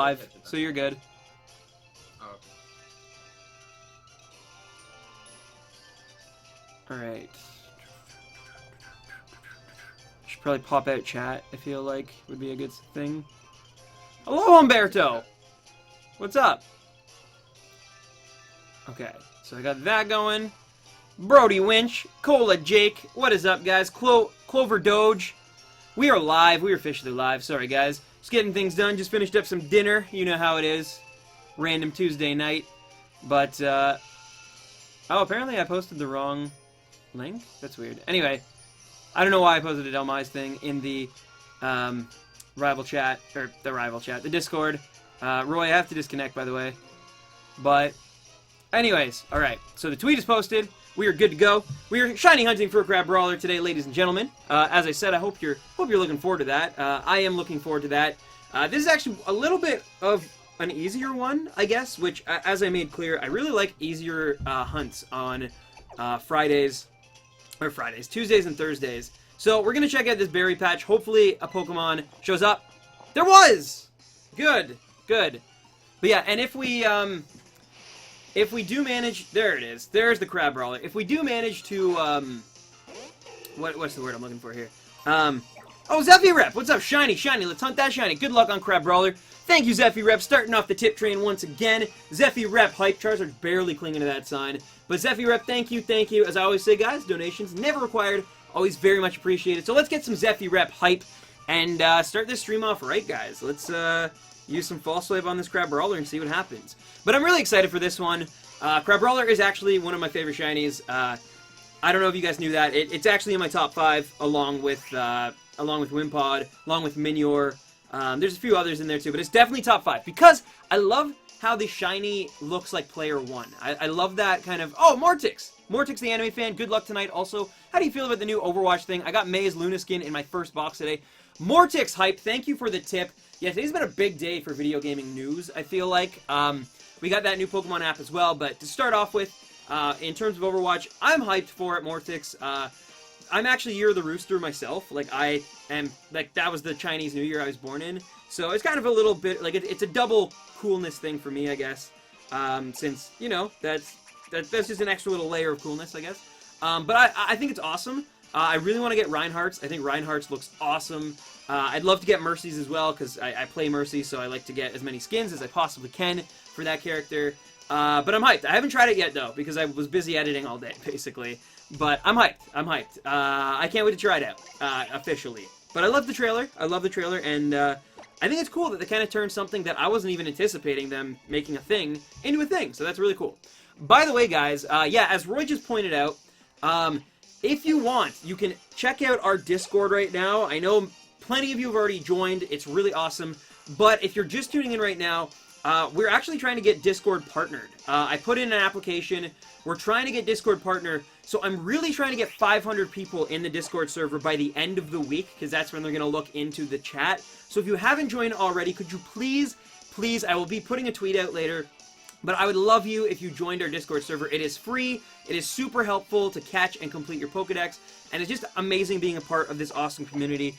live, so you're good. Oh. Alright. Should probably pop out chat, I feel like would be a good thing. Hello, Umberto! What's up? Okay, so I got that going. Brody Winch, Cola Jake, what is up, guys? Clover Doge. We are live. We are officially live. Sorry, guys. Just getting things done. Just finished up some dinner. You know how it is. Random Tuesday night. But, oh, apparently I posted the wrong link? That's weird. Anyway, I don't know why I posted a Delmise thing in the, rival chat, or the Discord. Roy, I have to disconnect, by the way. But, anyways, alright. So the tweet is posted. We are good to go. We are shiny hunting for a Crabrawler today, ladies and gentlemen. As I said, I hope you're looking forward to that. I am looking forward to that. This is actually a little bit of an easier one, I guess, which, as I made clear, I really like easier hunts on Tuesdays and Thursdays. So we're going to check out this berry patch. Hopefully a Pokemon shows up. There was! Good, good. But yeah, and if we do manage... There it is. There's the Crabrawler. If we do manage to, what's the word I'm looking for here? Oh, Zeffy Rep! What's up, Shiny? Shiny, let's hunt that Shiny. Good luck on Crabrawler. Thank you, Zeffy Rep. Starting off the tip train once again. Zeffy Rep hype. Charizard's barely clinging to that sign. But Zeffy Rep, thank you, thank you. As I always say, guys, donations never required. Always very much appreciated. So let's get some Zeffy Rep hype and start this stream off right, guys. Let's use some False Wave on this Crabrawler and see what happens. But I'm really excited for this one. Crabrawler is actually one of my favorite shinies. I don't know if you guys knew that. It's actually in my top 5, along with Wimpod, along with Minior. There's a few others in there too, but it's definitely top 5 because I love how the shiny looks like Player 1. I love that kind of... Oh, Mortix! Mortix, the anime fan, good luck tonight. Also, how do you feel about the new Overwatch thing? I got May's Luna skin in my first box today. Mortix hype, thank you for the tip. Yeah, today's been a big day for video gaming news, I feel like. We got that new Pokemon app as well, but to start off with, in terms of Overwatch, I'm hyped for it, Mortix. I'm actually Year of the Rooster myself. Like, I am, like, that was the Chinese New Year I was born in. So it's kind of a little bit, like, it's a double coolness thing for me, I guess. Since, you know, that's just an extra little layer of coolness, I guess. But I think it's awesome. I really want to get Reinhardt's. I think Reinhardt's looks awesome. I'd love to get Mercy's as well, because I play Mercy, so I like to get as many skins as I possibly can for that character. But I'm hyped. I haven't tried it yet, though, because I was busy editing all day, basically. But I'm hyped. I'm hyped. I can't wait to try it out, officially. But I love the trailer. I love the trailer, and I think it's cool that they kind of turned something that I wasn't even anticipating them making a thing into a thing, so that's really cool. By the way, guys, yeah, as Roy just pointed out, if you want, you can check out our Discord right now. I know plenty of you have already joined. It's really awesome. But if you're just tuning in right now, we're actually trying to get Discord partnered. I put in an application. We're trying to get Discord partner. So I'm really trying to get 500 people in the Discord server by the end of the week, because that's when they're going to look into the chat. So if you haven't joined already, could you please, I will be putting a tweet out later, but I would love you if you joined our Discord server. It is free, it is super helpful to catch and complete your Pokedex, and it's just amazing being a part of this awesome community.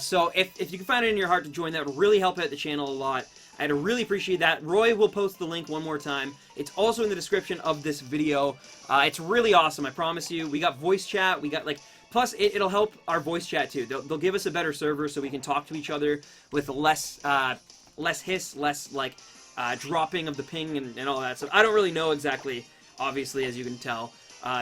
So if you can find it in your heart to join, that would really help out the channel a lot. I'd really appreciate that. Roy will post the link one more time. It's also in the description of this video. It's really awesome, I promise you. We got voice chat, we got like... Plus, it'll help our voice chat too. They'll give us a better server so we can talk to each other with less hiss, less like... dropping of the ping and all that stuff. I don't really know exactly, obviously, as you can tell,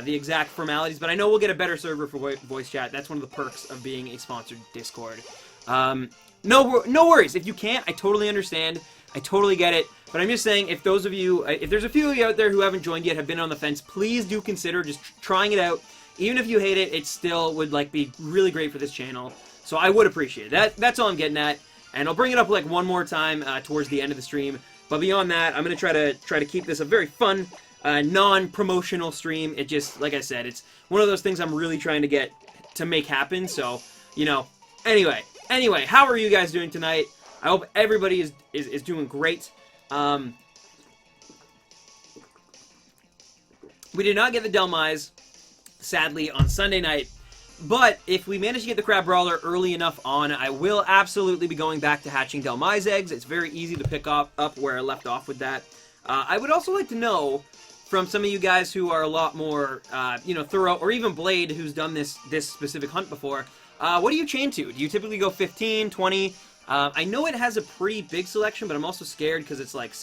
the exact formalities, but I know we'll get a better server for voice chat. That's one of the perks of being a sponsored Discord. No worries. If you can't, I totally understand. I totally get it. But I'm just saying, if those of you, if there's a few of you out there who haven't joined yet, have been on the fence, please do consider just trying it out. Even if you hate it, it still would like be really great for this channel. So I would appreciate it. That's all I'm getting at. And I'll bring it up like one more time towards the end of the stream. But beyond that, I'm gonna try to keep this a very fun, non-promotional stream. It just, like I said, it's one of those things I'm really trying to get to make happen. So, you know, anyway, how are you guys doing tonight? I hope everybody is doing great. We did not get the Delmise, sadly, on Sunday night. But if we manage to get the Crabrawler early enough on, I will absolutely be going back to hatching Delmise eggs. It's very easy to pick up where I left off with that. I would also like to know from some of you guys who are a lot more, thorough, or even Blade, who's done this specific hunt before, what do you chain to? Do you typically go 15, 20? I know it has a pretty big selection, but I'm also scared because it's like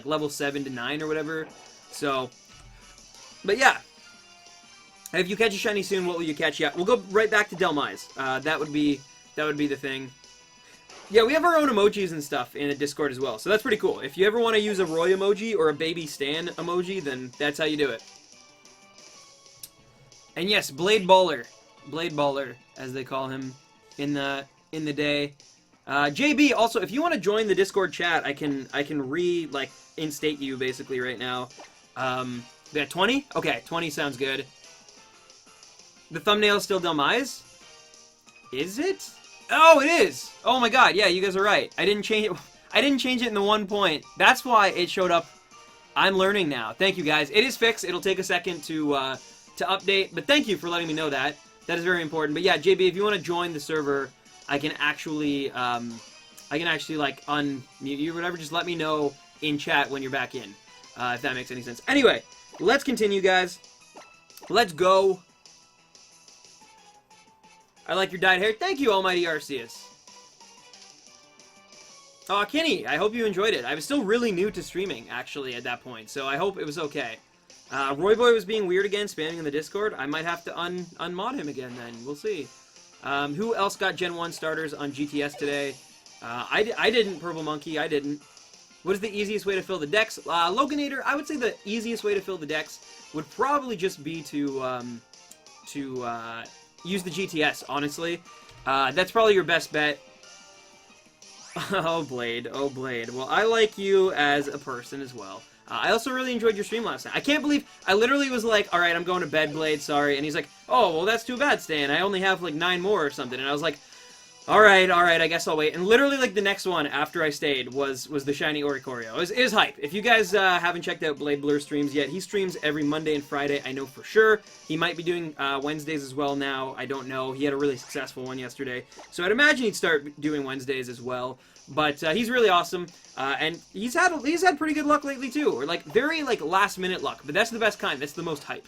level 7 to 9 or whatever. So, but yeah. If you catch a shiny soon, what will you catch? Yeah, we'll go right back to Delmise. That would be the thing. Yeah, we have our own emojis and stuff in the Discord as well, so that's pretty cool. If you ever want to use a Roy emoji or a Baby Stan emoji, then that's how you do it. And yes, Blade Baller, as they call him in the day. JB, also, if you want to join the Discord chat, I can instate you basically right now. Yeah, 20? Okay, 20 sounds good. The thumbnail is still Delmise? Is it? Oh, it is! Oh my god, yeah, you guys are right. I didn't change it in the 1 point. That's why it showed up. I'm learning now. Thank you, guys. It is fixed. It'll take a second to update, but thank you for letting me know that. That is very important. But yeah, JB, if you want to join the server, I can actually like unmute you or whatever. Just let me know in chat when you're back in, if that makes any sense. Anyway, let's continue, guys. Let's go. I like your dyed hair. Thank you, Almighty Arceus. Oh, Kenny, I hope you enjoyed it. I was still really new to streaming, actually, at that point, so I hope it was okay. Royboy was being weird again, spamming in the Discord. I might have to unmod him again, then. We'll see. Who else got Gen 1 starters on GTS today? I didn't, Purple Monkey. I didn't. What is the easiest way to fill the decks? Loganator, I would say the easiest way to fill the decks would probably just be to use the GTS, honestly. That's probably your best bet. Oh, Blade. Oh, Blade. Well, I like you as a person as well. I also really enjoyed your stream last night. I can't believe... I literally was like, alright, I'm going to bed, Blade, sorry. And he's like, oh, well, that's too bad, Stan. I only have, like, 9 more or something. And I was like, alright, I guess I'll wait. And literally, like, the next one after I stayed was the shiny Oricorio. It is hype. If you guys haven't checked out Blade Blur streams yet, he streams every Monday and Friday, I know for sure. He might be doing Wednesdays as well now. I don't know. He had a really successful one yesterday. So I'd imagine he'd start doing Wednesdays as well. But he's really awesome, and he's had pretty good luck lately too, or like very like last minute luck. But that's the best kind. That's the most hype.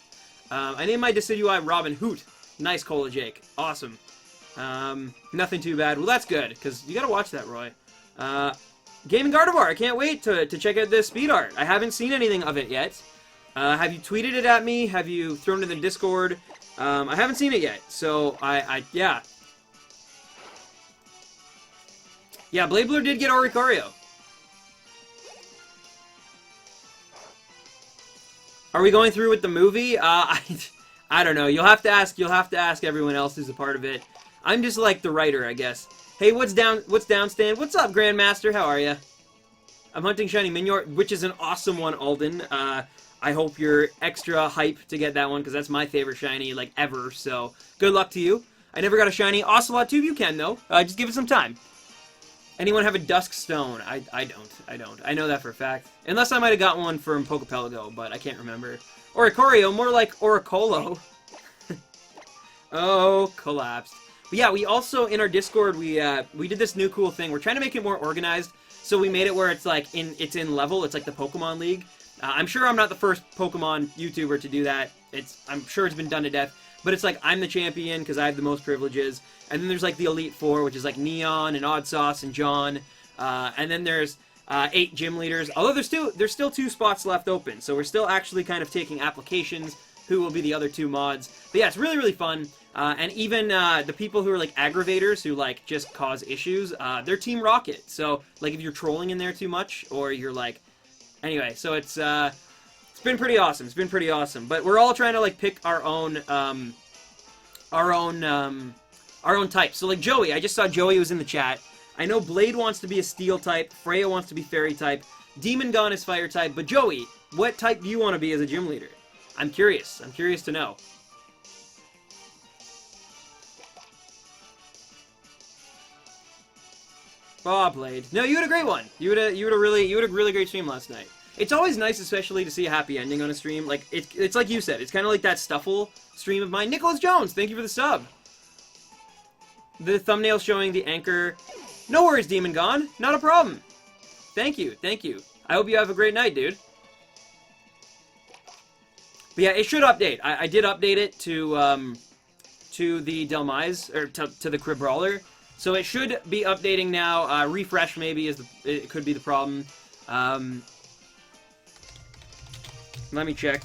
I named my Decidui Robin Hoot. Nice, Cola Jake. Awesome. Nothing too bad. Well, that's good because you gotta watch that, Roy. Gaming Gardevoir. I can't wait to check out this speed art. I haven't seen anything of it yet. Have you tweeted it at me? Have you thrown it in the Discord? I haven't seen it yet, so yeah. Yeah, Blade Blur did get Oricorio. Are we going through with the movie? I don't know. You'll have to ask everyone else who's a part of it. I'm just like the writer, I guess. Hey, what's down, Stan? What's up, Grandmaster? How are ya? I'm hunting Shiny Minior, which is an awesome one, Alden. I hope you're extra hype to get that one, because that's my favorite shiny, like, ever, so good luck to you. I never got a shiny Ocelot tube. You can, though. Just give it some time. Anyone have a Dusk Stone? I don't. I know that for a fact. Unless I might have got one from Pokepelago, but I can't remember. Oricorio, more like Oricolo. Oh, collapsed. But yeah, we also, in our Discord, we did this new cool thing. We're trying to make it more organized, so we made it where it's like, it's in level. It's like the Pokemon League. I'm sure I'm not the first Pokemon YouTuber to do that. I'm sure it's been done to death. But it's like, I'm the champion because I have the most privileges. And then there's like the Elite Four, which is like Neon and Odd Sauce and John. And then there's 8 gym leaders. Although there's still 2 spots left open. So we're still actually kind of taking applications. Who will be the other 2 mods. But yeah, it's really, really fun. And even the people who are like aggravators, who like just cause issues, they're Team Rocket. So like if you're trolling in there too much, or you're like... Anyway, so it's been pretty awesome. It's been pretty awesome. But we're all trying to like pick our own type. So like Joey, I just saw Joey was in the chat. I know Blade wants to be a Steel type. Freya wants to be Fairy type. Demon Gun is Fire type. But Joey, what type do you want to be as a gym leader? I'm curious. I'm curious to know. Oh, Blade. No, you had a great one. You had a really great stream last night. It's always nice, especially to see a happy ending on a stream. Like it's like you said. It's kind of like that Stuffle stream of mine. Nicholas Jones, thank you for the sub. The thumbnail showing the anchor. No worries, Demon Gone. Not a problem. Thank you, thank you. I hope you have a great night, dude. But yeah, it should update. I did update it to the Delmise, or to the Crabrawler. So it should be updating now. Refresh maybe it could be the problem. Let me check.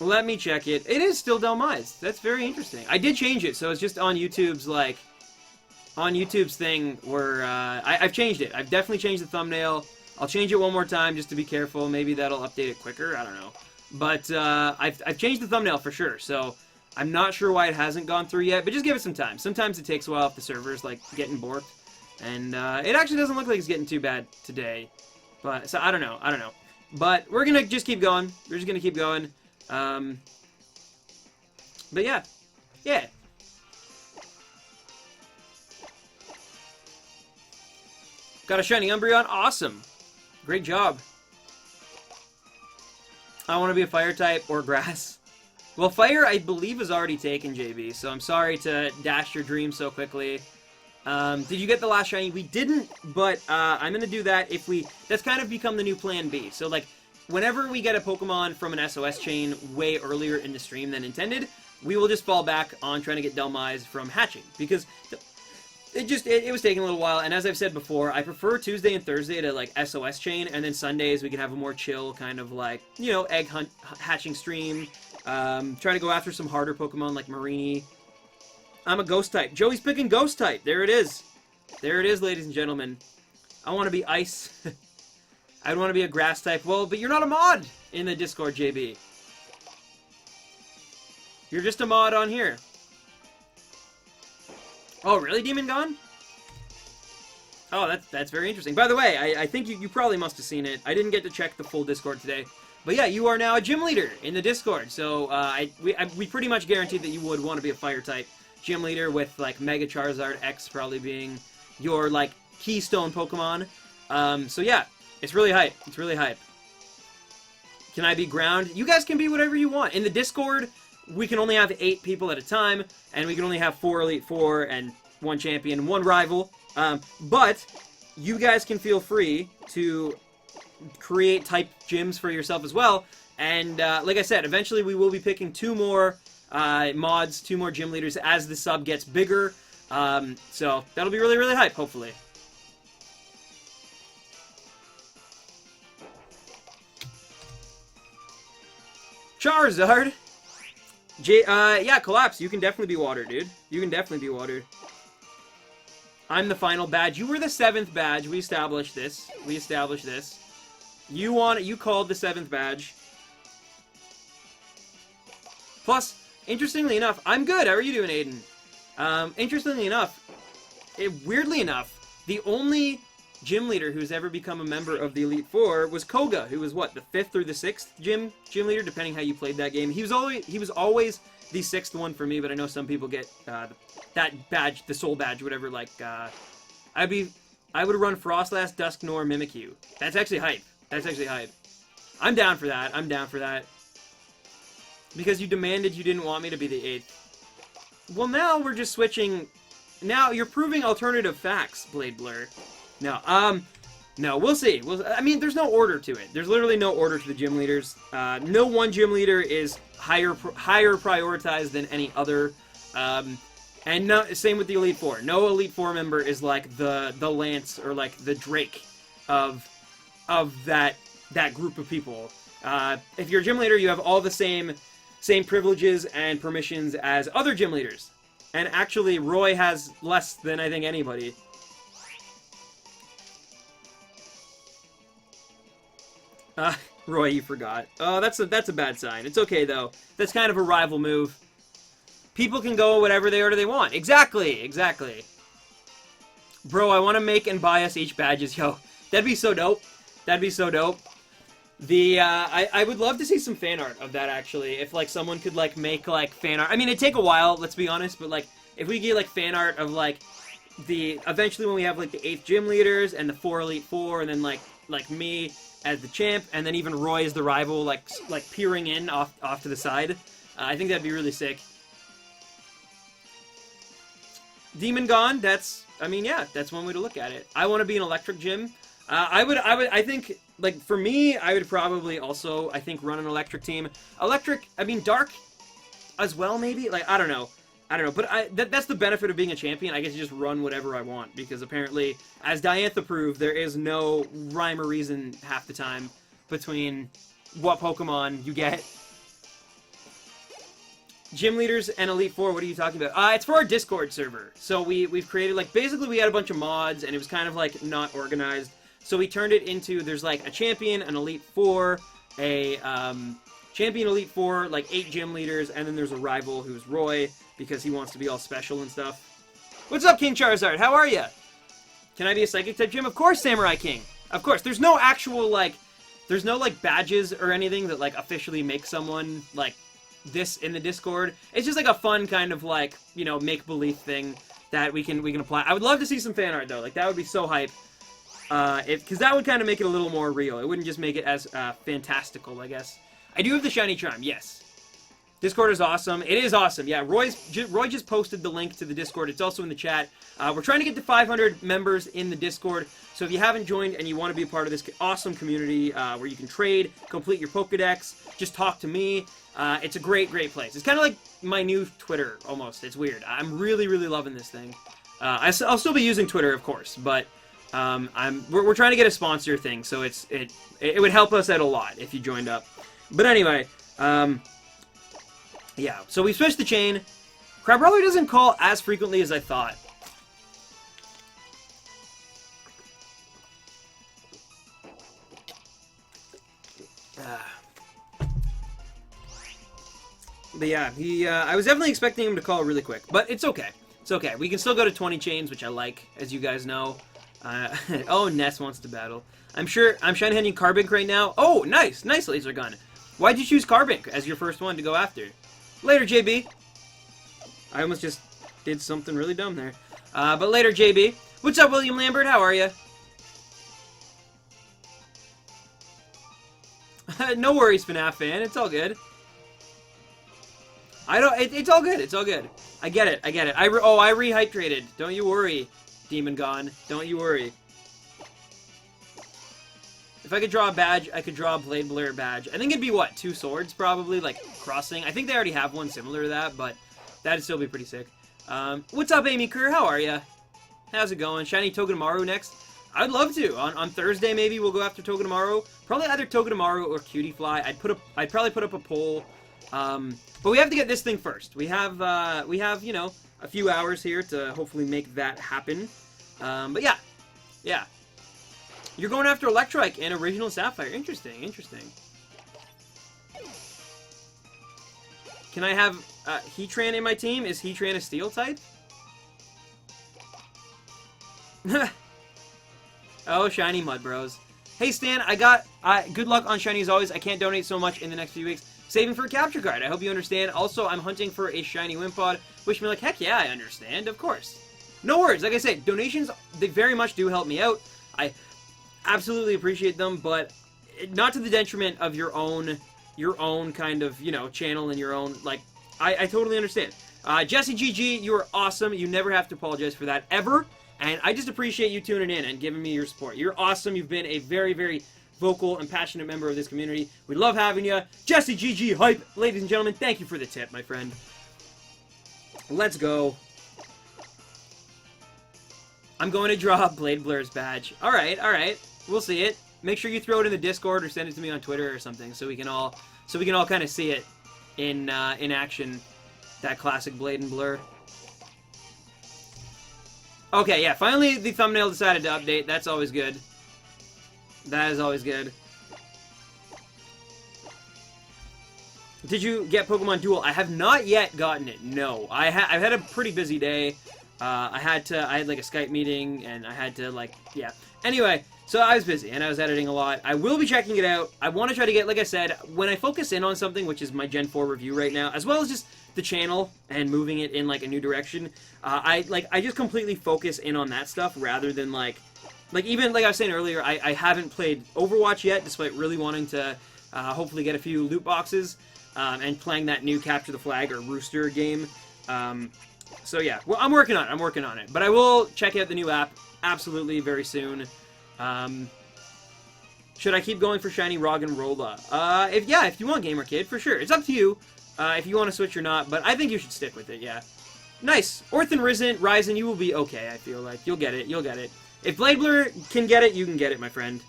Let me check it. It is still Delmise. That's very interesting. I did change it, so it's just on YouTube's, like, on YouTube's thing where, I've changed it. I've definitely changed the thumbnail. I'll change it one more time just to be careful. Maybe that'll update it quicker. I don't know. But, I've changed the thumbnail for sure, so I'm not sure why it hasn't gone through yet, but just give it some time. Sometimes it takes a while if the server's, like, getting borked. And, it actually doesn't look like it's getting too bad today. But, so, I don't know. But we're gonna just keep going. We're just gonna keep going. But yeah. Yeah. Got a shiny Umbreon. Awesome. Great job. I want to be a fire type or grass. Well, fire, I believe, is already taken, JB, so I'm sorry to dash your dream so quickly. Did you get the last shiny? We didn't, but I'm going to do that if we... That's kind of become the new plan B. So, like, whenever we get a Pokemon from an SOS chain way earlier in the stream than intended, we will just fall back on trying to get Delmise from hatching. Because it was taking a little while, and as I've said before, I prefer Tuesday and Thursday to, like, SOS chain, and then Sundays we can have a more chill kind of, like, you know, egg hatching stream. Try to go after some harder Pokemon like Marini. I'm a Ghost type. Joey's picking Ghost type. There it is. There it is, ladies and gentlemen. I want to be Ice. I'd want to be a Grass type. Well, but you're not a mod in the Discord, JB. You're just a mod on here. Oh, really, Demon Gone? Oh, that's very interesting. By the way, I think you probably must have seen it. I didn't get to check the full Discord today. But yeah, you are now a gym leader in the Discord. So we pretty much guaranteed that you would want to be a fire type gym leader with, like, Mega Charizard X probably being your, like, keystone Pokemon. So yeah, it's really hype. It's really hype. Can I be ground? You guys can be whatever you want. In the Discord, we can only have 8 people at a time, and we can only have 4 Elite Four and 1 champion and 1 rival. But you guys can feel free to create type gyms for yourself as well. And like I said, eventually we will be picking 2 more mods, 2 more gym leaders as the sub gets bigger. So that'll be really, really hype, hopefully. Charizard! Yeah, Collapse, you can definitely be water, dude. You can definitely be water. I'm the final badge. You were the 7th badge. We established this. You called the 7th badge. Plus, interestingly enough, I'm good. How are you doing, Aiden? Interestingly enough, weirdly enough, the only gym leader who's ever become a member of the Elite Four was Koga, who was, what, the 5th or the 6th gym leader, depending how you played that game. He was always the 6th one for me, but I know some people get that badge, the soul badge, whatever. Like, I would run Frostlass, Dusknoir, Mimikyu. That's actually hype. That's actually hype. I'm down for that. I'm down for that. Because you demanded you didn't want me to be the 8th. Well, now we're just switching. Now you're proving alternative facts, Blade Blur. No, we'll see. I mean, there's no order to it. There's literally no order to the gym leaders. No one gym leader is higher prioritized than any other. And no, same with the Elite Four. No Elite Four member is like the Lance or like the Drake of that group of people. If you're a gym leader, you have all the same privileges and permissions as other gym leaders. And actually, Roy has less than I think anybody. Roy, you forgot. Oh, that's a bad sign. It's okay, though. That's kind of a rival move. People can go whatever they order they want. Exactly. Bro, I want to make and buy us each badges. Yo, that'd be so dope. That'd be so dope. I would love to see some fan art of that, actually. If, like, someone could, like, make, like, fan art. I mean, it'd take a while, let's be honest, but, like, if we get, like, fan art of, like, eventually when we have, like, the 8th gym leaders and the 4 Elite Four and then, like me, as the champ, and then even Roy as the rival, like peering in off to the side. I think that'd be really sick. Demon Gone, I mean, yeah, that's one way to look at it. I want to be an electric gym. I think, like, for me, I would probably also, I think, run an electric team. Electric, I mean, dark as well, maybe? Like, I don't know. But that's the benefit of being a champion. I get to just run whatever I want, because apparently, as Diantha proved, there is no rhyme or reason half the time between what Pokemon you get. Gym leaders and Elite Four, what are you talking about? It's for our Discord server. So we've created, like, basically we had a bunch of mods, and it was kind of, like, not organized. So we turned it into, there's, like, a champion, an Elite Four, a, champion, Elite Four, like, 8 gym leaders, and then there's a rival who's Roy, because he wants to be all special and stuff. What's up, King Charizard? How are ya? Can I be a Psychic-type gym? Of course, Samurai King! Of course. There's no actual, like, there's no, like, badges or anything that, like, officially make someone, like, this in the Discord. It's just like a fun kind of, like, you know, make-believe thing that we can apply. I would love to see some fan art though. Like, that would be so hype. Because that would kind of make it a little more real. It wouldn't just make it as fantastical, I guess. I do have the shiny charm, yes. Discord is awesome. It is awesome. Yeah, Roy just posted the link to the Discord. It's also in the chat. We're trying to get to 500 members in the Discord. So if you haven't joined and you want to be a part of this awesome community where you can trade, complete your Pokedex, just talk to me, it's a great, great place. It's kind of like my new Twitter, almost. It's weird. I'm really, really loving this thing. I'll still be using Twitter, of course, but we're trying to get a sponsor thing, so it would help us out a lot if you joined up. But anyway, yeah. So we switched the chain. Crabrawler doesn't call as frequently as I thought. But yeah, I was definitely expecting him to call really quick, but it's okay. It's okay. We can still go to 20 chains, which I like, as you guys know. Oh, Ness wants to battle. I'm sure I'm shiny hunting Carbink right now. Oh, nice. Nice laser gun. Why'd you choose Carbink as your first one to go after? Later, JB. I almost just did something really dumb there. But later, JB. What's up, William Lambert? How are you? No worries, FNAF fan. It's all good. It's all good. It's all good. I get it. I get it. I rehydrated. Don't you worry, Demon Gone. Don't you worry. If I could draw a badge, I could draw a Blade Blair badge. I think it'd be, what, 2 swords, probably, like, crossing. I think they already have one similar to that, but that'd still be pretty sick. What's up, Amy Kerr? How are ya? How's it going? Shiny Togedemaru next? I'd love to. On Thursday, maybe, we'll go after Togedemaru. Probably either Togedemaru or Cutiefly. I'd probably put up a poll. But we have to get this thing first. We have, you know, a few hours here to hopefully make that happen. But yeah. Yeah. You're going after Electrike and Original Sapphire. Interesting, interesting. Can I have Heatran in my team? Is Heatran a Steel type? Oh, Shiny Mud Bros. Hey Stan, good luck on Shiny as always. I can't donate so much in the next few weeks. Saving for a capture card. I hope you understand. Also, I'm hunting for a Shiny Wimpod. Wish me like, heck yeah, I understand. Of course. No worries. Like I said, donations, they very much do help me out. I absolutely appreciate them, but not to the detriment of your own kind of, you know, channel and your own, like, I totally understand. Jesse GG, you are awesome. You never have to apologize for that, ever. And I just appreciate you tuning in and giving me your support. You're awesome. You've been a very, very vocal and passionate member of this community. We love having you. Jesse GG hype. Ladies and gentlemen, thank you for the tip, my friend. Let's go. I'm going to draw Blade Blair's badge. Alright, alright. We'll see it. Make sure you throw it in the Discord or send it to me on Twitter or something so we can all kind of see it in action. That classic Blade and Blur. Okay, yeah, finally the thumbnail decided to update. That's always good. That is always good. Did you get Pokemon Duel? I have not yet gotten it. No, I've had a pretty busy day. I had like a Skype meeting, and I had to, like, yeah. Anyway, so I was busy, and I was editing a lot. I will be checking it out. I want to try to get, like I said, when I focus in on something, which is my Gen 4 review right now, as well as just the channel and moving it in, like, a new direction, I just completely focus in on that stuff rather than, like, like, even, like I was saying earlier, I haven't played Overwatch yet, despite really wanting to hopefully get a few loot boxes, and playing that new Capture the Flag or Rooster game. So yeah, well, I'm working on it. But I will check out the new app, absolutely, very soon. Should I keep going for Shiny Roggenrola? If you want, Gamer Kid, for sure. It's up to you, if you want to switch or not, but I think you should stick with it, yeah. Nice. Orthan Ryzen, you will be okay, I feel like. You'll get it, you'll get it. If Bladebler can get it, you can get it, my friend.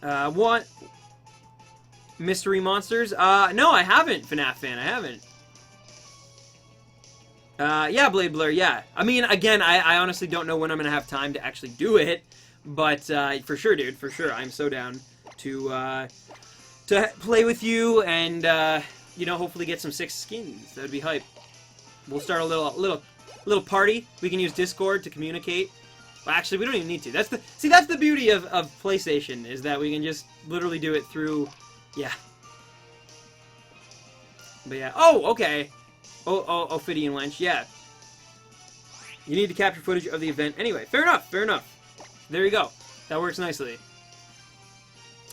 What? Mystery Monsters? No, I haven't, FNAF fan, I haven't. Yeah, Bladebler, yeah. I mean, again, I honestly don't know when I'm gonna have time to actually do it, but, for sure, dude, for sure, I'm so down to play with you and, you know, hopefully get some 6 skins. That would be hype. We'll start a little party. We can use Discord to communicate. Well, actually, we don't even need to. That's the beauty of PlayStation, is that we can just literally do it through, yeah. But yeah, oh, okay. Oh, Ophidian Wench, yeah. You need to capture footage of the event. Anyway, fair enough, fair enough. There you go. That works nicely.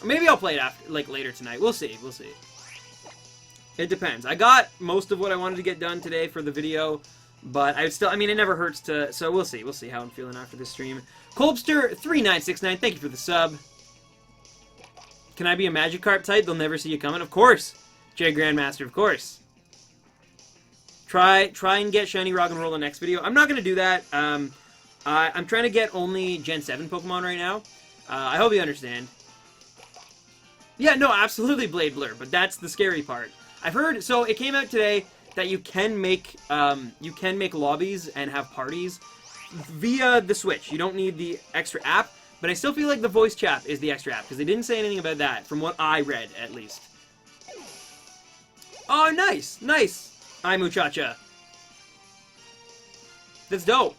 Maybe I'll play it after, like, later tonight. We'll see, we'll see. It depends. I got most of what I wanted to get done today for the video, but I mean, it never hurts to, so we'll see. We'll see how I'm feeling after this stream. Colbster3969, thank you for the sub. Can I be a Magikarp type? They'll never see you coming. Of course. Jay Grandmaster, of course. Try and get Shiny Roggenrola next video. I'm not going to do that. I'm trying to get only Gen 7 Pokemon right now. I hope you understand. Yeah, no, absolutely Bladebler, but that's the scary part. I've heard, so it came out today that you can make lobbies and have parties via the Switch. You don't need the extra app, but I still feel like the voice chat is the extra app, because they didn't say anything about that, from what I read, at least. Oh, nice, nice. Hi, muchacha. That's dope.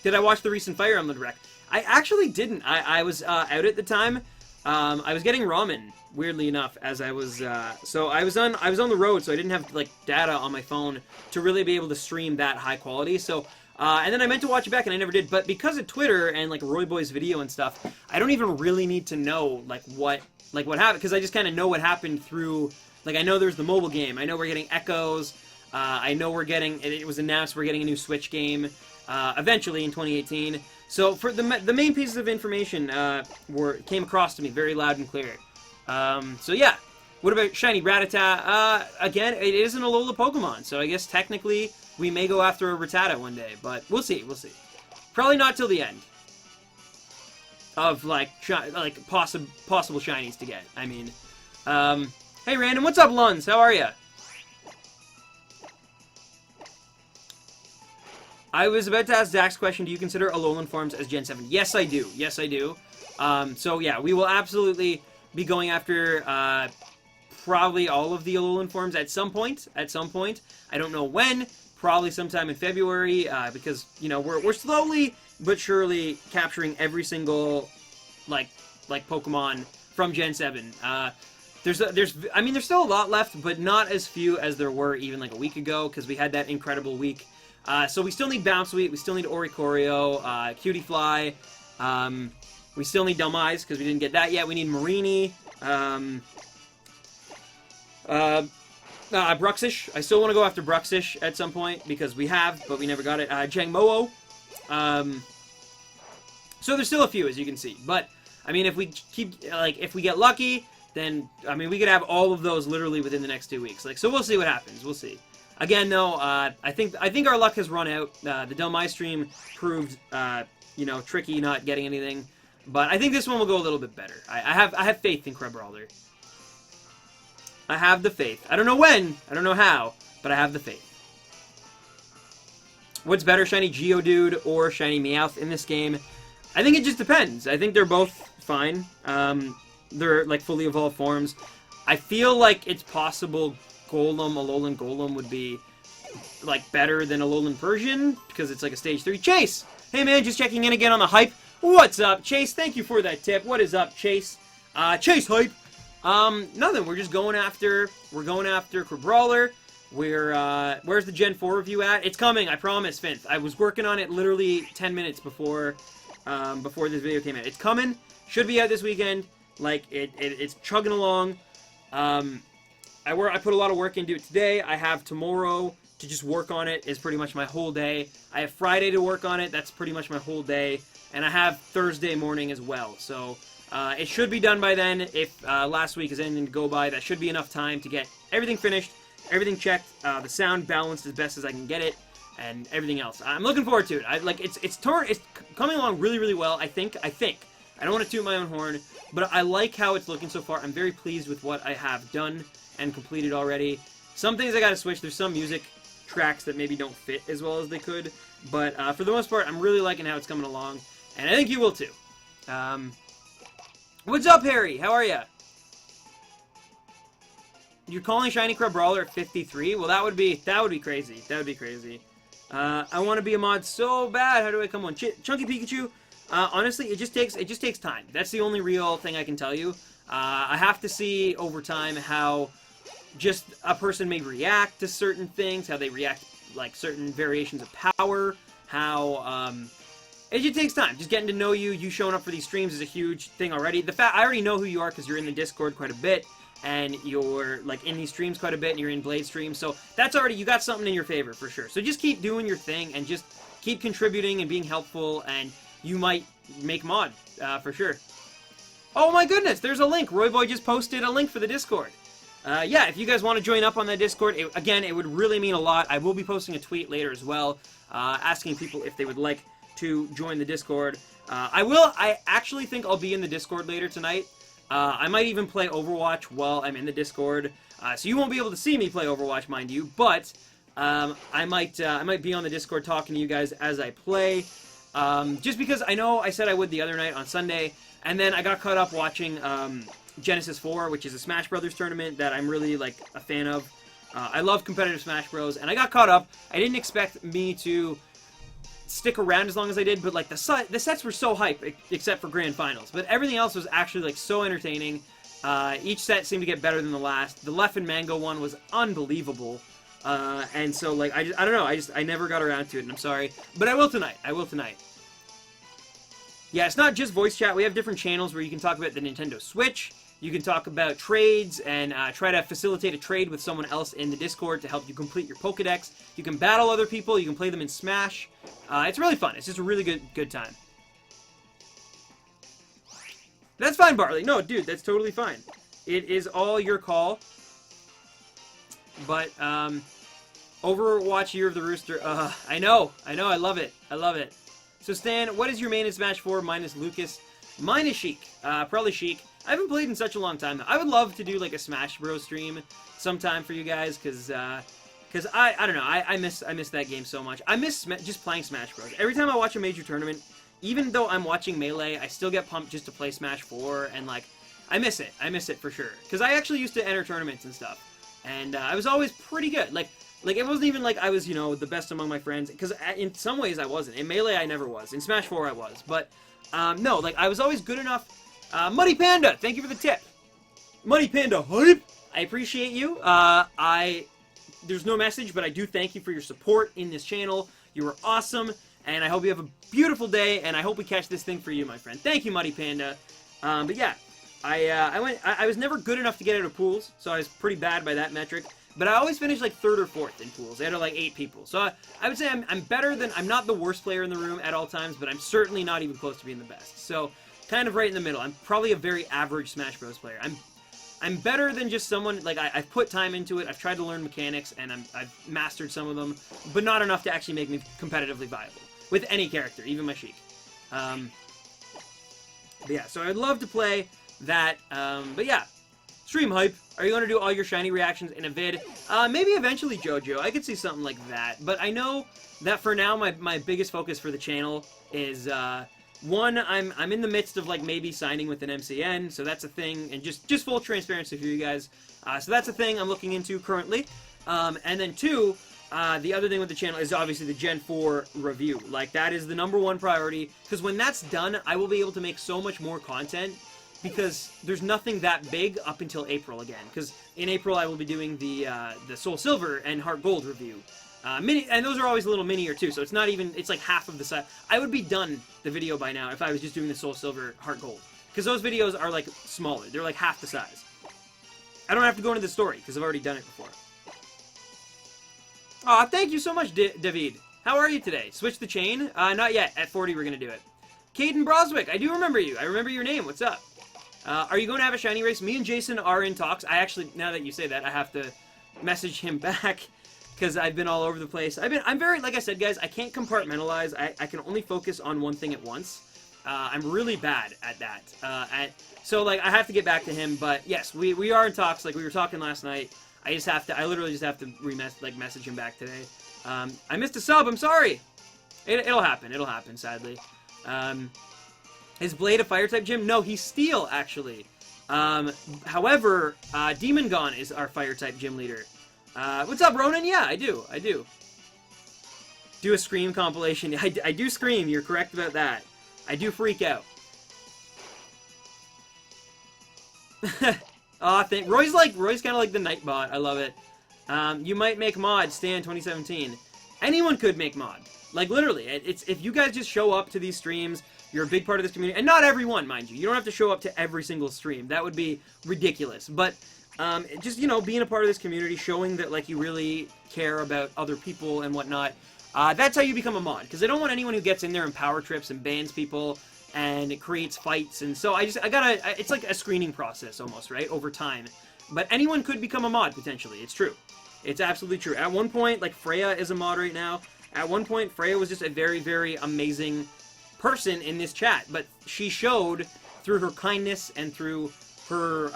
Did I watch the recent Fire Emblem Direct? I actually didn't. I was out at the time. I was getting ramen, weirdly enough, as I was, so I was on the road, so I didn't have, like, data on my phone to really be able to stream that high quality, so, and then I meant to watch it back, and I never did, but because of Twitter and, like, Roy Boy's video and stuff, I don't even really need to know, like, what happened, because I just kind of know what happened through, like, I know there's the mobile game, I know we're getting Echoes, I know we're getting, it was announced we're getting a new Switch game, eventually in 2018, so for the main pieces of information came across to me very loud and clear. So yeah, what about Shiny Rattata? Again, it isn't a Alola Pokemon, so I guess technically we may go after a Rattata one day, but we'll see, we'll see. Probably not till the end of like possible shinies to get. I mean, hey Random, what's up, Luns? How are ya? I was about to ask Zach's question, do you consider Alolan forms as Gen 7? Yes, I do. Yes, I do. So yeah, we will absolutely be going after probably all of the Alolan forms at some point. I don't know when. Probably sometime in February, because, you know, we're slowly but surely capturing every single, like Pokemon from Gen 7. I mean, there's still a lot left, but not as few as there were even like a week ago, because we had that incredible week. So we still need Bouncewheat, we still need Oricorio, Cutiefly, we still need Dumb Eyes, because we didn't get that yet. We need Marini, Bruxish. I still want to go after Bruxish at some point, because we have, but we never got it. Jangmo-o. So there's still a few, as you can see. But, I mean, if we if we get lucky, then, I mean, we could have all of those literally within the next 2 weeks. Like, so we'll see what happens. We'll see. Again, though, I think our luck has run out. The Dumb Eye stream proved, you know, tricky not getting anything. But I think this one will go a little bit better. I have faith in Crabrawler. I have the faith. I don't know when, I don't know how, but I have the faith. What's better, Shiny Geodude or Shiny Meowth in this game? I think it just depends. I think they're both fine. They're, like, fully evolved forms. I feel like it's possible Alolan Golem would be, like, better than Alolan Persian, because it's, like, a Stage 3. Chase! Hey, man, just checking in again on the hype. What's up, Chase? Thank you for that tip. What is up, Chase? Chase hype! Nothing. We're just going after Crabrawler. Where's the Gen 4 review at? It's coming, I promise, Finth. I was working on it literally 10 minutes before this video came out. It's coming. Should be out this weekend. Like, it's chugging along. I put a lot of work into it today. I have tomorrow to just work on it. Is pretty much my whole day. I have Friday to work on it. That's pretty much my whole day. And I have Thursday morning as well. So, it should be done by then. If last week is anything to go by, that should be enough time to get everything finished, everything checked, the sound balanced as best as I can get it, and everything else. I'm looking forward to it. It's coming along really, really well. I think. I don't want to toot my own horn, but I like how it's looking so far. I'm very pleased with what I have done and completed already. Some things I gotta switch. There's some music tracks that maybe don't fit as well as they could, but for the most part, I'm really liking how it's coming along, and I think you will too. What's up, Harry? How are ya? You're calling Shiny Crabrawler at 53? Well, that would be crazy. That would be crazy. I want to be a mod so bad. How do I come on? Chunky Pikachu. Honestly, it just takes time. That's the only real thing I can tell you. I have to see over time how just a person may react to certain things, how they react like certain variations of power, how it just takes time. Just getting to know you. You showing up for these streams is a huge thing already. I already know who you are because you're in the Discord quite a bit, and you're like in these streams quite a bit, and you're in Blade streams. So that's already, you got something in your favor for sure. So just keep doing your thing and just keep contributing and being helpful, and you might make mod for sure. Oh my goodness, there's a link. Roy Boy just posted a link for the Discord. Yeah, if you guys want to join up on that Discord, again, it would really mean a lot. I will be posting a tweet later as well, asking people if they would like to join the Discord. I actually think I'll be in the Discord later tonight. I might even play Overwatch while I'm in the Discord. So you won't be able to see me play Overwatch, mind you, but I might be on the Discord talking to you guys as I play. Just because I know I said I would the other night on Sunday, and then I got caught up watching Genesis 4, which is a Smash Brothers tournament that I'm really like a fan of. I love competitive Smash Bros, and I got caught up. I didn't expect me to stick around as long as I did, but like the sets were so hype, except for Grand Finals. But everything else was actually like so entertaining. Each set seemed to get better than the last. The Left and Mango one was unbelievable. And so like I don't know, I never got around to it, and I'm sorry, but I will tonight. Yeah, it's not just voice chat. We have different channels where you can talk about the Nintendo Switch. You can talk about trades and try to facilitate a trade with someone else in the Discord to help you complete your Pokedex. You can battle other people. You can play them in Smash. It's really fun. It's just a really good time. That's fine, Barley. No, dude, that's totally fine. It is all your call. But, Overwatch Year of the Rooster. I know. I love it. So, Stan, what is your main in Smash 4 minus Lucas? Mine is Sheik. Probably Sheik. I haven't played in such a long time. I would love to do, like, a Smash Bros. Stream sometime for you guys, because I don't know. I miss that game so much. I miss just playing Smash Bros. Every time I watch a major tournament, even though I'm watching Melee, I still get pumped just to play Smash 4, and, like, I miss it. I miss it for sure. Because I actually used to enter tournaments and stuff. And I was always pretty good. Like, it wasn't even like I was, you know, the best among my friends. Because in some ways I wasn't. In Melee, I never was. In Smash 4, I was. But, no, like, I was always good enough. Muddy Panda, thank you for the tip. Muddy Panda, hype! I appreciate you. There's no message, but I do thank you for your support in this channel. You were awesome. And I hope you have a beautiful day. And I hope we catch this thing for you, my friend. Thank you, Muddy Panda. But yeah. I was never good enough to get out of pools, so I was pretty bad by that metric. But I always finished like 3rd or 4th in pools. Out of like 8 people. So I would say I'm better than, I'm not the worst player in the room at all times, but I'm certainly not even close to being the best. So kind of right in the middle. I'm probably a very average Smash Bros. Player. I'm better than just someone, like I've put time into it, I've tried to learn mechanics, and I've mastered some of them, but not enough to actually make me competitively viable. With any character, even my Sheik. But yeah, so I'd love to play that, but yeah, stream hype. Are you going to do all your shiny reactions in a vid? Maybe eventually, JoJo. I could see something like that, but I know that for now, my biggest focus for the channel is, one, I'm in the midst of, like, maybe signing with an MCN, so that's a thing, and just full transparency for you guys, so that's a thing I'm looking into currently, and then 2, the other thing with the channel is obviously the Gen 4 review. Like, that is the #1 priority, because when that's done, I will be able to make so much more content because there's nothing that big up until April again. Because in April I will be doing the Soul Silver and Heart Gold review. Mini, and those are always a little minier too, so it's not even, it's like half of the size. I would be done the video by now if I was just doing the Soul Silver, Heart Gold. Because those videos are like smaller, they're like half the size. I don't have to go into the story, because I've already done it before. Aw, thank you so much, David. How are you today? Switch the chain? Not yet. At 40 we're gonna do it. Caden Broswick, I do remember you. I remember your name. What's up? Are you going to have a shiny race? Me and Jason are in talks. I actually, now that you say that, I have to message him back. Because I've been all over the place. I'm very, like I said, guys, I can't compartmentalize. I can only focus on one thing at once. I'm really bad at that. So, like, I have to get back to him. But, yes, we are in talks. Like, we were talking last night. I literally just have to, message him back today. I missed a sub. I'm sorry. It'll happen. It'll happen, sadly. Is Blade a Fire-type gym? No, he's Steel, actually. However, Demon Gone is our Fire-type gym leader. What's up, Ronan? Yeah, I do. Do a Scream compilation. I do Scream. You're correct about that. I do freak out. Aw, Roy's kind of like the Nightbot. I love it. You might make mod. Stan 2017. Anyone could make mod. Like, literally. If you guys just show up to these streams, you're a big part of this community. And not everyone, mind you. You don't have to show up to every single stream. That would be ridiculous. But just, you know, being a part of this community, showing that, like, you really care about other people and whatnot, that's how you become a mod. Because I don't want anyone who gets in there and power trips and bans people and it creates fights. And so it's like a screening process almost, right, over time. But anyone could become a mod, potentially. It's true. It's absolutely true. At one point, like, Freya is a mod right now. At one point, Freya was just a very, very amazing person in this chat. But she showed, through her kindness and through her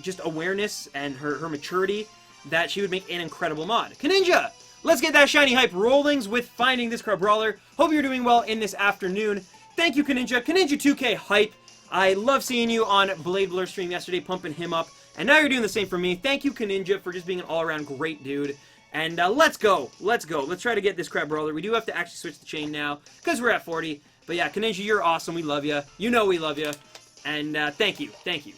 just awareness and her maturity, that she would make an incredible mod. Kaninja! Let's get that shiny hype rollings with finding this Crabrawler. Hope you're doing well in this afternoon. Thank you, Kaninja. Kaninja 2K hype. I love seeing you on Blade Blur stream yesterday, pumping him up. And now you're doing the same for me. Thank you, Kaninja, for just being an all-around great dude. And let's go. Let's go. Let's try to get this Crabrawler. We do have to actually switch the chain now, because we're at 40. But yeah, Kaninja, you're awesome. We love you. You know we love you. And thank you. Thank you.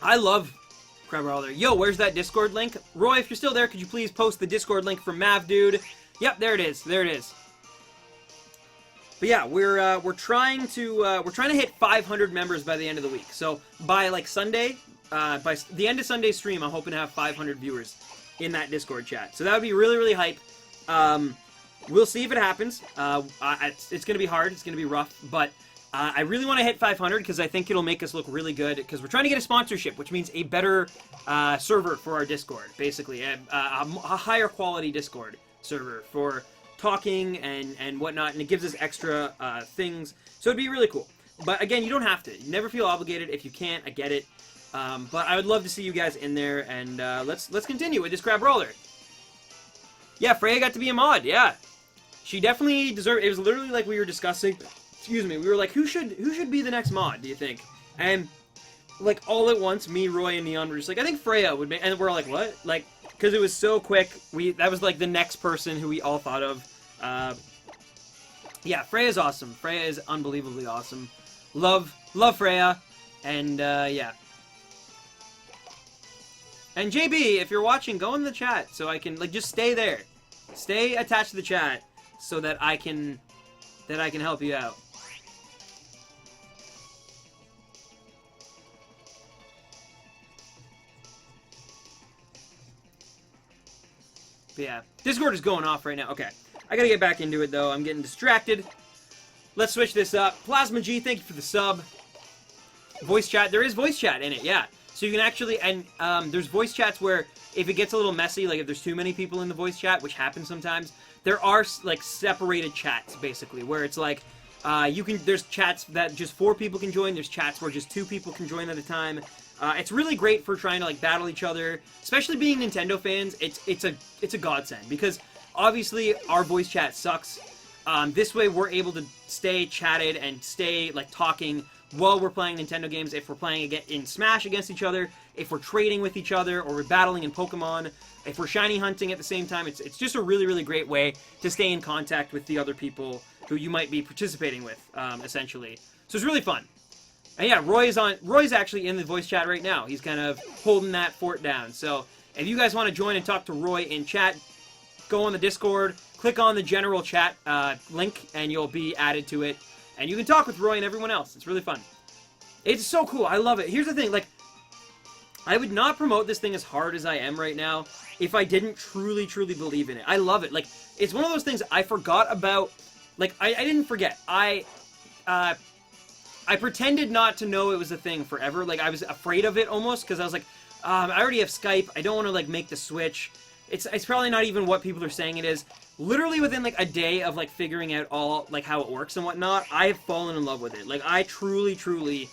I love Crabrawler. Yo, where's that Discord link? Roy, if you're still there, could you please post the Discord link for Mav Dude? Yep, there it is. There it is. But yeah, we're trying to hit 500 members by the end of the week. So by like Sunday, by the end of Sunday's stream, I'm hoping to have 500 viewers in that Discord chat. So that would be really, really hype. We'll see if it happens. It's gonna be hard. It's gonna be rough, but I really want to hit 500 because I think it'll make us look really good. Because we're trying to get a sponsorship, which means a better server for our Discord, basically a higher quality Discord server for talking and whatnot, and it gives us extra things. So it'd be really cool. But again, you don't have to. You never feel obligated. If you can't, I get it. But I would love to see you guys in there, and let's continue with this Crabrawler. Yeah, Freya got to be a mod. Yeah, she definitely deserved. It was literally like we were discussing. Excuse me. We were like, who should be the next mod? Do you think? And like all at once, me, Roy, and Neon were just like, I think Freya would make. And we're like, what? Like, because it was so quick. That was like the next person who we all thought of. Yeah, Freya's awesome. Freya is unbelievably awesome. Love Freya, and yeah. And JB, if you're watching, go in the chat so I can just stay there, stay attached to the chat so that I can help you out. But yeah, Discord is going off right now. Okay. I gotta get back into it, though. I'm getting distracted. Let's switch this up. Plasma G, thank you for the sub. Voice chat. There is voice chat in it, yeah. So you can actually, and there's voice chats where if it gets a little messy, like if there's too many people in the voice chat, which happens sometimes, there are, like, separated chats, basically, where it's like, there's chats that just 4 people can join, there's chats where just 2 people can join at a time. It's really great for trying to, like, battle each other, especially being Nintendo fans. It's a godsend, because obviously, our voice chat sucks. This way, we're able to stay chatted and stay, like, talking while we're playing Nintendo games. If we're playing in Smash against each other, if we're trading with each other, or we're battling in Pokemon, if we're shiny hunting at the same time, it's just a really, really great way to stay in contact with the other people who you might be participating with, essentially. So it's really fun. And yeah, Roy's actually in the voice chat right now. He's kind of holding that fort down. So if you guys want to join and talk to Roy in chat, go on the Discord, click on the general chat link, and you'll be added to it. And you can talk with Roy and everyone else. It's really fun. It's so cool. I love it. Here's the thing, like, I would not promote this thing as hard as I am right now if I didn't truly, truly believe in it. I love it. Like, it's one of those things I forgot about. Like, I didn't forget. I pretended not to know it was a thing forever. Like, I was afraid of it almost, because I was like, I already have Skype. I don't want to, like, make the switch. It's probably not even what people are saying it is. Literally within, like, a day of, like, figuring out all, like, how it works and whatnot, I have fallen in love with it. Like, I truly, truly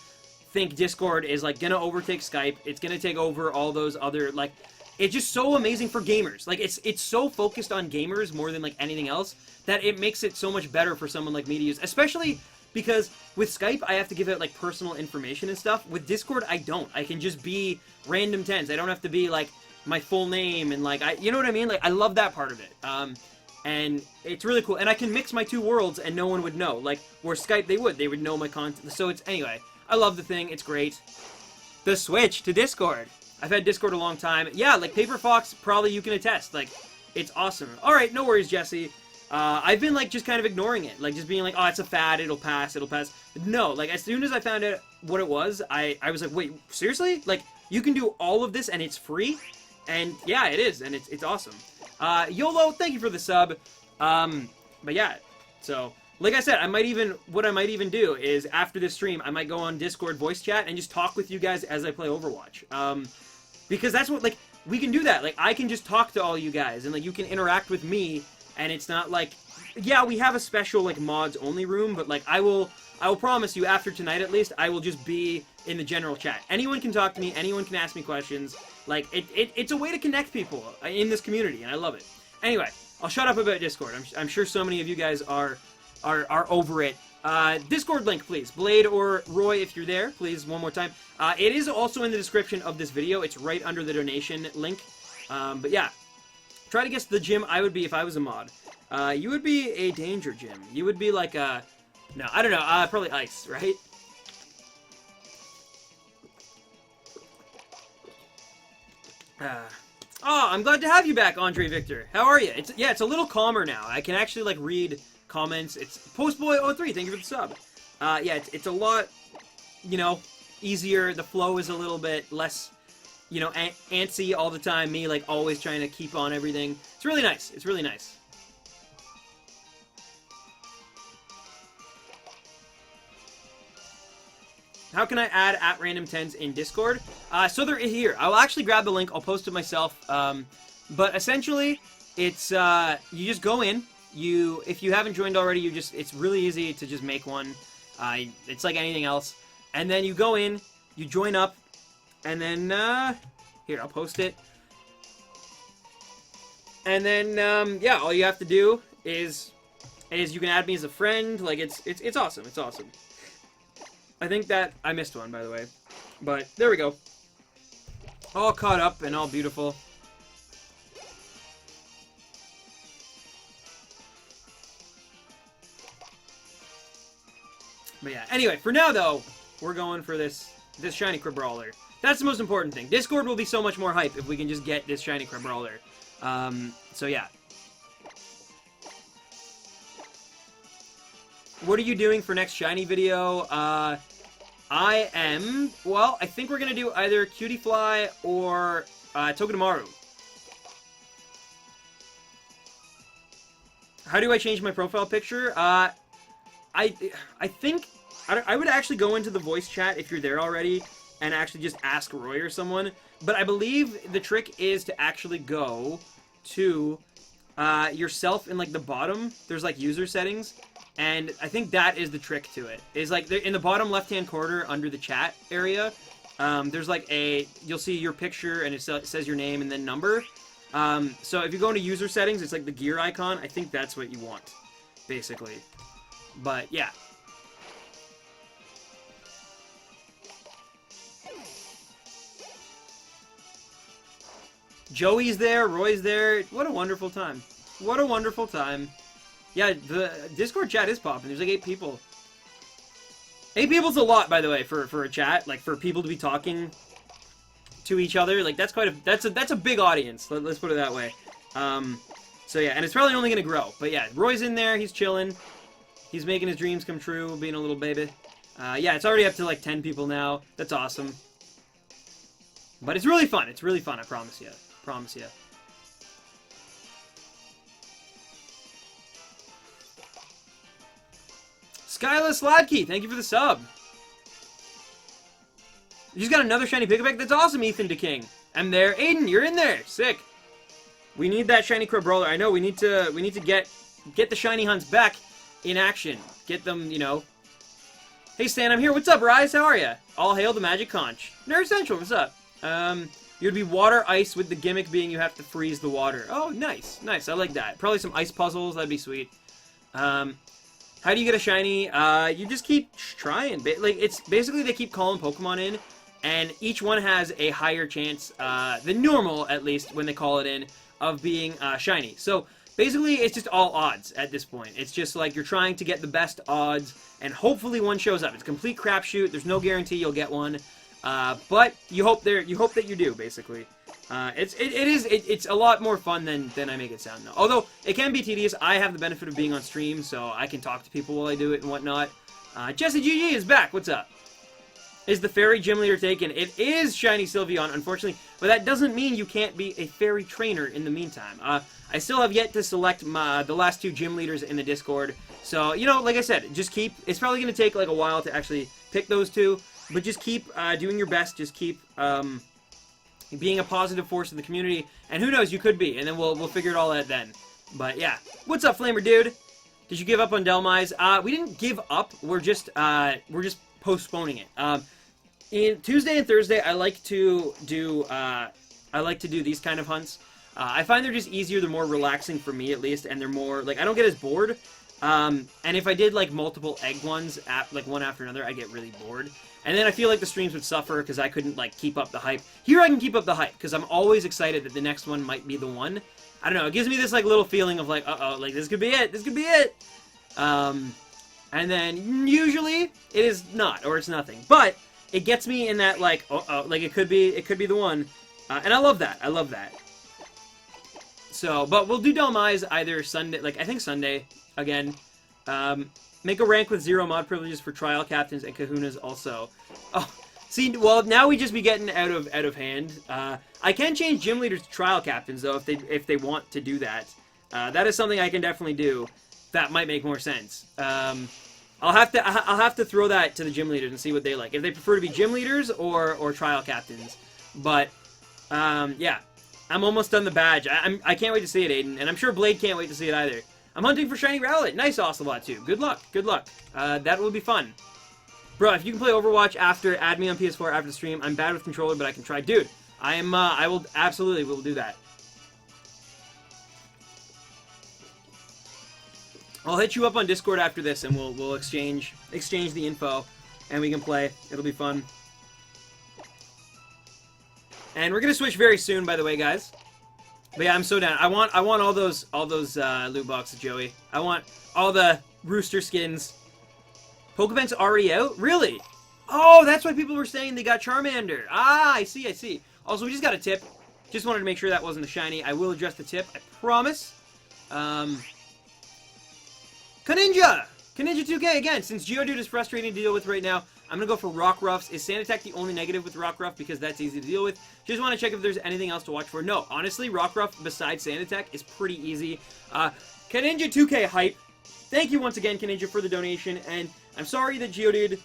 think Discord is, like, gonna overtake Skype. It's gonna take over all those other, like, it's just so amazing for gamers. Like, it's so focused on gamers more than, like, anything else that it makes it so much better for someone like me to use. Especially because with Skype, I have to give out, like, personal information and stuff. With Discord, I don't. I can just be random tens. I don't have to be, like, my full name and, like, you know what I mean? Like, I love that part of it. And it's really cool. And I can mix my two worlds and no one would know. Like, where Skype, they would know my content. So it's, anyway, I love the thing. It's great. The switch to Discord. I've had Discord a long time. Yeah, like, Paper Fox, probably you can attest. Like, it's awesome. Alright, no worries, Jesse. I've been, like, just kind of ignoring it. Like, just being like, oh, it's a fad, it'll pass, it'll pass. No, like, as soon as I found out what it was, I was like, wait, seriously? Like, you can do all of this and it's free? And, yeah, it is, and it's awesome. YOLO, thank you for the sub. But yeah, so, like I said, what I might even do is, after this stream, I might go on Discord voice chat and just talk with you guys as I play Overwatch. Because that's what, like, we can do that. Like, I can just talk to all you guys, and, like, you can interact with me, and it's not like, yeah, we have a special, like, mods-only room, but, like, I will promise you, after tonight at least, I will just be in the general chat. Anyone can talk to me, anyone can ask me questions. Like, it's a way to connect people in this community, and I love it. Anyway, I'll shut up about Discord. I'm sure so many of you guys are over it. Discord link, please. Blade or Roy, if you're there, please, one more time. It is also in the description of this video. It's right under the donation link. But yeah, try to guess the gym I would be if I was a mod. You would be a danger gym. You would be like a... No, I don't know. Probably ice, right? Oh, I'm glad to have you back, Andre Victor. How are you? It's a little calmer now. I can actually, like, read comments. It's Postboy03, thank you for the sub. Yeah, it's a lot, you know, easier. The flow is a little bit less, you know, antsy all the time. Me, like, always trying to keep on everything. It's really nice. It's really nice. How can I add at random tens in Discord? So they're here. I'll actually grab the link. I'll post it myself. But essentially, it's you just go in. If you haven't joined already, it's really easy to just make one. It's like anything else. And then you go in, you join up, and then here, I'll post it. And then yeah, all you have to do is you can add me as a friend. Like, it's awesome. It's awesome. I think that I missed one, by the way, but there we go. All caught up and all beautiful. But yeah, anyway, for now though, we're going for this shiny Crabrawler. That's the most important thing. Discord will be so much more hype if we can just get this shiny Crabrawler. So yeah. What are you doing for next shiny video? I think we're gonna do either Cutie Fly or Togedemaru. How do I change my profile picture? I think I would actually go into the voice chat if you're there already and actually just ask Roy or someone. But I believe the trick is to actually go to yourself in, like, the bottom. There's, like, user settings. And I think that is the trick to it. Is, like, in the bottom left-hand corner under the chat area, there's, like, you'll see your picture and it says your name and then number. So if you go into user settings, it's, like, the gear icon. I think that's what you want, basically. But, yeah. Joey's there, Roy's there. What a wonderful time. What a wonderful time. Yeah, the Discord chat is popping. There's like 8 people. 8 people's a lot, by the way, for a chat. Like, for people to be talking to each other. Like, that's a big audience. Let's put it that way. So yeah, and it's probably only gonna grow. But yeah, Roy's in there. He's chilling. He's making his dreams come true, being a little baby. Yeah, it's already up to like 10 people now. That's awesome. But it's really fun. It's really fun, I promise you. Promise you. Skyla Sladkey, thank you for the sub. You just got another shiny Pikachu. That's awesome, Ethan DeKing. I'm there. Aiden, you're in there. Sick. We need that shiny Crabrawler. I know we need to get the shiny hunts back in action. Get them, you know. Hey Stan, I'm here. What's up, Rise? How are ya? All hail the Magic Conch. Nerd Central, what's up? You'd be water ice with the gimmick being you have to freeze the water. Oh, nice, nice. I like that. Probably some ice puzzles. That'd be sweet. How do you get a shiny? You just keep trying. Like, it's basically they keep calling Pokemon in, and each one has a higher chance than normal, at least when they call it in, of being shiny. So basically, it's just all odds at this point. It's just like you're trying to get the best odds, and hopefully one shows up. It's a complete crapshoot. There's no guarantee you'll get one, but you hope that you do. Basically, it's a lot more fun than I make it sound. Though. Although it can be tedious. I have the benefit of being on stream, so I can talk to people while I do it and whatnot. Jesse GG is back. What's up? Is the fairy gym leader taken? It is Shiny Sylveon, unfortunately, but that doesn't mean you can't be a fairy trainer in the meantime. I still have yet to select the last 2 gym leaders in the Discord, so, you know, like I said, just keep, it's probably going to take, like, a while to actually pick those 2, but just keep doing your best, just keep being a positive force in the community, and who knows, you could be, and then we'll figure it all out then. But, yeah. What's up, Flamer Dude? Did you give up on Delmise? We didn't give up, we're just postponing it. In Tuesday and Thursday, I like to do these kind of hunts. I find they're just easier, they're more relaxing for me at least, and they're more, like, I don't get as bored. And if I did, like, multiple egg ones, like, one after another, I get really bored. And then I feel like the streams would suffer because I couldn't, like, keep up the hype. Here I can keep up the hype because I'm always excited that the next one might be the one. I don't know, it gives me this, like, little feeling of, like, uh-oh, like, this could be it, this could be it! And then, usually, it is not, or it's nothing. But it gets me in that, like, like, it could be the one. And I love that. I love that. So, but we'll do Delmise either Sunday, like, I think Sunday, again. Make a rank with 0 mod privileges for trial captains and kahunas also. Oh, see, well, now we just be getting out of hand. I can change gym leaders to trial captains, though, if they want to do that. That is something I can definitely do. That might make more sense. I'll have to throw that to the gym leaders and see what they like. If they prefer to be gym leaders or trial captains. But yeah, I'm almost done the badge. I can't wait to see it, Aiden, and I'm sure Blade can't wait to see it either. I'm hunting for shiny Rowlet. Nice, Ocelot too. Good luck. Good luck. That will be fun. Bro, if you can play Overwatch after, add me on PS4 after the stream. I'm bad with controller, but I can try. Dude, I will absolutely will do that. I'll hit you up on Discord after this, and we'll exchange the info, and we can play. It'll be fun. And we're gonna switch very soon, by the way, guys. But yeah, I'm so down. I want all those loot boxes, Joey. I want all the rooster skins. Pokebank's already out? Really? Oh, that's why people were saying they got Charmander. Ah, I see, I see. Also, we just got a tip. Just wanted to make sure that wasn't a shiny. I will address the tip, I promise. Kaninja 2K again. Since Geodude is frustrating to deal with right now, I'm gonna go for Rock Ruffs. Is Sand Attack the only negative with Rock Ruff? Because that's easy to deal with. Just want to check if there's anything else to watch for. No, honestly, Rock Ruff besides Sand Attack is pretty easy. Kaninja 2K hype. Thank you once again, Kaninja, for the donation. And I'm sorry that Geodude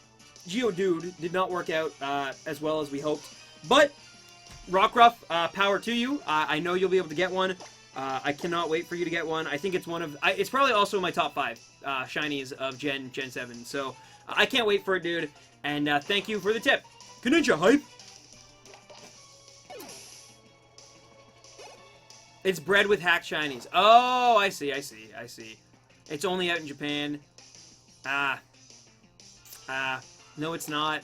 did not work out as well as we hoped. But Rock Ruff, power to you. I know you'll be able to get one. I cannot wait for you to get one. I think it's one of... it's probably also in my top 5 shinies of Gen 7. So, I can't wait for it, dude. And thank you for the tip. Kaninja hype! It's bred with hacked shinies. Oh, I see. It's only out in Japan. No, it's not.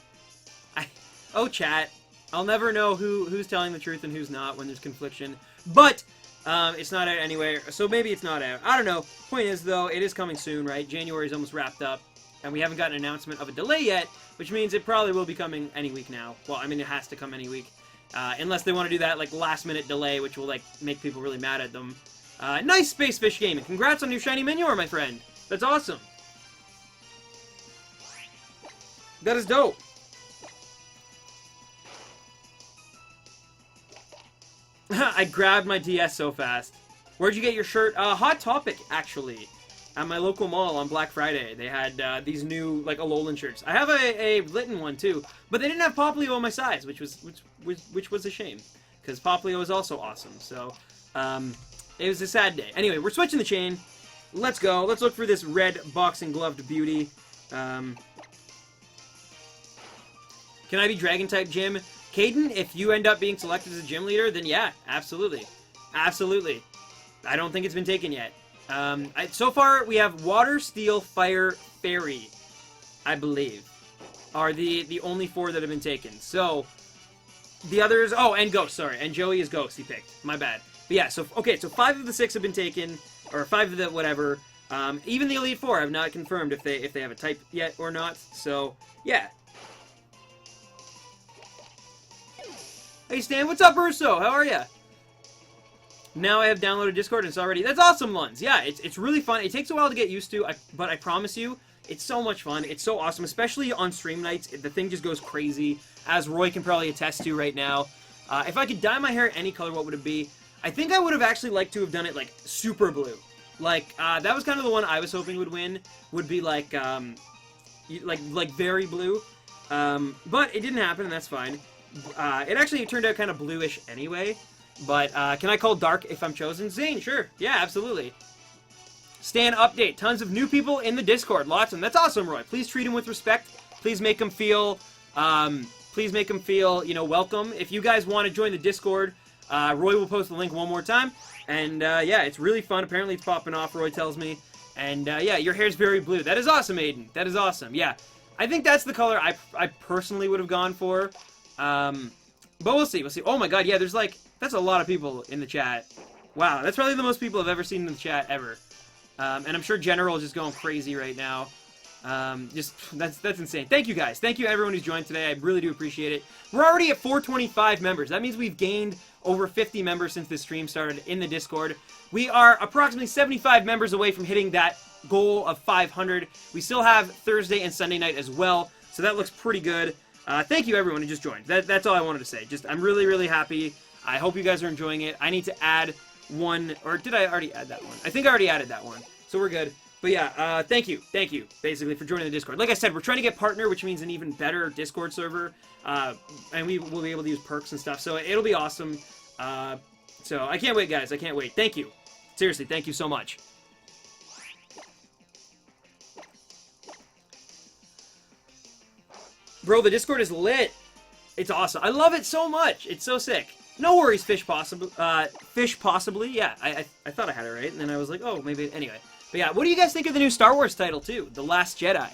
Oh, chat. I'll never know who's telling the truth and who's not when there's confliction. But... It's not out anywhere, so maybe it's not out. I don't know. Point is, though, it is coming soon, right? January's almost wrapped up, and we haven't gotten an announcement of a delay yet, which means it probably will be coming any week now. Well, I mean, it has to come any week. Unless they want to do that, like, last-minute delay, which will, like, make people really mad at them. Nice, Space Fish Gaming. Congrats on your shiny Manure, my friend. That's awesome. That is dope. I grabbed my DS so fast. Where'd you get your shirt? Hot Topic, actually. At my local mall on Black Friday. They had these new, like, Alolan shirts. I have a Litten one, too. But they didn't have Poplio on my size, which was a shame. Because Poplio is also awesome. So, it was a sad day. Anyway, we're switching the chain. Let's go. Let's look for this red boxing gloved beauty. Can I be Dragon-type Gym? Caden, if you end up being selected as a gym leader, then yeah, absolutely. Absolutely. I don't think it's been taken yet. So far, we have Water, Steel, Fire, Fairy, I believe, are the only 4 that have been taken. So, the others... Oh, and Ghost, sorry. And Joey is Ghost, he picked. My bad. But yeah, so, okay, so 5 of the 6 have been taken, or 5 of the whatever. Even the Elite 4 have not confirmed if they have a type yet or not. So, yeah. Hey Stan, what's up, Urso? How are ya? Now I have downloaded Discord and it's already... That's awesome, Luns. Yeah, it's really fun. It takes a while to get used to, but I promise you, it's so much fun. It's so awesome, especially on stream nights. The thing just goes crazy, as Roy can probably attest to right now. If I could dye my hair any color, what would it be? I think I would have actually liked to have done it, like, super blue. Like, that was kind of the one I was hoping would win, would be, like very blue. But it didn't happen, and that's fine. It actually turned out kind of bluish anyway. But, can I call Dark if I'm chosen? Zane, sure. Yeah, absolutely. Stan update. Tons of new people in the Discord. Lots of them. That's awesome, Roy. Please treat him with respect. Please make him feel, you know, welcome. If you guys want to join the Discord, Roy will post the link one more time. And, yeah, it's really fun. Apparently it's popping off, Roy tells me. And, yeah, your hair's very blue. That is awesome, Aiden. That is awesome. Yeah. I think that's the color I personally would have gone for. But we'll see. We'll see. Oh my god, yeah, there's like... That's a lot of people in the chat. Wow, that's probably the most people I've ever seen in the chat, ever. And I'm sure General is just going crazy right now. That's insane. Thank you, guys. Thank you, everyone who's joined today. I really do appreciate it. We're already at 425 members. That means we've gained over 50 members since this stream started in the Discord. We are approximately 75 members away from hitting that goal of 500. We still have Thursday and Sunday night as well, so that looks pretty good. Thank you, everyone who just joined. That's all I wanted to say. I'm really, really happy. I hope you guys are enjoying it. I need to add one, or did I already add that one? I think I already added that one, so we're good. But yeah, thank you, basically, for joining the Discord. Like I said, we're trying to get Partner, which means an even better Discord server, and we will be able to use perks and stuff, so it'll be awesome. So I can't wait, guys. I can't wait. Thank you. Seriously, thank you so much. Bro, the Discord is lit. It's awesome. I love it so much. It's so sick. No worries, Fish Possibly. Yeah, I thought I had it right, and then I was like, oh, maybe... Anyway. But yeah, what do you guys think of the new Star Wars title, too? The Last Jedi.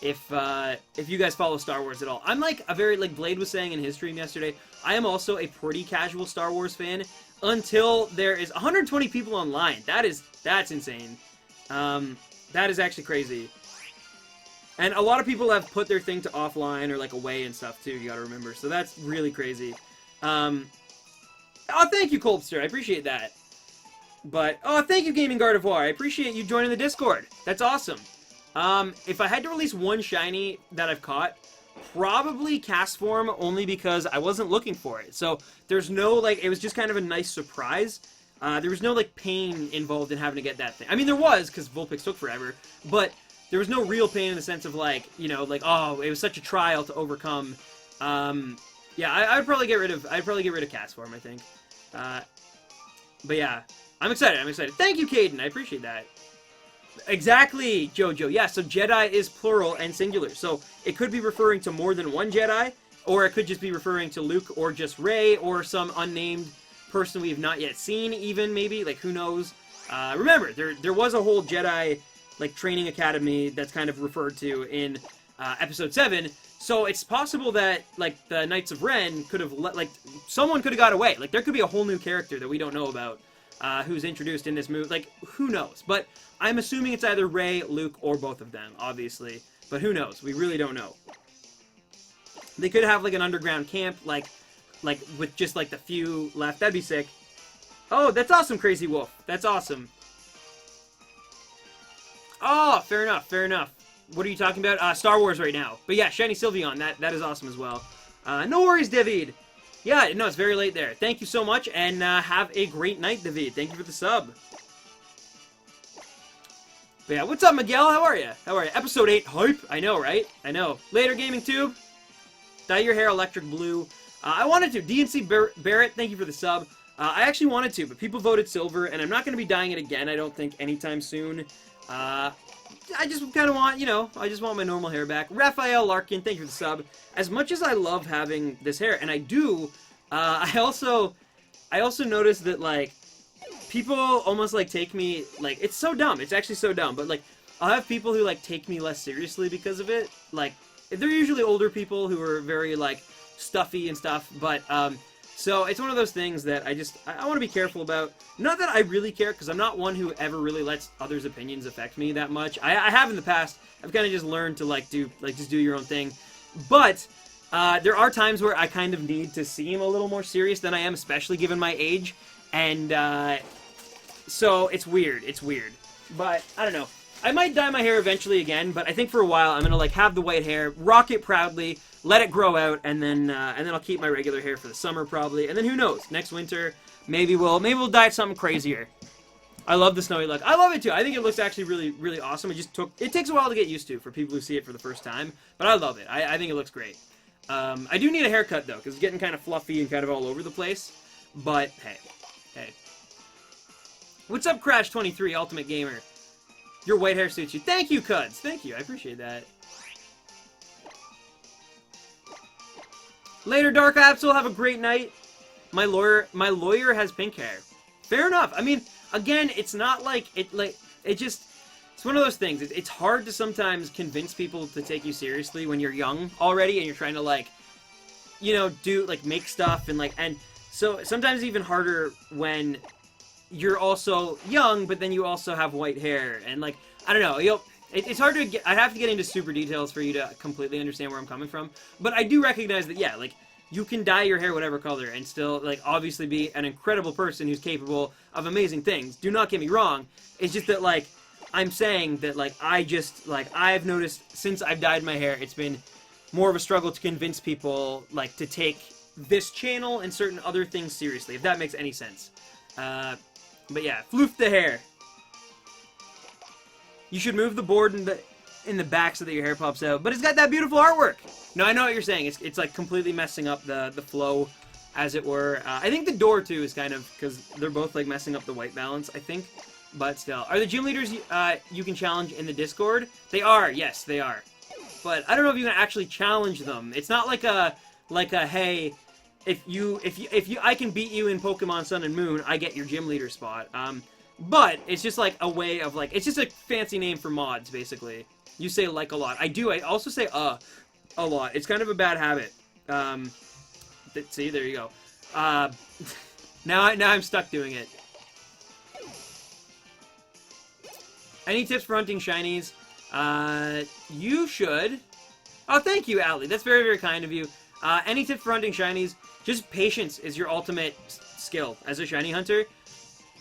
If you guys follow Star Wars at all. I'm like a very... Like Blade was saying in his stream yesterday, I am also a pretty casual Star Wars fan until there is 120 people online. That's insane. That is actually crazy. And a lot of people have put their thing to offline or, like, away and stuff, too, you gotta remember. So that's really crazy. Oh, thank you, Coldster. I appreciate that. But, oh, thank you, Gaming Gardevoir. I appreciate you joining the Discord. That's awesome. If I had to release one shiny that I've caught, probably Cast Form, only because I wasn't looking for it. So, there's no, like, it was just kind of a nice surprise. There was no, like, pain involved in having to get that thing. I mean, there was, because Vulpix took forever, but... There was no real pain in the sense of, like, you know, like, oh, it was such a trial to overcome. Yeah, I'd probably get rid of Cast Form, I think. But yeah, I'm excited. Thank you, Caden, I appreciate that. Exactly, Jojo. Yeah, so Jedi is plural and singular. So it could be referring to more than one Jedi, or it could just be referring to Luke or just Rey, or some unnamed person we have not yet seen, even, maybe. Like, who knows? Remember, there was a whole Jedi... like, training academy that's kind of referred to in episode 7, so it's possible that, like, the Knights of Ren could have someone could have got away. Like, there could be a whole new character that we don't know about. who's introduced in this movie. Like, who knows? But I'm assuming it's either Rey, Luke, or both of them, obviously. But who knows? We really don't know. They could have, like, an underground camp, like with just, like, the few left. That'd be sick. Oh, that's awesome, Crazy Wolf. That's awesome. Oh, fair enough, fair enough. What are you talking about? Star Wars right now. But yeah, Shiny Sylveon, that is awesome as well. No worries, David. Yeah, no, it's very late there. Thank you so much, and have a great night, David. Thank you for the sub. But yeah, what's up, Miguel? How are you? How are you? Episode 8, hype. I know, right? I know. Later, Gaming Tube. Dye your hair electric blue. I wanted to. DNC Barrett, thank you for the sub. I actually wanted to, but people voted silver, and I'm not going to be dyeing it again, I don't think, anytime soon. I just kind of want, you know, I just want my normal hair back. Raphael Larkin, thank you for the sub. As much as I love having this hair, and I do, I also noticed that, like, people almost, like, take me, like, it's so dumb. It's actually so dumb. But, like, I'll have people who, like, take me less seriously because of it. Like, they're usually older people who are very, like, stuffy and stuff. But, so it's one of those things that I want to be careful about. Not that I really care, because I'm not one who ever really lets others' opinions affect me that much. I have in the past. I've kind of just learned to, like, just do your own thing. But there are times where I kind of need to seem a little more serious than I am, especially given my age. And, so it's weird. It's weird. But, I don't know. I might dye my hair eventually again, but I think for a while I'm going to, like, have the white hair, rock it proudly, let it grow out, and then I'll keep my regular hair for the summer probably. And then who knows? Next winter, maybe we'll dye it something crazier. I love the snowy look. I love it too. I think it looks actually really, really awesome. It takes a while to get used to for people who see it for the first time, but I love it. I think it looks great. I do need a haircut though, because it's getting kind of fluffy and kind of all over the place. But hey. What's up, Crash23, Ultimate Gamer? Your white hair suits you. Thank you, Cuds. Thank you. I appreciate that. Later, Dark Absol. Have a great night. My lawyer has pink hair. Fair enough. I mean, again, it's not like it's one of those things. It's hard to sometimes convince people to take you seriously when you're young already and you're trying to, like, you know, make stuff and so sometimes even harder when you're also young, but then you also have white hair and, like, I don't know. It's hard to get. I have to get into super details for you to completely understand where I'm coming from. But I do recognize that, yeah, like, you can dye your hair whatever color and still, like, obviously be an incredible person who's capable of amazing things. Do not get me wrong. It's just that, like, I'm saying that, like, I've noticed since I've dyed my hair, it's been more of a struggle to convince people, like, to take this channel and certain other things seriously, if that makes any sense. But yeah, floof the hair. You should move the board in the back so that your hair pops out. But it's got that beautiful artwork. No, I know what you're saying. It's like completely messing up the flow, as it were. I think the door too is kind of, because they're both like messing up the white balance, I think. But still, are the gym leaders you can challenge in the Discord? They are. Yes, they are. But I don't know if you can actually challenge them. It's not like a hey, if I can beat you in Pokemon Sun and Moon, I get your gym leader spot. But it's just like a way of, like, it's just a fancy name for mods, basically. You say like a lot. I do. I also say a lot. It's kind of a bad habit. See, there you go. Now I'm stuck doing it. Any tips for hunting shinies? You should. Oh, thank you, Allie. That's very, very kind of you. Any tips for hunting shinies? Just patience is your ultimate skill as a shiny hunter.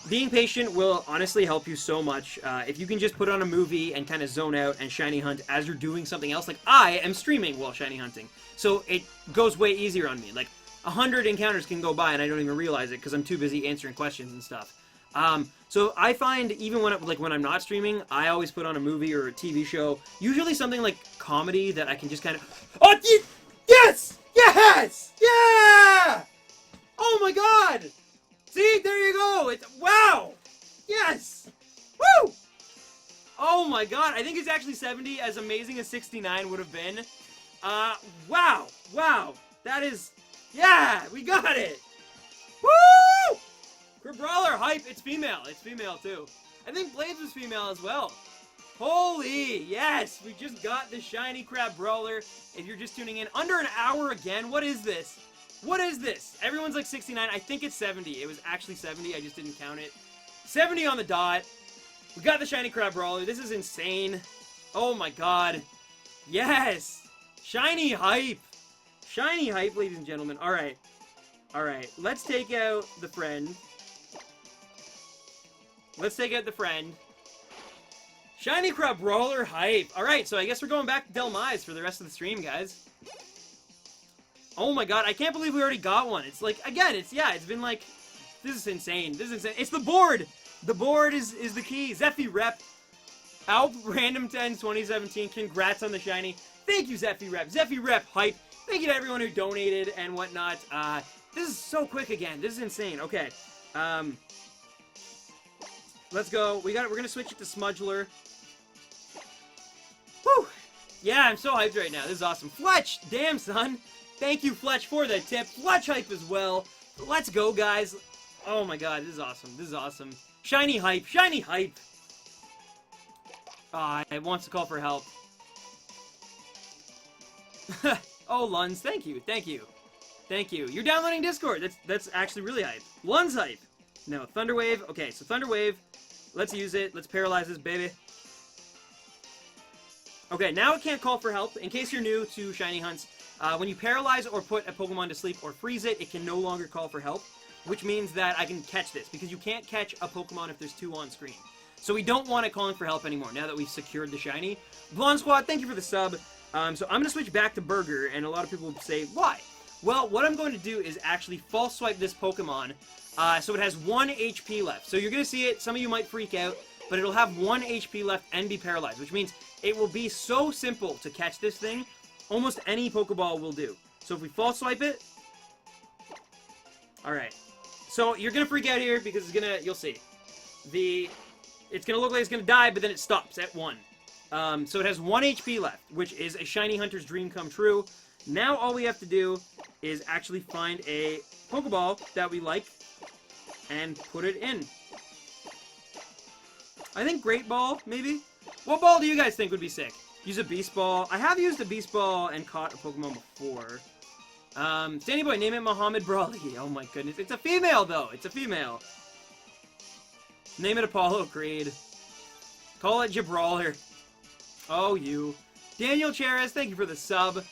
Being patient will honestly help you so much. If you can just put on a movie and kind of zone out and shiny hunt as you're doing something else. Like, I am streaming while shiny hunting. So it goes way easier on me. Like, 100 encounters can go by and I don't even realize it because I'm too busy answering questions and stuff. So I find even when I'm not streaming, I always put on a movie or a TV show. Usually something like comedy that I can just kind of... Oh, yes! Yes! Yeah! Oh my god! See, there you go. Wow! Yes! Woo! Oh my god, I think it's actually 70, as amazing as 69 would have been. Wow! Wow! That is... Yeah! We got it! Woo! Crabrawler, hype! It's female. It's female, too. I think Blades was female as well. Holy, yes! We just got the shiny Crabrawler. If you're just tuning in, under an hour again? What is this? What is this? Everyone's like 69. I think it's 70. It was actually 70. I just didn't count it. 70 on the dot. We got the shiny Crabrawler. This is insane. Oh my god. Yes! Shiny hype! Shiny hype, ladies and gentlemen. Alright. Alright. Let's take out the friend. Let's take out the friend. Shiny Crabrawler hype. Alright, so I guess we're going back to Del Mai's for the rest of the stream, guys. Oh my god, I can't believe we already got one. It's like, again, it's been like, this is insane. This is insane. It's the board! The board is the key. Zeffy Rep. Alp Random 10 2017. Congrats on the shiny. Thank you, Zeffy Rep. Zeffy Rep hype. Thank you to everyone who donated and whatnot. This is so quick again. This is insane. Okay. Let's go. We're gonna switch it to Smudgler. Whew! Yeah, I'm so hyped right now. This is awesome. Fletch! Damn, son! Thank you, Fletch, for the tip. Fletch hype as well. Let's go, guys. Oh my god, this is awesome. This is awesome. Shiny hype. Shiny hype! It wants to call for help. Oh, Lunz, thank you. Thank you. Thank you. You're downloading Discord. That's actually really hype. Lunz hype. No, Thunderwave. Okay, so Thunderwave. Let's use it. Let's paralyze this baby. Okay, now it can't call for help. In case you're new to shiny hunts, when you paralyze or put a Pokemon to sleep or freeze it, it can no longer call for help, which means that I can catch this, because you can't catch a Pokemon if there's two on screen. So we don't want it calling for help anymore, now that we've secured the shiny. Blonde Squad, thank you for the sub. So I'm going to switch back to Burger, and a lot of people will say, why? Well, what I'm going to do is actually false swipe this Pokemon, so it has 1 HP left. So you're going to see it, some of you might freak out, but it'll have 1 HP left and be paralyzed, which means it will be so simple to catch this thing, almost any Pokeball will do. So if we false swipe it... Alright. So you're going to freak out here, because it's going to... You'll see. It's going to look like it's going to die, but then it stops at 1. So it has 1 HP left, which is a shiny hunter's dream come true. Now all we have to do is actually find a Pokeball that we like and put it in. I think Great Ball, maybe? What ball do you guys think would be sick? Use a Beast Ball. I have used a Beast Ball and caught a Pokemon before. Sandy Boy, name it Muhammad Brawley. Oh my goodness. It's a female, though. It's a female. Name it Apollo Creed. Call it Crabrawler. Oh, you. Daniel Cheres, thank you for the sub.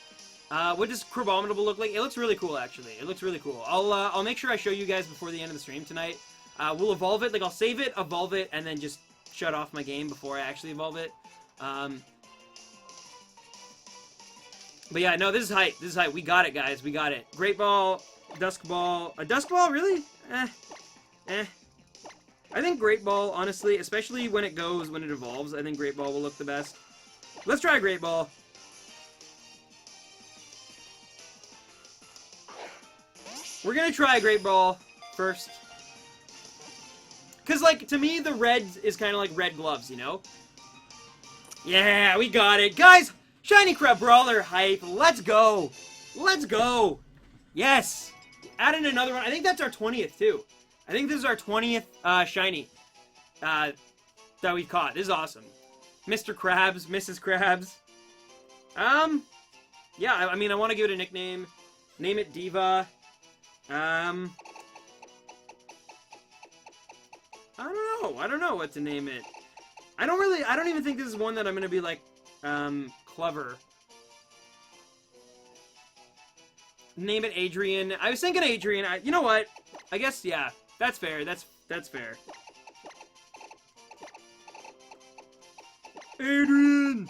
What does Crabominable look like? It looks really cool, actually. It looks really cool. I'll make sure I show you guys before the end of the stream tonight. We'll evolve it. Like, I'll save it, evolve it, and then just shut off my game before I actually evolve it. But yeah, no, this is hype. This is hype. We got it, guys. We got it. Great Ball, Dusk Ball. A Dusk Ball, really? I think Great Ball, honestly, especially when it evolves, I think Great Ball will look the best. Let's try Great Ball. We're gonna try Great Ball first. Because, like, to me, the red is kind of like red gloves, you know? Yeah, we got it. Guys, shiny Crabrawler hype. Let's go. Let's go. Yes. Add in another one. I think that's our 20th, too. I think this is our 20th shiny that we've caught. This is awesome. Mr. Krabs, Mrs. Krabs. Yeah, I mean, I want to give it a nickname. Name it Diva. I don't know what to name it. I don't even think this is one that I'm gonna be like, clever. Name it Adrian. I was thinking Adrian. You know what? I guess, yeah. That's fair. That's fair. Adrian!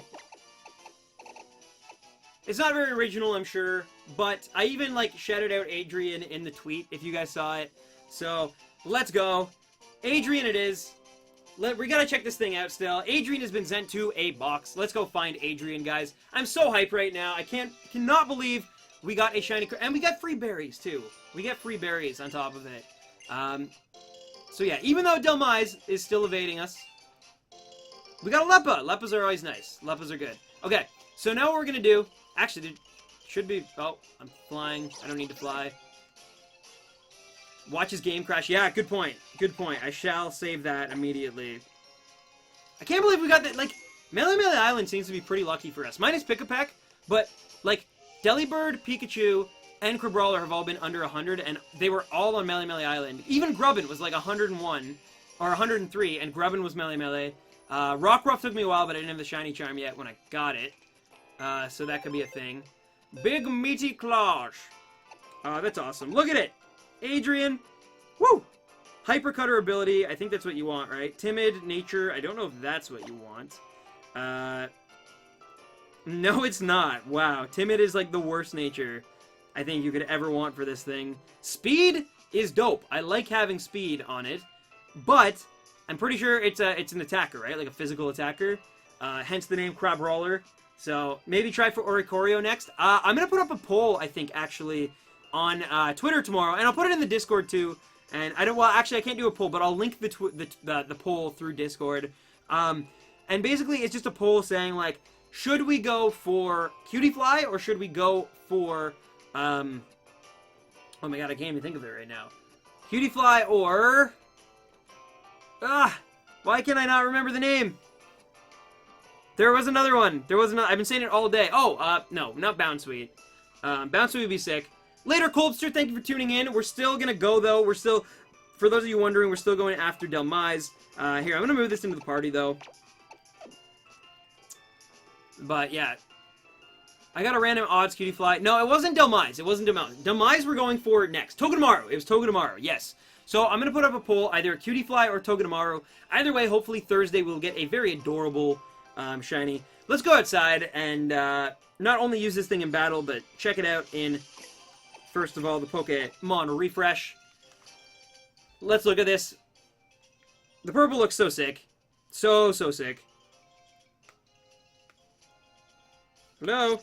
It's not very original, I'm sure, but I even, like, shouted out Adrian in the tweet, if you guys saw it. So, let's go. Adrian it is. We gotta check this thing out still. Adrian has been sent to a box. Let's go find Adrian, guys. I'm so hyped right now. I cannot believe we got a shiny... And we got free berries, too. We get free berries on top of it. So yeah, even though Del Mai's is still evading us, we got a Leppa. Leppas are always nice. Leppas are good. Okay, so now what we're gonna do... Actually, there should be... Oh, I'm flying. I don't need to fly. Watch his game crash. Yeah, good point. Good point. I shall save that immediately. I can't believe we got that. Like, Melee Island seems to be pretty lucky for us. Minus Pick-a-Peck, but, like, Delibird, Pikachu, and Crabrawler have all been under 100, and they were all on Melee Island. Even Grubbin was like 101, or 103, and Grubbin was melee. Rockruff took me a while, but I didn't have the shiny charm yet when I got it. So that could be a thing. Big meaty claws. That's awesome. Look at it! Adrian! Woo! Hypercutter ability, I think that's what you want, right? Timid, nature, I don't know if that's what you want. No, it's not. Wow, timid is like the worst nature I think you could ever want for this thing. Speed is dope. I like having speed on it, but I'm pretty sure it's an attacker, right? Like a physical attacker. Hence the name Crabrawler. So maybe try for Oricorio next. I'm gonna put up a poll, I think, actually, on Twitter tomorrow, and I'll put it in the Discord too. And well, actually, I can't do a poll, but I'll link the poll through Discord. And basically, it's just a poll saying, like, should we go for Cutiefly, or should we go for, oh my god, I can't even think of it right now. Cutiefly or, why can I not remember the name? There was another one. I've been saying it all day. Oh, no, not Bounsweet. Bounsweet would be sick. Later, Colbster, thank you for tuning in. We're still gonna go, though. We're still, for those of you wondering, we're still going after Delmise. Here, I'm gonna move this into the party, though. But, yeah. I got a random odds Cutiefly. No, it wasn't Delmise. It wasn't Delmise. Delmise we're going for next. Togedemaru. It was Togedemaru, yes. So, I'm gonna put up a poll, either a Cutiefly or Togedemaru. Either way, hopefully Thursday we'll get a very adorable shiny. Let's go outside and not only use this thing in battle, but check it out in... First of all, the Pokemon Refresh. Let's look at this. The purple looks so sick. So sick. Hello?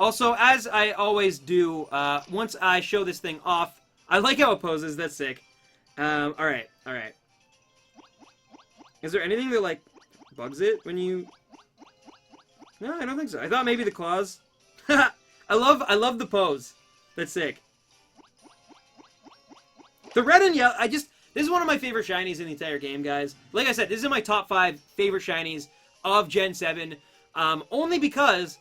Also, as I always do, once I show this thing off, I like how it poses. That's sick. Alright. Is there anything that, like, bugs it when you... No, I don't think so. I thought maybe the claws. I love the pose. That's sick. The red and yellow, this is one of my favorite shinies in the entire game, guys. Like I said, this is my top 5 favorite shinies of Gen 7. Only because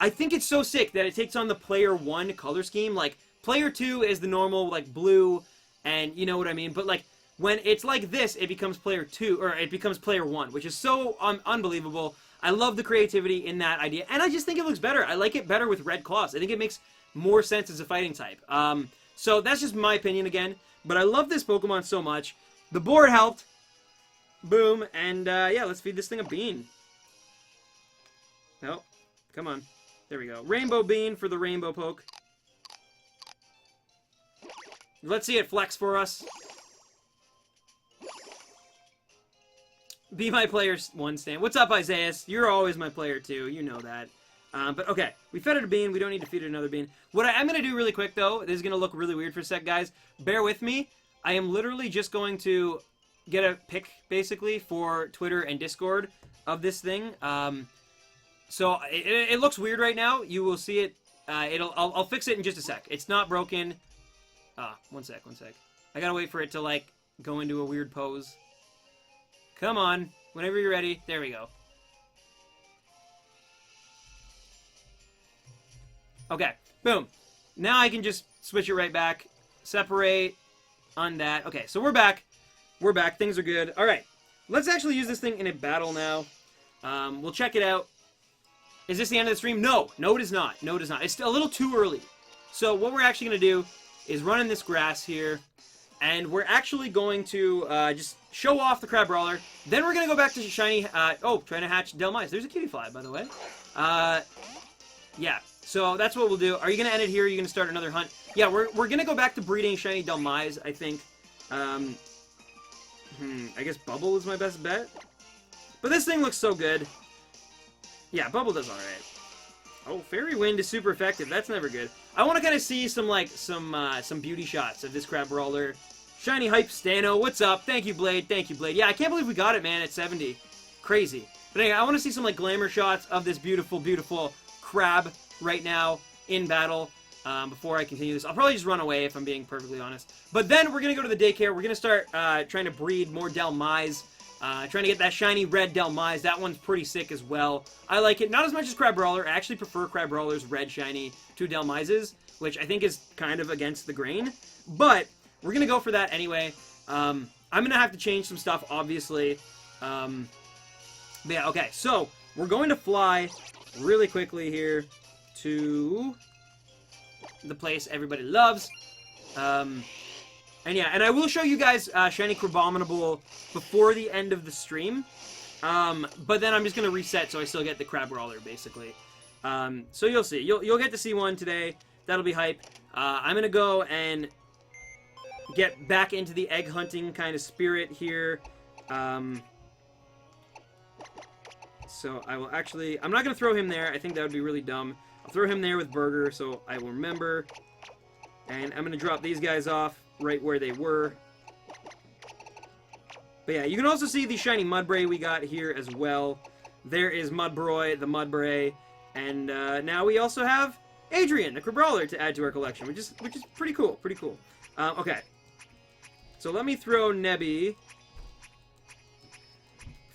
I think it's so sick that it takes on the Player 1 color scheme. Like, Player 2 is the normal, like, blue, and you know what I mean? But, like, when it's like this, it becomes Player 2, or it becomes Player 1, which is so unbelievable. I love the creativity in that idea, and I just think it looks better. I like it better with red claws. I think it makes more sense as a fighting type. So that's just my opinion again. But I love this Pokemon so much. The board helped. Boom. And yeah, let's feed this thing a bean. No. Come on. There we go. Rainbow bean for the rainbow poke. Let's see it flex for us. Be my player 1 stand. What's up, Isaiah? You're always my player 2. You know that. But okay, we fed it a bean. We don't need to feed it another bean. What I am going to do really quick, though, this is going to look really weird for a sec, guys. Bear with me. I am literally just going to get a pic, basically, for Twitter and Discord of this thing. So it looks weird right now. You will see it. I'll fix it in just a sec. It's not broken. One sec. I gotta wait for it to, like, go into a weird pose. Come on. Whenever you're ready. There we go. Okay, boom. Now I can just switch it right back. Separate on that. Okay, so we're back. We're back. Things are good. All right, let's actually use this thing in a battle now. We'll check it out. Is this the end of the stream? No. No, it is not. No, it is not. It's still a little too early. So what we're actually going to do is run in this grass here. And we're actually going to just show off the Crabrawler. Then we're going to go back to shiny... trying to hatch Delmise. There's a Cutiefly, by the way. Yeah. So that's what we'll do. Are you going to end it here? Or are you going to start another hunt? Yeah, we're going to go back to breeding shiny Delmise, I think. I guess Bubble is my best bet. But this thing looks so good. Yeah, Bubble does alright. Oh, Fairy Wind is super effective. That's never good. I want to kind of see some beauty shots of this Crabrawler. Shiny Hype Stano, what's up? Thank you, Blade. Thank you, Blade. Yeah, I can't believe we got it, man, at 70. Crazy. But anyway, I want to see some, like, glamour shots of this beautiful, beautiful crab right now in battle before I continue this. I'll probably just run away if I'm being perfectly honest. But then we're going to go to the daycare. We're going to start trying to breed more Delmise. Trying to get that shiny red Delmise. That one's pretty sick as well. I like it. Not as much as Crabrawler. I actually prefer Crabrawler's red shiny to Delmise's, which I think is kind of against the grain. But we're going to go for that anyway. I'm going to have to change some stuff, obviously. But yeah, okay. So, we're going to fly really quickly here to the place everybody loves. And yeah, and I will show you guys Shiny Crabominable before the end of the stream. But then I'm just going to reset so I still get the Crabrawler, basically. So you'll see. You'll get to see one today. That'll be hype. I'm going to go and get back into the egg hunting kind of spirit here. So I will actually... I'm not going to throw him there. I think that would be really dumb. I'll throw him there with Burger so I will remember. And I'm going to drop these guys off right where they were. But yeah, you can also see the shiny Mudbray we got here as well. There is Mudbroy, the Mudbray. And now we also have Adrian, the Crabrawler, to add to our collection, which is pretty cool, pretty cool. Okay. So let me throw Nebby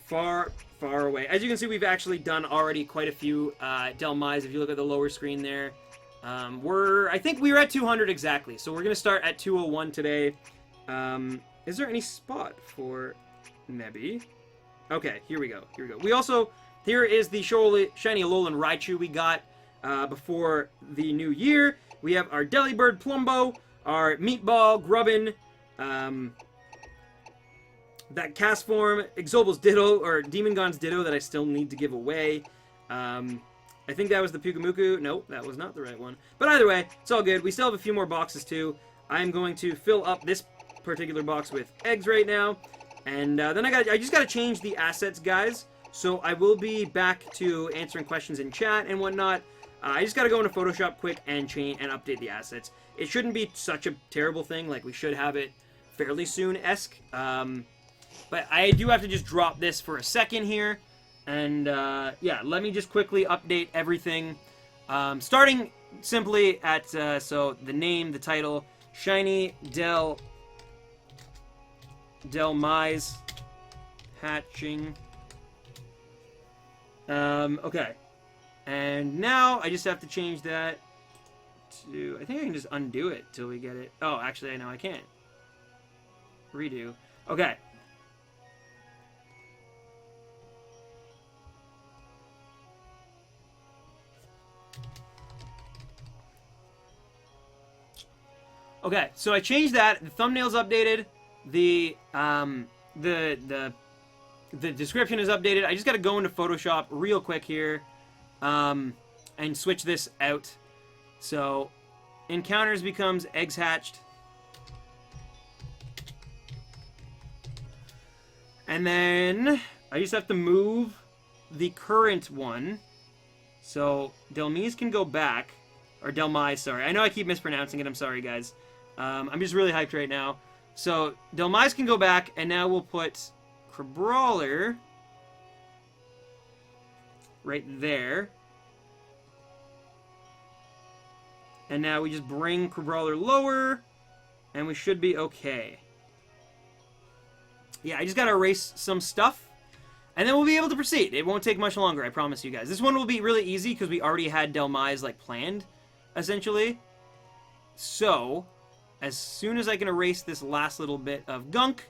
far away. As you can see, we've actually done already quite a few Delmise. If you look at the lower screen there, I think we were at 200 exactly. So we're gonna start at 201 today. Is there any spot for Nebby? Okay, here we go. Here we go. Here is the shiny Alolan Raichu we got before the new year. We have our Delibird Plumbo, our Meatball Grubbin, that cast form, Exobal's Ditto, or Demongon's Ditto that I still need to give away. I think that was the Pukamuku. Nope, that was not the right one. But either way, it's all good. We still have a few more boxes too. I'm going to fill up this particular box with eggs right now. And then I just got to change the assets, guys. So I will be back to answering questions in chat and whatnot. I just got to go into Photoshop quick and change and update the assets. It shouldn't be such a terrible thing. Like, we should have it fairly soon-esque. But I do have to just drop this for a second here. And, yeah, let me just quickly update everything. Starting simply at, so the name, the title, Shiny Delmise hatching. Okay. And now I just have to change that to... I think I can just undo it till we get it. Oh, actually, I know I can't. Redo. Okay. Okay, so I changed that. The thumbnail's updated. The description is updated. I just got to go into Photoshop real quick here, and switch this out. So, encounters becomes eggs hatched. And then I just have to move the current one. So, Delmise can go back. Or Delmise, sorry. I know I keep mispronouncing it. I'm sorry, guys. I'm just really hyped right now. So, Delmise can go back, and now we'll put Crabrawler right there. And now we just bring Crabrawler lower, and we should be okay. Yeah, I just gotta erase some stuff, and then we'll be able to proceed. It won't take much longer, I promise you guys. This one will be really easy, because we already had Delmise, like, planned, essentially. So, as soon as I can erase this last little bit of gunk,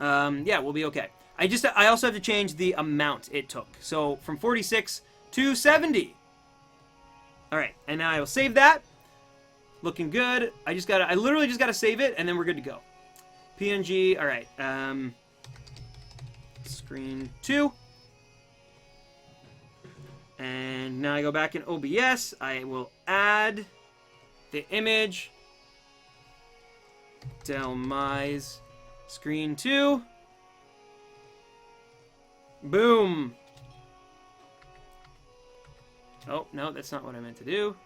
yeah, we'll be okay. I also have to change the amount it took. So, from 46 to 70. Alright, and now I will save that. Looking good. I literally just gotta save it, and then we're good to go. PNG, alright. Screen 2. And now I go back in OBS. I will add the image. Delmise. Screen 2. Boom. Oh, no, that's not what I meant to do.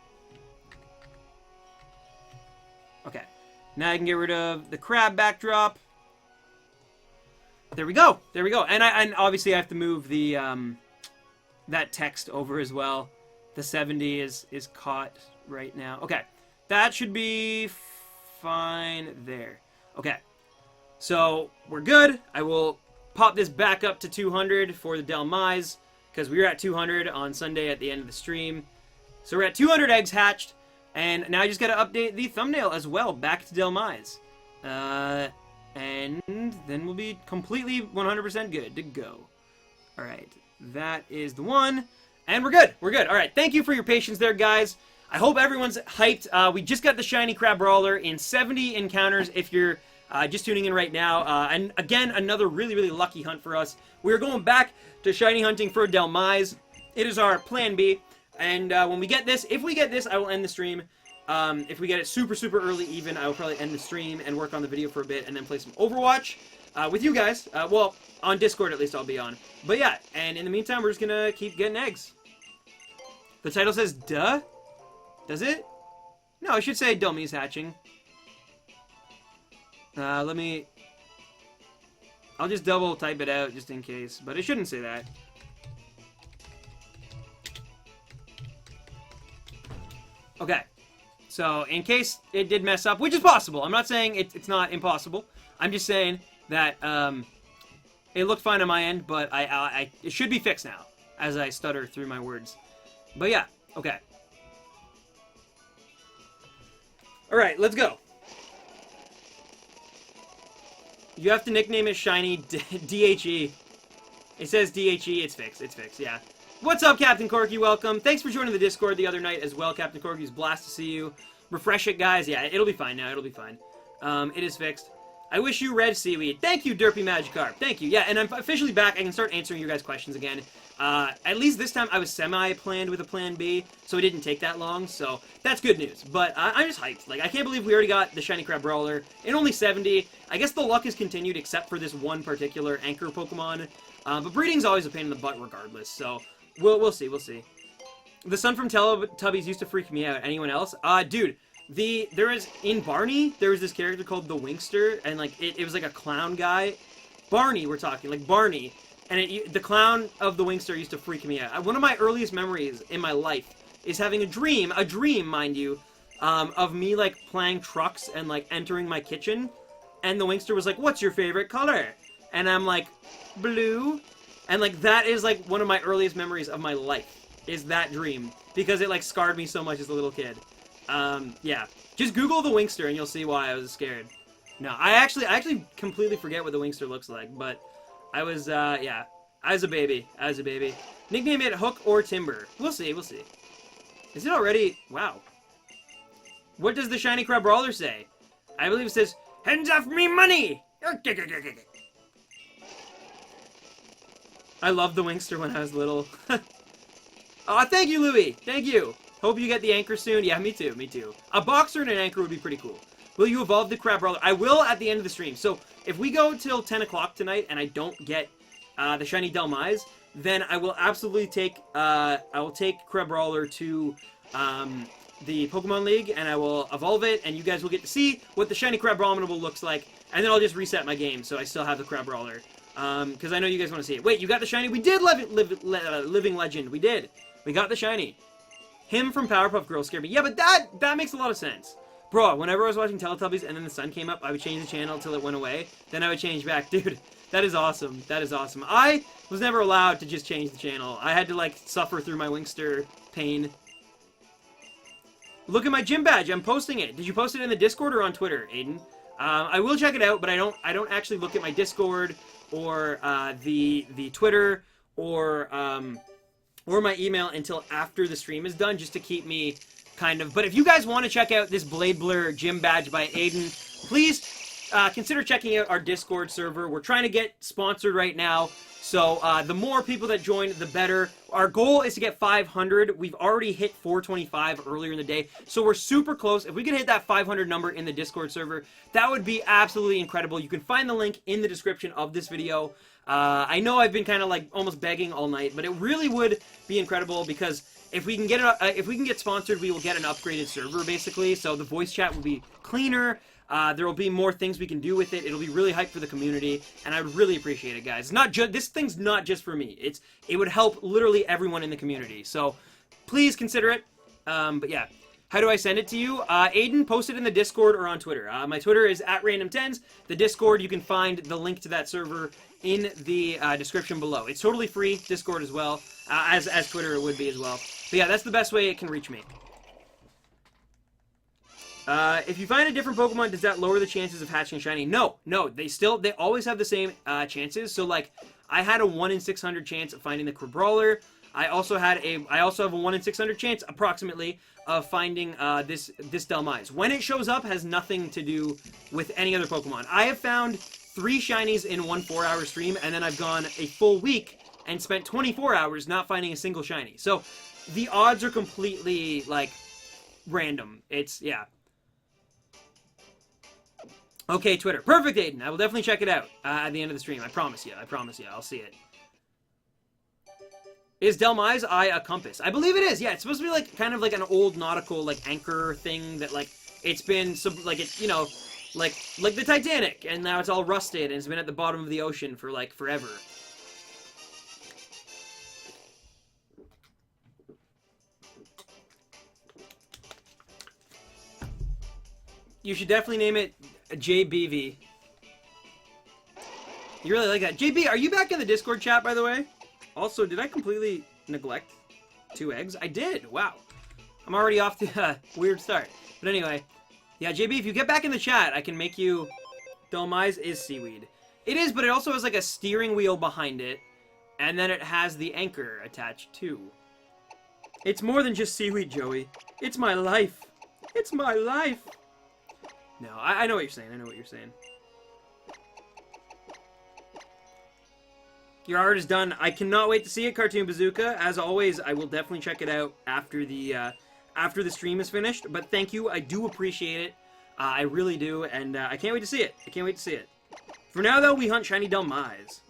Okay. Now I can get rid of the crab backdrop. There we go. There we go. And obviously I have to move the that text over as well. The 70 is caught right now. Okay. That should be fine there. Okay. So, we're good. I will pop this back up to 200 for the Delmise, because we were at 200 on Sunday at the end of the stream. So we're at 200 eggs hatched, and now I just got to update the thumbnail as well, back to Delmise. And then we'll be completely 100% good to go. Alright, that is the one. And we're good. We're good. Alright, thank you for your patience there, guys. I hope everyone's hyped. We just got the shiny Crabrawler in 70 encounters if you're just tuning in right now. And again, another really, really lucky hunt for us. We're going back to shiny hunting for Delmise. It is our plan B. And when we get this, if we get this, I will end the stream. If we get it super, super early even, I will probably end the stream and work on the video for a bit and then play some Overwatch with you guys. Well, on Discord at least I'll be on. But yeah, and in the meantime, we're just gonna keep getting eggs. The title says, duh? Does it? No, I should say Dummies hatching. Let me... I'll just double type it out just in case, but it shouldn't say that. Okay. So, in case it did mess up, which is possible. I'm not saying it's not impossible. I'm just saying that it looked fine on my end, but it should be fixed now, as I stutter through my words. But yeah, okay. Alright, let's go. You have to nickname it Shiny DHE. It says DHE, it's fixed, yeah. What's up, Captain Corky? Welcome. Thanks for joining the Discord the other night as well, Captain Corky. It's a blast to see you. Refresh it, guys. Yeah, it'll be fine now. It'll be fine. It is fixed. I wish you red seaweed. Thank you, Derpy Magikarp. Thank you. Yeah, and I'm officially back. I can start answering your guys' questions again. At least this time I was semi-planned with a plan B, so it didn't take that long, so that's good news. But I'm just hyped. Like, I can't believe we already got the shiny Crabrawler in only 70. I guess the luck has continued except for this one particular anchor Pokemon. But breeding's always a pain in the butt regardless, so... We'll see. The son from Teletubbies used to freak me out. Anyone else? Dude, in Barney, there was this character called the Winkster, and, like, it was like a clown guy. Barney, we're talking, like, Barney. And the clown of the Winkster used to freak me out. One of my earliest memories in my life is having a dream, mind you, of me, like, playing trucks and, like, entering my kitchen, and the Winkster was like, "What's your favorite color?" And I'm like, "Blue." And, like, that is, like, one of my earliest memories of my life, is that dream. Because it, like, scarred me so much as a little kid. Yeah. Just Google the Winkster and you'll see why I was scared. No, I actually completely forget what the Winkster looks like, but I was, yeah. I was a baby. Nickname it Hook or Timber. We'll see. Is it already? Wow. What does the shiny Crabrawler say? I believe it says, "Hands off me money!" I loved the Winkster when I was little. Aw, thank you, Louie. Thank you. Hope you get the anchor soon. Yeah, me too. A boxer and an anchor would be pretty cool. Will you evolve the Crabrawler? I will at the end of the stream. So, if we go till 10 o'clock tonight and I don't get the shiny Delmise, then I will absolutely take, I will take Crabrawler to the Pokemon League and I will evolve it and you guys will get to see what the shiny Crabrawler looks like. And then I'll just reset my game so I still have the Crabrawler. Because I know you guys want to see it. Wait, you got the shiny? We did Living Legend. We did. We got the shiny. Him from Powerpuff Girls scared me. Yeah, but that makes a lot of sense. Bro, whenever I was watching Teletubbies and then the sun came up, I would change the channel until it went away. Then I would change back. Dude, that is awesome. That is awesome. I was never allowed to just change the channel. I had to, like, suffer through my Winkster pain. Look at my gym badge. I'm posting it. Did you post it in the Discord or on Twitter, Aiden? I will check it out, but I don't actually look at my Discord or the Twitter or my email until after the stream is done, just to keep me kind of... But if you guys want to check out this Blade Blur gym badge by Aiden, please consider checking out our Discord server. We're trying to get sponsored right now, so the more people that join, the better. Our goal is to get 500. We've already hit 425 earlier in the day, so we're super close. If we could hit that 500 number in the Discord server, that would be absolutely incredible. You can find the link in the description of this video. I know I've been kind of like almost begging all night, but it really would be incredible because if we can get sponsored, we will get an upgraded server basically. So the voice chat will be cleaner. There will be more things we can do with it. It'll be really hyped for the community, and I would really appreciate it, guys. This thing's not just for me. It would help literally everyone in the community. So please consider it. But yeah. How do I send it to you? Aiden, post it in the Discord or on Twitter. My Twitter is @randomtens. The Discord, you can find the link to that server in the description below. It's totally free, Discord as well, as Twitter would be as well. But yeah, that's the best way it can reach me. If you find a different Pokemon, does that lower the chances of hatching shiny? No, no, they always have the same chances. So like, I had a 1 in 600 chance of finding the Crabrawler. I also have a 1 in 600 chance, approximately, of finding this Delmise. When it shows up has nothing to do with any other Pokemon. I have found 3 shinies in one 4-hour stream, and then I've gone a full week and spent 24 hours not finding a single shiny. So the odds are completely like random. Yeah. Okay, Twitter. Perfect, Aiden. I will definitely check it out at the end of the stream. I promise you. I promise you. I'll see it. Is Delmise Eye a compass? I believe it is. Yeah, it's supposed to be like kind of like an old nautical like anchor thing that like it's been like it, you know, like the Titanic, and now it's all rusted and it's been at the bottom of the ocean for like forever. You should definitely name it JBV. You really like that. JB, are you back in the Discord chat, by the way? Also, did I completely neglect 2 eggs? I did. Wow. I'm already off to a weird start. But anyway, yeah, JB, if you get back in the chat, I can make you... Delmise is seaweed. It is, but it also has like a steering wheel behind it, and then it has the anchor attached too. It's more than just seaweed, Joey. It's my life. It's my life. No, I know what you're saying. I know what you're saying. Your art is done. I cannot wait to see it, Cartoon Bazooka. As always, I will definitely check it out after the stream is finished. But thank you. I do appreciate it. I really do. And I can't wait to see it. I can't wait to see it. For now, though, we hunt shiny Delmise.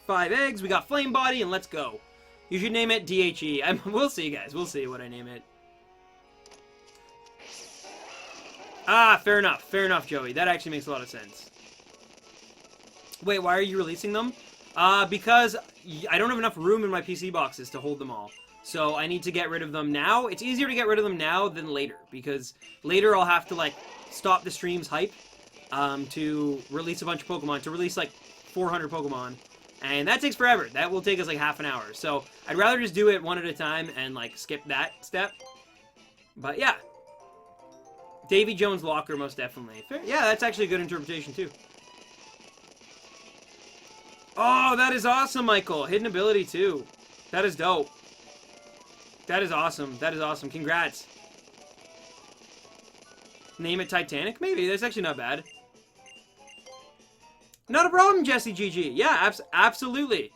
Five eggs. We got Flame Body, and let's go. You should name it DHE. We'll see, guys. We'll see what I name it. Ah, fair enough. Fair enough, Joey. That actually makes a lot of sense. Wait, why are you releasing them? Because I don't have enough room in my PC boxes to hold them all. So I need to get rid of them now. It's easier to get rid of them now than later, because later I'll have to, like, stop the stream's hype to release a bunch of Pokemon, to release, like, 400 Pokemon. And that takes forever. That will take us, like, half an hour. So I'd rather just do it one at a time and, like, skip that step. But, yeah. Davy Jones' locker, most definitely. Yeah, that's actually a good interpretation, too. Oh, that is awesome, Michael. Hidden ability, too. That is dope. That is awesome. That is awesome. Congrats. Name it Titanic? Maybe. That's actually not bad. Not a problem, Jesse GG. Yeah, absolutely.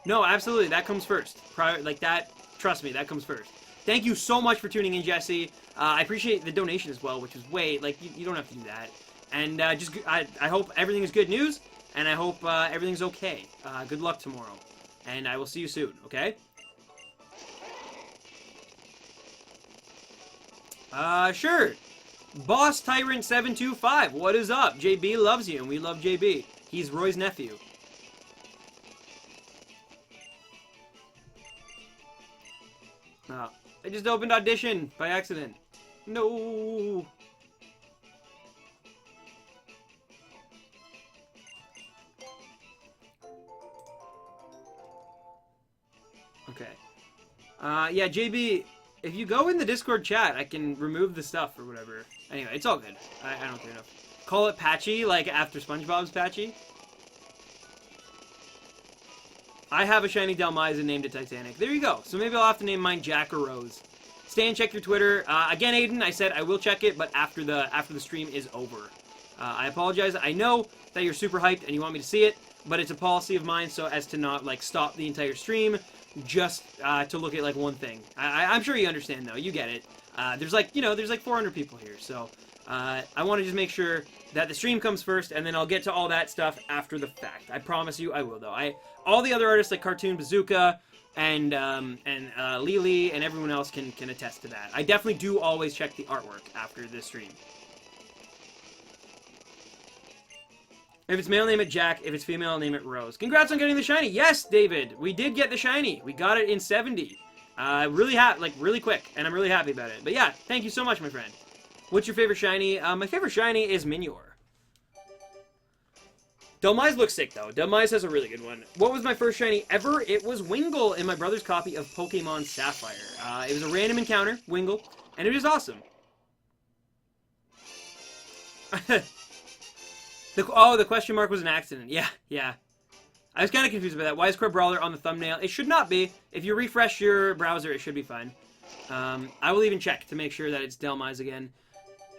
No, absolutely. That comes first. Like that, trust me, that comes first. Thank you so much for tuning in, Jesse. I appreciate the donation as well, which is way, like, you don't have to do that. And I hope everything is good news, and I hope everything's okay. Good luck tomorrow. And I will see you soon, okay? Sure. Boss Tyrant 725, what is up? JB loves you, and we love JB. He's Roy's nephew. I just opened Audition by accident. No. Okay. Yeah, JB, if you go in the Discord chat, I can remove the stuff or whatever. Anyway, it's all good. I don't care enough. Call it Patchy, like after SpongeBob's Patchy. I have a shiny Delmise and named it Titanic. There you go. So maybe I'll have to name mine Jack or Rose. Stay and check your Twitter. Again, Aiden, I said I will check it, but after the stream is over. I apologize. I know that you're super hyped and you want me to see it, but it's a policy of mine so as to not like stop the entire stream just to look at like one thing. I'm sure you understand though. You get it. There's like, you know, there's like 400 people here, so I want to just make sure that the stream comes first, and then I'll get to all that stuff after the fact. I promise you I will, though. All the other artists like Cartoon Bazooka and Lily and everyone else can attest to that. I definitely do always check the artwork after the stream. If it's male, name it Jack. If it's female, name it Rose. Congrats on getting the shiny. Yes, David, we did get the shiny. We got it in 70. Really quick, and I'm really happy about it. But yeah, thank you so much, my friend. What's your favorite shiny? My favorite shiny is Minior. Dhelmise looks sick, though. Dhelmise has a really good one. What was my first shiny ever? It was Wingull in my brother's copy of Pokemon Sapphire. It was a random encounter, Wingull, and it was awesome. The question mark was an accident. Yeah. I was kind of confused about that. Why is Crabrawler on the thumbnail? It should not be. If you refresh your browser, it should be fine. I will even check to make sure that it's Dhelmise again.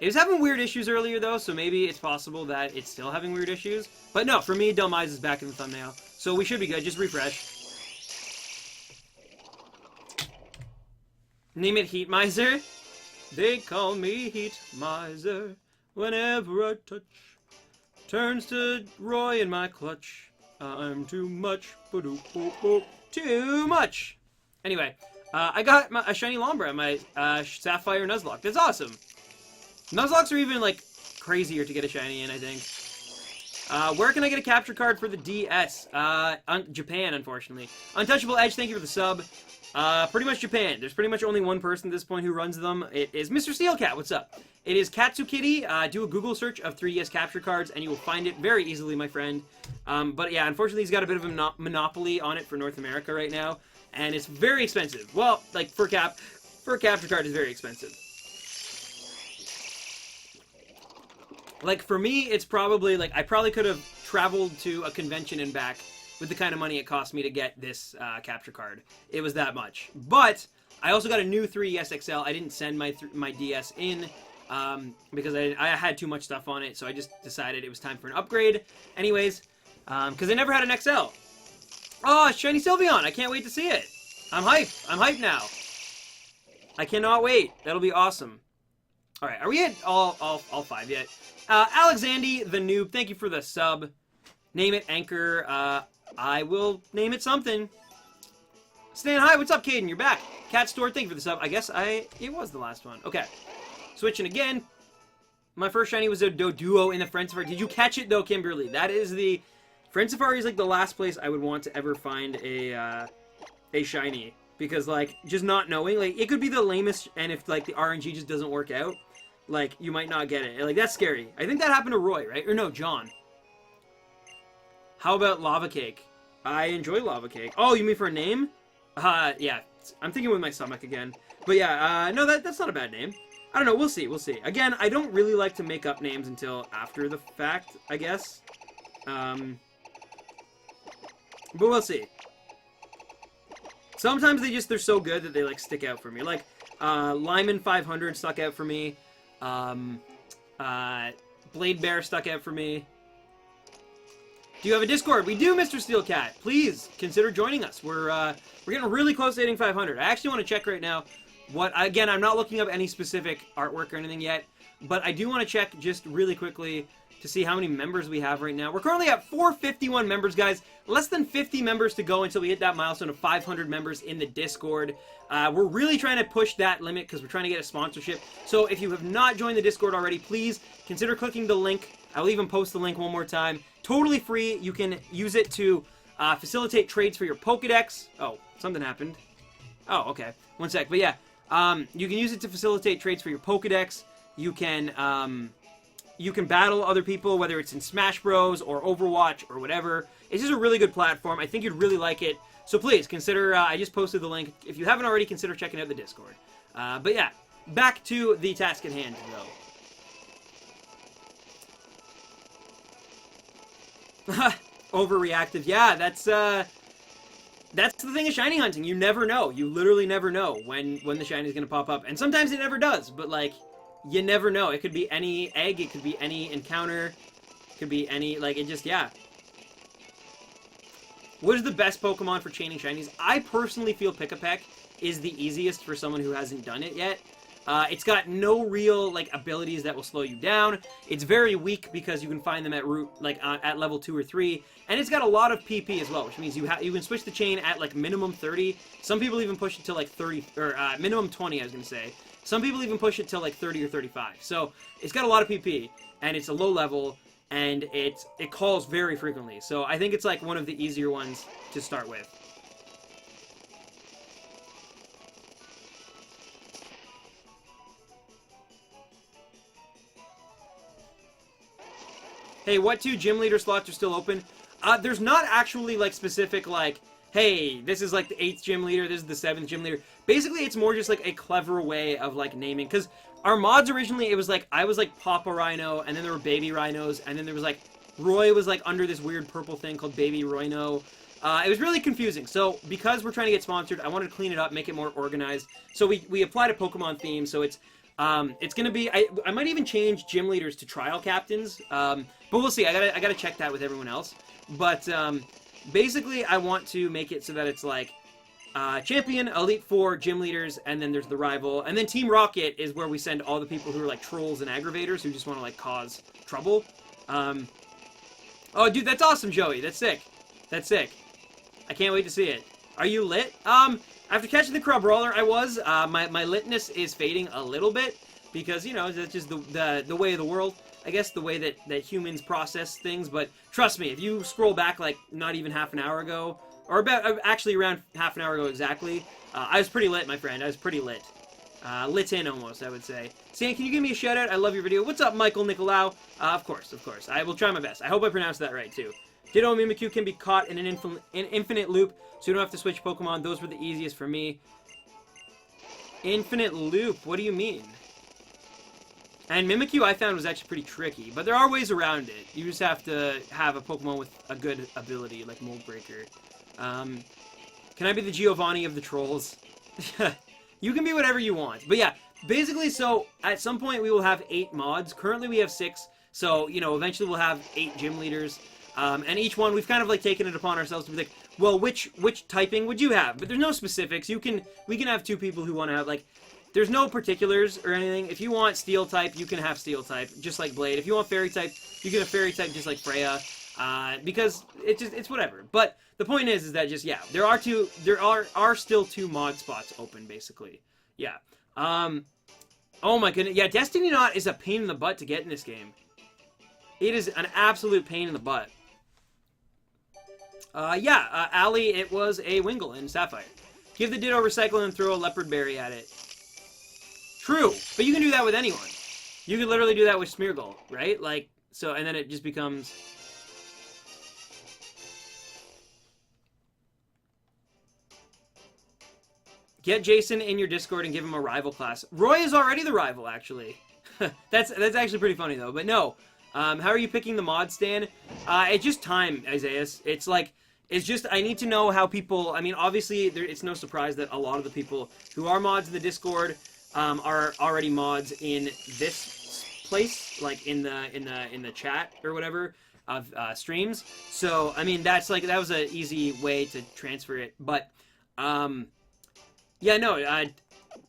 It was having weird issues earlier, though, so maybe it's possible that it's still having weird issues. But no, for me, Dhelmise is back in the thumbnail. So we should be good. Just refresh. Name it Heat Miser. They call me Heat Miser. Whenever I touch, turns to Roy in my clutch. I'm too much. Too much. Anyway, I got a shiny Lombra, my Sapphire Nuzlocke. That's awesome. Nuzlocks are even, like, crazier to get a shiny in, I think. Where can I get a capture card for the DS? Japan, unfortunately. Untouchable Edge, thank you for the sub. Pretty much Japan. There's pretty much only one person at this point who runs them. It is Mr. Steelcat, what's up? It is Katsukitty. Do a Google search of 3DS capture cards, and you will find it very easily, my friend. But yeah, unfortunately, he's got a bit of a monopoly on it for North America right now, and it's very expensive. Well, like, for a capture card, it's very expensive. Like, for me, it's probably, like, I probably could have traveled to a convention and back with the kind of money it cost me to get this capture card. It was that much. But I also got a new 3DS XL. I didn't send my DS in because I had too much stuff on it, so I just decided it was time for an upgrade. Anyways, because I never had an XL. Oh, shiny Sylveon! I can't wait to see it. I'm hyped. I'm hyped now. I cannot wait. That'll be awesome. All right, are we at all 5 yet? Alexandy the Noob, thank you for the sub. Name it Anchor. I will name it something. Stan, hi, what's up, Caden? You're back. Cat Store, thank you for the sub. I guess it was the last one. Okay, switching again. My first shiny was a Doduo in the Friend Safari. Did you catch it, though, Kimberly? That is the... Friend Safari is, like, the last place I would want to ever find a shiny. Because, like, just not knowing, like, it could be the lamest, and if, like, the RNG just doesn't work out, like, you might not get it. Like, that's scary. I think that happened to Roy, right? Or no, John. How about Lava Cake? I enjoy Lava Cake. Oh, you mean for a name? Yeah. I'm thinking with my stomach again. But yeah, no, that's not a bad name. I don't know, we'll see, we'll see. Again, I don't really like to make up names until after the fact, I guess. But we'll see. Sometimes they're so good that they, like, stick out for me. Like, Lyman 500 stuck out for me. Blade Bear stuck out for me. Do you have a Discord? We do, Mr. Steelcat. Please consider joining us. We're getting really close to hitting 500. I actually want to check right now again, I'm not looking up any specific artwork or anything yet, but I do want to check just really quickly to see how many members we have right now. We're currently at 451 members, guys. Less than 50 members to go until we hit that milestone of 500 members in the Discord. We're really trying to push that limit because we're trying to get a sponsorship. So if you have not joined the Discord already, please consider clicking the link. I'll even post the link one more time. Totally free. You can use it to facilitate trades for your Pokedex. Oh, something happened. Oh, okay. One sec. But yeah, you can use it to facilitate trades for your Pokedex. You can battle other people, whether it's in Smash Bros. Or Overwatch or whatever. It's just a really good platform. I think you'd really like it. So please, consider, I just posted the link. If you haven't already, consider checking out the Discord. But yeah, back to the task at hand, though. Overreactive. Yeah, that's the thing of shiny hunting. You never know. You literally never know when the shiny is going to pop up. And sometimes it never does, but, like, you never know. It could be any egg, it could be any encounter, it could be any, like, it just, yeah. What is the best Pokemon for chaining shinies? I personally feel Pick-a-Peck is the easiest for someone who hasn't done it yet. It's got no real, like, abilities that will slow you down. It's very weak because you can find them at at level 2 or 3. And it's got a lot of PP as well, which means you can switch the chain at, like, minimum 30. Some people even push it to, like, 30, or minimum 20, I was going to say. Some people even push it to, like, 30 or 35. So it's got a lot of PP, and it's a low level, and it calls very frequently. So I think it's, like, one of the easier ones to start with. Hey, what 2 gym leader slots are still open? There's not actually, like, specific, like, hey, this is, like, the 8th gym leader, this is the 7th gym leader. Basically, it's more just, like, a clever way of, like, naming. Because our mods originally, it was, like, I was, like, Papa Rhino, and then there were Baby Rhinos, and then there was, like, Roy was, like, under this weird purple thing called Baby Royno. It was really confusing. So, because we're trying to get sponsored, I wanted to clean it up, make it more organized. So, we applied a Pokemon theme, so it's gonna be, I might even change gym leaders to trial captains, but we'll see. I gotta check that with everyone else. But, basically, I want to make it so that it's like, champion, Elite Four, gym leaders, and then there's the rival. And then Team Rocket is where we send all the people who are like trolls and aggravators who just want to like cause trouble. Oh, dude, that's awesome, Joey. That's sick. That's sick. I can't wait to see it. Are you lit? After catching the Crabrawler, I was. My litness is fading a little bit because, you know, that's just the way of the world. I guess the way that humans process things. But trust me, if you scroll back like not even half an hour ago, or about actually around half an hour ago exactly, I was pretty lit, my friend. I was pretty lit. Lit in almost, I would say. Stan, can you give me a shout out? I love your video. What's up, Michael Nicolau? Of course, of course. I will try my best. I hope I pronounced that right too. Ditto and Mimikyu can be caught in an infinite loop, so you don't have to switch Pokemon. Those were the easiest for me. Infinite loop? What do you mean? And Mimikyu I found was actually pretty tricky, but there are ways around it. You just have to have a Pokemon with a good ability, like Mold Breaker. Can I be the Giovanni of the trolls? You can be whatever you want. But yeah, basically, so at some point we will have 8 mods. Currently we have 6, so, you know, eventually we'll have 8 gym leaders. And each one, we've kind of like taken it upon ourselves to be like, well, which typing would you have? But there's no specifics. We can have 2 people who want to have, like, there's no particulars or anything. If you want Steel type, you can have Steel type, just like Blade. If you want Fairy type, you can have Fairy type, just like Freya. Because it's whatever. But the point is that just, yeah, there are still 2 mod spots open, basically. Yeah. Oh my goodness. Yeah, Destiny Knot is a pain in the butt to get in this game. It is an absolute pain in the butt. Allie, it was a Wingull in Sapphire. Give the Ditto Recycle and throw a Leopard Berry at it. True, but you can do that with anyone. You can literally do that with Smeargle, right? Like, so, and then it just becomes... Get Jason in your Discord and give him a rival class. Roy is already the rival, actually. That's actually pretty funny, though. But no. How are you picking the mod, Stan? It's just time, Isaiah. It's like... It's just, I need to know how people... I mean, obviously, it's no surprise that a lot of the people who are mods in the Discord are already mods in this place, like in the chat or whatever of streams. So, I mean, that was an easy way to transfer it. But, yeah, no,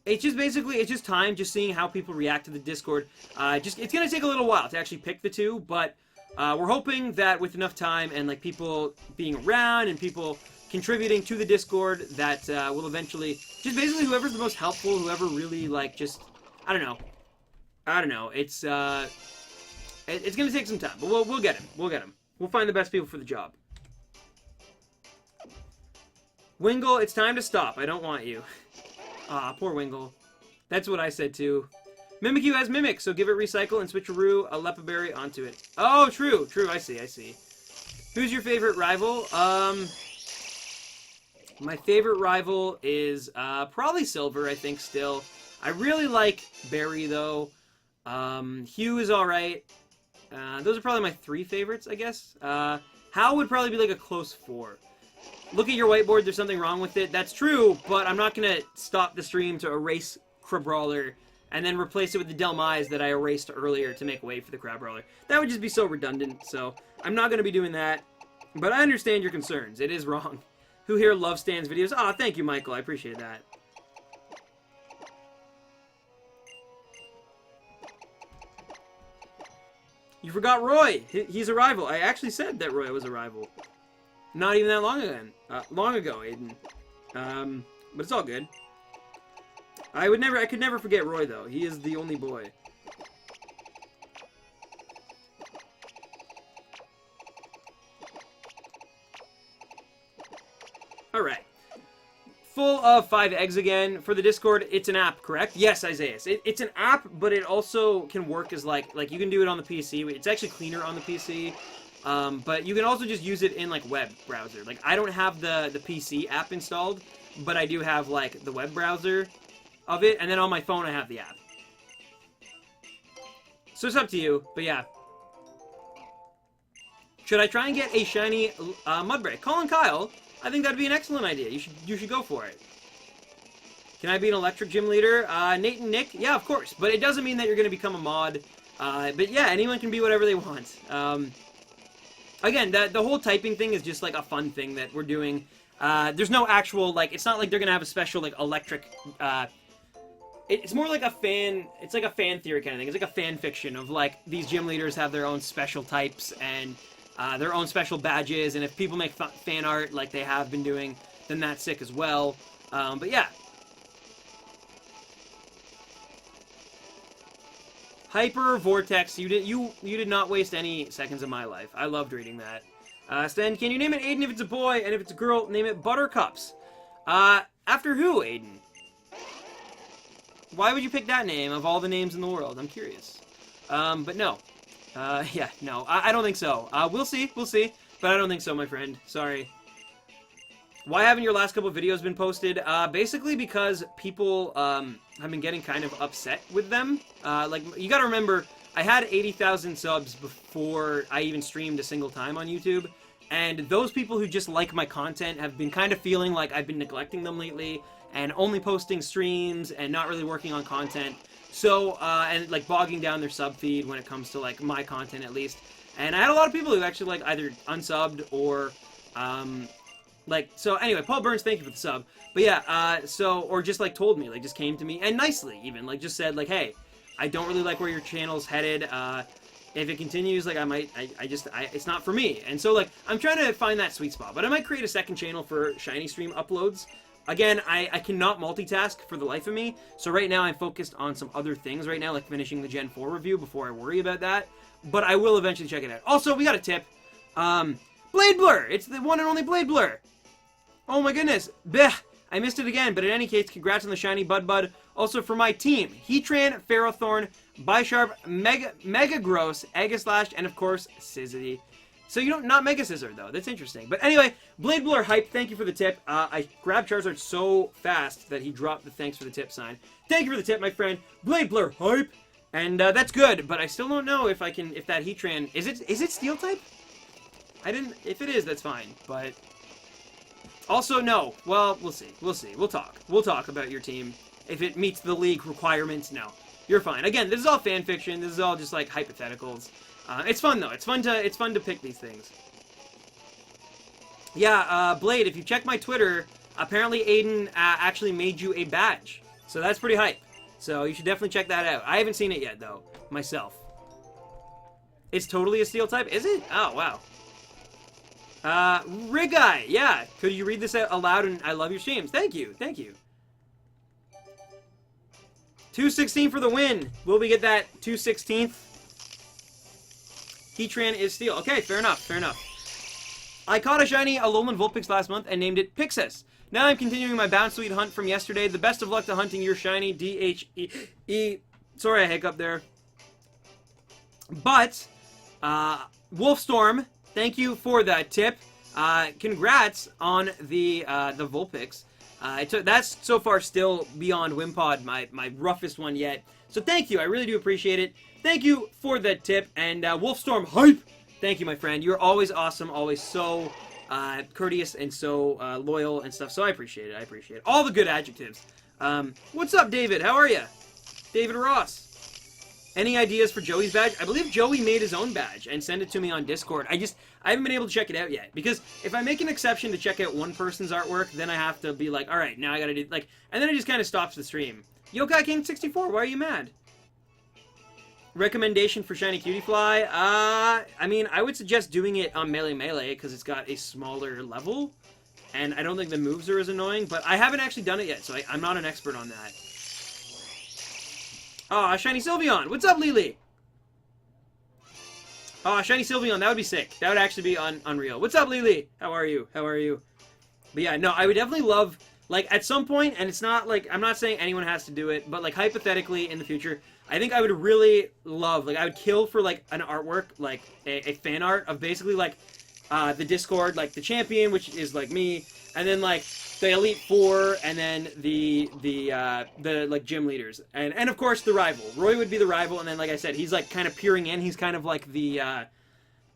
it's just basically, it's just time, just seeing how people react to the Discord. It's gonna take a little while to actually pick the 2, but we're hoping that with enough time and like people being around and people contributing to the Discord, that will eventually, just basically whoever's the most helpful, whoever really like just, I don't know. It's gonna take some time, but we'll get him. We'll find the best people for the job. Wingull, it's time to stop. I don't want you. Ah, poor Wingull. That's what I said too. Mimikyu has Mimic, so give it Recycle and switcheroo a Leopard Berry onto it. Oh, true. I see. Who's your favorite rival? My favorite rival is probably Silver, I think, still. I really like Barry, though. Hugh is alright. Those are probably my 3 favorites, I guess. Hal would probably be like a close 4. Look at your whiteboard, there's something wrong with it. That's true, but I'm not going to stop the stream to erase Crabrawler and then replace it with the Delmise that I erased earlier to make way for the Crabrawler. That would just be so redundant, so I'm not going to be doing that. But I understand your concerns. It is wrong. Who here loves Stan's videos? Aw, thank you, Michael. I appreciate that. You forgot Roy. He's a rival. I actually said that Roy was a rival. Not even that long ago, Aiden. But it's all good. I could never forget Roy, though. He is the only boy. Alright. full of 5 eggs again. For the Discord, it's an app, correct? Yes, Isaiah. It's an app, but it also can work as like you can do it on the PC. It's actually cleaner on the PC. But you can also just use it in like web browser. Like I don't have the PC app installed, but I do have like the web browser of it, and then on my phone I have the app. So it's up to you, but yeah. Should I try and get a shiny Mudbray? Colin Kyle, I think that'd be an excellent idea. You should go for it. Can I be an electric gym leader? Nate and Nick? Yeah, of course. But it doesn't mean that you're going to become a mod. But yeah, anyone can be whatever they want. Again, the whole typing thing is just like a fun thing that we're doing. There's no actual, like, it's not like they're going to have a special, like, electric, it's more like a fan, it's like a fan theory kind of thing. It's like a fan fiction of, like, these gym leaders have their own special types and their own special badges, and if people make fan art like they have been doing, then that's sick as well. But yeah. Hyper Vortex, you did not waste any seconds of my life. I loved reading that. Stan, can you name it Aiden if it's a boy, and if it's a girl, name it Buttercups? After who, Aiden? Why would you pick that name of all the names in the world? I'm curious. But no. Yeah, no, I don't think so. We'll see, but I don't think so, my friend. Sorry. Why haven't your last couple of videos been posted? Basically because people, have been getting kind of upset with them. Like, you gotta remember, I had 80,000 subs before I even streamed a single time on YouTube, and those people who just like my content have been kind of feeling like I've been neglecting them lately, and only posting streams, and not really working on content. So, and, like, bogging down their sub feed when it comes to, like, my content, at least. And I had a lot of people who actually, like, either unsubbed or, like, so anyway, Paul Burns, thank you for the sub. But yeah, so, or just, like, told me, like, just came to me, and nicely, even, like, just said, like, hey, I don't really like where your channel's headed. If it continues, like, it's not for me. And so, like, I'm trying to find that sweet spot. But I might create a second channel for Shiny Stream uploads. Again, I cannot multitask for the life of me, so right now I'm focused on some other things right now, like finishing the Gen 4 review before I worry about that, but I will eventually check it out. Also, we got a tip. Blade Blur! It's the one and only Blade Blur! Oh my goodness! Blech! I missed it again, but in any case, congrats on the shiny Bud. Also for my team, Heatran, Ferrothorn, Bisharp, Mega Gross, Aegislash, and of course, Sizzity. So you don't, not Mega Scissor though, that's interesting. But anyway, Blade Blur hype, thank you for the tip. I grabbed Charizard so fast that he dropped the thanks for the tip sign. Thank you for the tip, my friend. Blade Blur hype! And that's good, but I still don't know if I can, if that Heatran, is it Steel type? If it is, that's fine, but... Also, no. Well, we'll see. We'll talk. We'll talk about your team. If it meets the league requirements, no. You're fine. Again, this is all fan fiction. This is all just, like, hypotheticals. It's fun, though. It's fun to pick these things. Yeah, Blade, if you check my Twitter, apparently Aiden actually made you a badge. So that's pretty hype. So you should definitely check that out. I haven't seen it yet, though, myself. It's totally a Steel type? Is it? Oh, wow. Rigai, yeah. Could you read this out aloud? And I love your streams. Thank you. 216 for the win. Will we get that 216th? Heatran is Steel. Okay, fair enough. I caught a shiny Alolan Vulpix last month and named it Pixis. Now I'm continuing my Bounsweet hunt from yesterday. The best of luck to hunting your shiny DHE. Sorry, I hiccuped there. But, Wolfstorm, thank you for that tip. Congrats on the Vulpix. That's so far still beyond Wimpod, my roughest one yet. So thank you, I really do appreciate it. Thank you for that tip, and Wolfstorm hype! Thank you, my friend. You're always awesome, always so courteous and so loyal and stuff, so I appreciate it. All the good adjectives. What's up, David? How are you? David Ross. Any ideas for Joey's badge? I believe Joey made his own badge and sent it to me on Discord. I haven't been able to check it out yet. Because if I make an exception to check out one person's artwork, then I have to be like, alright, now I gotta do, like, and then it just kind of stops the stream. Yokai King 64, why are you mad? Recommendation for Shiny Cutie Fly? I mean, I would suggest doing it on Melee because it's got a smaller level. And I don't think the moves are as annoying, but I haven't actually done it yet, so I'm not an expert on that. Aw, Shiny Sylveon! What's up, Lily? Aw, Shiny Sylveon, that would be sick. That would actually be unreal. What's up, Lily? How are you? But yeah, no, I would definitely love Like, at some point, and it's not, like, I'm not saying anyone has to do it, but, like, hypothetically, in the future, I think I would really love, like, I would kill for, like, an artwork, like, a fan art of basically, like, the Discord, like, the champion, which is, like, me, and then, like, the Elite Four, and then the like, gym leaders. And, of course, the rival. Roy would be the rival, and then, like I said, he's, like, kind of peering in. He's kind of like the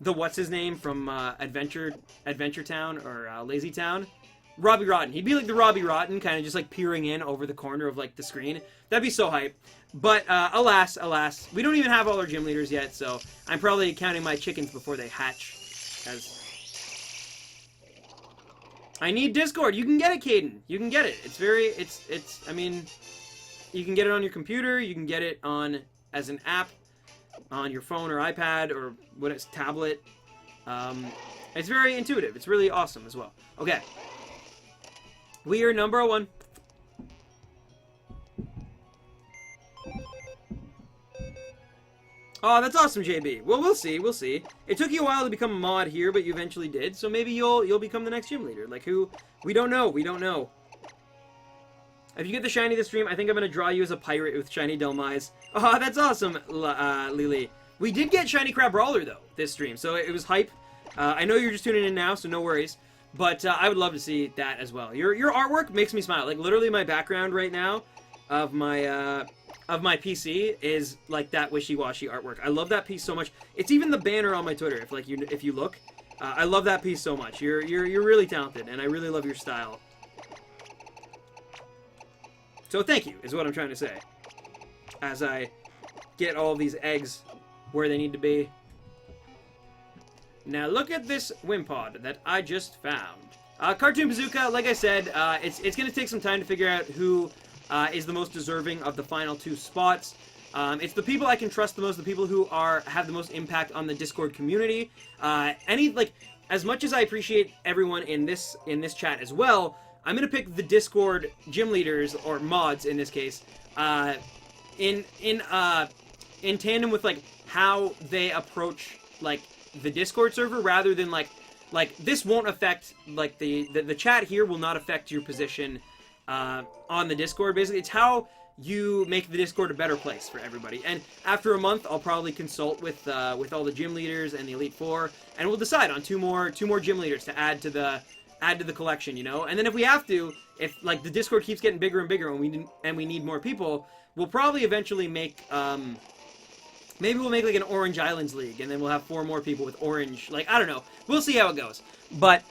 what's-his-name from, Adventure Town, or, Lazy Town. Robbie Rotten. He'd be like the Robbie Rotten, kind of just like peering in over the corner of like the screen. That'd be so hype. But alas, we don't even have all our gym leaders yet, so I'm probably counting my chickens before they hatch. As I need Discord. You can get it, Caden. You can get it. It's. I mean, you can get it on your computer. You can get it on as an app on your phone or iPad or what it's tablet. It's very intuitive. It's really awesome as well. Okay. We are number 1. Oh, that's awesome, JB. Well, we'll see. We'll see. It took you a while to become a mod here, but you eventually did. So maybe you'll become the next gym leader. Like who? We don't know. We don't know. If you get the shiny this stream, I think I'm gonna draw you as a pirate with shiny Delmise. Oh, that's awesome, Lily. We did get shiny Crabrawler though this stream, so it was hype. I know you're just tuning in now, so no worries. But I would love to see that as well. Your artwork makes me smile. Like literally, my background right now of my PC is like that wishy-washy artwork. I love that piece so much. It's even the banner on my Twitter. If you look, I love that piece so much. You're really talented, and I really love your style. So thank you is what I'm trying to say. As I get all these eggs where they need to be. Now look at this Wimpod that I just found. Cartoon Bazooka, like I said, it's going to take some time to figure out who is the most deserving of the final 2 spots. It's the people I can trust the most, the people who have the most impact on the Discord community. As much as I appreciate everyone in this chat as well, I'm going to pick the Discord gym leaders, or mods in this case, in tandem with like how they approach like the Discord server, rather than like this won't affect like the chat here will not affect your position on the Discord. Basically, it's how you make the Discord a better place for everybody. And after a month, I'll probably consult with all the gym leaders and the Elite Four, and we'll decide on two more gym leaders to add to the collection, you know. And then if we have to, if like the Discord keeps getting bigger and bigger, and we need more people, we'll probably eventually make maybe we'll make like an Orange Islands League, and then we'll have 4 more people with orange. Like, I don't know. We'll see how it goes. But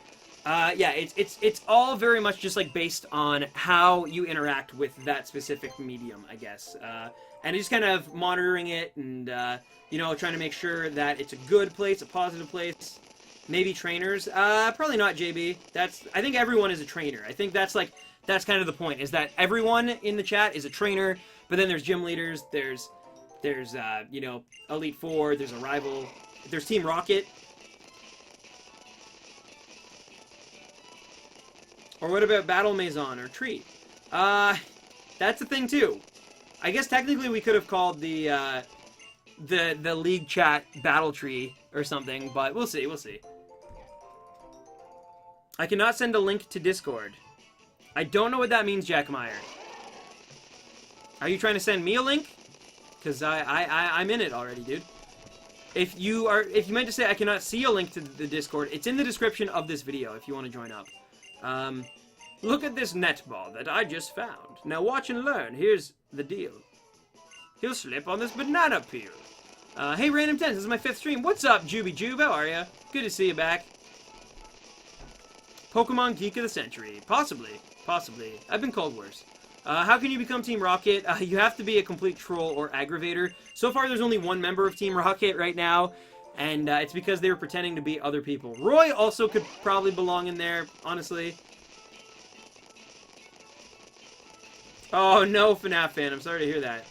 yeah, it's all very much just like based on how you interact with that specific medium, I guess. And just kind of monitoring it, and you know, trying to make sure that it's a good place, a positive place. Maybe trainers. Probably not, JB. I think everyone is a trainer. I think that's kind of the point, is that everyone in the chat is a trainer, but then there's gym leaders, there's you know, Elite Four, there's a rival, there's Team Rocket. Or what about Battle Maison or Tree? That's a thing too. I guess technically we could have called the league chat Battle Tree or something, but we'll see, we'll see. I cannot send a link to Discord. I don't know what that means, Jack Meyer. Are you trying to send me a link? Because I'm in it already, dude. If you meant to say I cannot see a link to the Discord, it's in the description of this video if you want to join up. Look at this netball that I just found. Now watch and learn. Here's the deal. He'll slip on this banana peel. Hey, Random 10, this is my 5th stream. What's up, Juby Jube? How are ya? Good to see you back. Pokemon Geek of the Century. Possibly. Possibly. I've been called worse. How can you become Team Rocket? You have to be a complete troll or aggravator. So far, there's only 1 member of Team Rocket right now, and it's because they were pretending to be other people. Roy also could probably belong in there, honestly. Oh, no, FNAF fan. I'm sorry to hear that.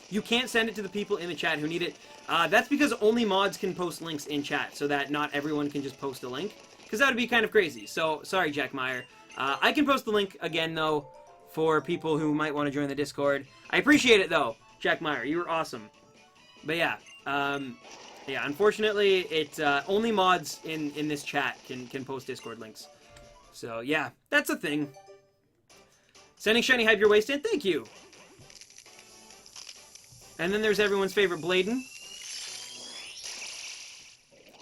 You can't send it to the people in the chat who need it. That's because only mods can post links in chat, so that not everyone can just post a link. Because that would be kind of crazy. So, sorry, Jack Meyer. I can post the link again, though, for people who might want to join the Discord. I appreciate it, though, Jack Meyer. You were awesome. But yeah, yeah. Unfortunately, only mods in this chat can post Discord links. So, yeah, that's a thing. Sending shiny hype your way, Stan. Thank you. And then there's everyone's favorite Bladen.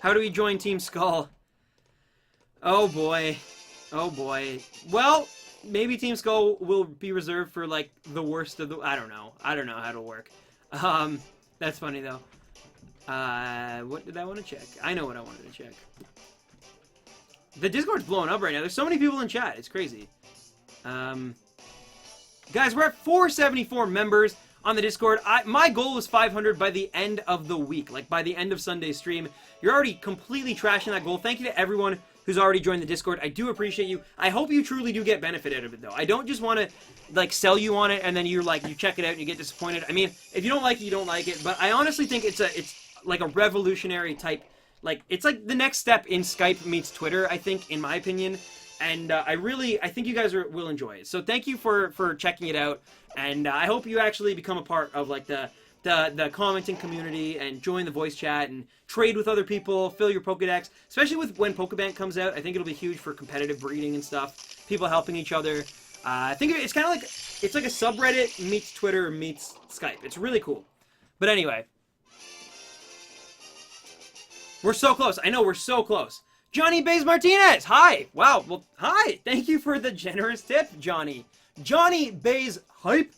How do we join Team Skull? Oh boy. Oh boy. Well, maybe Team Skull will be reserved for, like, the worst of the... I don't know. I don't know how it'll work. That's funny, though. What did I want to check? I know what I wanted to check. The Discord's blowing up right now. There's so many people in chat. It's crazy. Guys, we're at 474 members on the Discord. My goal was 500 by the end of the week. Like, by the end of Sunday's stream. You're already completely trashing that goal. Thank you to everyone who's already joined the Discord. I do appreciate you. I hope you truly do get benefit out of it, though. I don't just want to, like, sell you on it, and then you're like, you check it out and you get disappointed. I mean, if you don't like it, you don't like it. But I honestly think it's like a revolutionary type, like, it's like the next step in Skype meets Twitter, I think, in my opinion. And I think you guys will enjoy it. So thank you for checking it out. And I hope you actually become a part of, like, the commenting community and join the voice chat and trade with other people, fill your Pokedex, especially with when Pokebank comes out. I think it'll be huge for competitive breeding and stuff, people helping each other. I think it's kind of like, it's like a subreddit meets Twitter meets Skype. It's really cool. But anyway, we're so close. I know, we're so close. Johnny Bays Martinez, hi. Wow, well, hi. Thank you for the generous tip, Johnny. Johnny Bays Hype.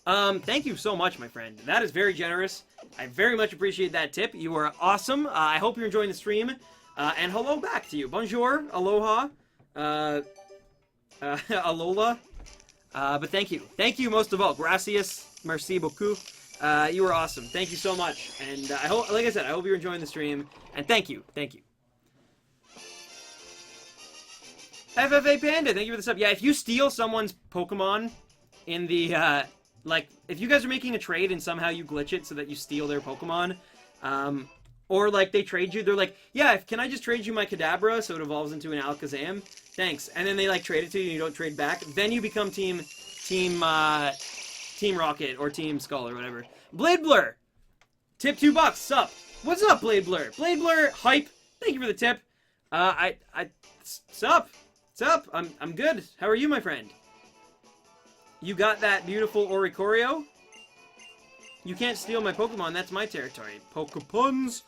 Thank you so much, my friend. That is very generous. I very much appreciate that tip. You are awesome. I hope you're enjoying the stream. And hello back to you. Bonjour, aloha, alola. But thank you. Thank you most of all. Gracias, merci beaucoup. You were awesome. Thank you so much. And I hope, like I said, I hope you're enjoying the stream. And thank you. Thank you. FFA Panda, thank you for the sub. Yeah, if you steal someone's Pokemon in the, like, if you guys are making a trade and somehow you glitch it so that you steal their Pokemon, or, like, they trade you, they're like, yeah, can I just trade you my Kadabra so it evolves into an Alakazam? Thanks. And then they, like, trade it to you and you don't trade back. Then you become Team Rocket or Team Skull or whatever. Blade Blur! Tip $2, sup? What's up, Blade Blur? Blade Blur, hype. Thank you for the tip. Sup? What's up? I'm good. How are you, my friend? You got that beautiful Oricorio? You can't steal my Pokemon. That's my territory. Pokepuns.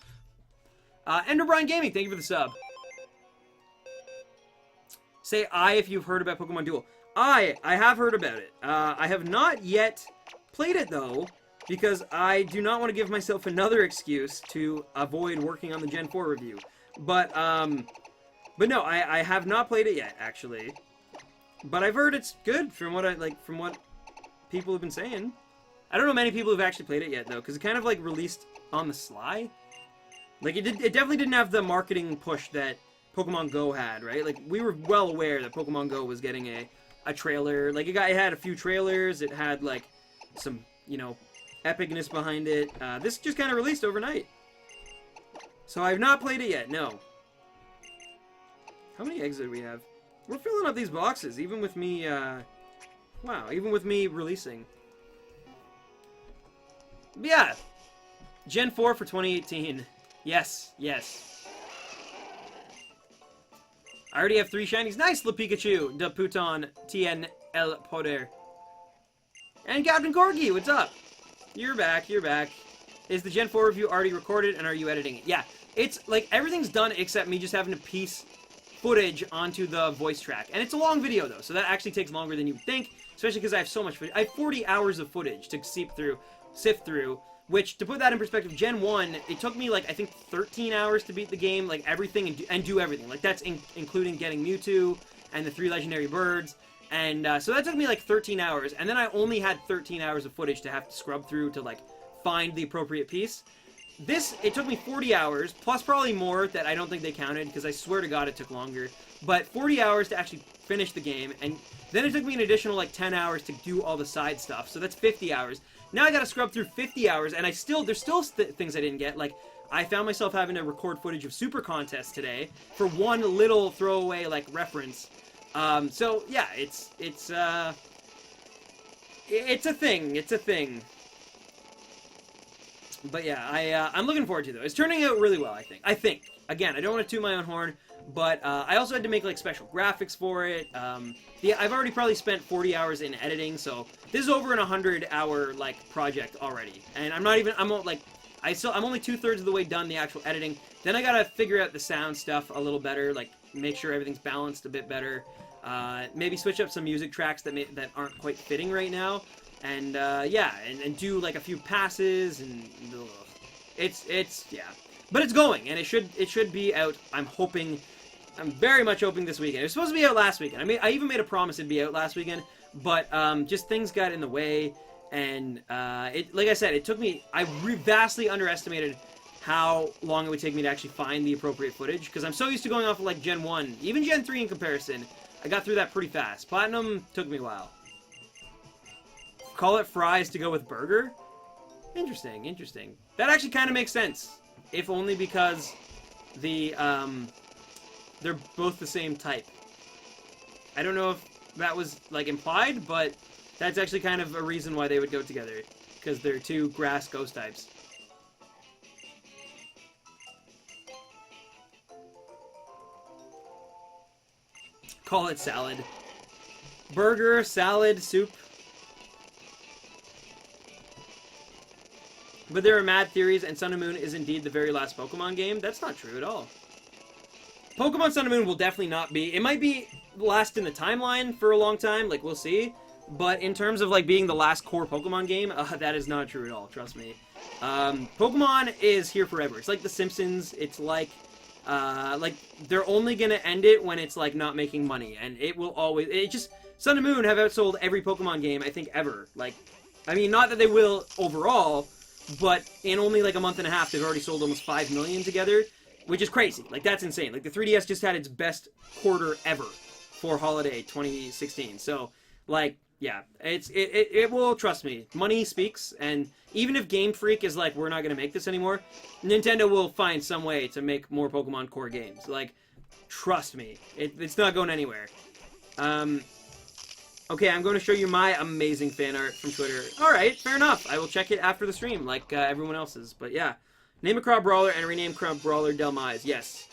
Enderbrine Gaming, thank you for the sub. Say I if you've heard about Pokemon Duel. I have heard about it. I have not yet played it, though, because I do not want to give myself another excuse to avoid working on the Gen 4 review. But no, I have not played it yet, actually. But I've heard it's good from what people have been saying. I don't know many people who've actually played it yet, though, because it kind of, like, released on the sly. Like, it definitely didn't have the marketing push that Pokemon Go had, right? Like, we were well aware that Pokemon Go was getting a trailer. Like, it had a few trailers. It had, like, some, you know, epicness behind it. This just kind of released overnight. So I've not played it yet, no. How many eggs did we have? We're filling up these boxes, even with me, wow, even with me releasing. But yeah, Gen 4 for 2018. Yes, yes. I already have 3 shinies. Nice, Le Pikachu, De Puton, TN, El Poder. And Captain Corgi, what's up? You're back, you're back. Is the Gen 4 review already recorded, and are you editing it? Yeah, it's, like, everything's done except me just having to piece footage onto the voice track. And it's a long video, though, so that actually takes longer than you think, especially because I have so much footage. I have 40 hours of footage to sift through, which, to put that in perspective, Gen 1, it took me, like, I think 13 hours to beat the game, like, everything, and do everything. Like, that's including getting Mewtwo and the 3 legendary birds, and so that took me, like, 13 hours, and then I only had 13 hours of footage to have to scrub through to, like, find the appropriate piece. This, it took me 40 hours, plus probably more that I don't think they counted, because I swear to God it took longer. But 40 hours to actually finish the game, and then it took me an additional, like, 10 hours to do all the side stuff, so that's 50 hours. Now I gotta scrub through 50 hours, and there's still things I didn't get. Like, I found myself having to record footage of Super Contests today for one little throwaway, like, reference. So, yeah, it's a thing. It's a thing. But yeah, I'm looking forward to it, though. It's turning out really well, I think. Again, I don't want to toot my own horn, but I also had to make like special graphics for it. Yeah, I've already probably spent 40 hours in editing, so this is over an 100-hour like project already. And I'm only 2/3 of the way done the actual editing. Then I gotta figure out the sound stuff a little better, like make sure everything's balanced a bit better. Maybe switch up some music tracks that aren't quite fitting right now. And yeah, and do like a few passes and ugh. It's yeah, but it's going, and it should be out. I'm very much hoping this weekend. It was supposed to be out last weekend. I even made a promise it'd be out last weekend, but just things got in the way, and like I said, it took me. I vastly underestimated how long it would take me to actually find the appropriate footage, because I'm so used to going off of like Gen 1, even Gen 3 in comparison. I got through that pretty fast. Platinum took me a while. Call it fries to go with burger? Interesting, interesting. That actually kind of makes sense. If only because they're both the same type. I don't know if that was, like, implied, but that's actually kind of a reason why they would go together. Because they're two grass ghost types. Call it salad. Burger, salad, soup. But there are mad theories, and Sun and Moon is indeed the very last Pokemon game. That's not true at all. Pokemon Sun and Moon will definitely not be... It might be last in the timeline for a long time, like, we'll see. But in terms of, like, being the last core Pokemon game, that is not true at all, trust me. Pokemon is here forever. It's like The Simpsons. It's like, they're only gonna end it when it's, like, not making money. And it will always... Sun and Moon have outsold every Pokemon game, I think, ever. Like, I mean, not that they will overall... But in only like a month and a half, they've already sold almost 5 million together, which is crazy. Like, that's insane. Like, the 3DS just had its best quarter ever for holiday 2016. So, like, yeah, it will, trust me, money speaks. And even if Game Freak is like, we're not going to make this anymore, Nintendo will find some way to make more Pokemon core games. Like, trust me, it's not going anywhere. Okay, I'm going to show you my amazing fan art from Twitter. Alright, fair enough. I will check it after the stream, like everyone else's. But yeah, name a Crabrawler and rename Crabrawler Delmise. Yes.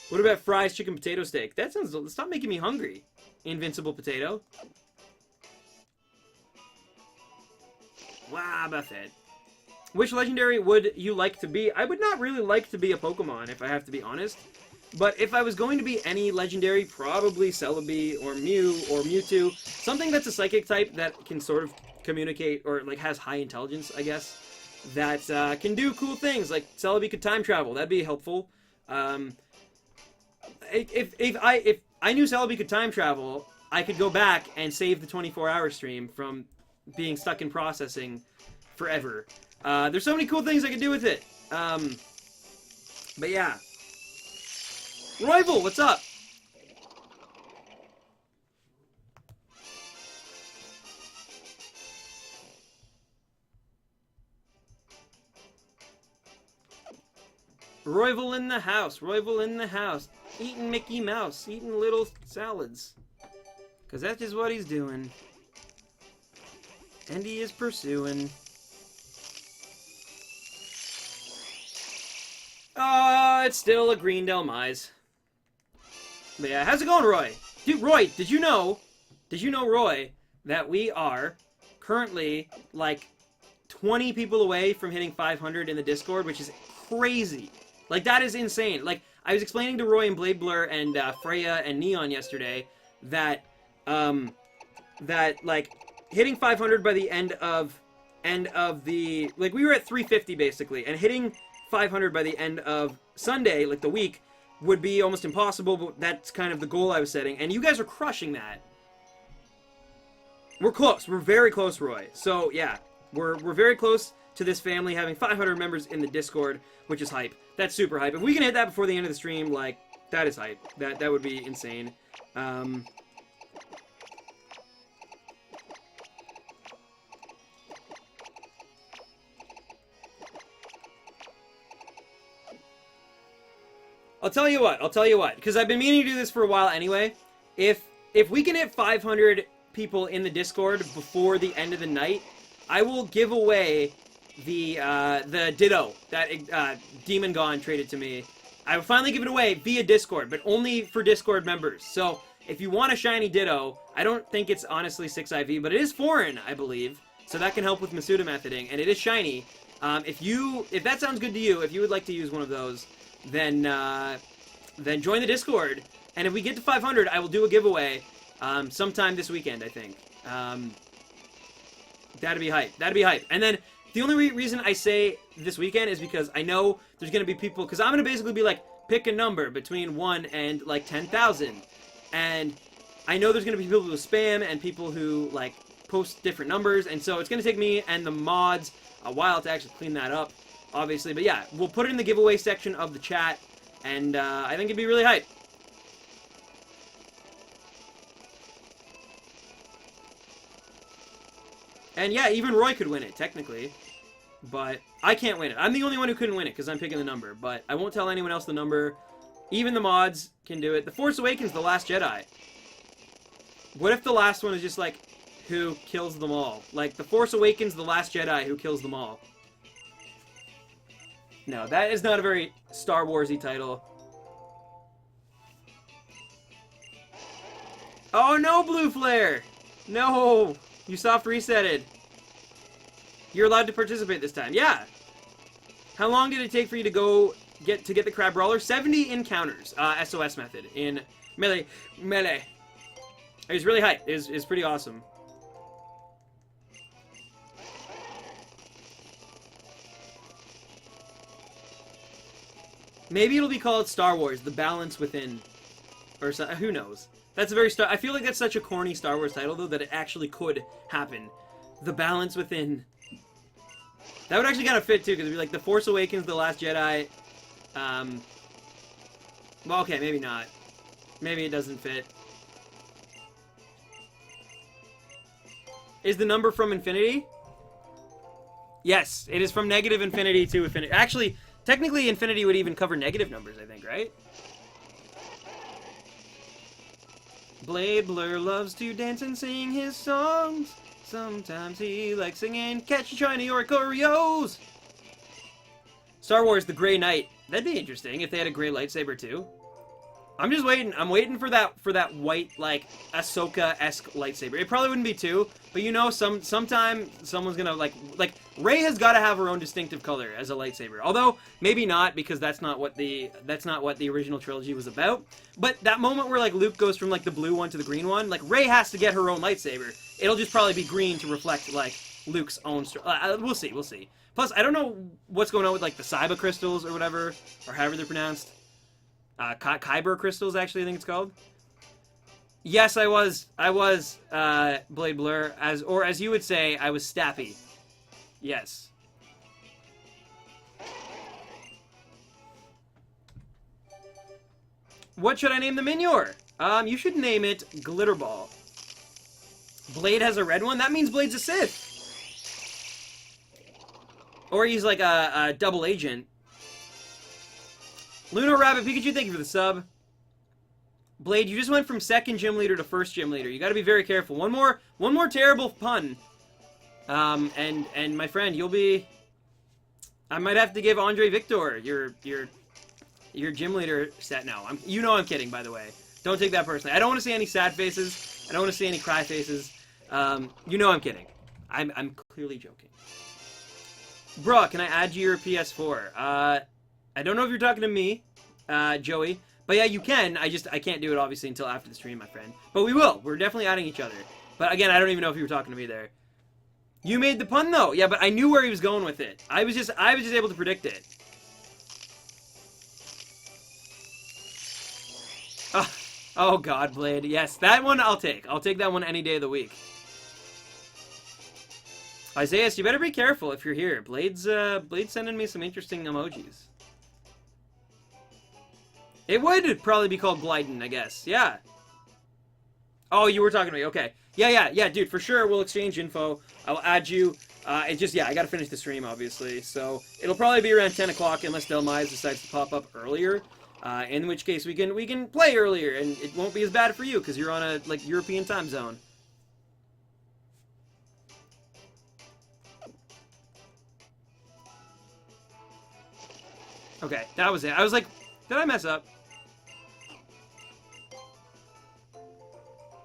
What about fries, chicken, potato steak? That sounds... Stop making me hungry. Invincible potato. Wow, buffet. Which legendary would you like to be? I would not really like to be a Pokemon, if I have to be honest. But if I was going to be any legendary, probably Celebi or Mew or Mewtwo. Something that's a psychic type that can sort of communicate, or like has high intelligence, I guess. That can do cool things, like Celebi could time travel. That'd be helpful. If I knew Celebi could time travel, I could go back and save the 24-hour stream from being stuck in processing forever. There's so many cool things I could do with it. But yeah. Rival, what's up? Royval in the house. Royval in the house. Eating Mickey Mouse. Eating little salads. Because that's just what he's doing. And he is pursuing. It's still a green Delmise. But yeah, how's it going, Roy? Dude, Roy, did you know, Roy, that we are currently, like, 20 people away from hitting 500 in the Discord, which is crazy. Like, that is insane. Like, I was explaining to Roy and Blade Blur and Freya and Neon yesterday that, like, hitting 500 by the end of the... Like, we were at 350, basically, and hitting 500 by the end of Sunday, like, the week, would be almost impossible, but that's kind of the goal I was setting, and you guys are crushing that. We're close. We're very close, Roy. So, yeah, we're very close to this family having 500 members in the Discord, which is hype. That's super hype. If we can hit that before the end of the stream, like, that is hype. That would be insane. I'll tell you what, because I've been meaning to do this for a while anyway. If we can hit 500 people in the Discord before the end of the night, I will give away the Ditto that Demon Gone traded to me. I will finally give it away via Discord, but only for Discord members. So if you want a shiny Ditto, I don't think it's honestly 6IV, but it is foreign, I believe. So that can help with Masuda methoding, and it is shiny. If that sounds good to you, if you would like to use one of those, then join the Discord. And if we get to 500, I will do a giveaway sometime this weekend, I think. That'd be hype. That'd be hype. And then the only reason I say this weekend is because I know there's going to be people, because I'm going to basically be like, pick a number between 1 and like 10,000. And I know there's going to be people who spam and people who like post different numbers. And so it's going to take me and the mods a while to actually clean that up, obviously. But yeah, we'll put it in the giveaway section of the chat. And I think it'd be really hype. And yeah, even Roy could win it, technically. But I can't win it. I'm the only one who couldn't win it, because I'm picking the number. But I won't tell anyone else the number. Even the mods can do it. The Force Awakens, The Last Jedi. What if the last one is just like, who kills them all? Like, The Force Awakens, The Last Jedi, who kills them all? No, that is not a very Star Wars-y title. Oh no, Blue Flare! No! You soft resetted. You're allowed to participate this time. Yeah. How long did it take for you to get the Crabrawler? 70 encounters. SOS method in melee. It was really hype. It was pretty awesome. Maybe it'll be called Star Wars: The Balance Within, or so, who knows. That's a very I feel like that's such a corny Star Wars title, though, that it actually could happen. The Balance Within. That would actually kind of fit, too, because it'd be like The Force Awakens, The Last Jedi. Well, okay, maybe not. Maybe it doesn't fit. Is the number from infinity? Yes, it is from negative infinity to infinity. Actually, technically, infinity would even cover negative numbers, I think, right? Blade Blur loves to dance and sing his songs. Sometimes he likes singing Catchy Shiny or choreos. Star Wars: The Grey Knight. That'd be interesting if they had a gray lightsaber too. I'm just waiting. I'm waiting for that white, like, Ahsoka-esque lightsaber. It probably wouldn't be two, but you know, sometime someone's gonna like Rey has got to have her own distinctive color as a lightsaber. Although maybe not, because that's not what the original trilogy was about. But that moment where like Luke goes from like the blue one to the green one, like Rey has to get her own lightsaber. It'll just probably be green to reflect like Luke's own. We'll see. We'll see. Plus, I don't know what's going on with like the Cyber crystals or whatever, or however they're pronounced. Kyber crystals, actually, I think it's called. Yes, I was Blade Blur, as you would say, I was Stappy. Yes. What should I name the Minior? You should name it Glitterball. Blade has a red one? That means Blade's a Sith. Or he's like a double agent. Lunar Rabbit Pikachu, thank you for the sub. Blade, you just went from second gym leader to first gym leader. You got to be very careful. One more terrible pun, and my friend, you'll be. I might have to give Andre Victor your gym leader set now. You know I'm kidding, by the way. Don't take that personally. I don't want to see any sad faces. I don't want to see any cry faces. You know I'm kidding. I'm clearly joking. Bruh, can I add you your PS4? I don't know if you're talking to me, Joey, but yeah, you can. I can't do it, obviously, until after the stream, my friend. But we will. We're definitely adding each other. But again, I don't even know if you were talking to me there. You made the pun, though. Yeah, but I knew where he was going with it. I was just able to predict it. Oh God, Blade. Yes, that one I'll take. I'll take that one any day of the week. Isaiah, you better be careful if you're here. Blade's sending me some interesting emojis. It would probably be called Gliden, I guess. Yeah. Oh, you were talking to me. Okay. Yeah, dude, for sure. We'll exchange info. I'll add you. I gotta finish the stream, obviously. So it'll probably be around 10 o'clock unless Delmise decides to pop up earlier. In which case we can play earlier, and it won't be as bad for you because you're on a like European time zone. Okay, that was it. I was like, did I mess up?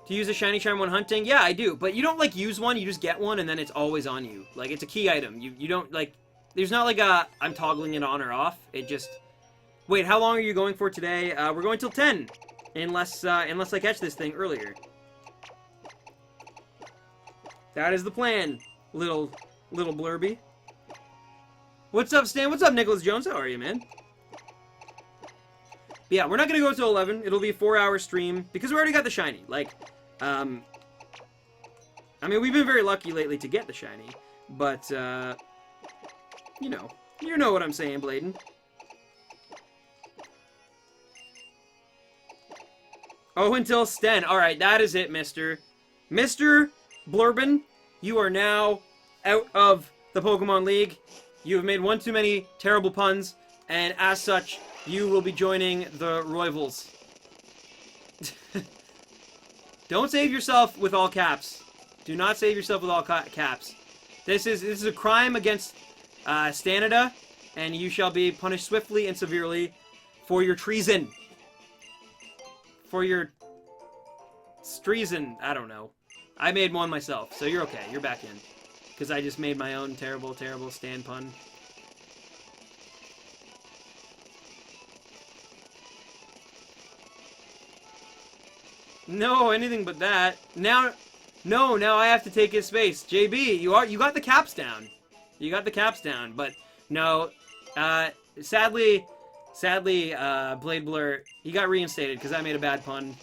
To use a shiny charm when hunting? Yeah, I do. But you don't, like, use one. You just get one, and then it's always on you. Like, it's a key item. You don't, like... There's not, like, a... I'm toggling it on or off. It just... Wait, how long are you going for today? We're going till 10. Unless I catch this thing earlier. That is the plan, little blurby. What's up, Stan? What's up, Nicholas Jones? How are you, man? But yeah, we're not going to go till 11. It'll be a 4-hour stream. Because we already got the shiny. Like... I mean, we've been very lucky lately to get the shiny, but, you know what I'm saying, Bladen. Oh, until Sten. Alright, that is it, Mr. Blurbin, you are now out of the Pokemon League. You have made one too many terrible puns, and as such, you will be joining the Roivals. Don't save yourself with all caps. Do not save yourself with all caps. This is a crime against Stanida, and you shall be punished swiftly and severely for your treason. For your treason. I don't know. I made one myself, so you're okay. You're back in. Because I just made my own terrible, terrible Stan pun. No, anything but that. Now I have to take his space. JB, you got the caps down. You got the caps down, but no. Sadly, Blade Blur, he got reinstated because I made a bad pun.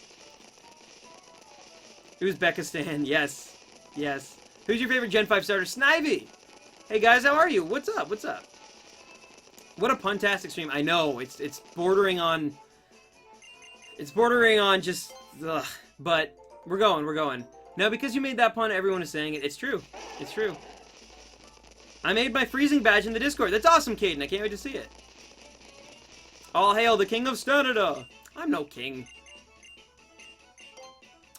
Uzbekistan, yes. Yes. Who's your favorite Gen 5 starter? Snivy! Hey guys, how are you? What's up? What's up? What a puntastic stream. I know, it's bordering on... It's bordering on just... Ugh. But we're going. Now, because you made that pun, everyone is saying it. It's true. It's true. I made my freezing badge in the Discord. That's awesome, Caden. I can't wait to see it. All hail the King of Stanida. I'm no king.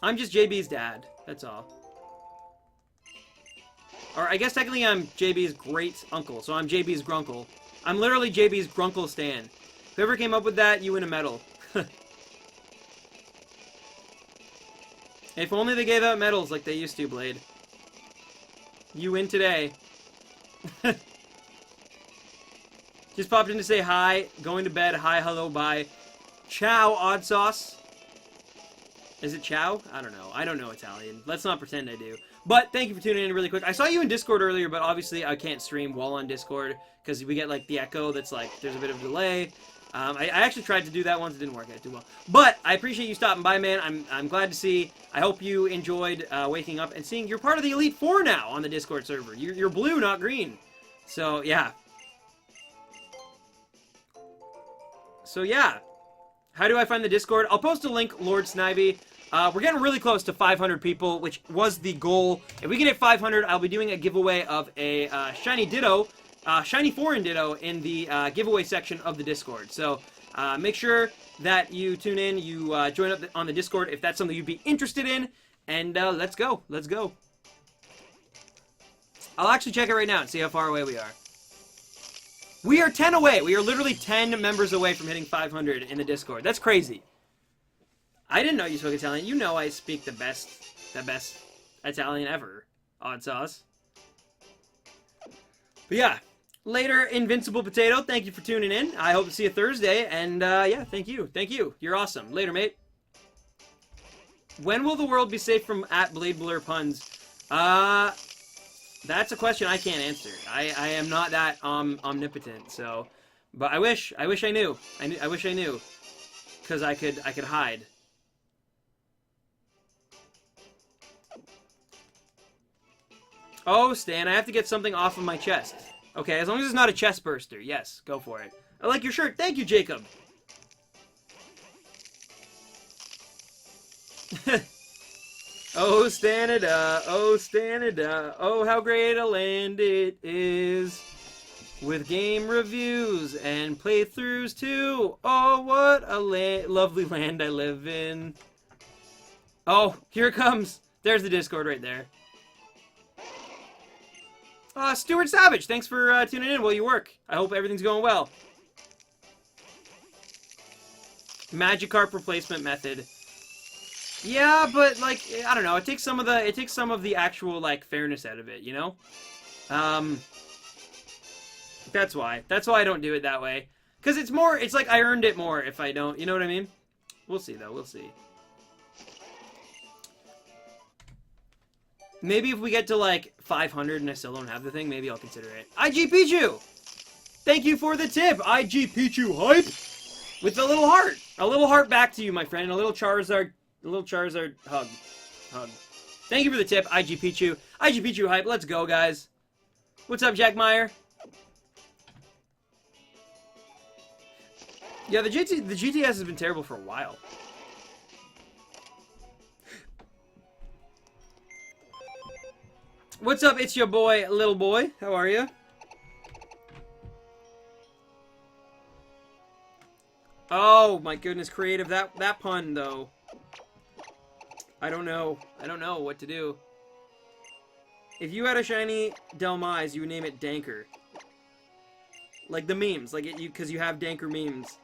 I'm just JB's dad. That's all. Or I guess technically I'm JB's great uncle, so I'm JB's grunkle. I'm literally JB's grunkle Stan. Whoever came up with that, you win a medal. If only they gave out medals like they used to, Blade. You win today. Just popped in to say hi. Going to bed. Hi, hello, bye. Ciao, Odd Sauce. Is it ciao? I don't know. I don't know Italian. Let's not pretend I do. But thank you for tuning in really quick. I saw you in Discord earlier, but obviously I can't stream while on Discord because we get like the echo that's like there's a bit of a delay. I actually tried to do that once. It didn't work out too well. But I appreciate you stopping by, man. I'm glad to see. I hope you enjoyed waking up and seeing you're part of the Elite Four now on the Discord server. You're blue, not green. So, yeah. How do I find the Discord? I'll post a link, Lord Snivy. We're getting really close to 500 people, which was the goal. If we can hit 500, I'll be doing a giveaway of a Shiny Ditto. Shiny Foreign Ditto in the giveaway section of the Discord. So make sure that you tune in, you join up on the Discord if that's something you'd be interested in, and let's go. Let's go. I'll actually check it right now and see how far away we are. We are 10 away. We are literally 10 members away from hitting 500 in the Discord. That's crazy. I didn't know you spoke Italian. You know I speak the best Italian ever. Odd Sauce. But yeah. Later, Invincible Potato, thank you for tuning in. I hope to see you Thursday, and yeah, thank you. Thank you. You're awesome. Later, mate. When will the world be safe from @Blade Blur puns? That's a question I can't answer. I am not that omnipotent, so... But I wish I knew. I wish I knew. Because I could hide. Oh, Stan, I have to get something off of my chest. Okay, as long as it's not a chest burster. Yes, go for it. I like your shirt. Thank you, Jacob. Oh, Stanida. Oh, Stanida. Oh, how great a land it is. With game reviews and playthroughs, too. Oh, what a lovely land I live in. Oh, here it comes. There's the Discord right there. Stuart Savage, thanks for tuning in while you work. I hope everything's going well. Magikarp replacement method. Yeah, but like I don't know. It takes some of the actual like fairness out of it, you know. That's why. That's why I don't do it that way. Because it's more. It's like I earned it more if I don't. You know what I mean? We'll see though. We'll see. Maybe if we get to like 500 and I still don't have the thing, maybe I'll consider it. IG Pichu! Thank you for the tip, IG Pichu hype! With a little heart. A little heart back to you, my friend. A little Charizard hug. Hug. Thank you for the tip, IG Pichu. IG Pichu hype, let's go, guys. What's up, Jack Meyer? Yeah, the GTS has been terrible for a while. What's up? It's your boy, little boy. How are you? Oh my goodness, creative. That pun though. I don't know. I don't know what to do. If you had a shiny Delmise, you would name it Danker. Like the memes, like because you have Danker memes.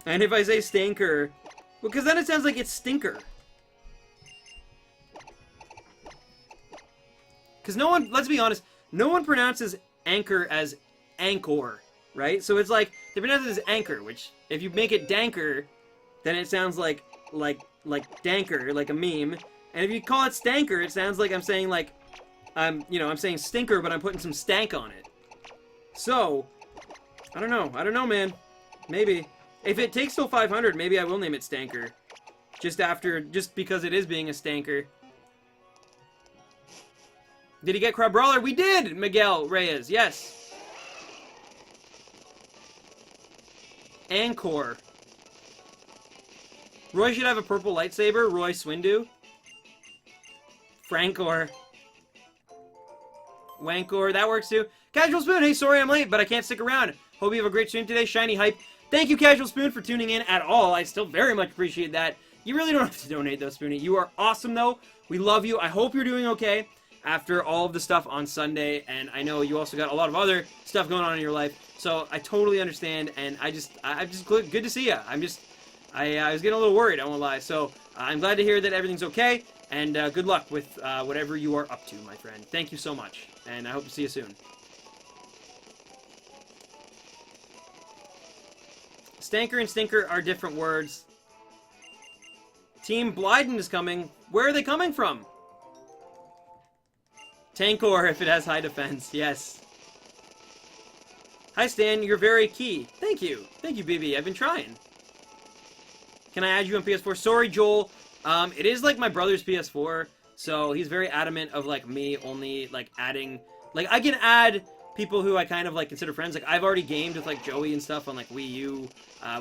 And if I say Stanker, well, because then it sounds like it's Stinker. Because no one, let's be honest, no one pronounces anchor as Anchor, right? So it's like, they pronounce it as anchor, which, if you make it Danker, then it sounds like Danker, like a meme. And if you call it Stanker, it sounds like I'm saying like, I'm saying stinker, but I'm putting some stank on it. So, I don't know, man. Maybe. If it takes till 500, maybe I will name it Stanker. Just because it is being a stanker. Did he get Crabrawler? We did, Miguel Reyes. Yes. Anchor. Roy should have a purple lightsaber. Roy Swindu. Frankor. Wankor. That works too. Casual Spoon. Hey, sorry I'm late, but I can't stick around. Hope you have a great stream today. Shiny hype. Thank you, Casual Spoon, for tuning in at all. I still very much appreciate that. You really don't have to donate, though, Spoonie. You are awesome, though. We love you. I hope you're doing okay after all of the stuff on Sunday, and I know you also got a lot of other stuff going on in your life, so I totally understand, and I'm just good to see you. I was getting a little worried, I won't lie, so I'm glad to hear that everything's okay, and good luck with whatever you are up to, my friend. Thank you so much, and I hope to see you soon. Stanker and stinker are different words. Team Blyden is coming. Where are they coming from? Tankor if it has high defense. Yes. Hi, Stan. You're very key. Thank you. Thank you, BB. I've been trying. Can I add you on PS4? Sorry, Joel. It is like my brother's PS4, so he's very adamant of like me only like adding. Like I can add people who I kind of like consider friends. Like I've already gamed with like Joey and stuff on like Wii U.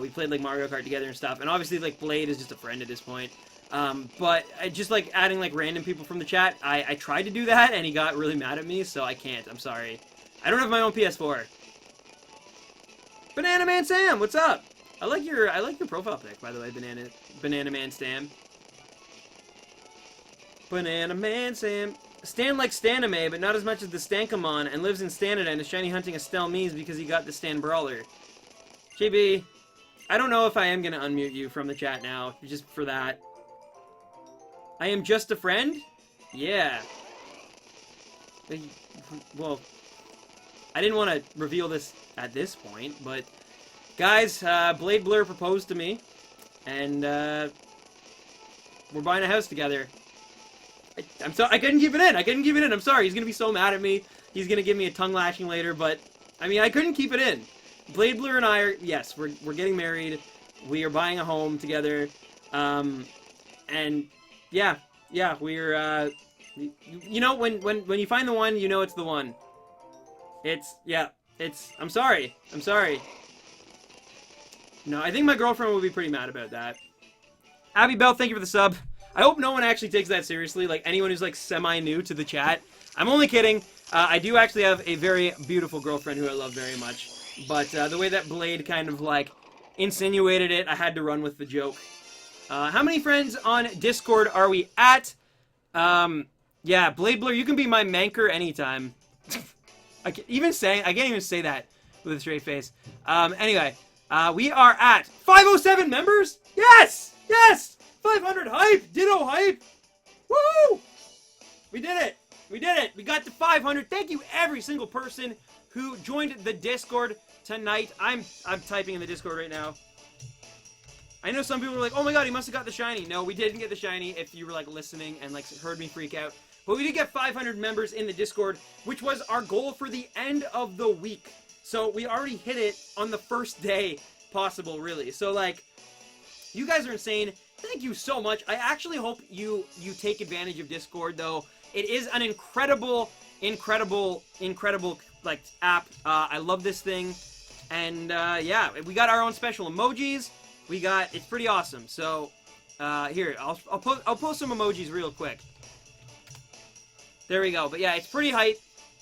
We played like Mario Kart together and stuff. And obviously like Blade is just a friend at this point. But I just like adding like random people from the chat. I tried to do that and he got really mad at me, so I can't. I'm sorry. I don't have my own PS4. Banana Man Sam, what's up? I like your profile pic, by the way, Banana Man Sam. Banana Man Sam. Stan likes Stanime, but not as much as the Stankamon, and lives in Stanada and is shiny hunting a Stelmise because he got the Stan Brawler. JB, I don't know if I am going to unmute you from the chat now, just for that. I am just a friend? Yeah. Well, I didn't want to reveal this at this point, but guys, Blade Blur proposed to me, and we're buying a house together. I'm sorry, I couldn't keep it in. I couldn't keep it in. I'm sorry. He's gonna be so mad at me. He's gonna give me a tongue lashing later. But I mean, I couldn't keep it in. Blade Blur and I are we're getting married. We are buying a home together. And yeah, we're you know when you find the one, you know it's the one. I'm sorry. No, I think my girlfriend will be pretty mad about that. Abby Bell, thank you for the sub. I hope no one actually takes that seriously, like anyone who's like semi-new to the chat. I'm only kidding. I do actually have a very beautiful girlfriend who I love very much. But the way that Blade kind of like insinuated it, I had to run with the joke. How many friends on Discord are we at? Yeah, Blade Blur, you can be my manker anytime. I can't even say that with a straight face. Anyway, we are at 507 members. Yes, yes, 500 hype, ditto hype. Woo! We did it. We did it. We got to 500. Thank you, every single person who joined the Discord tonight. I'm typing in the Discord right now. I know some people were like, oh my god, he must have got the shiny. No, we didn't get the shiny if you were like listening and like heard me freak out. But we did get 500 members in the Discord, which was our goal for the end of the week. So we already hit it on the first day possible, really. So like, you guys are insane. Thank you so much. I actually hope you take advantage of Discord, though. It is an incredible like app. I love this thing, and yeah, we got our own special emojis. It's pretty awesome. So here, I'll post some emojis real quick. There we go. But yeah, it's pretty hype.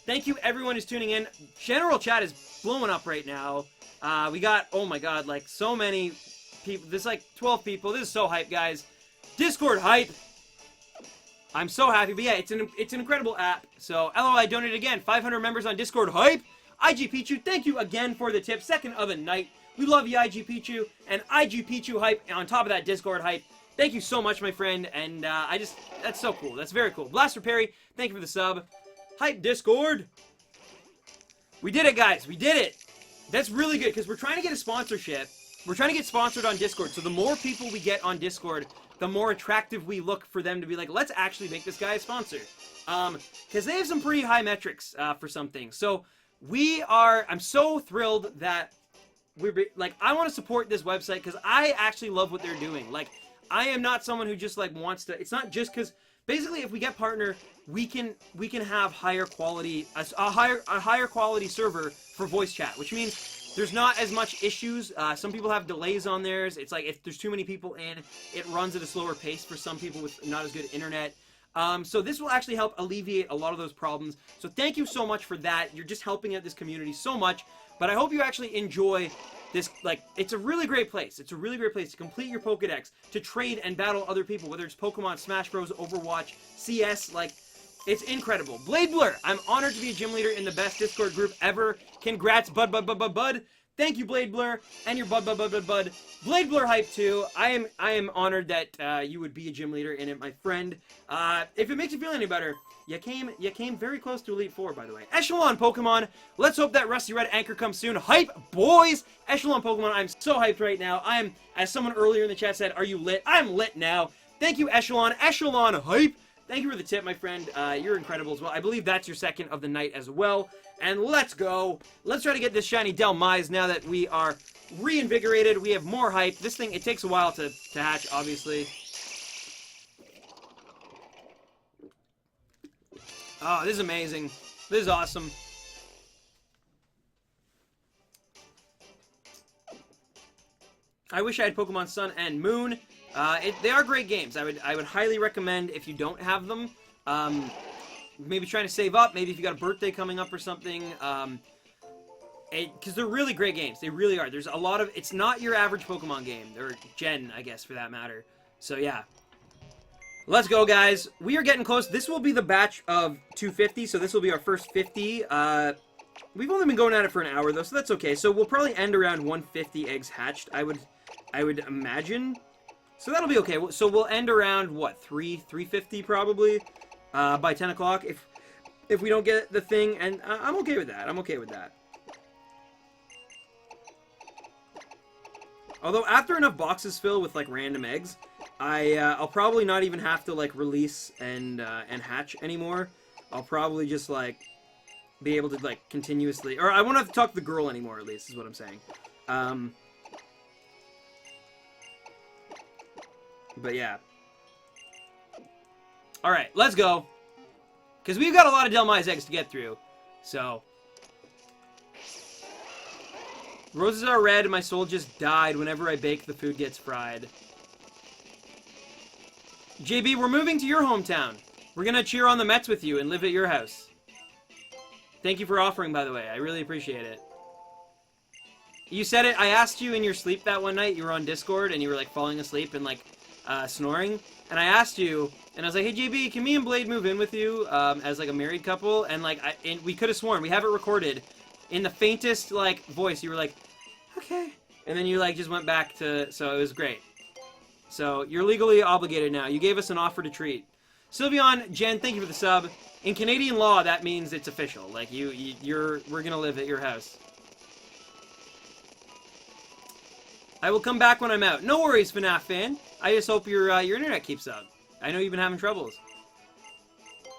Thank you everyone who's tuning in. General chat is blowing up right now. We got, oh my god, like so many people. There's like 12 people. This is so hype, guys. Discord hype. I'm so happy. But yeah, it's an incredible app. So LOL, I donated again. 500 members on Discord hype. IG Pichu, thank you again for the tip. Second of the night. We love you, IG Pichu, and IG Pichu hype on top of that Discord hype. Thank you so much, my friend, and that's so cool. That's very cool. Blaster Perry, thank you for the sub. Hype Discord. We did it, guys. We did it. That's really good, because we're trying to get a sponsorship. We're trying to get sponsored on Discord, so the more people we get on Discord, the more attractive we look for them to be like, let's actually make this guy a sponsor. Because they have some pretty high metrics for some things. So I'm so thrilled that I want to support this website because I actually love what they're doing. Like, I am not someone who just like wants to. It's not just because basically if we get partner, we can have higher quality a higher quality server for voice chat, which means there's not as much issues. Some people have delays on theirs. It's like if there's too many people in, it runs at a slower pace for some people with not as good internet. So this will actually help alleviate a lot of those problems. So thank you so much for that. You're just helping out this community so much. But I hope you actually enjoy this. Like, it's a really great place. It's a really great place to complete your Pokedex, to trade and battle other people, whether it's Pokemon, Smash Bros, Overwatch, CS, like, it's incredible. Bladebler, I'm honored to be a gym leader in the best Discord group ever. Congrats, bud. Thank you, Bladebler, and your bud. Bladebler hype too. I am honored that you would be a gym leader in it, my friend. If it makes you feel any better, you came very close to Elite Four, by the way. Echelon Pokemon. Let's hope that Rusty Red Anchor comes soon. Hype, boys! Echelon Pokemon. I'm so hyped right now. As someone earlier in the chat said, are you lit? I'm lit now. Thank you, Echelon. Echelon hype. Thank you for the tip, my friend. You're incredible as well. I believe that's your second of the night as well. And let's go. Let's try to get this shiny Delmise now that we are reinvigorated. We have more hype. This thing, it takes a while to hatch, obviously. Oh, this is amazing. This is awesome. I wish I had Pokemon Sun and Moon. They are great games. I would highly recommend if you don't have them. Maybe trying to save up. Maybe if you got a birthday coming up or something. Because they're really great games. They really are. There's a lot of. It's not your average Pokemon game. They're Gen, I guess, for that matter. So yeah. Let's go, guys. We are getting close. This will be the batch of 250, so this will be our first 50. We've only been going at it for an hour, though, so that's okay. So we'll probably end around 150 eggs hatched, I would imagine. So that'll be okay. So we'll end around, what, 350 probably, by 10 o'clock if we don't get the thing, and I'm okay with that. I'm okay with that. Although, after enough boxes fill with, like, random eggs, I'll probably not even have to, like, release and hatch anymore. I'll probably just, like, be able to, like, continuously... Or I won't have to talk to the girl anymore, at least, is what I'm saying. But, yeah. Alright, let's go. Because we've got a lot of Delmise eggs to get through. So... Roses are red, and my soul just died. Whenever I bake, the food gets fried. JB, we're moving to your hometown. We're gonna cheer on the Mets with you and live at your house. Thank you for offering, by the way. I really appreciate it. You said it. I asked you in your sleep that one night. You were on Discord, and you were, like, falling asleep and, like, snoring. And I asked you, and I was like, hey, JB, can me and Blade move in with you as, like, a married couple? And, like, we could have sworn. We have it recorded. in the faintest, like, voice, you were like, okay. And then you, like, just went back to, so it was great. So, you're legally obligated now. You gave us an offer to treat. Sylveon, Jen, thank you for the sub. In Canadian law, that means it's official. Like, we're gonna live at your house. I will come back when I'm out. No worries, FNAF fan. I just hope your internet keeps up. I know you've been having troubles.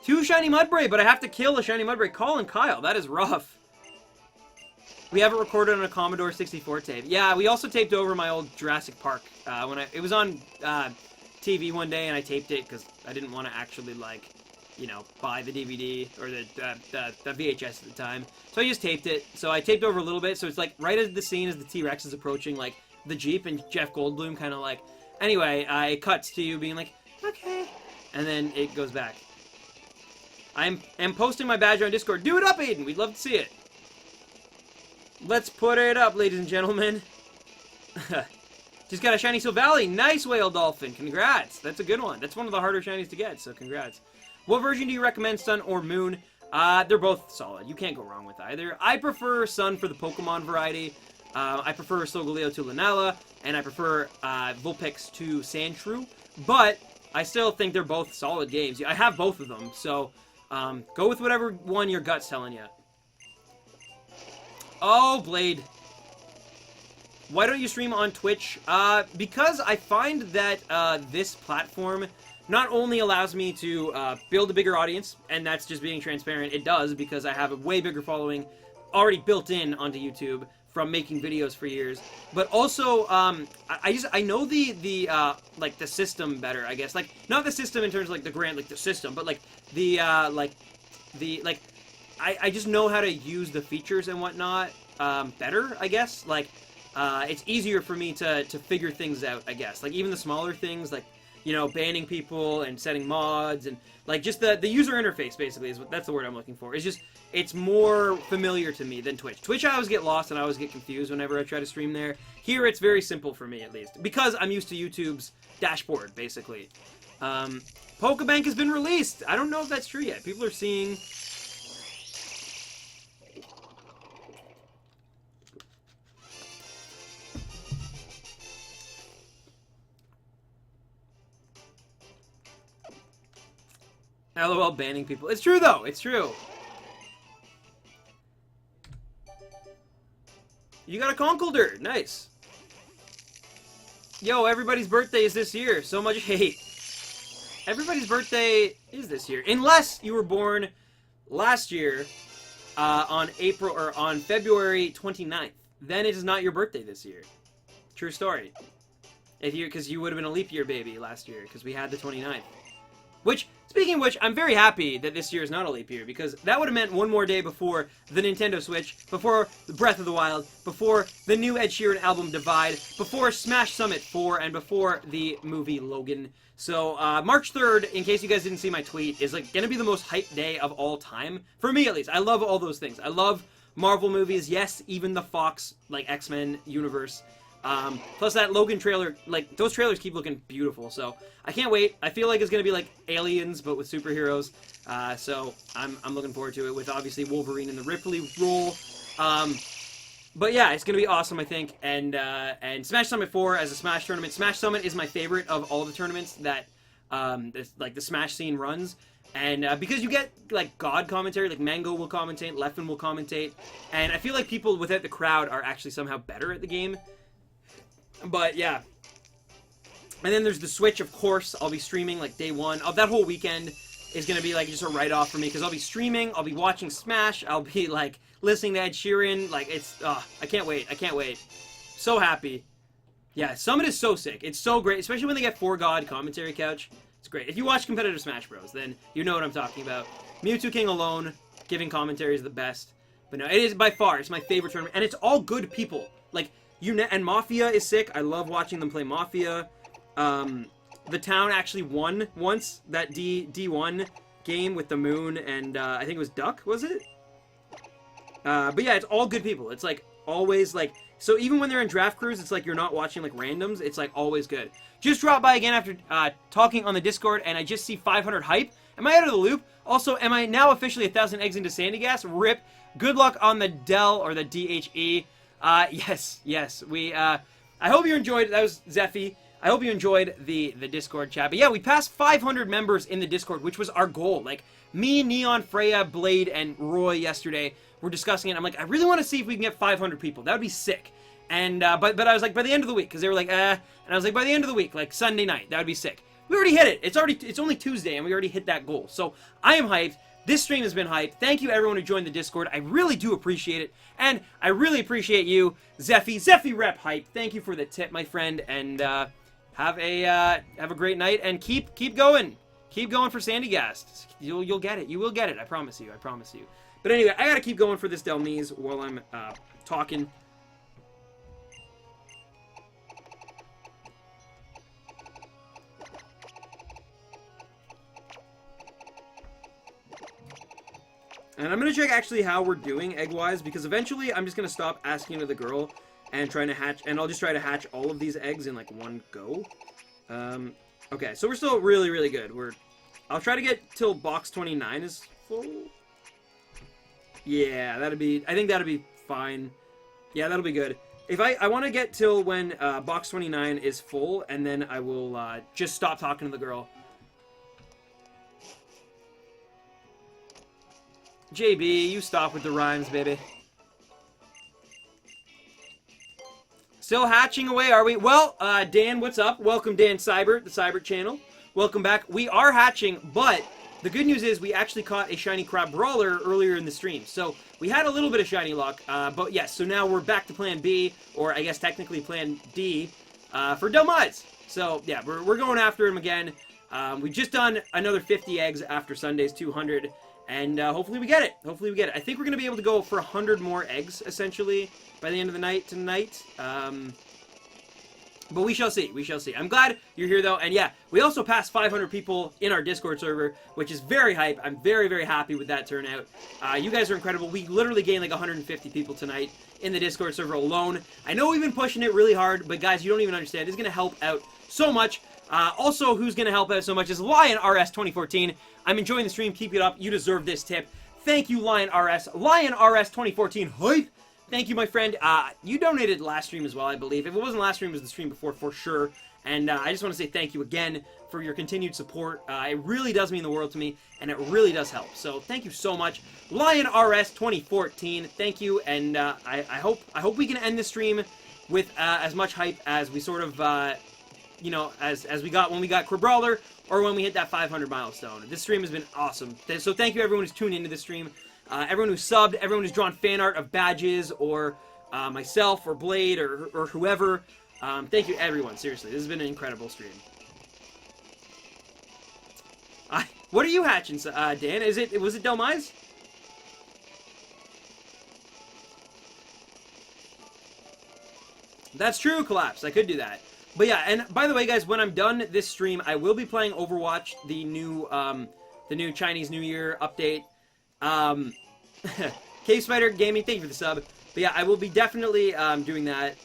2 shiny Mudbray, but I have to kill a shiny Mudbray. Colin Kyle, that is rough. We have it recorded on a Commodore 64 tape. Yeah, we also taped over my old Jurassic Park. It was on TV one day, and I taped it because I didn't want to actually, like, you know, buy the DVD or the VHS at the time. So I just taped it. So I taped over a little bit, so it's like right at the scene as the T-Rex is approaching, like, the Jeep, and Jeff Goldblum kind of like... Anyway, it cuts to you being like, okay. And then it goes back. I'm posting my badge on Discord. Do it up, Aiden! We'd love to see it. Let's put it up, ladies and gentlemen. Just got a shiny Silvally. Nice, Whale Dolphin. Congrats. That's a good one. That's one of the harder shinies to get, so congrats. What version do you recommend, Sun or Moon? They're both solid. You can't go wrong with either. I prefer Sun for the Pokemon variety. I prefer Solgaleo to Lunala, and I prefer Vulpix to Sandshrew, but I still think they're both solid games. I have both of them, so go with whatever one your gut's telling you. Oh, Blade. Why don't you stream on Twitch? Because I find that this platform not only allows me to build a bigger audience, and that's just being transparent, it does, because I have a way bigger following already built in onto YouTube from making videos for years, but also I know the like the system better, I guess. Like, not the system in terms of like the grant, like the system, but like the I just know how to use the features and whatnot better, I guess. Like it's easier for me to figure things out, I guess. Like even the smaller things, like, you know, banning people and setting mods and like just the user interface basically that's the word I'm looking for. It's more familiar to me than Twitch. Twitch, I always get lost and I always get confused whenever I try to stream there. Here, it's very simple for me, at least, because I'm used to YouTube's dashboard, basically. Pokebank has been released. I don't know if that's true yet. People are seeing... LOL banning people. It's true, though. It's true. You got a Conkeldurr. Nice. Yo, everybody's birthday is this year. So much hate. Everybody's birthday is this year. Unless you were born last year on February 29th. Then it is not your birthday this year. True story. Because you would have been a leap year baby last year, because we had the 29th. Which, speaking of which, I'm very happy that this year is not a leap year, because that would have meant one more day before the Nintendo Switch, before the Breath of the Wild, before the new Ed Sheeran album Divide, before Smash Summit 4, and before the movie Logan. So, March 3rd, in case you guys didn't see my tweet, is like gonna be the most hyped day of all time. For me, at least. I love all those things. I love Marvel movies, yes, even the Fox, like, X-Men universe. Plus that Logan trailer, like, those trailers keep looking beautiful, so I can't wait. I feel like it's gonna be like Aliens, but with superheroes, so I'm looking forward to it, with obviously Wolverine in the Ripley role. But yeah, it's gonna be awesome, I think, and Smash Summit 4 as a Smash tournament. Smash Summit is my favorite of all the tournaments that, like, the Smash scene runs. And because you get, like, God commentary, like Mango will commentate, Leffen will commentate, and I feel like people without the crowd are actually somehow better at the game. But, yeah. And then there's the Switch, of course. I'll be streaming, like, day one. That whole weekend is going to be, like, just a write-off for me. Because I'll be streaming, I'll be watching Smash, I'll be, like, listening to Ed Sheeran. Like, it's, I can't wait. I can't wait. So happy. Yeah, Summit is so sick. It's so great. Especially when they get 4God commentary couch. It's great. If you watch competitive Smash Bros, then you know what I'm talking about. Mewtwo King alone, giving commentary is the best. But no, it is by far, it's my favorite tournament. And it's all good people. Like... And Mafia is sick. I love watching them play Mafia. The town actually won once, that D1 game with the moon and I think it was Duck, was it? But yeah, it's all good people. It's like always like, so even when they're in draft crews, it's like you're not watching like randoms. It's like always good. Just dropped by again after talking on the Discord, and I just see 500 hype. Am I out of the loop? Also, am I now officially 1,000 eggs into Sandy Gas? Rip. Good luck on the Dell, or the DHE. Yes. I hope you enjoyed, that was Zephy. I hope you enjoyed the Discord chat. But yeah, we passed 500 members in the Discord, which was our goal. Like, me, Neon, Freya, Blade, and Roy yesterday were discussing it. I'm like, I really want to see if we can get 500 people. That would be sick. And, but I was like, by the end of the week, because they were like, and I was like, by the end of the week, like Sunday night, that would be sick. We already hit it. It's only Tuesday, and we already hit that goal. So, I am hyped. This stream has been hyped. Thank you everyone who joined the Discord. I really do appreciate it. And I really appreciate you, Zephy. Zephy Rep Hype. Thank you for the tip, my friend. And have a great night. And keep going. Keep going for Sandy Gas. You'll get it. You will get it. I promise you. I promise you. But anyway, I gotta keep going for this Delmise while I'm talking. And I'm going to check actually how we're doing egg-wise, because eventually I'm just going to stop asking to the girl and trying to hatch, and I'll just try to hatch all of these eggs in like one go. Okay, so we're still really, really good. I'll try to get till box 29 is full. Yeah, I think that'd be fine. Yeah, that'll be good. If I want to get till when box 29 is full, and then I will just stop talking to the girl. JB, you stop with the rhymes, baby. Still hatching away, are we? Well, Dan, what's up? Welcome, Dan Cybert, the Cybert channel. Welcome back. We are hatching, but the good news is we actually caught a shiny Crabrawler earlier in the stream. So we had a little bit of shiny luck, but yes, so now we're back to plan B, or I guess technically plan D, for Delmise. So yeah, we're going after him again. We've just done another 50 eggs after Sunday's 200. And hopefully we get it. Hopefully we get it. I think we're going to be able to go for 100 more eggs, essentially, by the end of the night tonight. But we shall see. We shall see. I'm glad you're here, though. And yeah, we also passed 500 people in our Discord server, which is very hype. I'm very, very happy with that turnout. You guys are incredible. We literally gained like 150 people tonight in the Discord server alone. I know we've been pushing it really hard, but guys, you don't even understand. It's going to help out so much. Also, who's going to help out so much is Lion RS 2014. I'm enjoying the stream. Keep it up. You deserve this tip. Thank you, Lion RS. Lion RS 2014. Hype! Thank you, my friend. You donated last stream as well, I believe. If it wasn't last stream, it was the stream before, for sure. And I just want to say thank you again for your continued support. It really does mean the world to me, and it really does help. So thank you so much. Lion RS 2014. Thank you, and I hope we can end the stream with as much hype as we sort of... you know, as we got when we got Crabrawler, or when we hit that 500 milestone. This stream has been awesome. So thank you everyone who's tuned into this stream, everyone who's subbed, everyone who's drawn fan art of badges, or myself, or Blade, or whoever. Thank you everyone, seriously. This has been an incredible stream. What are you hatching, Dan? Was it Delmise? That's true, Collapse. I could do that. But yeah, and by the way, guys, when I'm done this stream, I will be playing Overwatch, the new Chinese New Year update. Cave Spider Gaming, thank you for the sub. But yeah, I will be definitely doing that.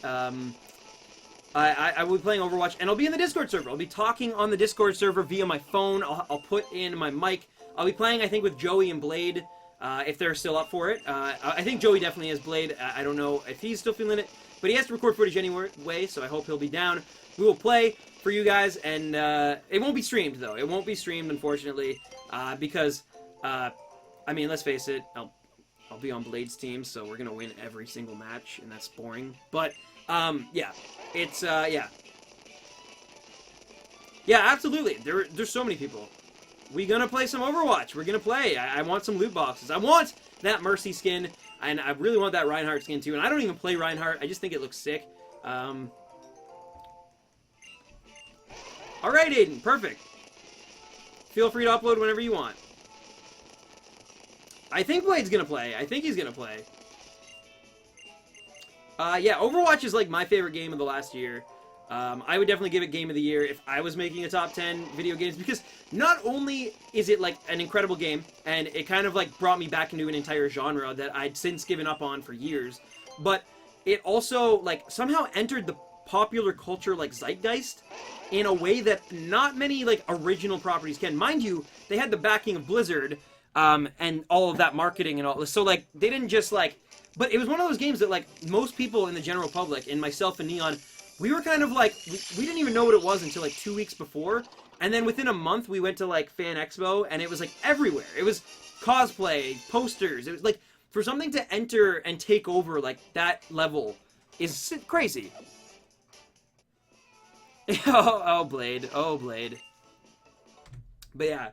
I will be playing Overwatch, and I'll be in the Discord server. I'll be talking on the Discord server via my phone. I'll put in my mic. I'll be playing, I think, with Joey and Blade, if they're still up for it. I think Joey definitely has Blade. I don't know if he's still feeling it. But he has to record footage anyway, so I hope he'll be down. We will play for you guys, and it won't be streamed, though. It won't be streamed, unfortunately, because, I mean, let's face it, I'll be on Blade's team, so we're going to win every single match, and that's boring. But, yeah, it's, yeah. Yeah, absolutely. There's so many people. We're going to play some Overwatch. We're going to play. I want some loot boxes. I want that Mercy skin. And I really want that Reinhardt skin, too. And I don't even play Reinhardt. I just think it looks sick. Alright, Aiden. Perfect. Feel free to upload whenever you want. I think Blade's going to play. I think he's going to play. Yeah, Overwatch is, like, my favorite game of the last year. I would definitely give it Game of the Year if I was making a top 10 video games, because not only is it, like, an incredible game, and it kind of, like, brought me back into an entire genre that I'd since given up on for years, but it also, like, somehow entered the popular culture, like, zeitgeist in a way that not many, like, original properties can. Mind you, they had the backing of Blizzard, and all of that marketing and all this. So, like, they didn't just, like... But it was one of those games that, like, most people in the general public, and myself and Neon, we were kind of, like... We didn't even know what it was until, like, 2 weeks before. And then within a month, we went to, like, Fan Expo, and it was, like, everywhere. It was cosplay, posters. It was, like, for something to enter and take over, like, that level is crazy. Oh, Blade. Oh, Blade. But, yeah.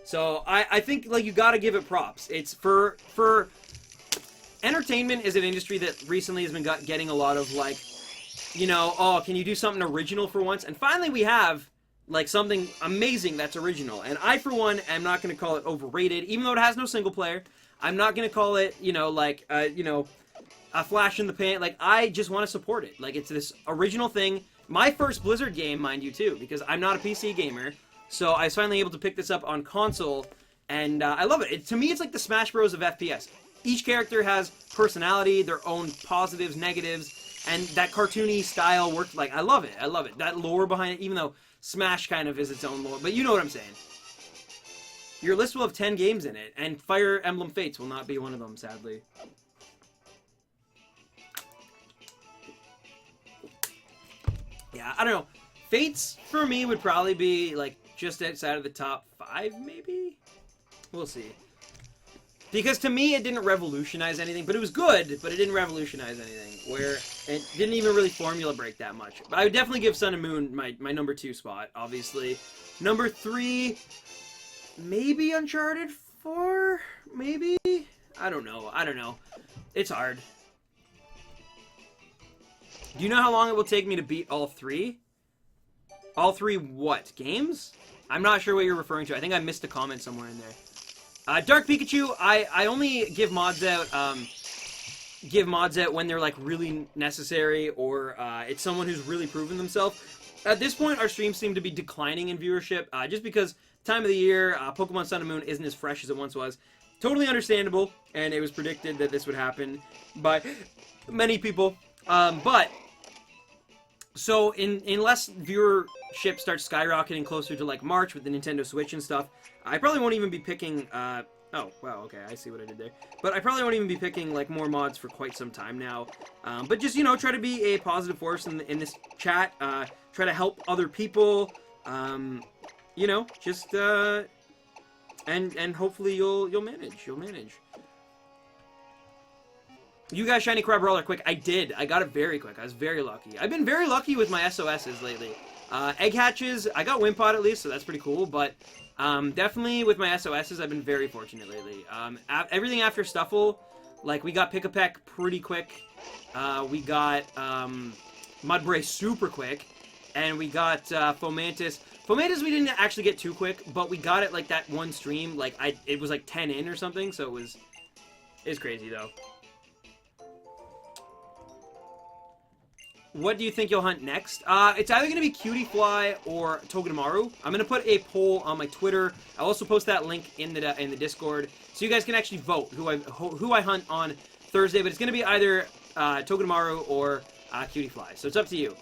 So, I think, like, you gotta give it props. It's for... Entertainment is an industry that recently has been getting a lot of, like, you know, oh, can you do something original for once? And finally we have... like, something amazing that's original. And I, for one, am not going to call it overrated, even though it has no single player. I'm not going to call it, you know, like, a flash in the pan. Like, I just want to support it. Like, it's this original thing. My first Blizzard game, mind you, too, because I'm not a PC gamer. So I was finally able to pick this up on console, and I love it. To me, it's like the Smash Bros. Of FPS. Each character has personality, their own positives, negatives, and that cartoony style worked. Like, I love it. I love it. That lore behind it, even though Smash kind of is its own lore, but you know what I'm saying. Your list will have 10 games in it, and Fire Emblem Fates will not be one of them, sadly. Yeah, I don't know. Fates, for me, would probably be, like, just outside of the top 5, maybe? We'll see. Because to me, it didn't revolutionize anything, but it was good, but it didn't revolutionize anything, where it didn't even really formula break that much. But I would definitely give Sun and Moon my number 2 spot, obviously. Number 3, maybe Uncharted 4? Maybe? I don't know. I don't know. It's hard. Do you know how long it will take me to beat all 3? All 3 what? Games? I'm not sure what you're referring to. I think I missed a comment somewhere in there. Dark Pikachu, I only give mods out when they're, like, really necessary, or it's someone who's really proven themselves. At this point, our streams seem to be declining in viewership, just because time of the year, Pokemon Sun and Moon isn't as fresh as it once was. Totally understandable, and it was predicted that this would happen by many people. So unless viewership starts skyrocketing closer to, like, March with the Nintendo Switch and stuff, I probably won't even be picking, oh, wow, okay, I see what I did there. But I probably won't even be picking, like, more mods for quite some time now. But just, you know, try to be a positive force in this chat, try to help other people, you know, just, and hopefully you'll manage, You guys shiny Crabrawler quick. I did. I got it very quick. I was very lucky. I've been very lucky with my SOSs lately. Egg hatches, I got Wimpod at least, so that's pretty cool, but definitely with my SOSs, I've been very fortunate lately. Everything after Stuffle, like, we got Pick-a-Peck pretty quick, we got Mudbray super quick, and we got Fomantis. Fomantis we didn't actually get too quick, but we got it, like, that one stream, like, it was, like, 10 in or something, so it was crazy, though. What do you think you'll hunt next? It's either going to be Cutiefly or Togedemaru. I'm going to put a poll on my Twitter. I'll also post that link in the Discord, so you guys can actually vote who I hunt on Thursday. But it's going to be either Togedemaru or Cutiefly, so it's up to you.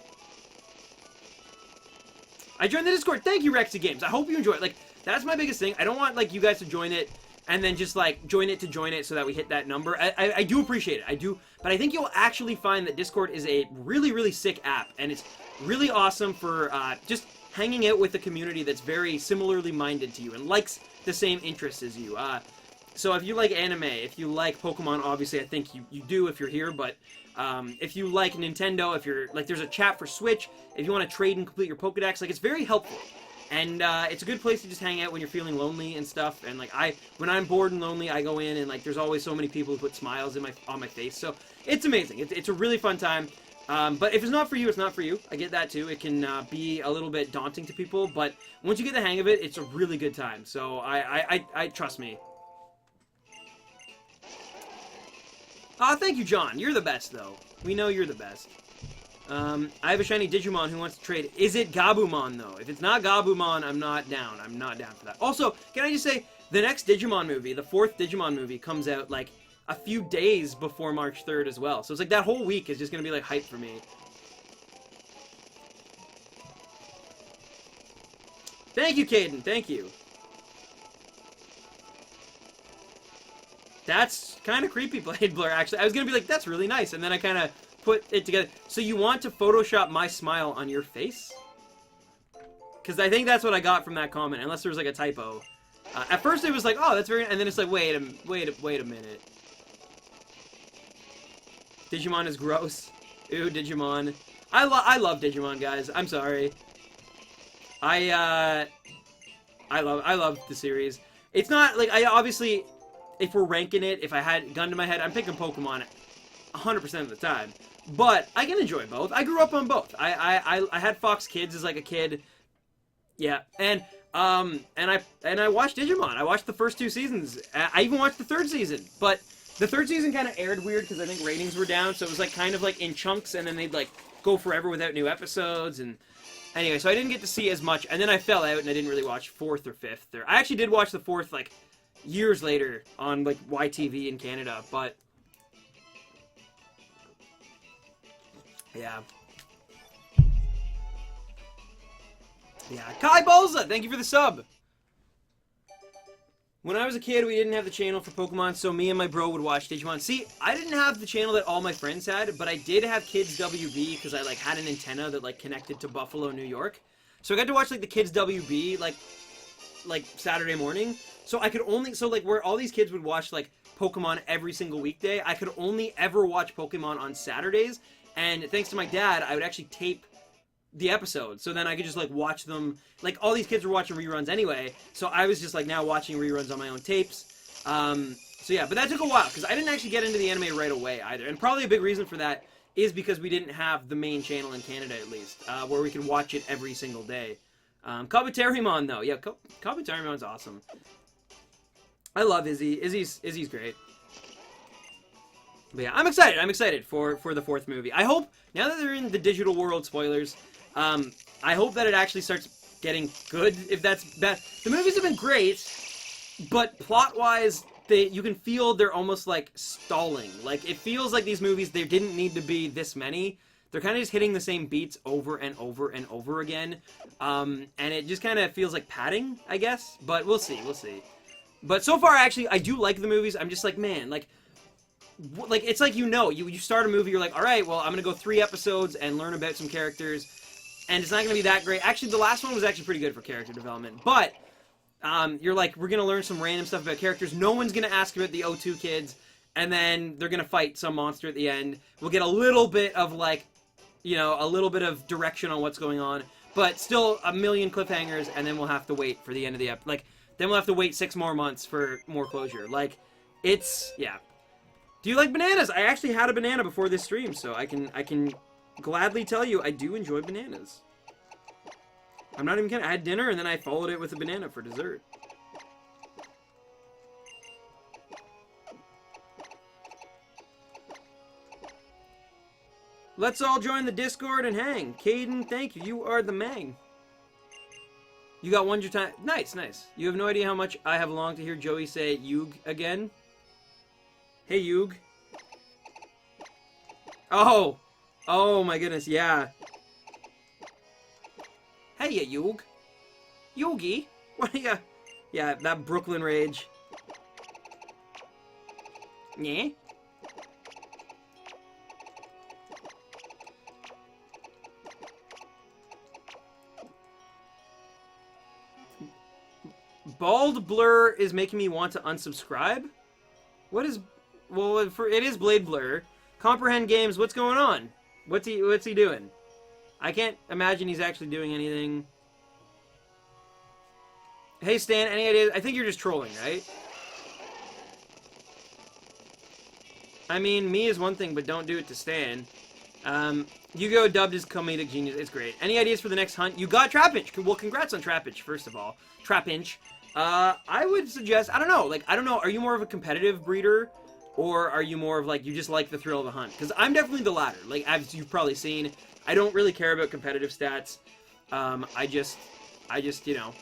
I joined the Discord. Thank you, Rexy Games. I hope you enjoy it. Like, that's my biggest thing. I don't want, like, you guys to join it and then just, like, join it so that we hit that number. I do appreciate it. I do. But I think you'll actually find that Discord is a really, really sick app. And it's really awesome for just hanging out with a community that's very similarly minded to you and likes the same interests as you. So if you like anime, if you like Pokemon, obviously I think you do if you're here. But if you like Nintendo, if you're, like, there's a chat for Switch. If you want to trade and complete your Pokedex, like, it's very helpful. And it's a good place to just hang out when you're feeling lonely and stuff. And, like, when I'm bored and lonely, I go in and, like, there's always so many people who put smiles on my face. So it's amazing. It's a really fun time. But if it's not for you, it's not for you. I get that too. It can be a little bit daunting to people, but once you get the hang of it, it's a really good time. So I trust me. Thank you, John. You're the best, though. We know you're the best. I have a shiny Digimon who wants to trade. Is it Gabumon, though? If it's not Gabumon, I'm not down. I'm not down for that. Also, can I just say, the next Digimon movie, the 4th Digimon movie, comes out, like, a few days before March 3rd as well. So it's like that whole week is just going to be, like, hype for me. Thank you, Caden. Thank you. That's kind of creepy, Blade Blur, actually. I was going to be like, that's really nice. And then I kind of put it together. So you want to Photoshop my smile on your face? Because I think that's what I got from that comment, unless there was like a typo. At first it was like, oh, that's very... And then it's like, wait a minute. Digimon is gross. Ew, Digimon. I love Digimon, guys. I'm sorry. I love the series. It's not, like, I obviously... If we're ranking it, if I had gun to my head, I'm picking Pokemon 100% of the time. But I can enjoy both. I grew up on both. I had Fox Kids as like a kid. Yeah, and I watched Digimon. I watched the first 2 seasons. I even watched the 3rd season. But the 3rd season kind of aired weird because I think ratings were down. So it was like kind of like in chunks, and then they'd like go forever without new episodes. And anyway, so I didn't get to see as much. And then I fell out, and I didn't really watch 4th or 5th. I actually did watch the 4th like years later on like YTV in Canada, but yeah. Kai Bolza, thank you for the sub. When I was a kid, we didn't have the channel for Pokemon, so me and my bro would watch Digimon. See, I didn't have the channel that all my friends had, but I did have Kids WB because I like had an antenna that like connected to Buffalo, New York. So I got to watch like the Kids WB like Saturday morning. So I could only, so like where all these kids would watch like Pokemon every single weekday, I could only ever watch Pokemon on Saturdays. And thanks to my dad, I would actually tape the episodes. So then I could just like watch them. Like all these kids were watching reruns anyway. So I was just like now watching reruns on my own tapes. So yeah, but that took a while because I didn't actually get into the anime right away either. And probably a big reason for that is because we didn't have the main channel in Canada at least, where we could watch it every single day. Kabuterimon though. Yeah, Kabutarimon's awesome. I love Izzy. Izzy's great. But yeah, I'm excited for the 4th movie. I hope, now that they're in the digital world, spoilers, I hope that it actually starts getting good, if that's bad. The movies have been great, but plot-wise, you can feel they're almost, like, stalling. Like, it feels like these movies, there didn't need to be this many. They're kind of just hitting the same beats over and over and over again. And it just kind of feels like padding, I guess. But we'll see. But so far, actually, I do like the movies. I'm just like, man, like it's like, you start a movie, you're like, all right, well, I'm going to go 3 episodes and learn about some characters, and it's not going to be that great. Actually, the last one was actually pretty good for character development, but you're like, we're going to learn some random stuff about characters. No one's going to ask about the O2 kids, and then they're going to fight some monster at the end. We'll get a little bit of, like, a little bit of direction on what's going on, but still a million cliffhangers, and then we'll have to wait for the end of the episode. Like, then we'll have to wait 6 more months for more closure. Like, it's, yeah. Do you like bananas? I actually had a banana before this stream, so I can gladly tell you I do enjoy bananas. I'm not even kidding. I had dinner, and then I followed it with a banana for dessert. Let's all join the Discord and hang. Caden, thank you. You are the man. You got one your time. Nice, nice. You have no idea how much I have longed to hear Joey say Yug again. Hey, Yug. Oh. Oh, my goodness, yeah. Hey, Yug. Yogi. What are you? Yeah, that Brooklyn rage. Yeah. Bald Blur is making me want to unsubscribe? What is... Well, it is Blade Blur. Comprehend Games, what's going on? What's he doing? I can't imagine he's actually doing anything. Hey, Stan, any ideas? I think you're just trolling, right? I mean, me is one thing, but don't do it to Stan. Yu-Gi-Oh! Dubbed as comedic genius. It's great. Any ideas for the next hunt? You got Trapinch. Well, congrats on Trapinch, first of all. Trapinch. I would suggest, I don't know. Are you more of a competitive breeder? Or are you more of, like, you just like the thrill of the hunt? Because I'm definitely the latter. Like, as you've probably seen, I don't really care about competitive stats. I just, you know.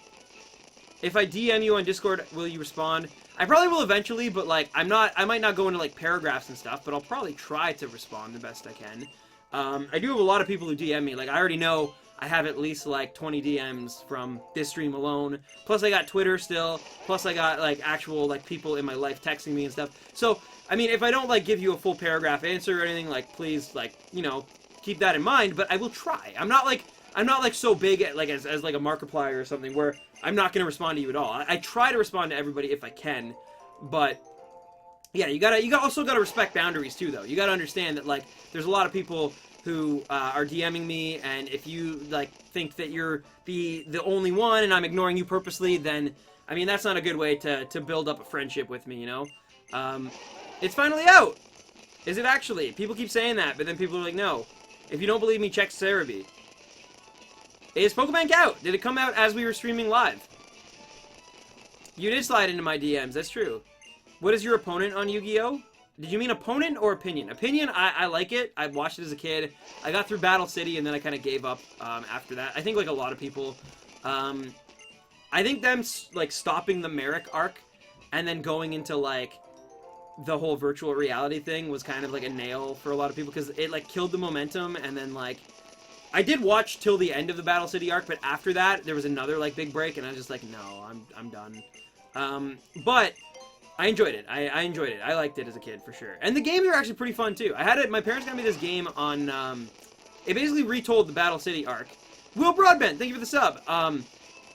If I DM you on Discord, will you respond? I probably will eventually, but, like, I might not go into, like, paragraphs and stuff, but I'll probably try to respond the best I can. I do have a lot of people who DM me. Like, I already know I have at least like 20 DMs from this stream alone. Plus I got Twitter still. Plus I got like actual like people in my life texting me and stuff. So, I mean, if I don't like give you a full paragraph answer or anything, like please like, you know, keep that in mind, but I will try. I'm not like so big at like as like a Markiplier or something where I'm not going to respond to you at all. I try to respond to everybody if I can, but yeah, you also gotta respect boundaries too, though. You gotta understand that like there's a lot of people who are DMing me, and if you like think that you're the only one and I'm ignoring you purposely, then I mean that's not a good way to build up a friendship with me, you know. It's finally out. Is it actually? People keep saying that, but then people are like, no. If you don't believe me, check Cerebi. Is Pokebank out? Did it come out as we were streaming live? You did slide into my DMs. That's true. What is your opponent on Yu-Gi-Oh? Did you mean opponent or opinion? Opinion, I like it. I watched it as a kid. I got through Battle City, and then I kind of gave up after that. I think like a lot of people. I think them like stopping the Merrick arc and then going into like the whole virtual reality thing was kind of like a nail for a lot of people because it like killed the momentum, and then like I did watch till the end of the Battle City arc, but after that there was another like big break, and I was just like, no, I'm done. But I enjoyed it. I enjoyed it. I liked it as a kid, for sure. And the games are actually pretty fun, too. I had it. My parents got me this game on, it basically retold the Battle City arc. Will Broadbent, thank you for the sub.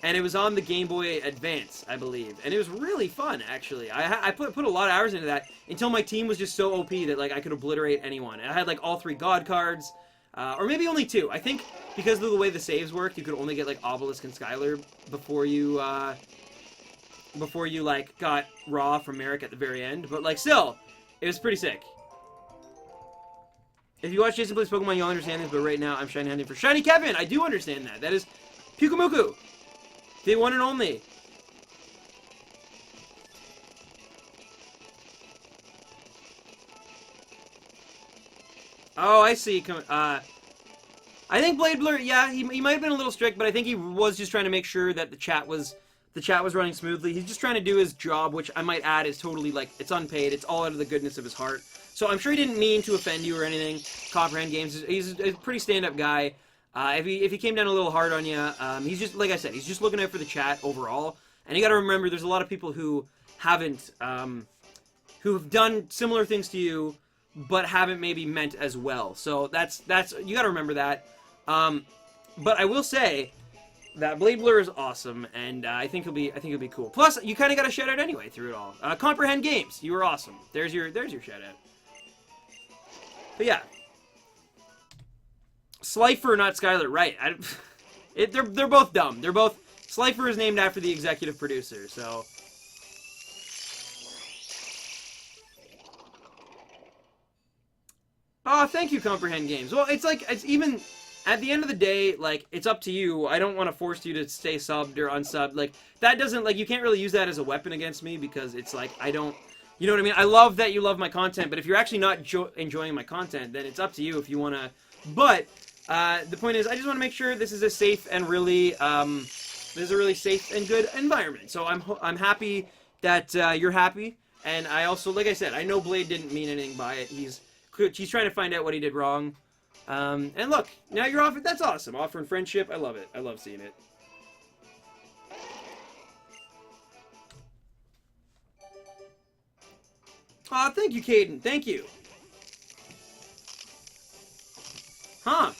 And it was on the Game Boy Advance, I believe. And it was really fun, actually. I put a lot of hours into that until my team was just so OP that, like, I could obliterate anyone. And I had, like, all 3 God cards. Or maybe only 2. I think because of the way the saves worked, you could only get, like, Obelisk and Skylar before you, like, got Raw from Merrick at the very end. But, like, still, it was pretty sick. If you watch Jason Plays Pokemon, you'll understand this, but right now, I'm shiny hunting for Shiny Kevin! I do understand that. That is Pyukumuku! The one and only. Oh, I see. I think Blade Blur, yeah, he might have been a little strict, but I think he was just trying to make sure that the chat was running smoothly. He's just trying to do his job, which I might add is totally, like, it's unpaid. It's all out of the goodness of his heart. So I'm sure he didn't mean to offend you or anything. Comprehend Games, he's a pretty stand-up guy. If he came down a little hard on you, he's just, like I said, he's just looking out for the chat overall. And you gotta remember, there's a lot of people who haven't, who've done similar things to you, but haven't maybe meant as well. So that's you gotta remember that. But I will say that Blade Blur is awesome, and I think he'll be cool. Plus, you kind of got a shout out anyway through it all. Comprehend Games, you were awesome. There's your shout out. But yeah, Slifer, not Skylar, right? They're both dumb. They're both. Slifer is named after the executive producer, so. Oh, thank you, Comprehend Games. Well, it's like, it's even, at the end of the day, like, it's up to you. I don't want to force you to stay subbed or unsubbed. Like, that doesn't, like, you can't really use that as a weapon against me because it's like, I don't, you know what I mean? I love that you love my content, but if you're actually not enjoying my content, then it's up to you if you want to. But, the point is, I just want to make sure this is a safe and really, this is a really safe and good environment. So I'm happy that you're happy. And I also, like I said, I know Blade didn't mean anything by it. He's trying to find out what he did wrong. And look, now you're off it. That's awesome. Offering friendship. I love it. I love seeing it. Aw, thank you, Caden. Thank you. Huh.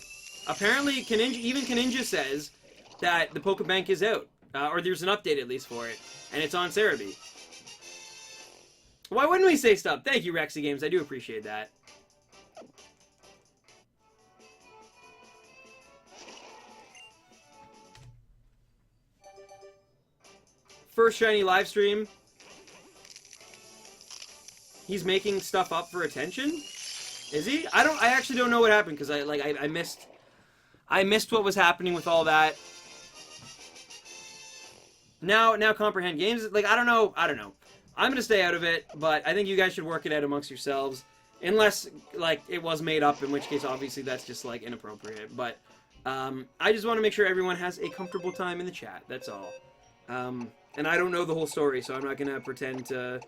Apparently, even Kaninja says that the Pokebank is out. Or there's an update, at least, for it. And it's on Cerebi. Why wouldn't we say stop? Thank you, Rexy Games. I do appreciate that. First shiny live stream. He's making stuff up for attention? Is he? I actually don't know what happened because I missed what was happening with all that. Now Comprehend Games, like, I don't know. I'm gonna stay out of it, but I think you guys should work it out amongst yourselves. Unless, like, it was made up, in which case, obviously, that's just, like, inappropriate. But, I just want to make sure everyone has a comfortable time in the chat, that's all. And I don't know the whole story, so I'm not gonna pretend to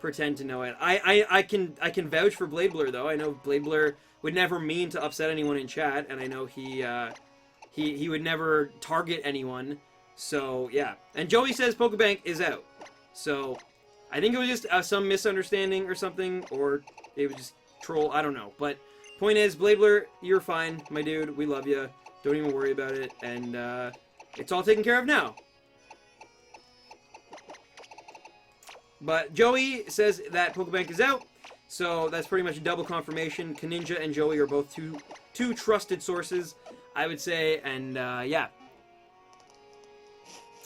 pretend to know it. I can vouch for Bladebler though. I know Bladebler would never mean to upset anyone in chat, and I know he would never target anyone. So yeah. And Joey says Pokebank is out. So I think it was just some misunderstanding or something, or it was just troll. I don't know. But point is, Bladebler, you're fine, my dude. We love you. Don't even worry about it, and it's all taken care of now. But Joey says that Pokebank is out, so that's pretty much a double confirmation. Kaninja and Joey are both two trusted sources, I would say, and yeah.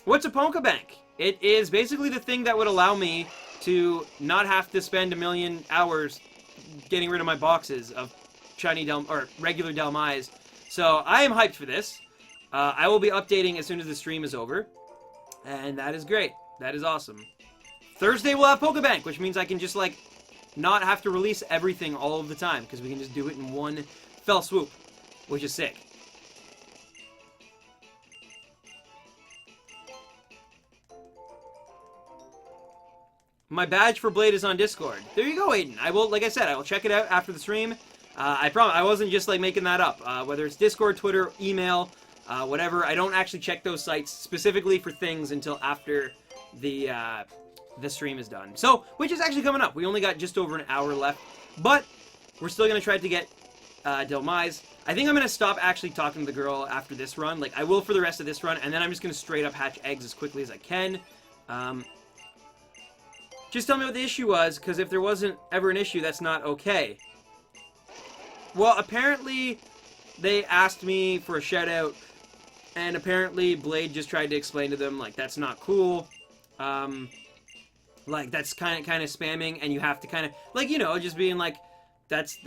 What's a Pokebank? It is basically the thing that would allow me to not have to spend a million hours getting rid of my boxes of shiny or regular Delmise. So I am hyped for this. I will be updating as soon as the stream is over, and that is great. That is awesome. Thursday we'll have Pokebank, which means I can just, like, not have to release everything all of the time, because we can just do it in one fell swoop, which is sick. My badge for Blade is on Discord. There you go, Aiden. I will, like I said, I will check it out after the stream. I promise, I wasn't just, like, making that up. Whether it's Discord, Twitter, email, whatever, I don't actually check those sites specifically for things until after the stream is done. So, which is actually coming up. We only got just over an hour left, but we're still going to try to get Delmise. I think I'm going to stop actually talking to the girl after this run. Like, I will for the rest of this run, and then I'm just going to straight up hatch eggs as quickly as I can. Just tell me what the issue was, because if there wasn't ever an issue, that's not okay. Well, apparently, they asked me for a shout-out, and apparently Blade just tried to explain to them, like, that's not cool. Like, that's kind of spamming, and you have to kind of, like, you know, just being like, that's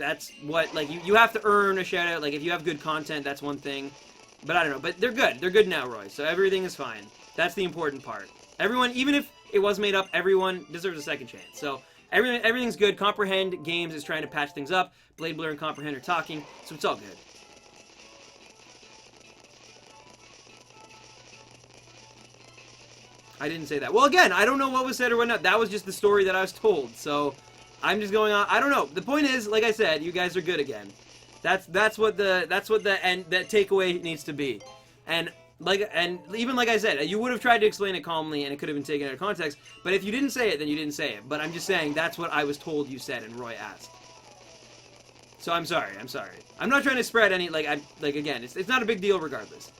what, like, you have to earn a shout-out. Like, if you have good content, that's one thing. But I don't know. But they're good. They're good now, Roy. So everything is fine. That's the important part. Everyone, even if it was made up, everyone deserves a second chance. So everything's good. Comprehend Games is trying to patch things up. Bladebler and Comprehend are talking, so it's all good. I didn't say that. Well, again, I don't know what was said or what not. That was just the story that I was told. So I'm just going on. I don't know. The point is, like I said, you guys are good again. That's what the end, that takeaway needs to be. And even like I said, you would have tried to explain it calmly, and it could have been taken out of context. But if you didn't say it, then you didn't say it. But I'm just saying that's what I was told you said, and Roy asked. So I'm sorry. I'm sorry. I'm not trying to spread any again. It's not a big deal regardless.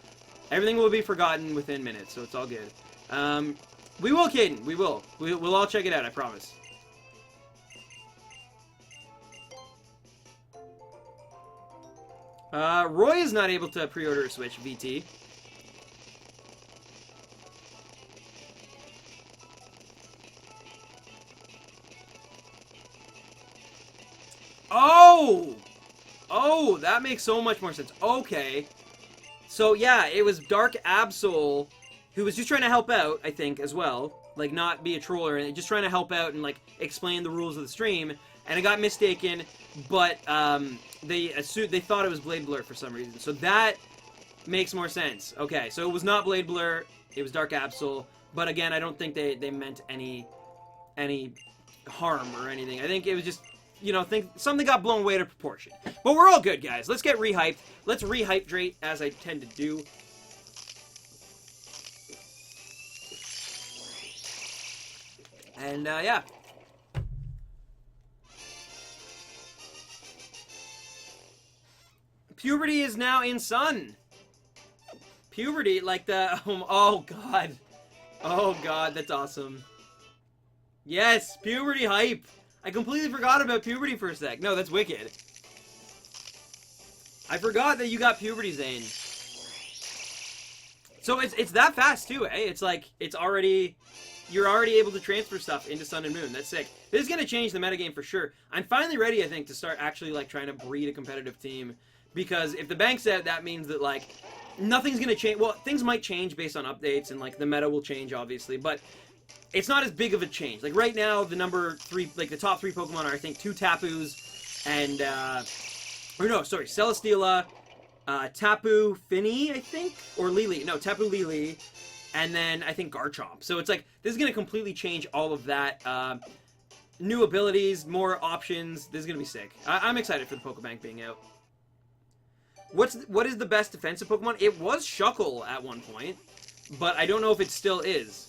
Everything will be forgotten within minutes, so it's all good. We will, Caden. We will. We'll all check it out, I promise. Roy is not able to pre-order a Switch, VT. Oh! Oh, that makes so much more sense. Okay. So, yeah, it was Dark Absol who was just trying to help out, I think, as well. Like, not be a troller, and just trying to help out and, like, explain the rules of the stream. And it got mistaken, but they thought it was Bladebler for some reason. So that makes more sense. Okay, so it was not Bladebler, it was Dark Absol. But again, I don't think they meant any harm or anything. I think it was just, you know, something got blown way out of proportion. But we're all good, guys. Let's get rehyped. Let's rehydrate, as I tend to do. And, yeah. Puberty is now in Sun. Puberty, like the... Oh, God. Oh, God, that's awesome. Yes, puberty hype. I completely forgot about puberty for a sec. No, that's wicked. I forgot that you got puberty, Zane. So it's that fast, too, eh? It's like, it's already... You're already able to transfer stuff into Sun and Moon. That's sick. This is going to change the metagame for sure. I'm finally ready, I think, to start actually, like, trying to breed a competitive team. Because if the bank's out, that means that, like, nothing's going to change. Well, things might change based on updates, and, like, the meta will change, obviously. But it's not as big of a change. Like, right now, the number 3, like, the top 3 Pokemon are, I think, 2 Tapus and, or no, sorry, Celesteela, Tapu Fini, I think? Or Lily. No, Tapu Lily. And then, I think, Garchomp. So it's like, this is going to completely change all of that. new abilities, more options. This is gonna be sick. I'm excited for the Pokebank being out. What is the best defensive Pokemon? It was Shuckle at one point, but I don't know if it still is.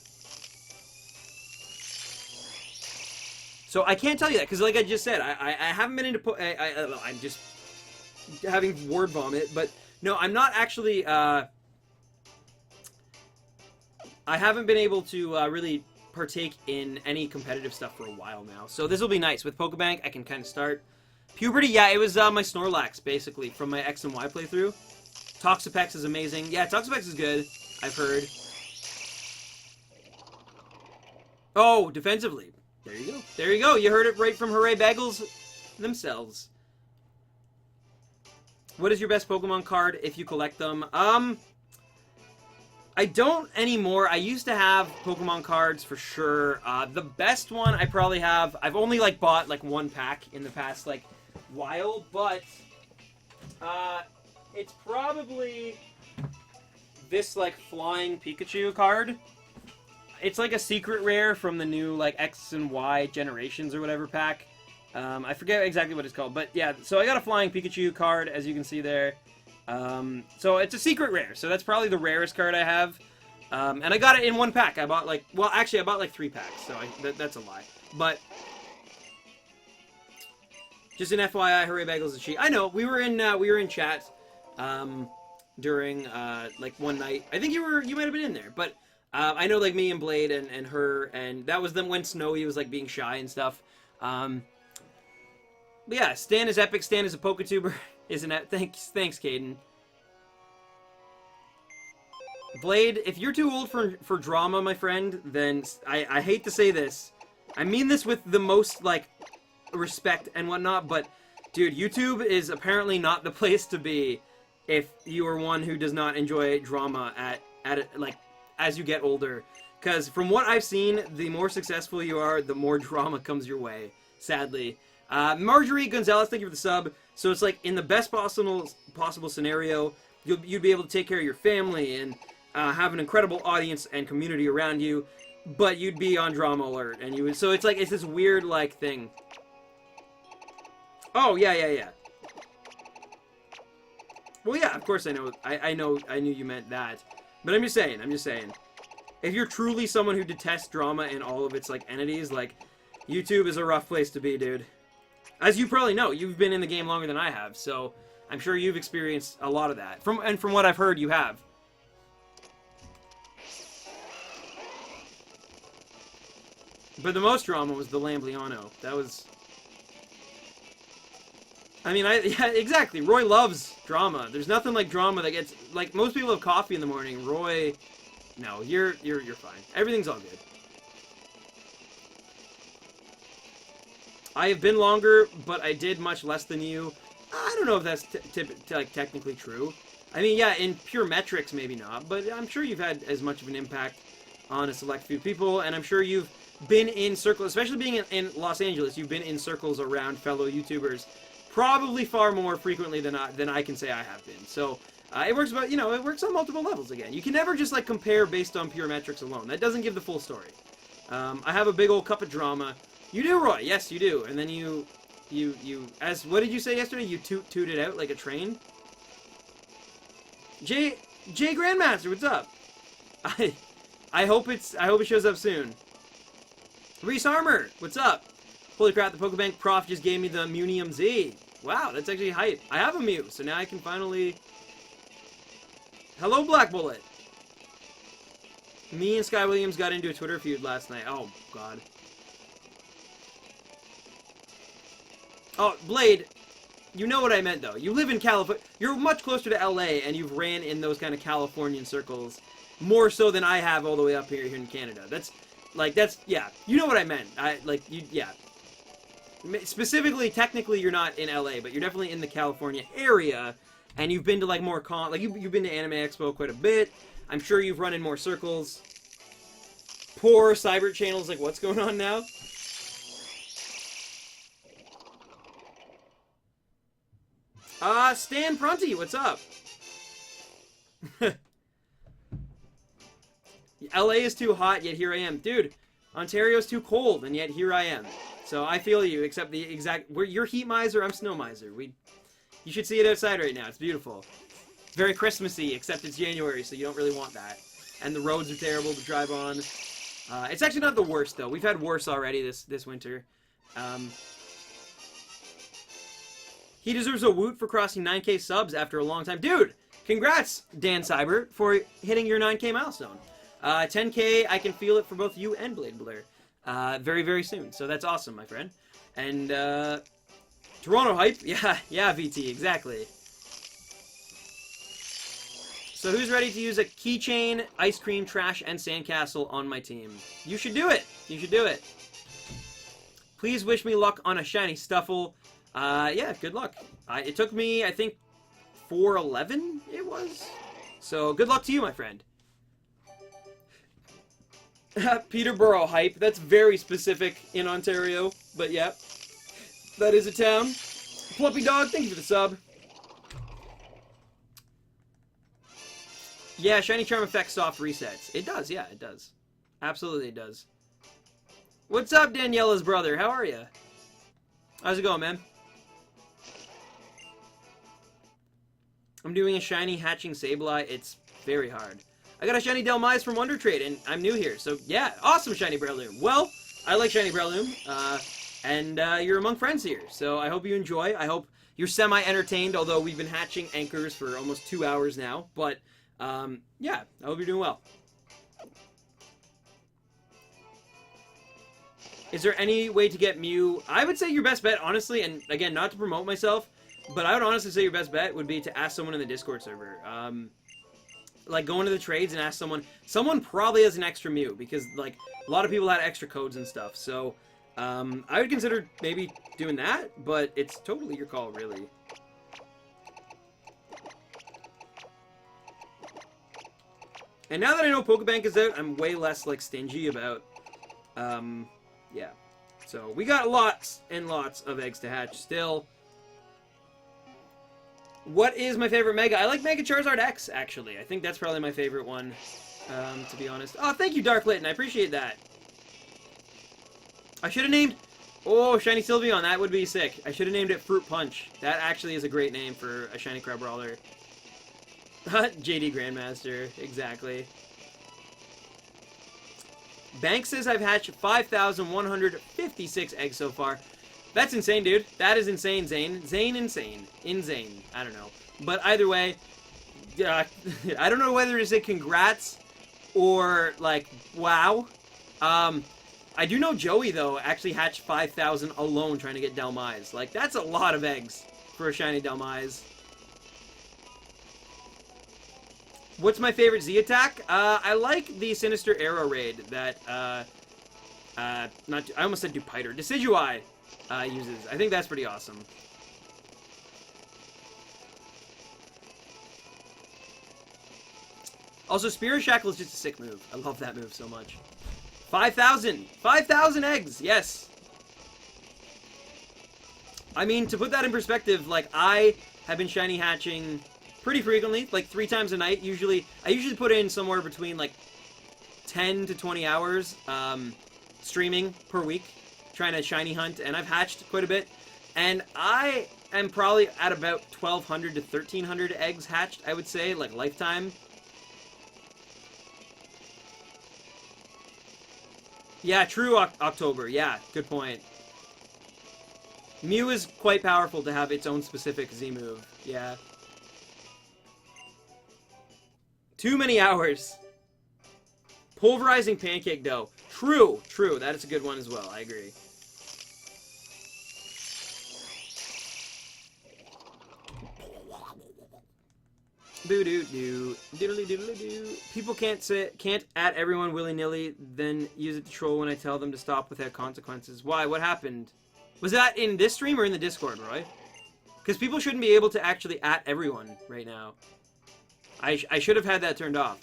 So I can't tell you that, because like I just said, I haven't been into I'm just having word vomit, but no, I'm not actually, I haven't been able to really partake in any competitive stuff for a while now. So this will be nice. With Pokebank, I can kind of start. Puberty, yeah, it was my Snorlax, basically, from my X and Y playthrough. Toxapex is amazing. Yeah, Toxapex is good, I've heard. Oh, defensively. There you go. There you go. You heard it right from Hooray Bagels themselves. What is your best Pokemon card if you collect them? I don't anymore. I used to have Pokemon cards for sure. The best one I probably have, I've only like bought like one pack in the past like while, but it's probably this like flying Pikachu card. It's like a secret rare from the new like X and Y generations or whatever pack. I forget exactly what it's called, but yeah, so I got a flying Pikachu card, as you can see there. So it's a secret rare, so that's probably the rarest card I have. And I got it in one pack. I bought like, well, actually I bought like 3 packs, so that's a lie. But just an FYI, Hooray Bagels is cheap. I know, we were in chat during like one night. I think you might have been in there, but I know like me and Blade and her, and that was them when Snowy was like being shy and stuff. But yeah, Stan is epic. Stan is a Poketuber, isn't it? Thanks, Caden. Blade, if you're too old for drama, my friend, then I hate to say this. I mean this with the most like respect and whatnot, but dude, YouTube is apparently not the place to be if you are one who does not enjoy drama like as you get older. Because from what I've seen, the more successful you are, the more drama comes your way, sadly. Marjorie Gonzalez, thank you for the sub. So it's like, in the best possible scenario, you'd be able to take care of your family and have an incredible audience and community around you, but you'd be on drama alert, and you would, so it's like, it's this weird, like, thing. Oh, yeah. Well, yeah, of course I know, I knew you meant that. But I'm just saying. If you're truly someone who detests drama and all of its, like, entities, like, YouTube is a rough place to be, dude. As you probably know, you've been in the game longer than I have, so I'm sure you've experienced a lot of that. From what I've heard, you have. But the most drama was the Lambliano. That was... I mean, yeah, exactly. Roy loves drama. There's nothing like drama that gets... Like, most people have coffee in the morning. Roy... No, you're fine. Everything's all good. I have been longer, but I did much less than you. I don't know if that's like technically true. I mean, yeah, in pure metrics, maybe not, but I'm sure you've had as much of an impact on a select few people, and I'm sure you've been in circles, especially being in Los Angeles, you've been in circles around fellow YouTubers probably far more frequently than I can say I have been. So it works about, it works on multiple levels again. You can never just like compare based on pure metrics alone. That doesn't give the full story. I have a big old cup of drama. You do, Roy. Yes, you do. And then you, what did you say yesterday? You toot it out like a train? Jay Grandmaster, what's up? I hope it shows up soon. Reese Armor, what's up? Holy crap, the Pokebank prof just gave me the Munium Z. Wow, that's actually hype. I have a Mew, so now I can finally... Hello, Black Bullet. Me and Sky Williams got into a Twitter feud last night. Oh, God. Oh, Blade, you know what I meant, though. You live in California. You're much closer to LA, and you've ran in those kind of Californian circles more so than I have all the way up here in Canada. Yeah. You know what I meant. Yeah. Specifically, technically, you're not in LA, but you're definitely in the California area, and you've been to, like, more you've been to Anime Expo quite a bit. I'm sure you've run in more circles. Poor Cyber Channel's like, what's going on now? Stan Prunty, what's up? LA is too hot, yet here I am. Dude, Ontario's too cold, and yet here I am. So I feel you, except the exact... You're heat miser, I'm snow miser. You should see it outside right now. It's beautiful. Very Christmassy, except it's January, so you don't really want that. And the roads are terrible to drive on. It's actually not the worst, though. We've had worse already this winter. He deserves a woot for crossing 9K subs after a long time. Dude, congrats, Dan Cyber, for hitting your 9K milestone. 10K, I can feel it for both you and Blade Blur. Very, very soon. So that's awesome, my friend. And, Toronto hype? Yeah, VT, exactly. So who's ready to use a keychain, ice cream, trash, and sandcastle on my team? You should do it. You should do it. Please wish me luck on a shiny Stuffle. Yeah, good luck. It took me, I think, 411 it was. So good luck to you, my friend. Peterborough hype. That's very specific in Ontario, but yeah. That is a town. Plumpy Dog, thank you for the sub. Yeah, Shiny Charm Effect soft resets. It does, yeah, it does. Absolutely it does. What's up, Daniela's brother? How are you? How's it going, man? I'm doing a shiny hatching Sableye. It's very hard. I got a shiny Delmise from Wonder Trade, and I'm new here. So, yeah, awesome shiny Breloom. Well, I like shiny Breloom, and you're among friends here. So I hope you enjoy. I hope you're semi-entertained, although we've been hatching anchors for almost 2 hours now. But, yeah, I hope you're doing well. Is there any way to get Mew? I would say your best bet, honestly, and again, not to promote myself, but I would honestly say your best bet would be to ask someone in the Discord server. Like, go into the trades and ask someone. Someone probably has an extra Mew, because, like, a lot of people had extra codes and stuff. So, I would consider maybe doing that, but it's totally your call, really. And now that I know Pokebank is out, I'm way less, like, stingy about, yeah. So, we got lots and lots of eggs to hatch still. What is my favorite Mega? I like Mega Charizard X, actually. I think that's probably my favorite one, to be honest. Oh, thank you, Dark Litton. I appreciate that. I should have named... Oh, Shiny Sylveon. That would be sick. I should have named it Fruit Punch. That actually is a great name for a Shiny Crabrawler. JD Grandmaster. Exactly. Bank says I've hatched 5,156 eggs so far. That's insane, dude. That is insane, Zane. Zane, insane. Insane. I don't know. But either way, I don't know whether to say congrats or, like, wow. I do know Joey, though, actually hatched 5,000 alone trying to get Delmise. Like, that's a lot of eggs for a shiny Delmise. What's my favorite Z attack? I like the Sinister Arrow Raid that, I almost said Dupiter. Decidueye uses. I think that's pretty awesome. Also, Spirit Shackle is just a sick move. I love that move so much. 5,000! 5,000 eggs! Yes! I mean, to put that in perspective, like, I have been shiny hatching pretty frequently, like 3 times a night. I usually put in somewhere between, like, 10 to 20 hours streaming per week, trying to shiny hunt, and I've hatched quite a bit. And I am probably at about 1,200 to 1,300 eggs hatched, I would say, like, lifetime. Yeah, true, October. Yeah, good point. Mew is quite powerful to have its own specific Z move. Yeah. Too many hours. Pulverizing Pancake Dough. True, true. That is a good one as well. I agree. Boo-doo-doo. Diddly-diddly-doo. People can't at everyone willy-nilly, then use it to troll when I tell them to stop without consequences. Why? What happened? Was that in this stream or in the Discord, Roy? Because people shouldn't be able to actually at everyone right now. I should have had that turned off.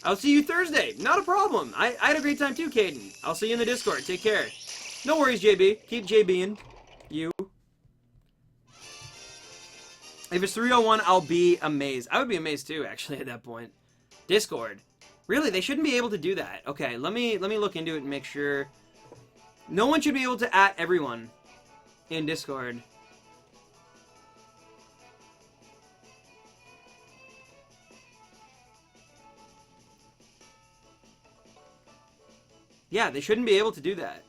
I'll see you Thursday. Not a problem. I had a great time too, Caden. I'll see you in the Discord. Take care. No worries, JB. Keep JBing. You. If it's 301, I'll be amazed. I would be amazed too, actually, at that point. Discord. Really, they shouldn't be able to do that. Okay, let me look into it and make sure. No one should be able to @ everyone in Discord. Yeah, they shouldn't be able to do that.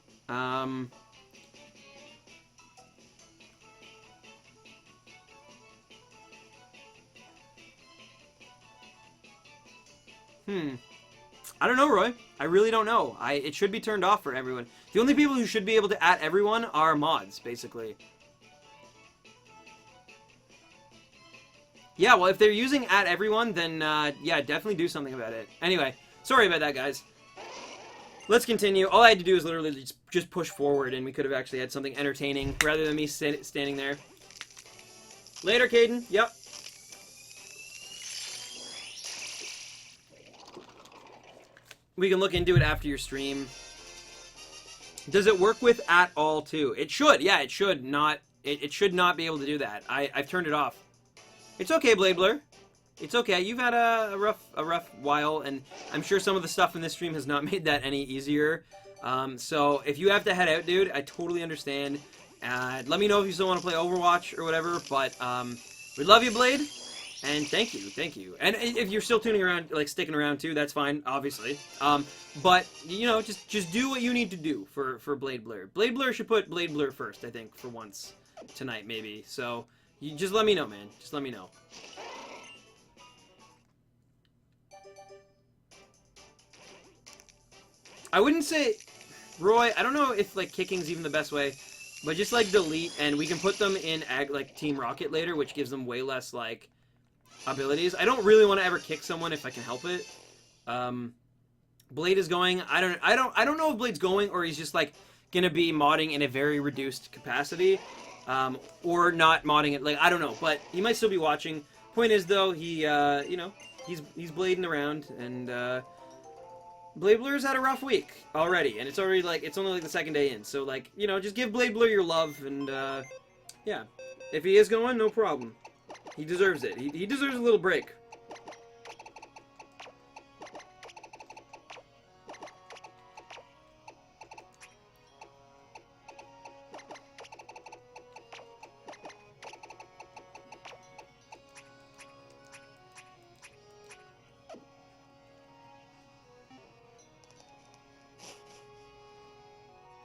I don't know, Roy. I really don't know. It should be turned off for everyone. The only people who should be able to @ everyone are mods, basically. Yeah, well, if they're using @ everyone, then, yeah, definitely do something about it. Anyway, sorry about that, guys. Let's continue. All I had to do is literally just push forward, and we could have actually had something entertaining, rather than me standing there. Later, Caden. Yep. We can look into it after your stream. Does it work with @ all, too? It should. Yeah, it should not. It should not be able to do that. I've turned it off. It's okay, Blade Blur. It's okay. You've had a rough while, and I'm sure some of the stuff in this stream has not made that any easier. So if you have to head out, dude, I totally understand. Let me know if you still want to play Overwatch or whatever. But we love you, Blade, and thank you. And if you're still tuning around, like sticking around too, that's fine, obviously. But you know, just do what you need to do for Blade Blur. Blade Blur should put Blade Blur first, I think, for once tonight, maybe. So. You just let me know, man. Just let me know. I wouldn't say... Roy, I don't know if, like, kicking's even the best way. But just, like, delete, and we can put them in, like, Team Rocket later, which gives them way less, like, abilities. I don't really want to ever kick someone if I can help it. Blade is going. I don't know if Blade's going, or he's just, like, gonna be modding in a very reduced capacity. Or not modding it, like, I don't know, but he might still be watching. Point is, though, he, you know, he's blading around, and, Blade Blur's had a rough week already, and it's already, like, it's only, like, the second day in, so, like, you know, just give Blade Blur your love, and, yeah. If he is going, no problem. He deserves it. He deserves a little break.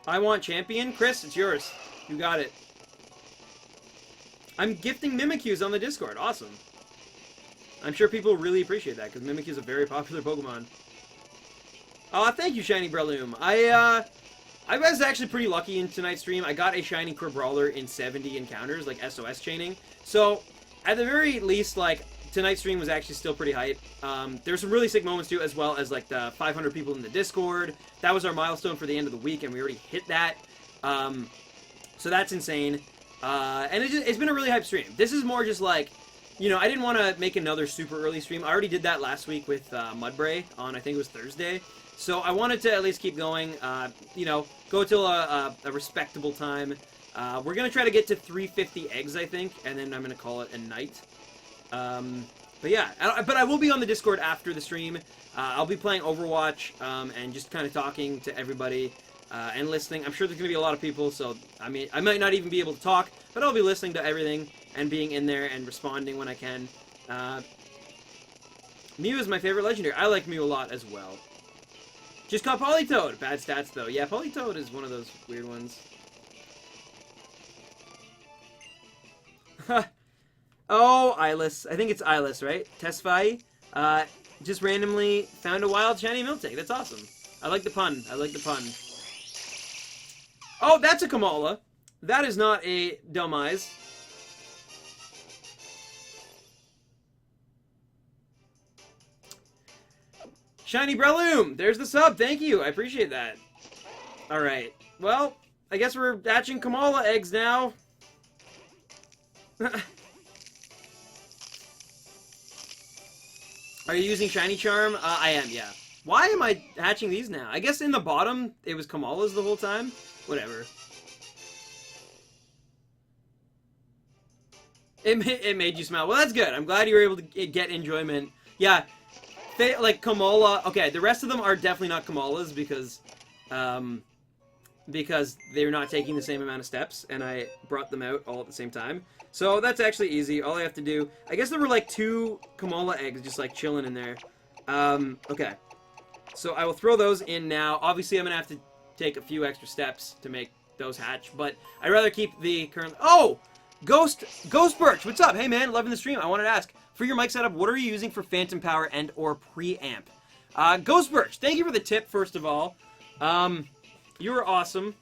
I want champion. Chris, it's yours. You got it. I'm gifting Mimikyus on the Discord. Awesome. I'm sure people really appreciate that, because Mimikyu is a very popular Pokemon. Thank you, Shiny Breloom. I was actually pretty lucky in tonight's stream. I got a Shiny Crabrawler in 70 encounters, like SOS chaining. So, at the very least, like, tonight's stream was actually still pretty hype. There's some really sick moments too, as well as like the 500 people in the Discord. That was our milestone for the end of the week, and we already hit that. So that's insane. And it's been a really hype stream. This is more just like, you know, I didn't want to make another super early stream. I already did that last week with Mudbray on, I think it was Thursday. So I wanted to at least keep going, you know, go till a respectable time. We're going to try to get to 350 eggs, I think, and then I'm going to call it a night. But yeah, but I will be on the Discord after the stream. I'll be playing Overwatch, and just kind of talking to everybody, and listening. I'm sure there's going to be a lot of people, so I mean, I might not even be able to talk, but I'll be listening to everything, and being in there, and responding when I can. Mew is my favorite legendary. I like Mew a lot as well. Just caught Politoed. Bad stats, though. Yeah, Politoed is one of those weird ones. Oh, Eyeless. I think it's Eyeless, right? Tesfai. Just randomly found a wild shiny Miltank. That's awesome. I like the pun. I like the pun. Oh, that's a Kamala. That is not a Dumb Eyes. Shiny Breloom. There's the sub. Thank you. I appreciate that. Alright. Well, I guess we're hatching Kamala eggs now. Are you using Shiny Charm? I am, yeah. Why am I hatching these now? I guess in the bottom, it was Kamala's the whole time? Whatever. It made you smile. Well, that's good. I'm glad you were able to get enjoyment. Yeah, like Kamala. Okay, the rest of them are definitely not Kamalas because they're not taking the same amount of steps, and I brought them out all at the same time. So that's actually easy. All I have to do, I guess there were like 2 Kamala eggs just like chilling in there. Okay. So I will throw those in now. Obviously, I'm gonna have to take a few extra steps to make those hatch, but I'd rather keep the current. Oh, Ghost Birch, what's up? Hey man, loving the stream. I wanted to ask, for your mic setup, what are you using for phantom power and or preamp? Ghost Birch, thank you for the tip first of all. You were awesome.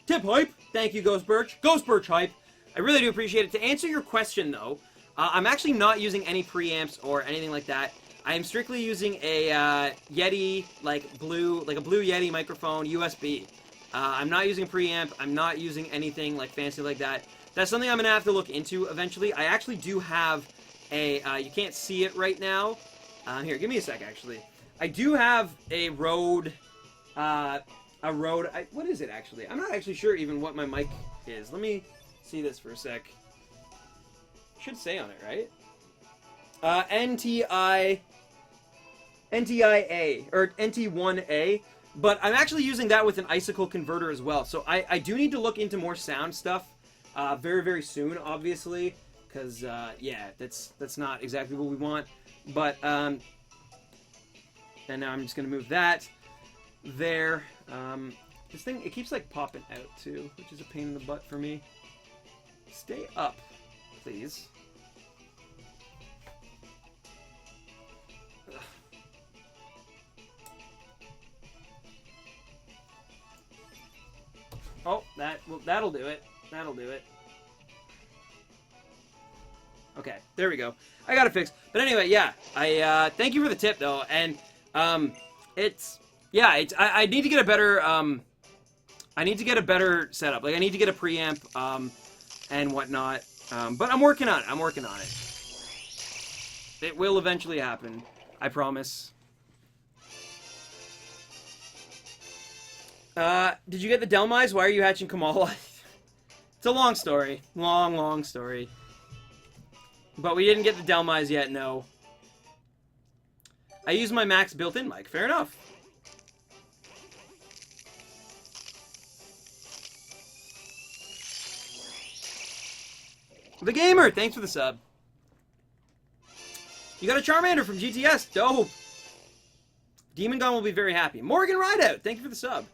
Tip hype. Thank you, Ghost Birch. Ghost Birch hype. I really do appreciate it. To answer your question, though, I'm actually not using any preamps or anything like that. I am strictly using a Yeti, like a blue Yeti microphone, USB. I'm not using a preamp. I'm not using anything like fancy like that. That's something I'm gonna have to look into eventually. I actually do have a. You can't see it right now. Here, give me a sec. Actually, I do have a Rode. What is it actually? I'm not actually sure even what my mic is. Let me see this for a sec. Should say on it, right? NTIA or NT1A, but I'm actually using that with an icicle converter as well. So I do need to look into more sound stuff very, very soon, obviously, because yeah, that's not exactly what we want. But and now I'm just gonna move that there. This thing, it keeps like popping out too, which is a pain in the butt for me. Stay up, please. Ugh. Oh, that'll do it. That'll do it. Okay, there we go. I got it fixed. But anyway, yeah, I thank you for the tip though, and I need to get a better setup. Like I need to get a preamp and whatnot. But I'm working on it. I'm working on it. It will eventually happen. I promise. Did you get the Delmise? Why are you hatching Kamala? It's a long story. Long story. But we didn't get the Delmise yet, no. I use my max built-in mic. Fair enough. The Gamer, thanks for the sub. You got a Charmander from GTS. Dope. Demon Gun will be very happy. Morgan Rideout, thank you for the sub.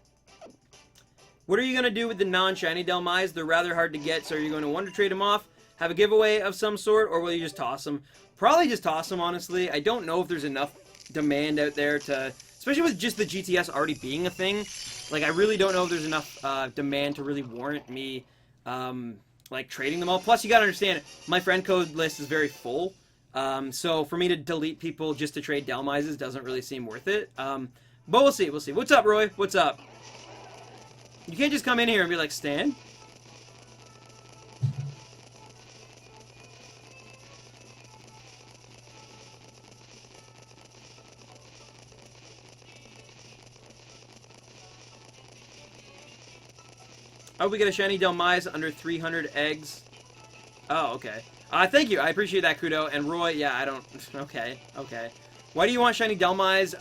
What are you going to do with the non-shiny Delmise? They're rather hard to get, so are you going to wonder trade them off? Have a giveaway of some sort, or will you just toss them? Probably just toss them, honestly. I don't know if there's enough demand out there to... Especially with just the GTS already being a thing. Like, I really don't know if there's enough demand to really warrant me, like, trading them all. Plus, you gotta understand, my friend code list is very full. So, for me to delete people just to trade Delmises doesn't really seem worth it. But we'll see, we'll see. What's up, Roy? What's up? You can't just come in here and be like, Stan? Oh, we get a shiny Delmise under 300 eggs. Oh, okay. Thank you. I appreciate that, Kudo. And Roy, yeah, I don't... Okay. Why do you want shiny Delmise?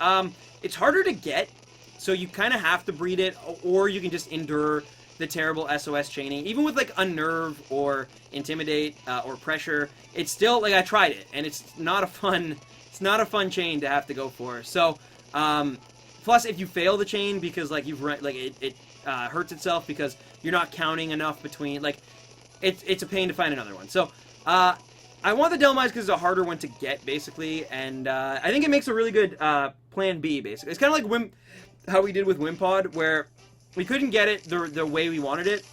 It's harder to get, so you kind of have to breed it, or you can just endure the terrible SOS chaining. Even with, like, Unnerve or Intimidate or Pressure, it's still... Like, I tried it, and it's not a fun... It's not a fun chain to have to go for. So, plus, if you fail the chain because, like, you've... Like, it hurts itself because you're not counting enough between, like, it's a pain to find another one. So, I want the Delmise because it's a harder one to get, basically, and I think it makes a really good plan B, basically. It's kind of like how we did with Wimpod, where we couldn't get it the way we wanted it,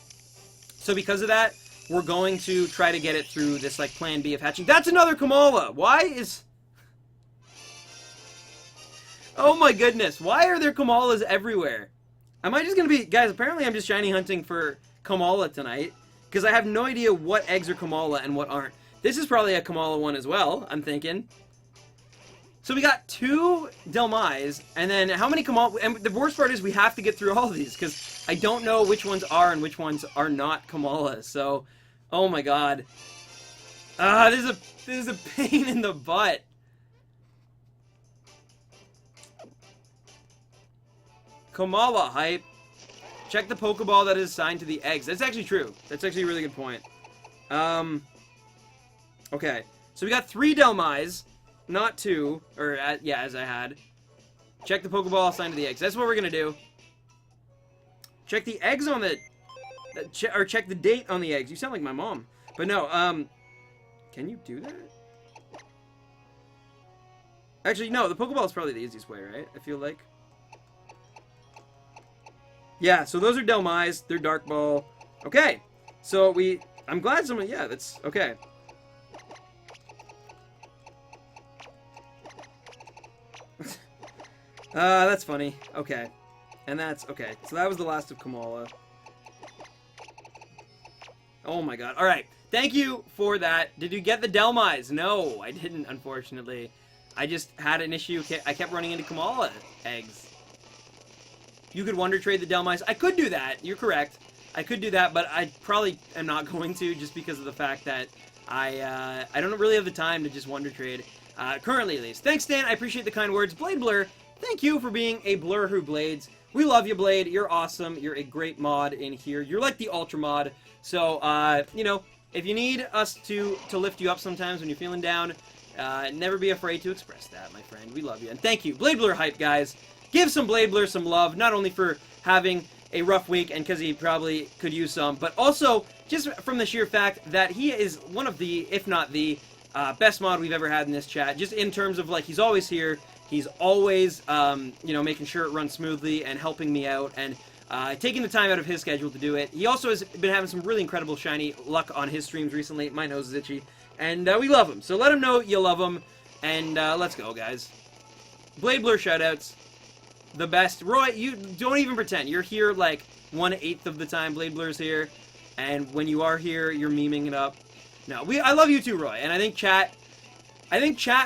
so because of that, we're going to try to get it through this, like, plan B of hatching. That's another Kamala! Why is... Oh my goodness, why are there Kamalas everywhere? Am I just gonna be... Guys, apparently I'm just shiny hunting for Kamala tonight, because I have no idea what eggs are Kamala and what aren't. This is probably a Kamala one as well, I'm thinking. So we got 2 Delmise, and then how many Kamala... And the worst part is we have to get through all of these, because I don't know which ones are and which ones are not Kamala, so... Oh my god. This is a pain in the butt. Komala hype. Check the Pokeball that is assigned to the eggs. That's actually true. That's actually a really good point. Okay. So we got 3 Delmise, not 2. Or, yeah, as I had. Check the Pokeball assigned to the eggs. That's what we're gonna do. Check the eggs on the... or check the date on the eggs. You sound like my mom. But no, can you do that? Actually, no, the Pokeball is probably the easiest way, right? I feel like. Yeah, so those are Delmise. They're Dark Ball. Okay. So I'm glad someone... Yeah, that's... Okay. That's funny. Okay. And that's... Okay. So that was the last of Kamala. Oh my god. Alright. Thank you for that. Did you get the Delmise? No, I didn't, unfortunately. I just had an issue. I kept running into Kamala eggs. You could Wonder Trade the Delmise. I could do that. You're correct. I could do that, but I probably am not going to just because of the fact that I don't really have the time to just Wonder Trade. Currently, at least. Thanks, Stan. I appreciate the kind words. Blade Blur, thank you for being a Blur who blades. We love you, Blade. You're awesome. You're a great mod in here. You're like the Ultra mod. So, you know, if you need us to lift you up sometimes when you're feeling down, never be afraid to express that, my friend. We love you. And thank you. Blade Blur hype, guys. Give some Blade Blur some love, not only for having a rough week and because he probably could use some, but also just from the sheer fact that he is one of the, if not the, best mod we've ever had in this chat. Just in terms of, like, he's always here. He's always, you know, making sure it runs smoothly and helping me out and taking the time out of his schedule to do it. He also has been having some really incredible shiny luck on his streams recently. My nose is itchy. And we love him. So let him know you love him. And let's go, guys. Blade Blur shoutouts. The best. Roy, you don't even pretend. You're here like 1/8 of the time Blade Blur's here. And when you are here, you're memeing it up. No, I love you too, Roy. And I think chat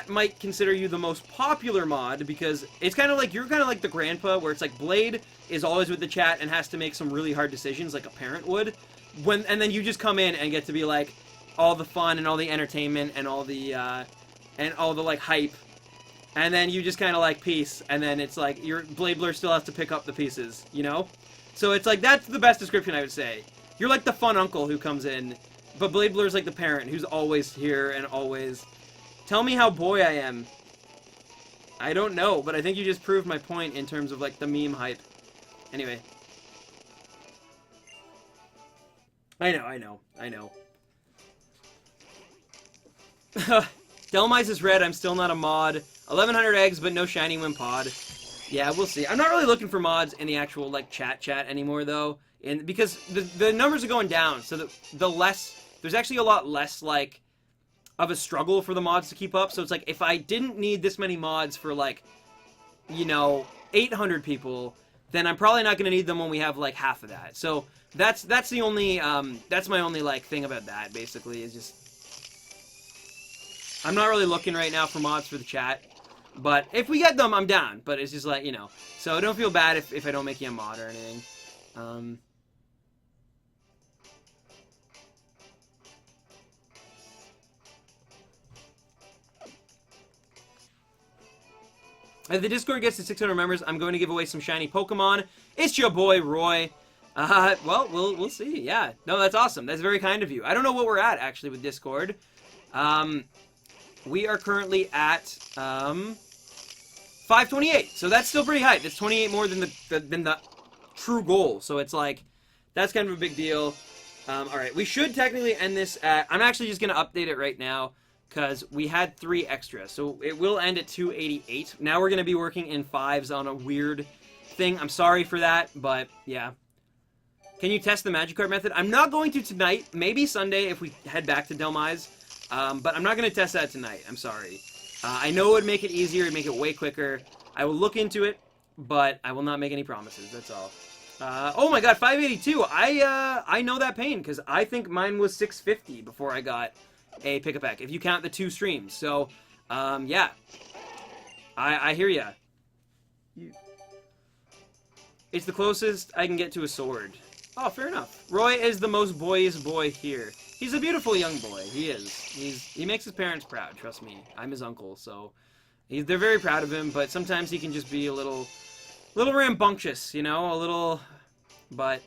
might consider you the most popular mod because it's kind of like, you're kind of like the grandpa where it's like Blade is always with the chat and has to make some really hard decisions like a parent would. And then you just come in and get to be like all the fun and all the entertainment and all the like hype. And then you just kind of like peace, and then it's like your Blade Blur still has to pick up the pieces, you know? So it's like, that's the best description I would say. You're like the fun uncle who comes in, but Blade Blur's like the parent who's always here and always... Tell me how boy I am. I don't know, but I think you just proved my point in terms of like the meme hype. Anyway. I know. Delmise is red, I'm still not a mod. 1100 eggs, but no shiny win pod. Yeah, we'll see. I'm not really looking for mods in the actual, like, chat anymore, though. Because the numbers are going down, so there's actually a lot less, like, of a struggle for the mods to keep up. So it's like, if I didn't need this many mods for, like, you know, 800 people, then I'm probably not going to need them when we have, like, half of that. So that's the only, that's my only, like, thing about that, basically, is just... I'm not really looking right now for mods for the chat, but if we get them, I'm down. But it's just like, you know, so don't feel bad if I don't make you a mod or anything. If the Discord gets to 600 members, I'm going to give away some shiny Pokemon. It's your boy, Roy. Well, we'll see. Yeah. No, that's awesome. That's very kind of you. I don't know what we're at, actually, with Discord. We are currently at 528, so that's still pretty high. That's 28 more than the true goal. So it's like, that's kind of a big deal. All right, we should technically end this at... I'm actually just gonna update it right now because we had 3 extra, so it will end at 288. Now we're gonna be working in 5s on a weird thing. I'm sorry for that, but yeah. Can you test the Magikarp method? I'm not going to tonight. Maybe Sunday if we head back to Delmise. But I'm not going to test that tonight. I'm sorry. I know it would make it easier. It would make it way quicker. I will look into it, but I will not make any promises. That's all. Oh my god, 582. I know that pain, because I think mine was 650 before I got a Pick-a-Peck, if you count the 2 streams. So, yeah. I hear ya. It's the closest I can get to a sword. Oh, fair enough. Roy is the most boyish boy here. He's a beautiful young boy. He is. He makes his parents proud. Trust me. I'm his uncle, so they're very proud of him. But sometimes he can just be a little rambunctious, you know, a little. But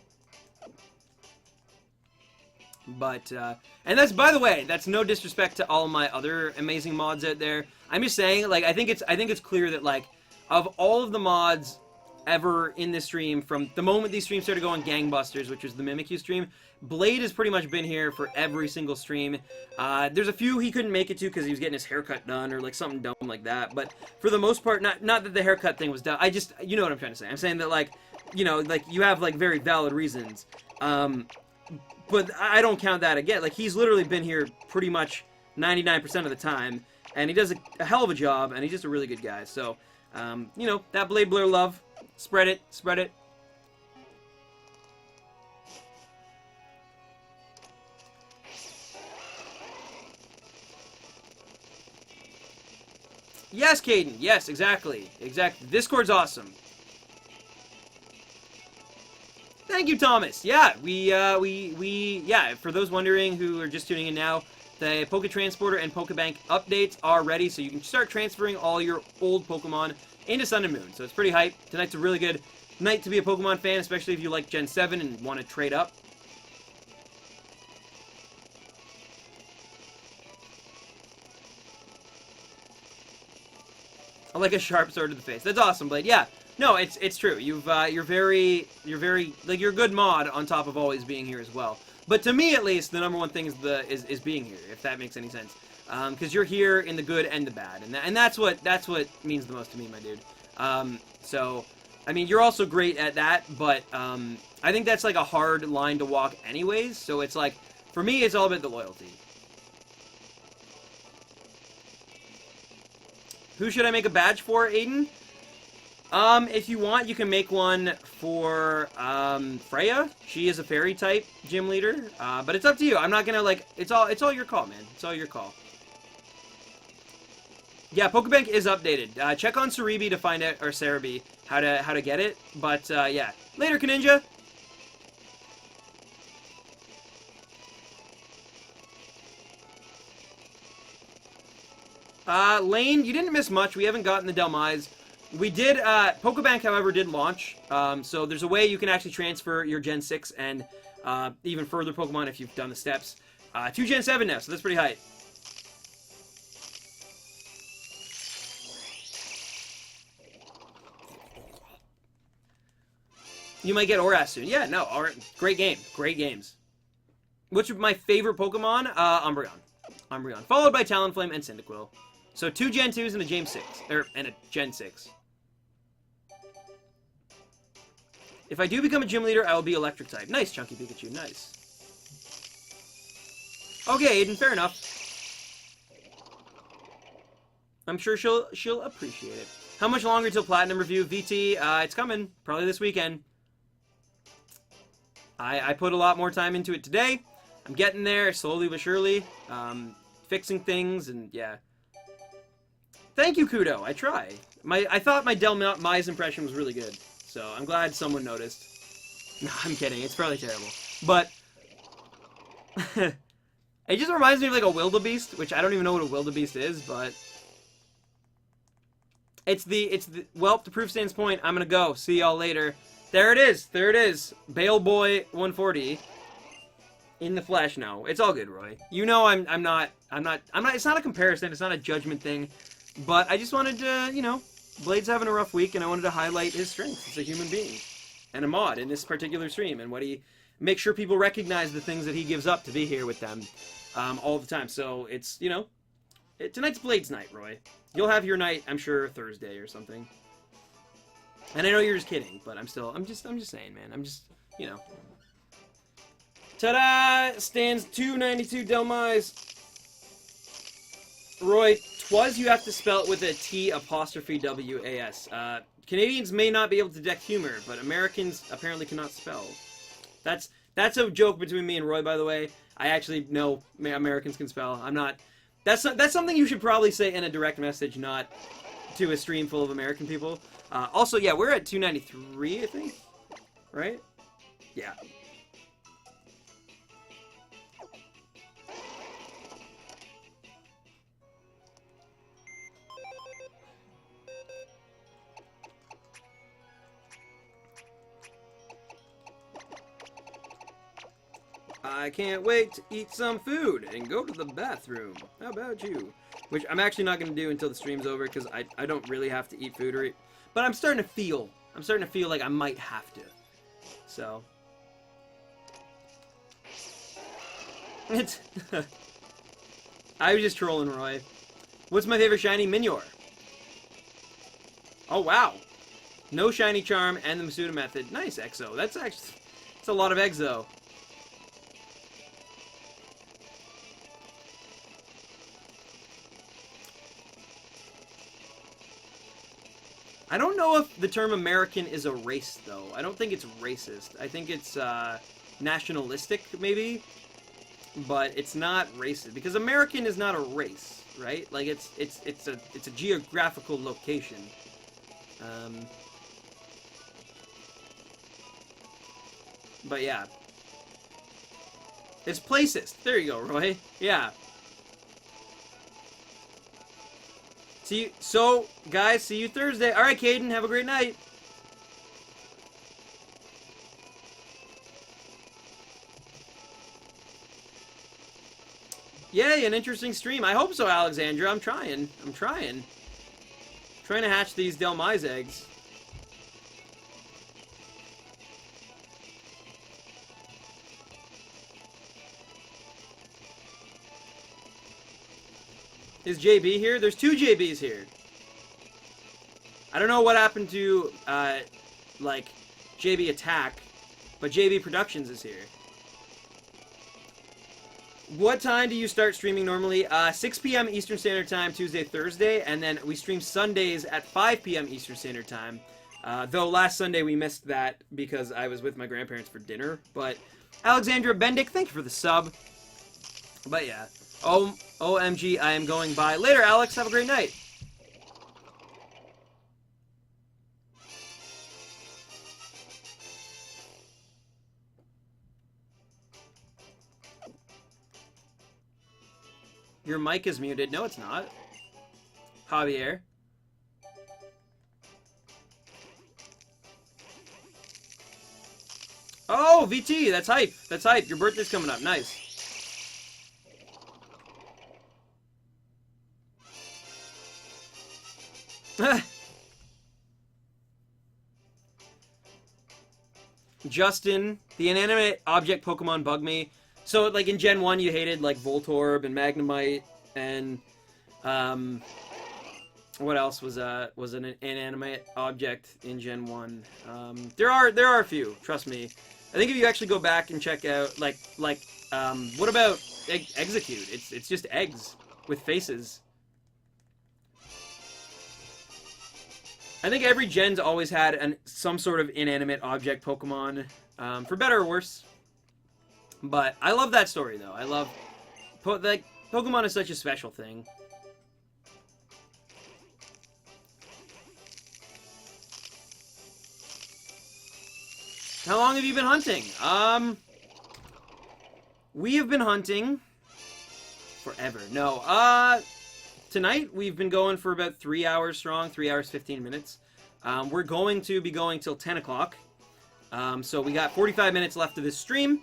and that's, by the way, that's no disrespect to all my other amazing mods out there. I'm just saying, like, I think it's clear that, like, of all of the mods ever in this stream, from the moment these streams started going gangbusters, which was the Mimikyu stream, Blade has pretty much been here for every single stream. There's a few he couldn't make it to because he was getting his haircut done or like something dumb like that, but for the most part, not that the haircut thing was done. You know what I'm trying to say. I'm saying that, like, you know, like, you have, like, very valid reasons. But I don't count that again. Like, he's literally been here pretty much 99% of the time, and he does a hell of a job, and he's just a really good guy. So, you know, that Blade Blur love, spread it, spread it. Yes, Caden. Yes, exactly. Exactly. Discord's awesome. Thank you, Thomas. Yeah, yeah, for those wondering who are just tuning in now, the Poke Transporter and Pokebank updates are ready, so you can start transferring all your old Pokemon into Sun and Moon. So it's pretty hype. Tonight's a really good night to be a Pokemon fan, especially if you like Gen 7 and want to trade up. I like a sharp sword to the face. That's awesome, Blade. Yeah. No, it's true. You're very, like, you're a good mod on top of always being here as well. But to me, at least, the number one thing is being here, if that makes any sense. Because you're here in the good and the bad, and that's what means the most to me, my dude. So, I mean, you're also great at that, but I think that's like a hard line to walk, anyways. So it's like, for me, it's all about the loyalty. Who should I make a badge for, Aiden? If you want, you can make one for, Freya. She is a fairy type gym leader, but it's up to you. I'm not gonna, like, it's all your call, man. It's all your call. Yeah, Pokebank is updated. Check on Cerebi to find out, or Cerebi, how to get it, but, yeah. Later, Kaninja! Lane, you didn't miss much. We haven't gotten the Delmise. We did, Pokebank, however, did launch, so there's a way you can actually transfer your Gen 6 and, even further Pokemon if you've done the steps, to Gen 7 now, so that's pretty hype. You might get Oras soon. Yeah, no, alright, great game, great games. Which of my favorite Pokemon? Umbreon. Umbreon, followed by Talonflame and Cyndaquil. So 2 Gen 2s and a Gen 6, and a Gen 6. If I do become a gym leader, I will be electric type. Nice, Chunky Pikachu. Nice. Okay, Aiden, fair enough. I'm sure she'll appreciate it. How much longer till Platinum review? VT, it's coming. Probably this weekend. I put a lot more time into it today. I'm getting there, slowly but surely. Fixing things, and yeah. Thank you, Kudo. I try. I thought my Delmise impression was really good. So, I'm glad someone noticed. No, I'm kidding. It's probably terrible. But, it just reminds me of, like, a wildebeest, which I don't even know what a wildebeest is, but well, to prove Stan's point, I'm gonna go. See y'all later. There it is. There it is. Bale Boy 140. In the flesh, no. It's all good, Roy. You know I'm not, it's not a comparison, it's not a judgment thing, but I just wanted to, you know, Blade's having a rough week, and I wanted to highlight his strengths as a human being, and a mod in this particular stream, and make sure people recognize the things that he gives up to be here with them, all the time. So it's, you know, tonight's Blade's night, Roy. You'll have your night, I'm sure, Thursday or something. And I know you're just kidding, but I'm just saying, man. I'm just, you know. Ta-da! Stands 292 Delmise. Roy, twas you have to spell it with a T apostrophe W-A-S. Canadians may not be able to detect humor, but Americans apparently cannot spell. That's a joke between me and Roy, by the way. I actually know Americans can spell. I'm not... That's something you should probably say in a direct message, not to a stream full of American people. Also, yeah, we're at 293, I think. Right? Yeah. I can't wait to eat some food and go to the bathroom. How about you? Which I'm actually not going to do until the stream's over because I don't really have to eat food or eat. But I'm starting to feel like I might have to. So. It's I was just trolling Roy. What's my favorite shiny? Minior. Oh, wow. No shiny charm and the Masuda method. Nice, Exo. That's a lot of eggs, though. I don't know if the term American is a race, though. I don't think it's racist. I think it's nationalistic, maybe. But it's not racist because American is not a race, right? Like it's a geographical location. But yeah, it's placist. There you go, Roy. Yeah. See you, so guys, see you Thursday. All right, Caden, have a great night. Yay, an interesting stream. I hope so, Alexandra. I'm trying. Trying to hatch these Delmise eggs. Is JB here? There's two JBs here. I don't know what happened to, like, JB Attack, but JB Productions is here. What time do you start streaming normally? 6 p.m. Eastern Standard Time, Tuesday, Thursday, and then we stream Sundays at 5 p.m. Eastern Standard Time. Though last Sunday we missed that because I was with my grandparents for dinner. But Alexandra Bendick, thank you for the sub. But yeah. OMG, I am going by. Later, Alex. Have a great night. Your mic is muted. No, it's not. Javier. Oh, VT, that's hype. That's hype. Your birthday's coming up. Nice. Justin, the inanimate object Pokemon bug me. So, like, in Gen 1, you hated, like, Voltorb and Magnemite, and, what else was an inanimate object in Gen 1? There are a few, trust me. I think if you actually go back and check out, what about Execute? It's just eggs with faces. I think every gen's always had some sort of inanimate object Pokemon, for better or worse. But I love that story, though. I love... Pokemon is such a special thing. How long have you been hunting? We have been hunting... forever. No, tonight we've been going for about 3 hours strong, 3 hours, 15 minutes. We're going to be going till 10 o'clock. So we got 45 minutes left of this stream.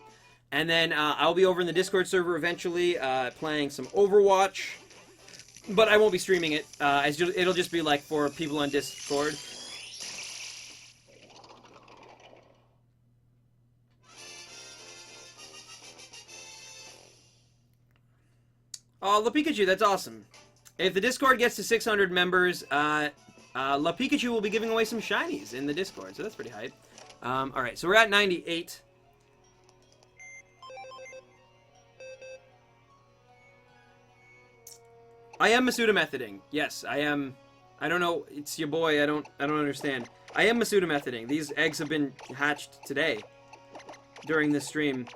And then I'll be over in the Discord server eventually, playing some Overwatch. But I won't be streaming it. It'll just be like for people on Discord. Oh, La Pikachu, that's awesome. If the Discord gets to 600 members, La Pikachu will be giving away some shinies in the Discord, so that's pretty hype. Alright, so we're at 98. I am Masuda methoding. Yes, I am. I don't know. It's your boy. I don't understand. I am Masuda methoding. These eggs have been hatched today during this stream.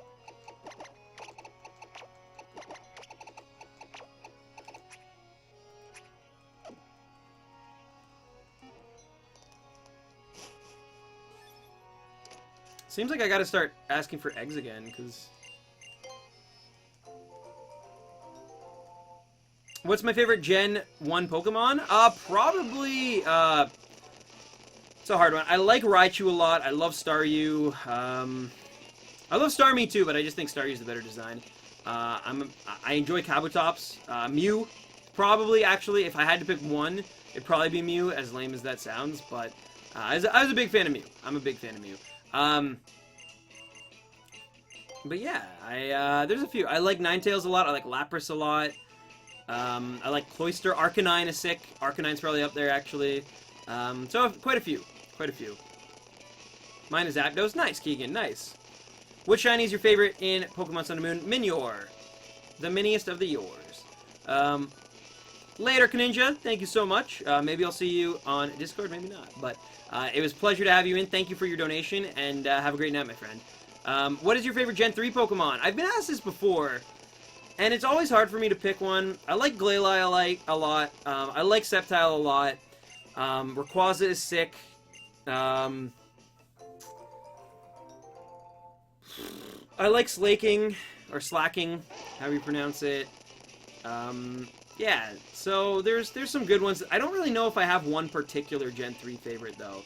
Seems like I gotta start asking for eggs again, because... What's my favorite Gen 1 Pokemon? Probably, it's a hard one. I like Raichu a lot. I love Staryu. I love Starmie too, but I just think Starmie's the better design. I enjoy Kabutops. Mew, probably, actually, if I had to pick one, it'd probably be Mew, as lame as that sounds, but I was a big fan of Mew. I'm a big fan of Mew. But yeah, there's a few. I like Ninetales a lot. I like Lapras a lot. I like Cloyster. Arcanine is sick. Arcanine's probably up there, actually. So quite a few. Quite a few. Mine is Zapdos. Nice, Keegan. Nice. Which shiny is your favorite in Pokemon Sun and Moon? Minior. The miniest of the yours. Later, Kaninja. Thank you so much. Maybe I'll see you on Discord. Maybe not. But it was a pleasure to have you in. Thank you for your donation. And have a great night, my friend. What is your favorite Gen 3 Pokemon? I've been asked this before. And it's always hard for me to pick one. I like Glalie a lot. I like Sceptile a lot. Rayquaza is sick. I like Slaking, or Slacking, however you pronounce it. Yeah, so there's some good ones. I don't really know if I have one particular Gen 3 favorite, though.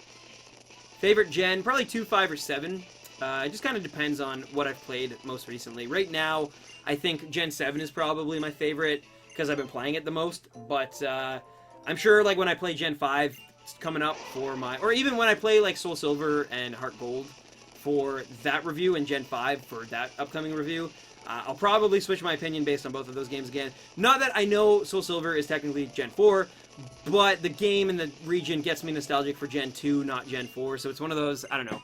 Favorite Gen, probably 2, 5, or 7. It just kind of depends on what I've played most recently. Right now, I think Gen 7 is probably my favorite, because I've been playing it the most. But I'm sure, like, when I play Gen 5, it's coming up for my... Or even when I play, like, Soul Silver and Heart Gold for that review, and Gen 5 for that upcoming review, I'll probably switch my opinion based on both of those games again. Not that I know Soul Silver is technically Gen 4, but the game and the region gets me nostalgic for Gen 2, not Gen 4, so it's one of those, I don't know.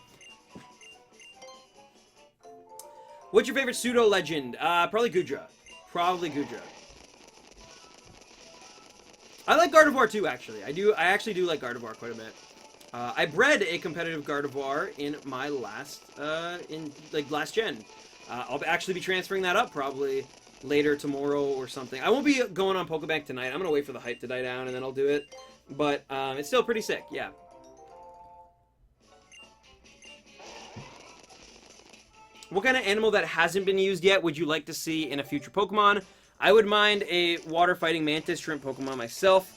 What's your favorite pseudo-legend? Probably Goodra. Probably Goodra. I like Gardevoir too, actually. I actually do like Gardevoir quite a bit. I bred a competitive Gardevoir in my last gen. I'll actually be transferring that up probably later tomorrow or something. I won't be going on Pokebank tonight. I'm gonna wait for the hype to die down and then I'll do it. But it's still pretty sick, yeah. What kind of animal that hasn't been used yet would you like to see in a future Pokemon? I would mind a water-fighting mantis shrimp Pokemon myself.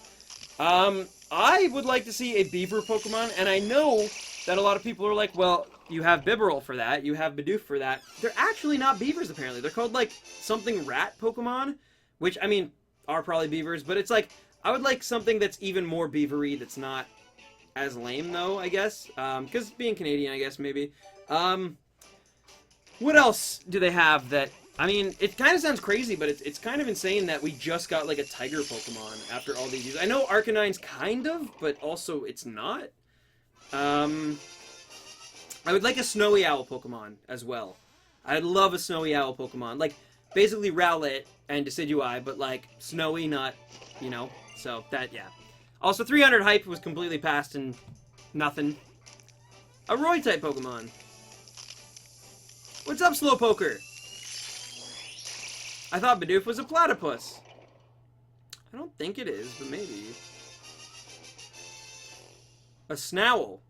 I would like to see a beaver Pokemon, and I know that a lot of people are like, well, you have Bibarel for that, you have Bidoof for that. They're actually not beavers, apparently. They're called, like, something rat Pokemon, which, I mean, are probably beavers, but it's like, I would like something that's even more beavery that's not as lame, though, I guess. Because being Canadian, I guess, maybe. What else do they have that... I mean, it kind of sounds crazy, but it's kind of insane that we just got, like, a tiger Pokemon after all these years. I know Arcanine's kind of, but also it's not. I would like a Snowy Owl Pokemon as well. I'd love a Snowy Owl Pokemon. Like, basically Rowlet and Decidueye, but, like, snowy, not, you know. So, that, yeah. Also, 300 hype was completely passed and nothing. A Roy-type Pokemon. What's up, Slowpoker? I thought Bidoof was a platypus. I don't think it is, but maybe. A Snowl.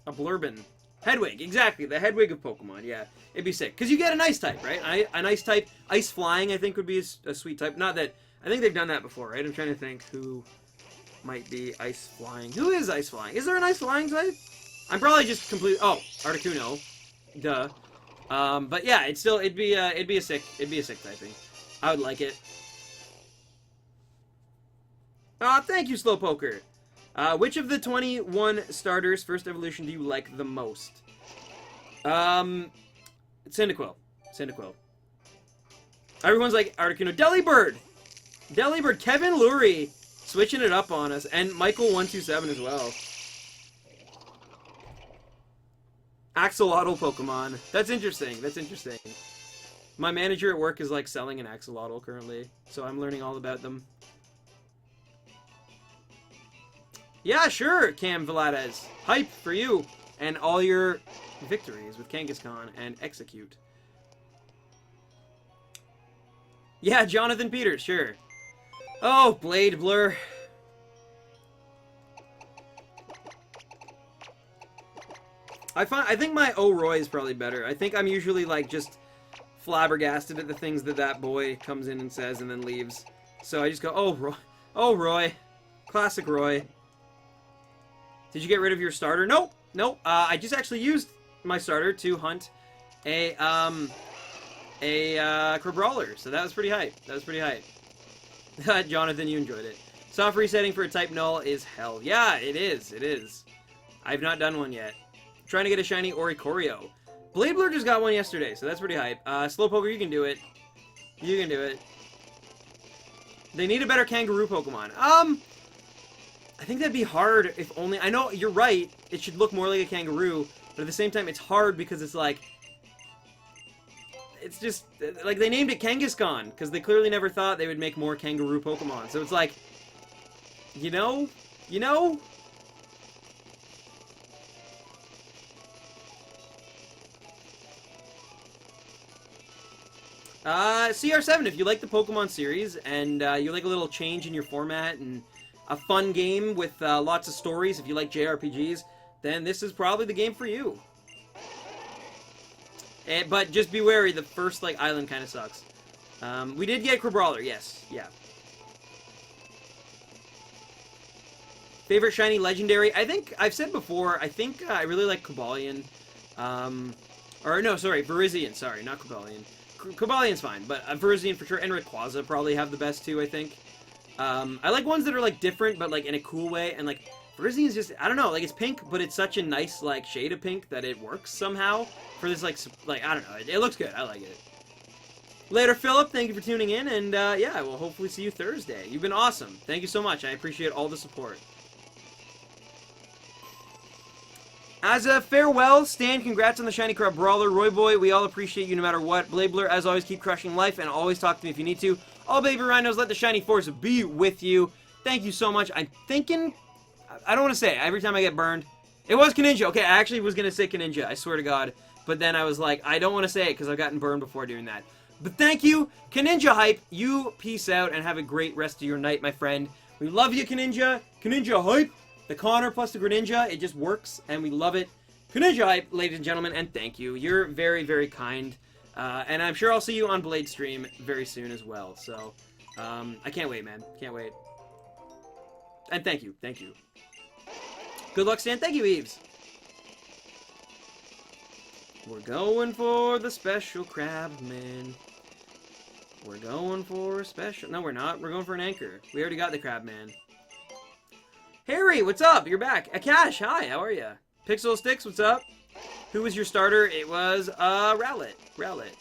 A Blurbin. Hedwig, exactly. The Hedwig of Pokemon, yeah. It'd be sick. Because you get an ice type, right? An ice type. Ice flying, I think, would be a sweet type. Not that... I think they've done that before, right? I'm trying to think who might be ice flying. Who is ice flying? Is there an ice flying type? I'm probably just completely... Oh, Articuno. Duh. But yeah, it'd be a sick typing. I would like it. Aw, thank you, Slowpoker. Which of the 21 starters first evolution do you like the most? Cyndaquil. Everyone's like Articuno. Delibird! Kevin Lurie switching it up on us, and Michael127 as well. Axolotl Pokemon. That's interesting. My manager at work is, like, selling an Axolotl currently, so I'm learning all about them. Yeah, sure, Cam Velades. Hype for you and all your victories with Kangaskhan and Execute. Yeah, Jonathan Peters, sure. Oh, Blade Blur. I think my Oh Roy is probably better. I think I'm usually, like, just flabbergasted at the things that boy comes in and says and then leaves. So I just go, oh, Roy. Oh, Roy. Classic Roy. Did you get rid of your starter? Nope. I just actually used my starter to hunt Crabrawler. So that was pretty hype. That was pretty hype. Jonathan, you enjoyed it. Soft resetting for a type null is hell. Yeah, it is. It is. I've not done one yet. Trying to get a shiny Oricorio. Bladeblur just got one yesterday, so that's pretty hype. Slowpoker, you can do it. You can do it. They need a better kangaroo Pokemon. I think that'd be hard if only... I know, you're right. It should look more like a kangaroo, but at the same time, it's hard because it's like... It's just... Like, they named it Kangaskhan, because they clearly never thought they would make more kangaroo Pokemon. So it's like... You know? You know? CR7, if you like the Pokemon series, and you like a little change in your format, and a fun game with lots of stories, if you like JRPGs, then this is probably the game for you. But just be wary, the first, like, island kind of sucks. We did get Crabrawler, yes, yeah. Favorite shiny legendary? I think, I've said before, I think I really like Cobalion. Or, no, sorry, Virizion, sorry, not Cobalion. Cobalion's fine, but Virizion for sure, and Rayquaza probably have the best two, I think. I like ones that are, like, different, but, like, in a cool way, and, like, Virizion's just, I don't know, like, it's pink, but it's such a nice, like, shade of pink that it works somehow for this, like, I don't know, it looks good, I like it. Later, Philip, thank you for tuning in, and, yeah, we'll hopefully see you Thursday. You've been awesome. Thank you so much, I appreciate all the support. As a farewell, Stan, congrats on the shiny Crabrawler. Roy Boy, we all appreciate you no matter what. Bladeblur, as always, keep crushing life, and always talk to me if you need to. All baby rhinos, let the shiny force be with you. Thank you so much. I'm thinking... I don't want to say it. Every time I get burned... It was Kaninja. Okay, I actually was going to say Kaninja. I swear to God. But then I was like, I don't want to say it because I've gotten burned before doing that. But thank you, Kaninja Hype. You peace out and have a great rest of your night, my friend. We love you, Kaninja. Kaninja Hype. The Connor plus the Greninja, it just works, and we love it. Kaninja Hype, ladies and gentlemen, and thank you. You're very, very kind. And I'm sure I'll see you on Blade Stream very soon as well. So, I can't wait, man. Can't wait. And thank you. Thank you. Good luck, Stan. Thank you, Eves. We're going for the special crab, man. We're going for a special... No, we're not. We're going for an anchor. We already got the crab, man. Harry, what's up? You're back. Akash, hi, how are you? Pixel Sticks, what's up? Who was your starter? It was, Rowlet. Rowlet.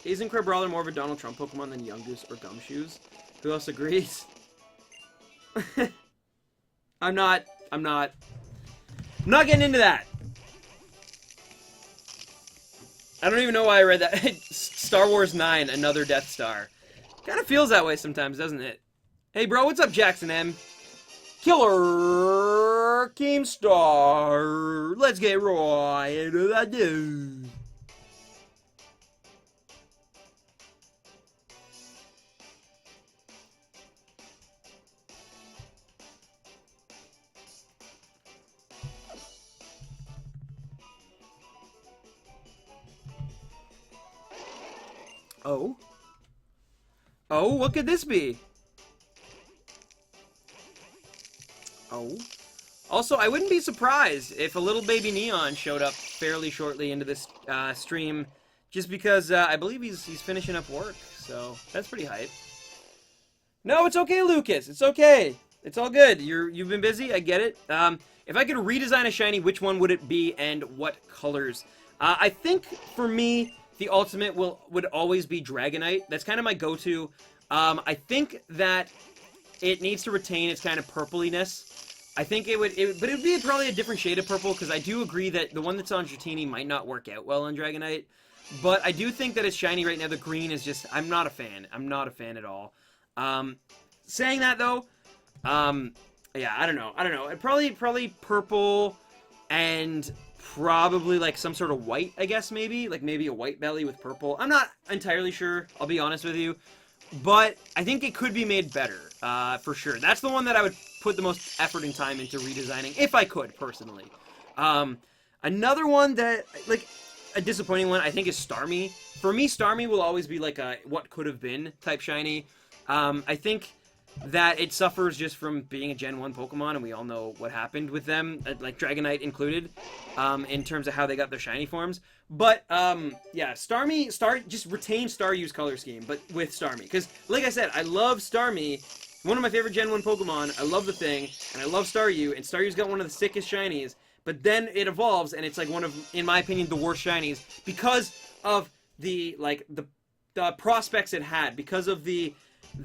Isn't Crabrawler more of a Donald Trump Pokemon than Yungoos or Gumshoes? Who else agrees? I'm not getting into that. I don't even know why I read that. Star Wars 9, another Death Star. Kind of feels that way sometimes, doesn't it? Hey, bro, what's up, Jackson M? Killer Keemstar. Let's get right into that dude. Oh? Oh, what could this be? Oh? Also, I wouldn't be surprised if a little baby Neon showed up fairly shortly into this stream, just because I believe he's finishing up work, so that's pretty hype. No, it's okay, Lucas. It's okay. It's all good. You've been busy. I get it. If I could redesign a shiny, which one would it be, and what colors? I think for me, the ultimate would always be Dragonite. That's kind of my go-to. I think that it needs to retain its kind of purpliness. I think but it would be probably a different shade of purple, because I do agree that the one that's on Dratini might not work out well on Dragonite. But I do think that it's shiny right now. The green is just, I'm not a fan. I'm not a fan at all. Saying that though, yeah, I don't know. Probably purple and probably like some sort of white, I guess, maybe. Like maybe a white belly with purple. I'm not entirely sure, I'll be honest with you. But I think it could be made better, for sure. That's the one that I would put the most effort and time into redesigning, if I could, personally. Another one that, like, a disappointing one, I think, is Starmie. For me, Starmie will always be like a what could have been type shiny. I think that it suffers just from being a Gen 1 Pokemon, and we all know what happened with them, like Dragonite included, in terms of how they got their shiny forms. But, yeah, just retain Staryu's color scheme, but with Starmie. Because, like I said, I love Starmie, one of my favorite Gen 1 Pokemon. I love the thing, and I love Staryu, and Staryu's got one of the sickest shinies. But then it evolves, and it's like one of, in my opinion, the worst shinies because of the prospects it had, because of the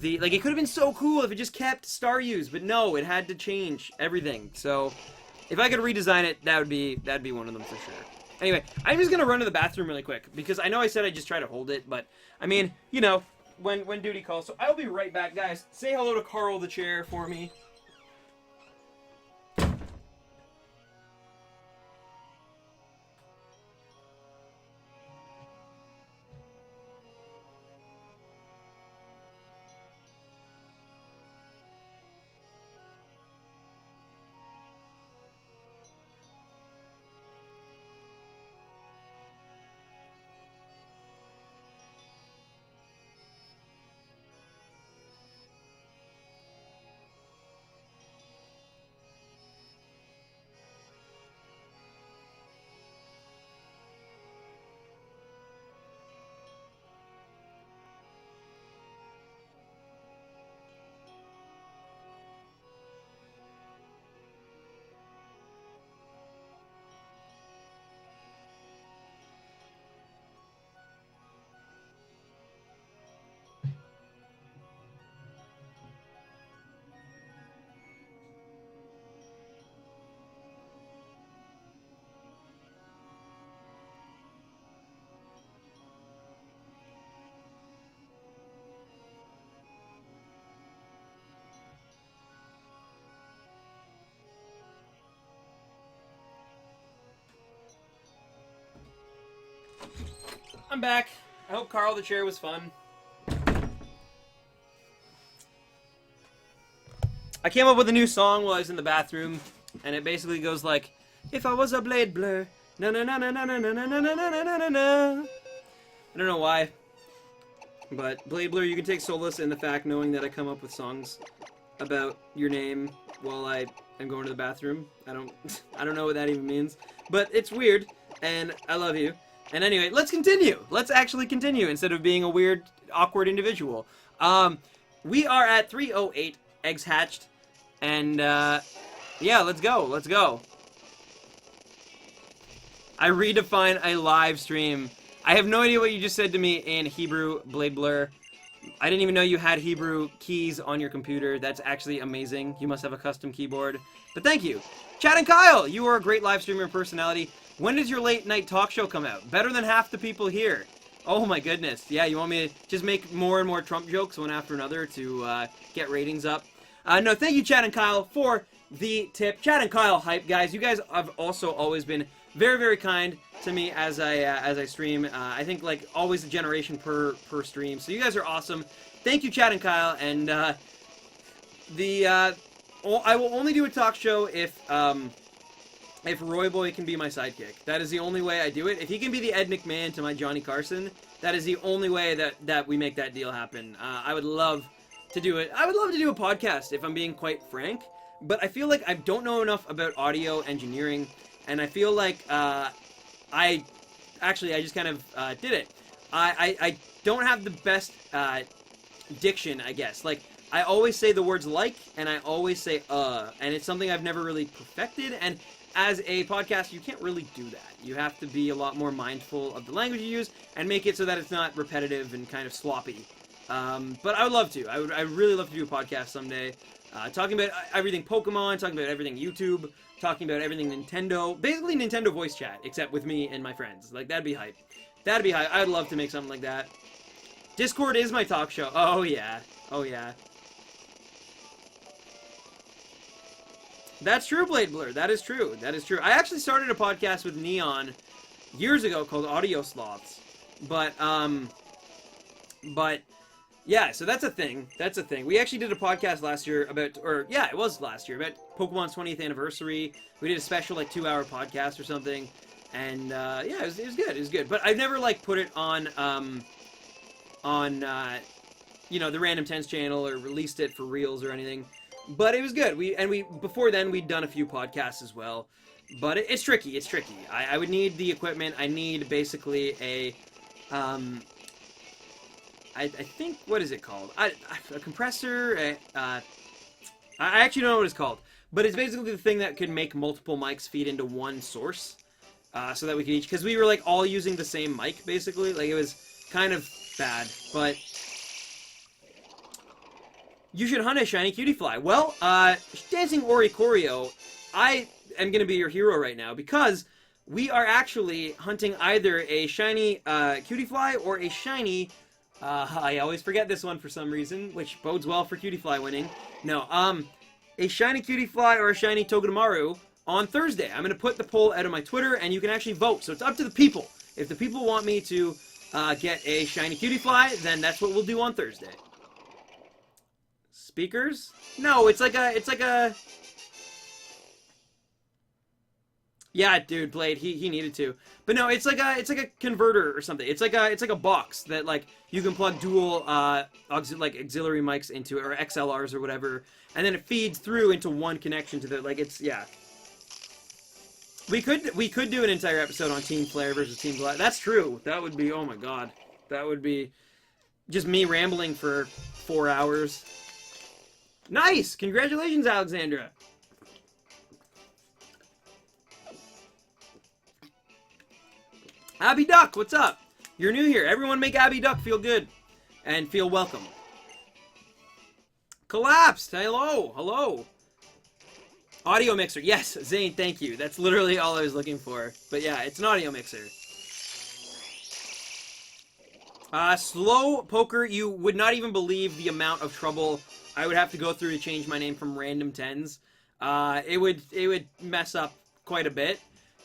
like, it could have been so cool if it just kept Staryu's, but no, it had to change everything. So if I could redesign it, that'd be one of them for sure. Anyway, I'm just gonna run to the bathroom really quick because I know I said I'd just try to hold it, but I mean, you know, when duty calls. So I'll be right back, guys. Say hello to Carl the chair for me. I'm back. I hope Carl the chair was fun. I came up with a new song while I was in the bathroom, and it basically goes like, "If I was a blade blur, na na na na na na na na na na na na na." I don't know why, but Blade Blur, you can take solace in the fact knowing that I come up with songs about your name while I am going to the bathroom. I don't know what that even means, but it's weird, and I love you. And anyway, let's continue. Let's actually continue instead of being a weird, awkward individual. We are at 308 eggs hatched, and yeah, let's go. Let's go. I redefine a live stream. I have no idea what you just said to me in Hebrew, Blade Blur. I didn't even know you had Hebrew keys on your computer. That's actually amazing. You must have a custom keyboard. But thank you. Chad and Kyle, you are a great live streamer and personality. When does your late night talk show come out? Better than half the people here. Oh my goodness. Yeah, you want me to just make more and more Trump jokes one after another to get ratings up? No, thank you, Chad and Kyle, for the tip. Chad and Kyle hype, guys. You guys have also always been very, very kind to me as I stream. I think like always a generation per stream. So you guys are awesome. Thank you, Chad and Kyle. And I will only do a talk show if Roy Boy can be my sidekick. That is the only way I do it. If he can be the Ed McMahon to my Johnny Carson, that is the only way that we make that deal happen. I would love to do it. I would love to do a podcast, if I'm being quite frank. But I feel like I don't know enough about audio engineering, and I feel like I just kind of did it. I don't have the best diction, I guess. Like, I always say the words like, and I always say and it's something I've never really perfected, and as a podcaster, you can't really do that. You have to be a lot more mindful of the language you use and make it so that it's not repetitive and kind of sloppy. But I would love to. I really love to do a podcast someday. Talking about everything Pokemon, talking about everything YouTube, talking about everything Nintendo. Basically Nintendo voice chat, except with me and my friends. Like, that'd be hype. That'd be hype. I'd love to make something like that. Discord is my talk show. Oh, yeah. Oh, yeah. That's true, Blade Blur. That is true. That is true. I actually started a podcast with Neon years ago called Audio Sloths. But yeah, so that's a thing. That's a thing. We actually did a podcast last year about, or yeah, it was last year, about Pokemon's 20th anniversary. We did a special, like, 2-hour podcast or something. And yeah, it was good. It was good. But I've never, like, put it on you know, the Random Tens channel or released it for reels or anything. But it was good. Before then we'd done a few podcasts as well. But it's tricky. It's tricky. I would need the equipment. I need basically a, I think, what is it called? A compressor. I actually don't know what it's called. But it's basically the thing that could make multiple mics feed into one source. So that we could each, because we were like all using the same mic basically. Like it was kind of bad. But you should hunt a shiny cutie fly. Well, Dancing Oricorio, I am going to be your hero right now because we are actually hunting either a shiny cutie fly or a shiny, I always forget this one for some reason, which bodes well for cutie fly winning. No, a shiny cutie fly or a shiny Togedemaru on Thursday. I'm going to put the poll out on my Twitter and you can actually vote. So it's up to the people. If the people want me to get a shiny cutie fly, then that's what we'll do on Thursday. Speakers? No, it's like a... Yeah, dude, Blade, he needed to. But no, it's like a converter or something. It's like a box that like you can plug dual auxiliary mics into it, or XLRs or whatever, and then it feeds through into one connection to the, like, it's, yeah. We could do an entire episode on Team Flare versus Team Black. That's true. That would be, oh my god. That would be just me rambling for 4 hours. Nice! Congratulations, Alexandra! Abby Duck, what's up? You're new here. Everyone make Abby Duck feel good. And feel welcome. Collapsed! Hello! Hello! Audio mixer. Yes, Zane, thank you. That's literally all I was looking for. But yeah, it's an audio mixer. Slow Poker, you would not even believe the amount of trouble I would have to go through to change my name from Random Tens. It would mess up quite a bit.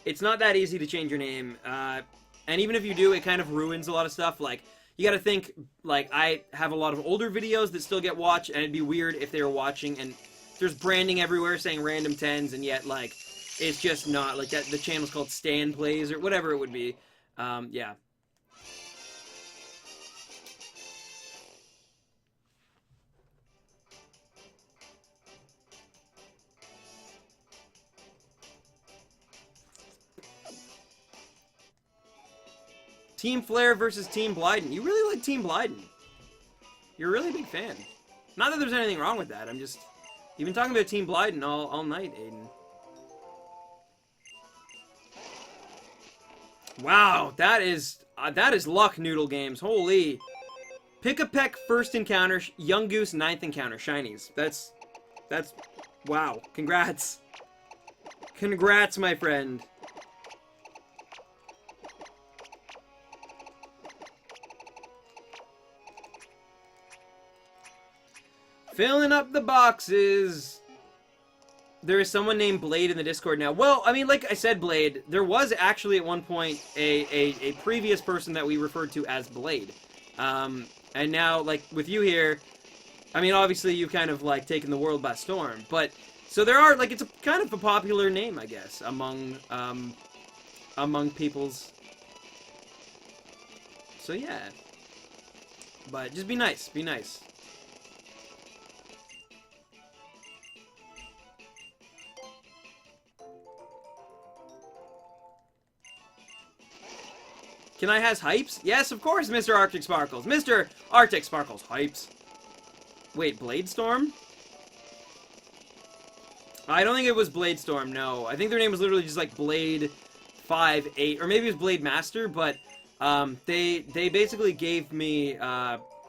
It's not that easy to change your name. And even if you do, it kind of ruins a lot of stuff. Like, you gotta think, like, I have a lot of older videos that still get watched, and it'd be weird if they were watching, and there's branding everywhere saying Random Tens, and yet, like, it's just not, like, that. The channel's called Stan Plays, or whatever it would be. Yeah. Team Flare versus Team Blyden. You really like Team Blyden. You're a really big fan. Not that there's anything wrong with that. I'm just... You've been talking about Team Blyden all night, Aiden. Wow, that is luck, Noodle Games. Holy. Pick-a-Peck first encounter, Young Goose ninth encounter, shinies. That's... Wow. Congrats. Congrats, my friend. Filling up the boxes. There is someone named Blade in the Discord now. Well, I mean, like I said, Blade, there was actually at one point a previous person that we referred to as Blade. And now, like, with you here, I mean, obviously you've kind of, like, taken the world by storm. But, so there are, like, it's a kind of a popular name, I guess, among people's... So, yeah. But just be nice. Be nice. Can I has hypes? Yes, of course, Mr. Arctic Sparkles. Mr. Arctic Sparkles hypes. Wait, Blade Storm? I don't think it was Blade Storm, no. I think their name was literally just like Blade 5, 8, or maybe it was Blade Master, but they basically gave me,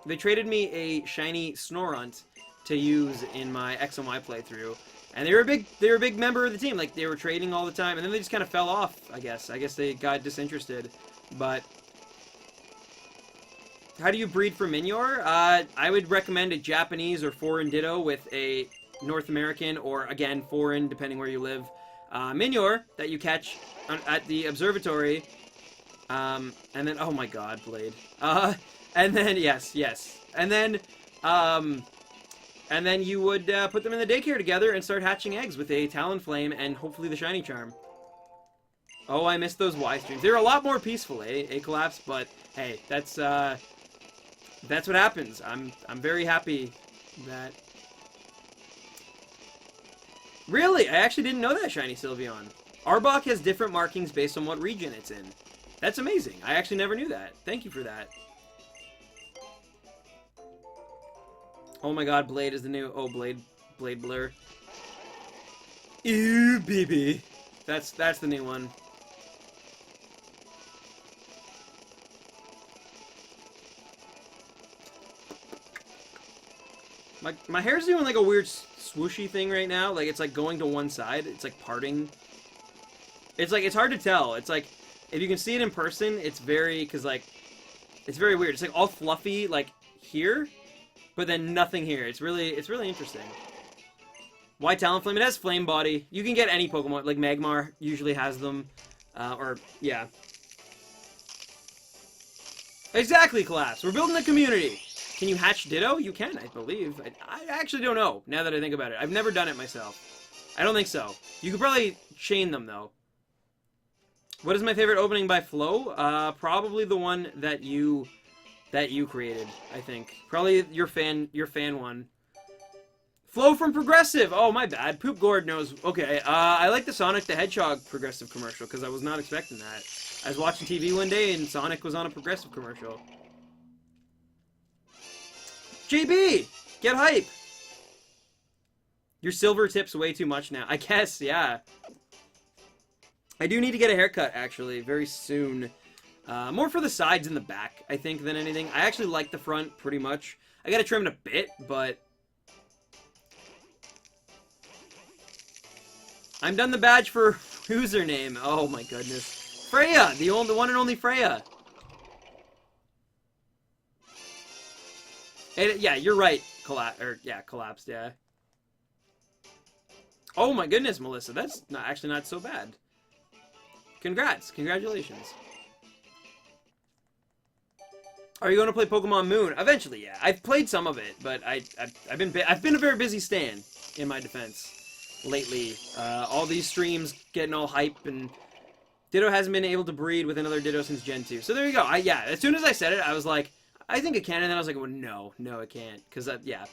they traded me a shiny Snorunt to use in my X and Y playthrough. And they were a big member of the team. Like, they were trading all the time, and then they just kind of fell off, I guess. I guess they got disinterested. But how do you breed for Minior? I would recommend a Japanese or foreign Ditto with a North American or, again, foreign, depending where you live, Minior that you catch at the observatory. And then, oh my god, Blade. And then, yes. And then you would put them in the daycare together and start hatching eggs with a Talonflame and hopefully the Shiny Charm. Oh, I missed those Y streams. They're a lot more peaceful, A Collapse, but hey, that's That's what happens. I'm very happy that... Really? I actually didn't know that, Shiny Sylveon. Arbok has different markings based on what region it's in. That's amazing. I actually never knew that. Thank you for that. Oh my god, Blade is the new... Oh, Blade Blur. Ew, baby. That's the new one. My hair's doing like a weird swooshy thing right now. Like it's like going to one side. It's like parting. It's like, it's hard to tell. It's like, if you can see it in person, it's very, cause like, it's very weird. It's like all fluffy, like here, but then nothing here. It's really interesting. Why Talonflame? It has Flame Body. You can get any Pokemon, like Magmar usually has them. Yeah. Exactly, Collapse. We're building a community. Can you hatch Ditto? You can, I believe. I actually don't know, now that I think about it. I've never done it myself. I don't think so. You could probably chain them, though. What is my favorite opening by Flo? Probably the one that you created, I think. Probably your fan one. Flo from Progressive! Oh, my bad. Poop Gourd knows. Okay, I like the Sonic the Hedgehog Progressive commercial, because I was not expecting that. I was watching TV one day, and Sonic was on a Progressive commercial. JB! Get hype! Your silver tip's way too much now. I guess, yeah. I do need to get a haircut, actually, very soon. More for the sides and the back, I think, than anything. I actually like the front pretty much. I gotta trim it a bit, but... I'm done the badge for username. Oh my goodness. Freya! The one and only Freya. Yeah, you're right. Collapsed, yeah. Oh my goodness, Melissa. That's actually not so bad. Congrats. Congratulations. Are you going to play Pokemon Moon? Eventually, yeah. I've played some of it, but I've been a very busy Stan, in my defense, lately. All these streams getting all hype, and Ditto hasn't been able to breed with another Ditto since Gen 2. So there you go. Yeah, as soon as I said it, I was like, I think it can, and then I was like, well, no, it can't. Because, yeah.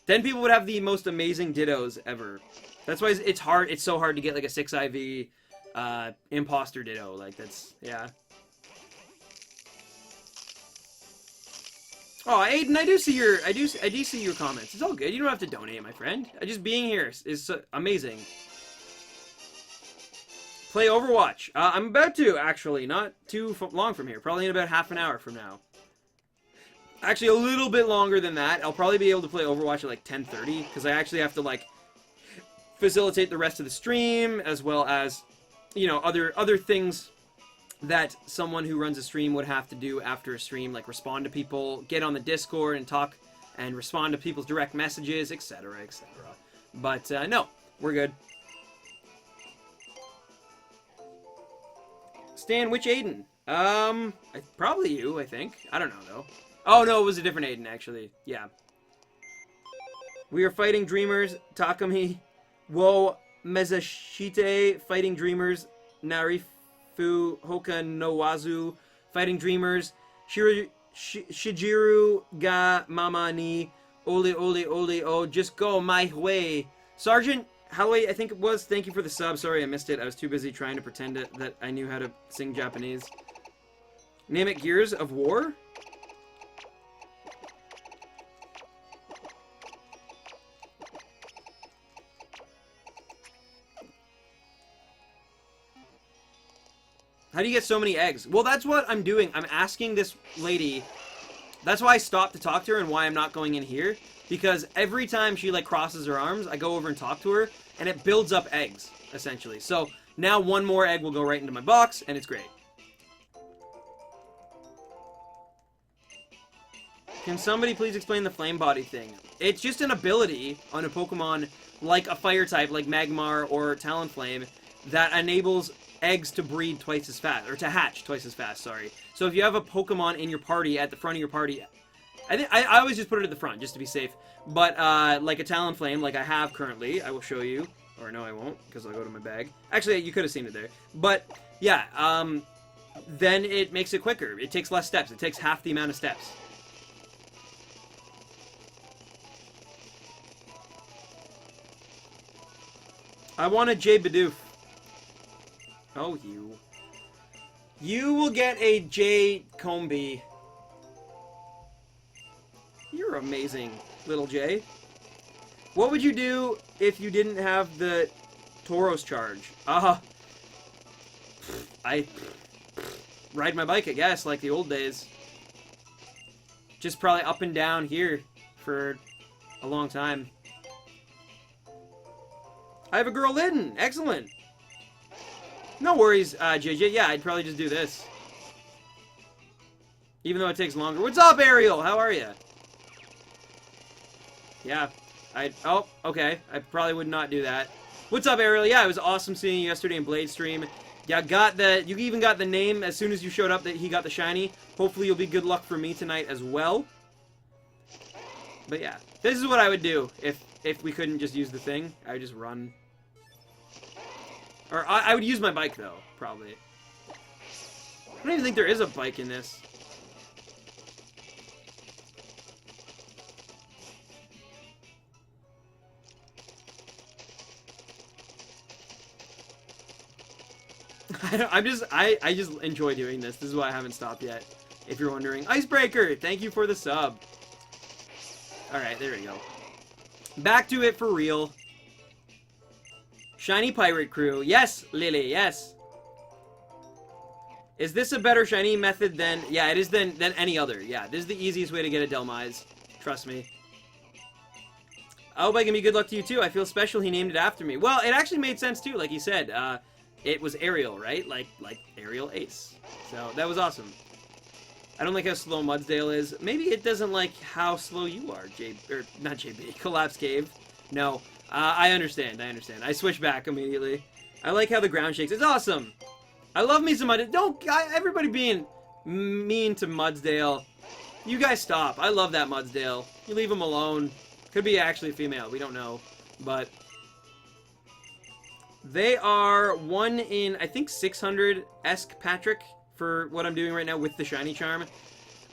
Then people would have the most amazing Dittos ever. That's why it's hard. It's so hard to get, like, a 6IV imposter Ditto. Like, that's, yeah. Oh, Aiden, I do see your comments. It's all good. You don't have to donate, my friend. Just being here is so amazing. Play Overwatch. I'm about to, actually. Not too long from here. Probably in about half an hour from now. Actually, a little bit longer than that. I'll probably be able to play Overwatch at like 10:30, because I actually have to like facilitate the rest of the stream, as well as, you know, other things that someone who runs a stream would have to do after a stream, like respond to people, get on the Discord and talk and respond to people's direct messages, etc., etc. But no, we're good. Stan, which Aiden? Probably you, I think. I don't know though. Oh, no, it was a different Aiden, actually. Yeah. We are fighting dreamers. Takami. Wo Mezashite. Fighting dreamers. Narifu. Hoka no Wazu. Fighting dreamers. Shijiru ga mama ni. Oli oli oli oh. Just go my way. Sergeant Holloway, I think it was. Thank you for the sub. Sorry I missed it. I was too busy trying to pretend that I knew how to sing Japanese. Name it Gears of War? How do you get so many eggs? Well, that's what I'm doing. I'm asking this lady. That's why I stopped to talk to her and why I'm not going in here. Because every time she, like, crosses her arms, I go over and talk to her, and it builds up eggs, essentially. So, now one more egg will go right into my box, and it's great. Can somebody please explain the flame body thing? It's just an ability on a Pokemon like a fire type, like Magmar or Talonflame, that enables eggs to breed twice as fast, or to hatch twice as fast, sorry. So if you have a Pokemon in your party, at the front of your party, I always just put it at the front, just to be safe, but like a Talonflame, like I have currently, I will show you, or no I won't, because I'll go to my bag. Actually, you could have seen it there, but yeah, then it makes it quicker. It takes less steps. It takes half the amount of steps. I want a J Bidoof. Oh, you. You will get a J Combi. You're amazing, little J. What would you do if you didn't have the Tauros charge? I ride my bike, I guess, like the old days. Just probably up and down here for a long time. I have a girl hidden. Excellent. No worries, JJ. Yeah, I'd probably just do this. Even though it takes longer. What's up, Ariel? How are you? Yeah. Oh, okay. I probably would not do that. What's up, Ariel? Yeah, it was awesome seeing you yesterday in Blade Stream. Yeah, you even got the name as soon as you showed up that he got the shiny. Hopefully you'll be good luck for me tonight as well. But yeah, this is what I would do if we couldn't just use the thing. I would just run. Or I would use my bike, though, probably. I don't even think there is a bike in this. I just enjoy doing this. This is why I haven't stopped yet, if you're wondering. Icebreaker, thank you for the sub. Alright, there we go. Back to it for real. Shiny Pirate Crew. Yes, Lily, yes. Is this a better shiny method than... Yeah, it is than any other. Yeah, this is the easiest way to get a Delmise. Trust me. I hope I can be good luck to you, too. I feel special he named it after me. Well, it actually made sense, too, like he said. It was Ariel, right? Like Ariel Ace. So, that was awesome. I don't like how slow Mudsdale is. Maybe it doesn't like how slow you are, not JB, Collapse Cave. No, I understand, I switch back immediately. I like how the ground shakes. It's awesome! I love me some Mudsdale. Everybody being mean to Mudsdale. You guys stop. I love that Mudsdale. You leave him alone. Could be actually a female, we don't know. But they are 1 in, I think, 600-esque Patrick for what I'm doing right now with the shiny charm.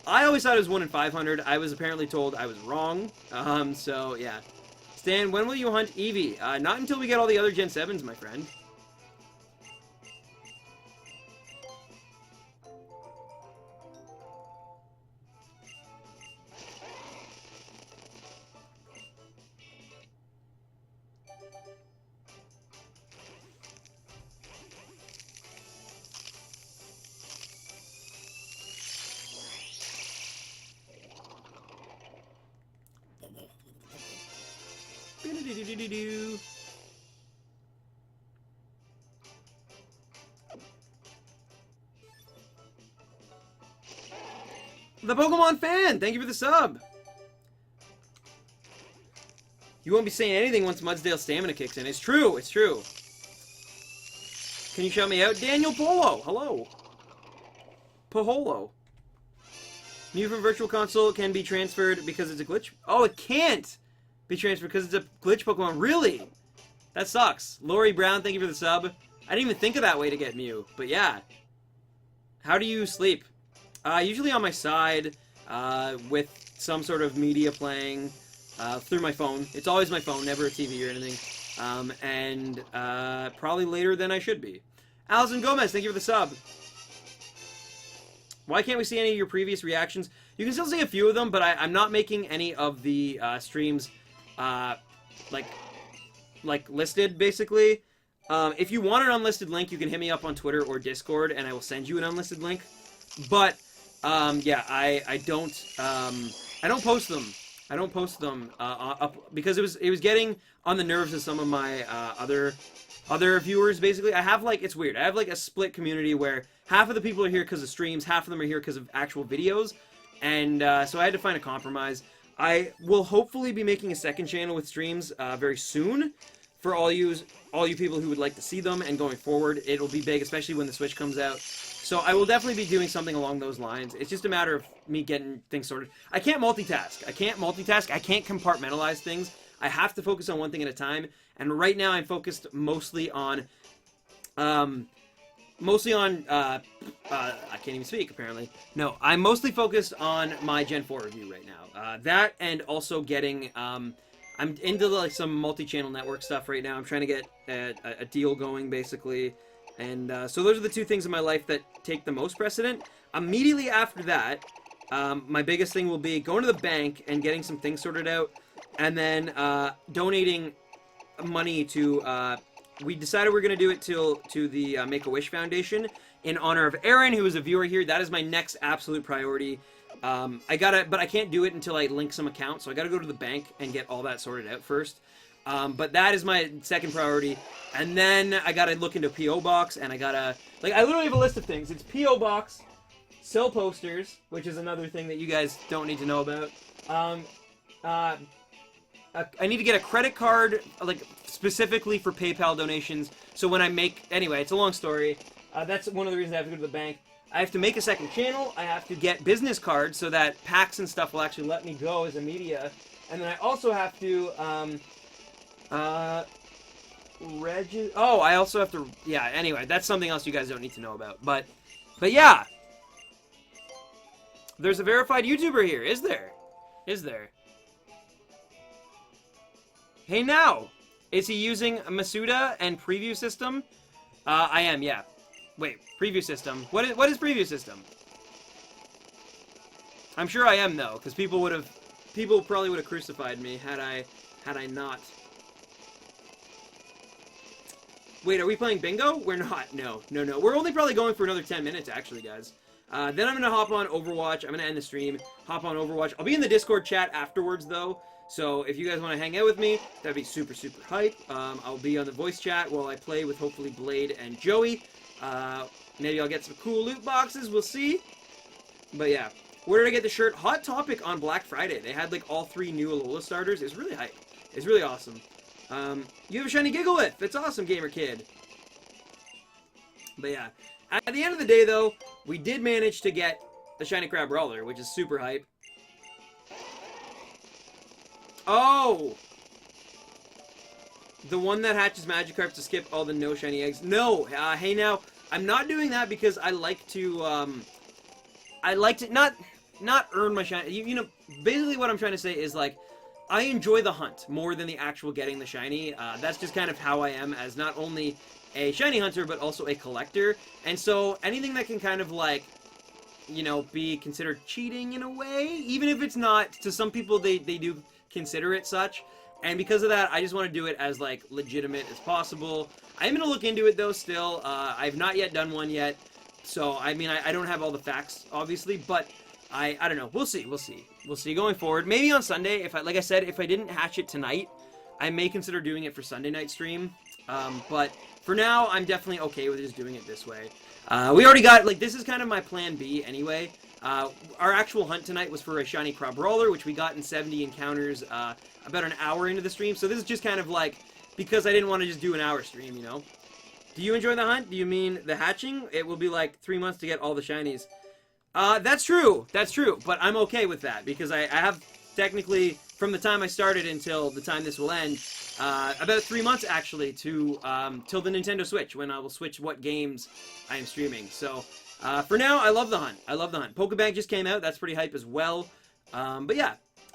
I always thought it was 1 in 500. I was apparently told I was wrong. So, yeah. Stan, when will you hunt Eevee? Not until we get all the other Gen 7s, my friend. The Pokemon fan, thank you for the sub. You won't be saying anything once Mudsdale's stamina kicks in. It's true, it's true. Can you shout me out? Daniel Polo, hello. Paholo. Mew from Virtual Console can be transferred because it's a glitch. Oh, it can't be transferred because it's a glitch Pokemon. Really? That sucks. Lori Brown, thank you for the sub. I didn't even think of that way to get Mew, but yeah. How do you sleep? Usually on my side, with some sort of media playing, through my phone. It's always my phone, never a TV or anything. And probably later than I should be. Alison Gomez, thank you for the sub. Why can't we see any of your previous reactions? You can still see a few of them, but I'm not making any of the streams, like listed, basically. If you want an unlisted link, you can hit me up on Twitter or Discord, and I will send you an unlisted link. But yeah, I don't post them. I don't post them up because it was getting on the nerves of some of my other viewers. Basically, I have it's weird. I have a split community where half of the people are here because of streams, half of them are here because of actual videos, and so I had to find a compromise. I will hopefully be making a second channel with streams very soon for all you people who would like to see them, and going forward, it'll be big, especially when the Switch comes out. So I will definitely be doing something along those lines. It's just a matter of me getting things sorted. I can't multitask. I can't compartmentalize things. I have to focus on one thing at a time. And right now I'm focused mostly on, I can't even speak, apparently. No, I'm mostly focused on my Gen 4 review right now. That and also getting, I'm into like some multi-channel network stuff right now. I'm trying to get a deal going, basically. And so those are the two things in my life that take the most precedent. Immediately after that, my biggest thing will be going to the bank and getting some things sorted out, and then donating money to. We decided we're going to do it to the Make-A-Wish Foundation in honor of Aaron, who is a viewer here. That is my next absolute priority. But I can't do it until I link some accounts, so I gotta go to the bank and get all that sorted out first. But that is my second priority. And then I gotta look into P.O. Box, and I literally have a list of things. It's P.O. Box, sell posters, which is another thing that you guys don't need to know about. I need to get a credit card, like, specifically for PayPal donations, so when I make... Anyway, it's a long story. That's one of the reasons I have to go to the bank. I have to make a second channel. I have to get business cards so that packs and stuff will actually let me go as a media. And then I also have to, I also have to, yeah, anyway, that's something else you guys don't need to know about. But yeah. There's a verified YouTuber here, is there? Is there? Hey now! Is he using Masuda and preview system? I am, yeah. Wait, preview system. What is preview system? I'm sure I am though, because people probably would have crucified me had I not. Wait, are we playing bingo? We're not. No. We're only probably going for another 10 minutes, actually, guys. Then I'm gonna hop on Overwatch. I'm gonna end the stream. Hop on Overwatch. I'll be in the Discord chat afterwards, though. So if you guys want to hang out with me, that'd be super, super hype. I'll be on the voice chat while I play with hopefully Blade and Joey. Maybe I'll get some cool loot boxes. We'll see. But yeah. Where did I get the shirt? Hot Topic on Black Friday. They had like all 3 new Alola starters. It's really hype. It's really awesome. You have a shiny Gigalith. It's awesome, gamer kid. But yeah. At the end of the day, though, we did manage to get the shiny Crabrawler, which is super hype. Oh! The one that hatches Magikarp to skip all the no shiny eggs. No! Hey now, I'm not doing that because I like to, not earn my shiny. You know, basically what I'm trying to say is, like, I enjoy the hunt more than the actual getting the shiny. That's just kind of how I am as not only a shiny hunter, but also a collector. And so, anything that can kind of, like, you know, be considered cheating in a way, even if it's not, to some people they do consider it such. And because of that, I just want to do it as, like, legitimate as possible. I am going to look into it, though, still. I've not yet done one yet. So, I mean, I don't have all the facts, obviously, but I don't know. We'll see. We'll see going forward. Maybe on Sunday, like I said, if I didn't hatch it tonight, I may consider doing it for Sunday night stream. But for now, I'm definitely okay with just doing it this way. We already got, like, this is kind of my plan B anyway. Our actual hunt tonight was for a shiny Crabrawler, which we got in 70 encounters about an hour into the stream. So this is just kind of like, because I didn't want to just do an hour stream, you know? Do you enjoy the hunt? Do you mean the hatching? It will be like 3 months to get all the shinies. That's true. That's true. But I'm okay with that because I have technically, from the time I started until the time this will end, about 3 months actually to till the Nintendo Switch, when I will switch what games I am streaming. So for now, I love the hunt. I love the hunt. Pokebank just came out. That's pretty hype as well. But yeah,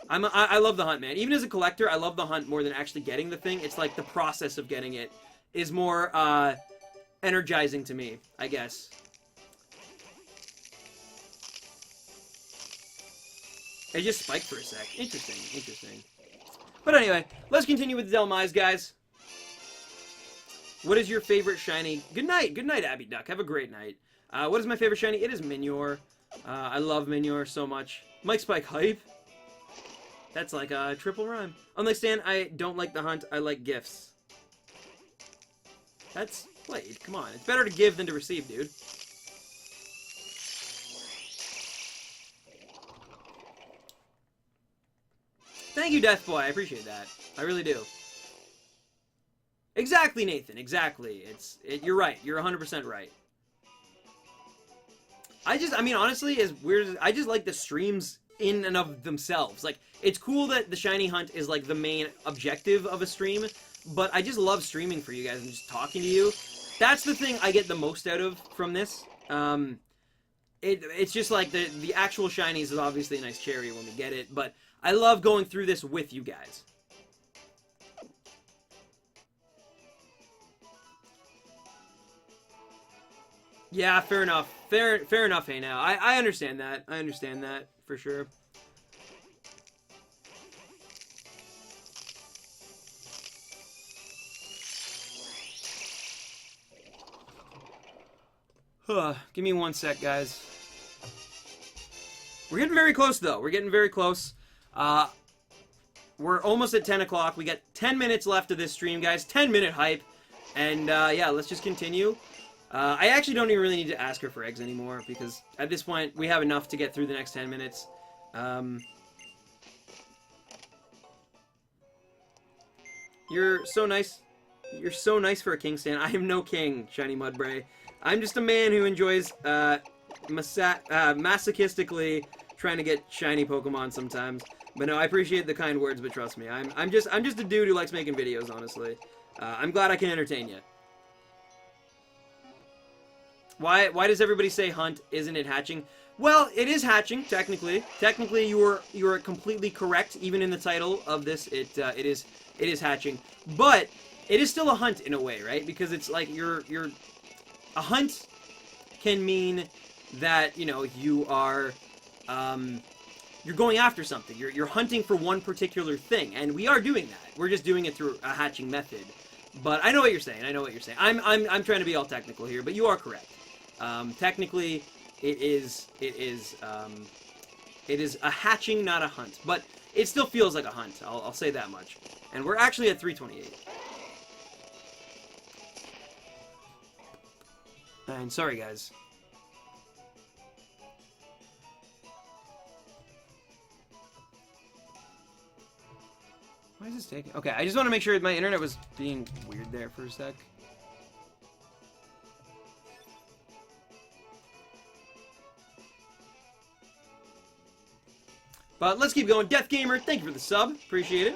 I love the hunt, man. Even as a collector, I love the hunt more than actually getting the thing. It's like the process of getting it is more energizing to me, I guess. It just spiked for a sec. Interesting. But anyway, let's continue with the Delmise, guys. What is your favorite shiny? Good night, Abby Duck. Have a great night. What is my favorite shiny? It is Minior. I love Minior so much. Mike Spike hype. That's like a triple rhyme. Unlike Stan, I don't like the hunt. I like gifts. That's... Wait, come on. It's better to give than to receive, dude. Thank you, Death Boy. I appreciate that. I really do. Exactly, Nathan. Exactly. You're right. You're 100% right. I mean, honestly, as weird as... I just like the streams in and of themselves. Like, it's cool that the shiny hunt is, like, the main objective of a stream, but I just love streaming for you guys and just talking to you. That's the thing I get the most out of from this. It's just like the actual shinies is obviously a nice cherry when we get it, but I love going through this with you guys. Yeah, fair enough. Fair enough, hey now. I understand that. I understand that, for sure. Give me 1 sec, guys. We're getting very close, though. We're getting very close. We're almost at 10 o'clock. We got 10 minutes left of this stream, guys. 10-minute hype. And, yeah, let's just continue. I actually don't even really need to ask her for eggs anymore, because at this point, we have enough to get through the next 10 minutes. You're so nice. You're so nice for a king stand. I am no king, Shiny Mudbray. I'm just a man who enjoys, masochistically trying to get shiny Pokemon sometimes. But no, I appreciate the kind words, but trust me, I'm just a dude who likes making videos, honestly. I'm glad I can entertain you. Why does everybody say hunt? Isn't it hatching? Well, it is hatching, technically. Technically, you are completely correct. Even in the title of this, it is hatching. But it is still a hunt in a way, right? Because it's like a hunt can mean that, you know, you are you're going after something. You're hunting for one particular thing, and we are doing that. We're just doing it through a hatching method. But I know what you're saying. I know what you're saying. I'm trying to be all technical here, but you are correct. Technically, it is a hatching, not a hunt. But it still feels like a hunt. I'll say that much. And we're actually at 328. And sorry, guys. Why is this taking? Okay, I just want to make sure my internet was being weird there for a sec. But let's keep going. Death Gamer, thank you for the sub. Appreciate it.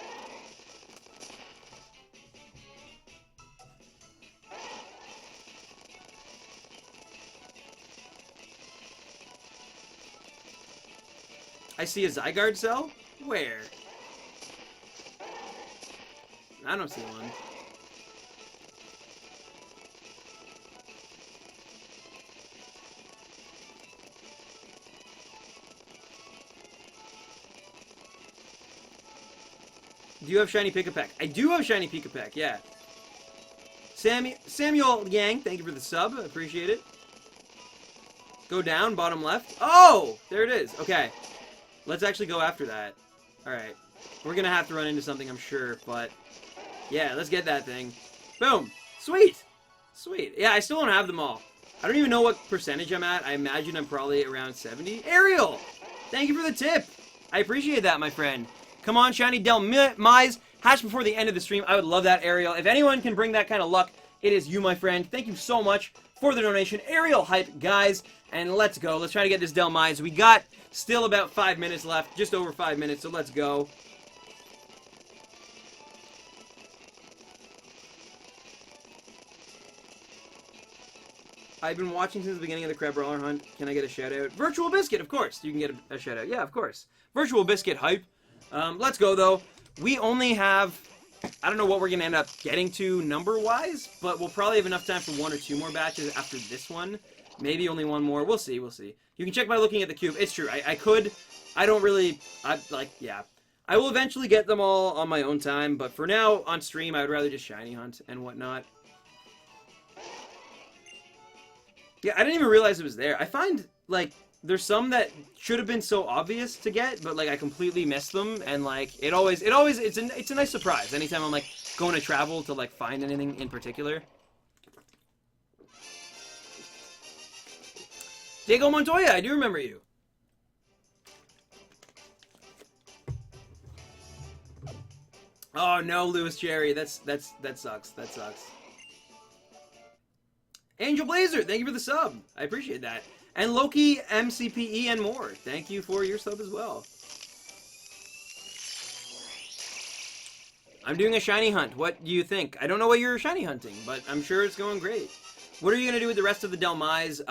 I see a Zygarde cell? Where? I don't see one. Do you have Shiny Pick-a-Peck? I do have Shiny Pick-a-Peck, yeah. Samuel Yang, thank you for the sub. Appreciate it. Go down, bottom left. Oh! There it is. Okay. Let's actually go after that. Alright. We're gonna have to run into something, I'm sure, but... yeah, let's get that thing. Boom! Sweet! Sweet. Yeah, I still don't have them all. I don't even know what percentage I'm at. I imagine I'm probably around 70. Ariel! Thank you for the tip! I appreciate that, my friend. Come on, Shiny Delmise. Hatch before the end of the stream. I would love that, Ariel. If anyone can bring that kind of luck, it is you, my friend. Thank you so much for the donation. Ariel hype, guys. And let's go. Let's try to get this Delmise. We got still about 5 minutes left. Just over 5 minutes, so let's go. I've been watching since the beginning of the Crabrawler hunt. Can I get a shout-out? Virtual Biscuit, of course. You can get a shout-out. Yeah, of course. Virtual Biscuit hype. Let's go, though. We only have... I don't know what we're going to end up getting to number-wise, but we'll probably have enough time for 1 or 2 more batches after this one. Maybe only 1 more. We'll see, we'll see. You can check by looking at the cube. It's true. I could... I don't really... yeah. I will eventually get them all on my own time, but for now, on stream, I would rather just shiny hunt and whatnot. Yeah, I didn't even realize it was there. I find, like, there's some that should have been so obvious to get, but, like, I completely missed them, and, like, it's a nice surprise anytime I'm, like, going to travel to, like, find anything in particular. Diego Montoya, I do remember you. Oh, no, Lewis Cherry, that sucks, that sucks. Angel Blazer, thank you for the sub. I appreciate that. And Loki, MCPE, and more. Thank you for your sub as well. I'm doing a shiny hunt. What do you think? I don't know what you're shiny hunting, but I'm sure it's going great. What are you going to do with the rest of the Delmise?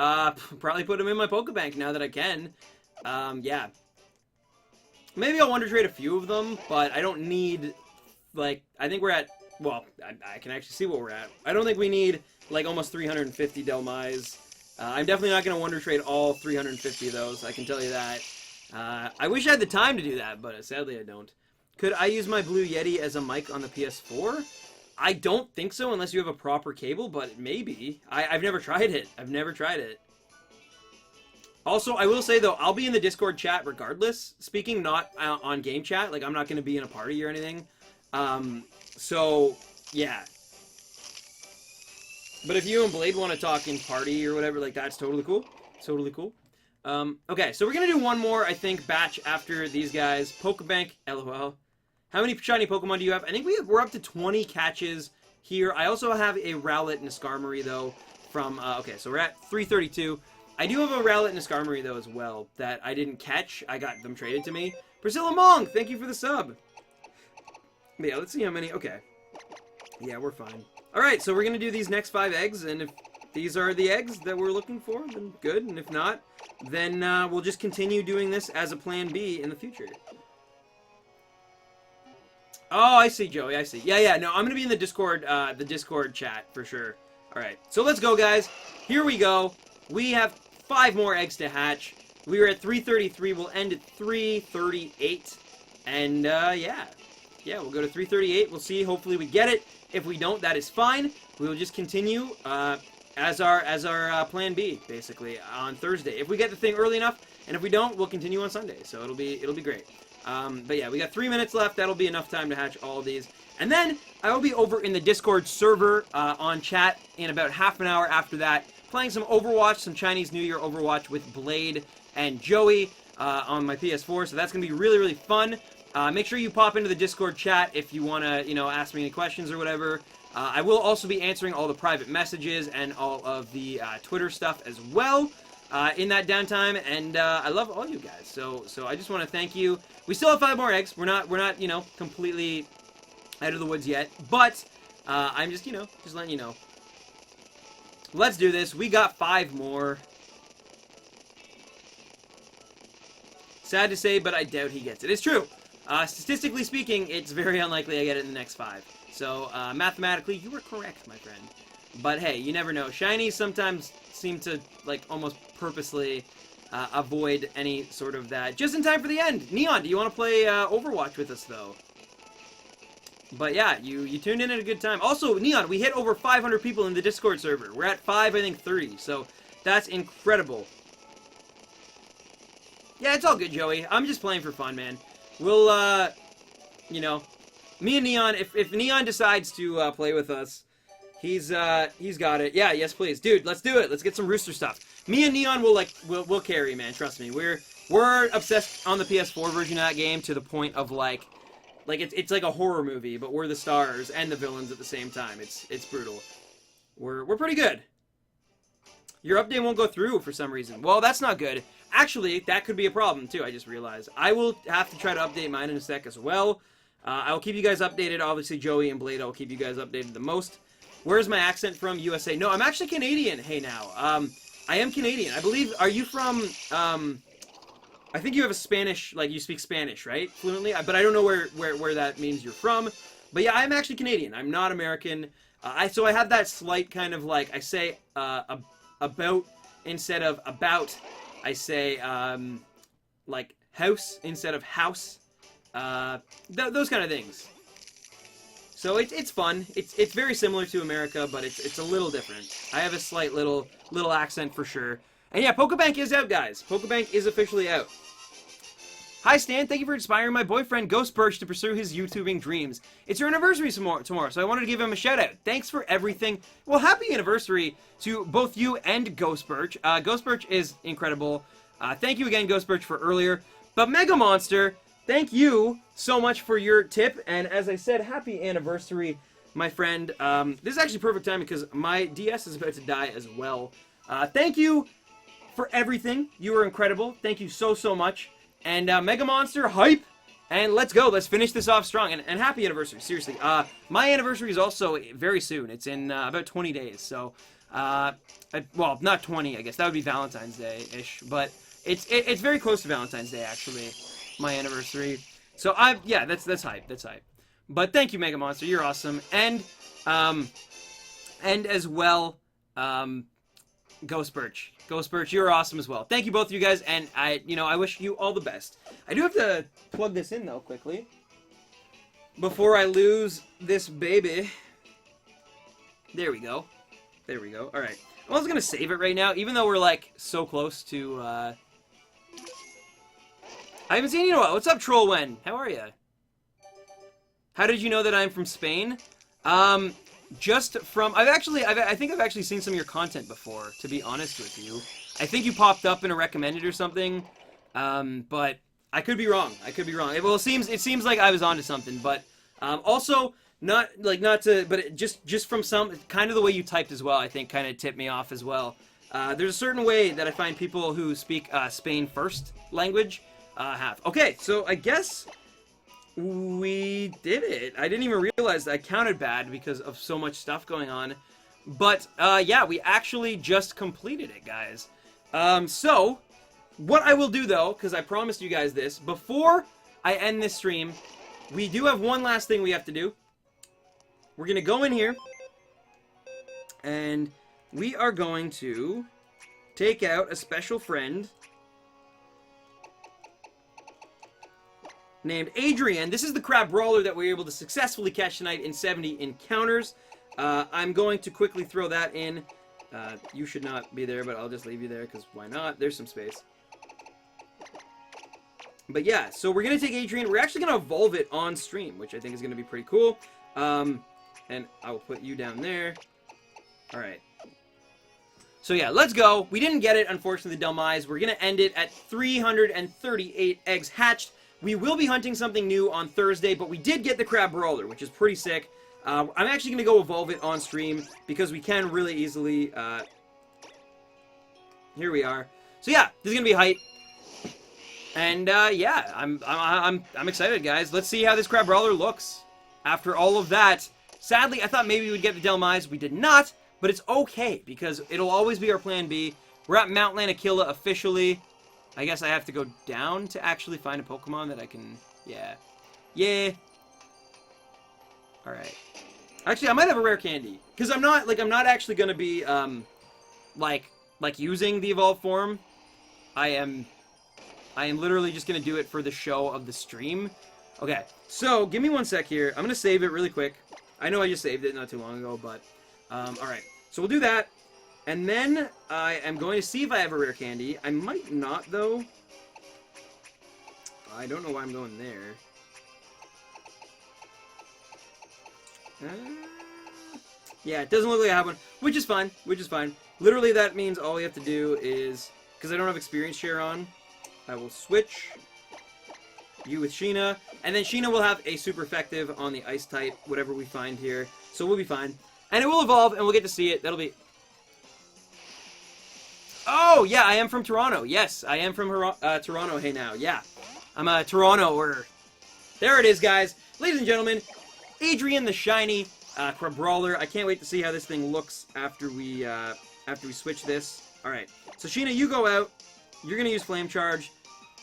Probably put them in my Pokebank now that I can. Yeah. Maybe I'll Wonder Trade a few of them, but I don't need, like, I think we're at, well, I can actually see what we're at. I don't think we need... like almost 350 Delmise. I'm definitely not going to Wonder Trade all 350 of those, I can tell you that. I wish I had the time to do that, but sadly I don't. Could I use my Blue Yeti as a mic on the PS4? I don't think so unless you have a proper cable, but maybe. I've never tried it. I've never tried it. Also, I will say, though, I'll be in the Discord chat regardless. Speaking not on game chat. Like, I'm not going to be in a party or anything. So, yeah. But if you and Blade want to talk in party or whatever, like, that's totally cool. Totally cool. Okay, so we're going to do one more, I think, batch after these guys. Pokebank, LOL. How many shiny Pokemon do you have? I think we're up to 20 catches here. I also have a Rowlet and a Skarmory, though, from... okay, so we're at 332. I do have a Rowlet and a Skarmory, though, as well, that I didn't catch. I got them traded to me. Priscilla Mong, thank you for the sub. But yeah, let's see how many... Okay. Yeah, we're fine. Alright, so we're going to do these next 5 eggs, and if these are the eggs that we're looking for, then good. And if not, then we'll just continue doing this as a plan B in the future. Oh, I see, Joey, I see. Yeah, no, I'm going to be in the Discord chat, for sure. Alright, so let's go, guys. Here we go. We have 5 more eggs to hatch. We were at 333. We'll end at 338. And, yeah. Yeah, we'll go to 338. We'll see. Hopefully we get it. If we don't, that is fine. We will just continue as our plan B, basically, on Thursday. If we get the thing early enough, and if we don't, we'll continue on Sunday. So it'll be great. But yeah, we got 3 minutes left. That'll be enough time to hatch all of these. And then I will be over in the Discord server on chat in about half an hour after that, playing some Overwatch, some Chinese New Year Overwatch with Blade and Joey on my PS4. So that's going to be really, really fun. Make sure you pop into the Discord chat if you want to, you know, ask me any questions or whatever. I will also be answering all the private messages and all of the Twitter stuff as well in that downtime. And I love all you guys. So I just want to thank you. We still have 5 more eggs. We're not, you know, completely out of the woods yet. But I'm just, you know, just letting you know. Let's do this. We got 5 more. Sad to say, but I doubt he gets it. It's true. Statistically speaking, it's very unlikely I get it in the next 5. So, mathematically, you were correct, my friend. But hey, you never know. Shinies sometimes seem to, like, almost purposely avoid any sort of that. Just in time for the end. Neon, do you want to play Overwatch with us, though? But yeah, you tuned in at a good time. Also, Neon, we hit over 500 people in the Discord server. We're at 530, so that's incredible. Yeah, it's all good, Joey. I'm just playing for fun, man. We'll, you know, me and Neon, if Neon decides to play with us, he's got it. Yeah, yes, please. Dude, let's do it. Let's get some Rooster stuff. Me and Neon will, like, we'll carry, man. Trust me. We're obsessed on the PS4 version of that game to the point of, like it's like a horror movie, but we're the stars and the villains at the same time. It's brutal. We're pretty good. Your update won't go through for some reason. Well, that's not good. Actually, that could be a problem, too, I just realized. I will have to try to update mine in a sec as well. I will keep you guys updated. Obviously, Joey and Blade, I'll keep you guys updated the most. Where's my accent from? USA. No, I'm actually Canadian, hey now. I am Canadian. I believe, are you from, I think you have a Spanish, like, you speak Spanish, right? Fluently? But I don't know where that means you're from. But yeah, I'm actually Canadian. I'm not American. So I have that slight kind of, like, I say, about instead of about. I say, like, house instead of house. Those kind of things. So it's fun. It's very similar to America, but it's a little different. I have a slight little accent for sure. And yeah, Pokebank is out, guys. Pokebank is officially out. Hi, Stan. Thank you for inspiring my boyfriend, Ghost Birch, to pursue his YouTubing dreams. It's your anniversary tomorrow, so I wanted to give him a shout-out. Thanks for everything. Well, happy anniversary to both you and Ghost Birch. Ghost Birch is incredible. Thank you again, Ghost Birch, for earlier. But Mega Monster, thank you so much for your tip. And as I said, happy anniversary, my friend. This is actually perfect time because my DS is about to die as well. Thank you for everything. You were incredible. Thank you so much. And Mega Monster, hype! And let's go. Let's finish this off strong. And happy anniversary, seriously. My anniversary is also very soon. It's in about 20 days. So, well, not 20, I guess. That would be Valentine's Day-ish. But it's very close to Valentine's Day, actually, my anniversary. So, yeah, that's hype. That's hype. But thank you, Mega Monster. You're awesome. And as well, Ghost Birch. Ghost Birch, you're awesome as well. Thank you both of you guys, and I wish you all the best. I do have to plug this in, though, quickly. Before I lose this baby. There we go. There we go. Alright. I was going to save it right now, even though we're, like, so close to, I haven't seen you in a while. What's up, Trollwen? How are you? How did you know that I'm from Spain? Just from... I think I've actually seen some of your content before, to be honest with you. I think you popped up in a recommended or something, but I could be wrong. I could be wrong. Well, it seems like I was onto something, but also... just from some, kind of the way you typed as well, I think kind of tipped me off as well. There's a certain way that I find people who speak Spain first language have. Okay, so I guess we did it. I didn't even realize that I counted bad because of so much stuff going on. But, yeah, we actually just completed it, guys. So, what I will do, though, because I promised you guys this, before I end this stream, we do have one last thing we have to do. We're going to go in here, and we are going to take out a special friend named Adrian. This is the Crabrawler that we were able to successfully catch tonight in 70 encounters. I'm going to quickly throw that in. You should not be there, but I'll just leave you there, because why not? There's some space. But yeah, so we're going to take Adrian. We're actually going to evolve it on stream, which I think is going to be pretty cool. And I will put you down there. Alright. So yeah, let's go. We didn't get it, unfortunately, the Delmise. We're going to end it at 338 eggs hatched. We will be hunting something new on Thursday, but we did get the Crabrawler, which is pretty sick. I'm actually going to go evolve it on stream, because we can really easily... here we are. So yeah, this is going to be height. And yeah, I'm excited, guys. Let's see how this Crabrawler looks after all of that. Sadly, I thought maybe we would get the Delmise. We did not, but it's okay, because it'll always be our plan B. We're at Mount Lanakilla officially. I guess I have to go down to actually find a Pokemon that I can... Yeah. Yeah. Alright. Actually, I might have a rare candy. Because I'm not actually going to be, like using the evolved form. I am literally just going to do it for the show of the stream. Okay, so give me one sec here. I'm going to save it really quick. I know I just saved it not too long ago, but... alright, so we'll do that. And then I am going to see if I have a rare candy. I might not, though. I don't know why I'm going there. Yeah, it doesn't look like I have one, which is fine, Literally, that means all we have to do is... Because I don't have experience share on, I will switch you with Sheena, and then Sheena will have a super effective on the ice type, whatever we find here, so we'll be fine. And it will evolve, and we'll get to see it. That'll be... Oh, yeah, I am from Toronto. Yes, I am from Toronto. Hey, now, yeah. I'm a Torontoer. There it is, guys. Ladies and gentlemen, Adrian the Shiny Crabrawler. I can't wait to see how this thing looks after we switch this. All right, so Sheena, you go out. You're gonna use Flame Charge,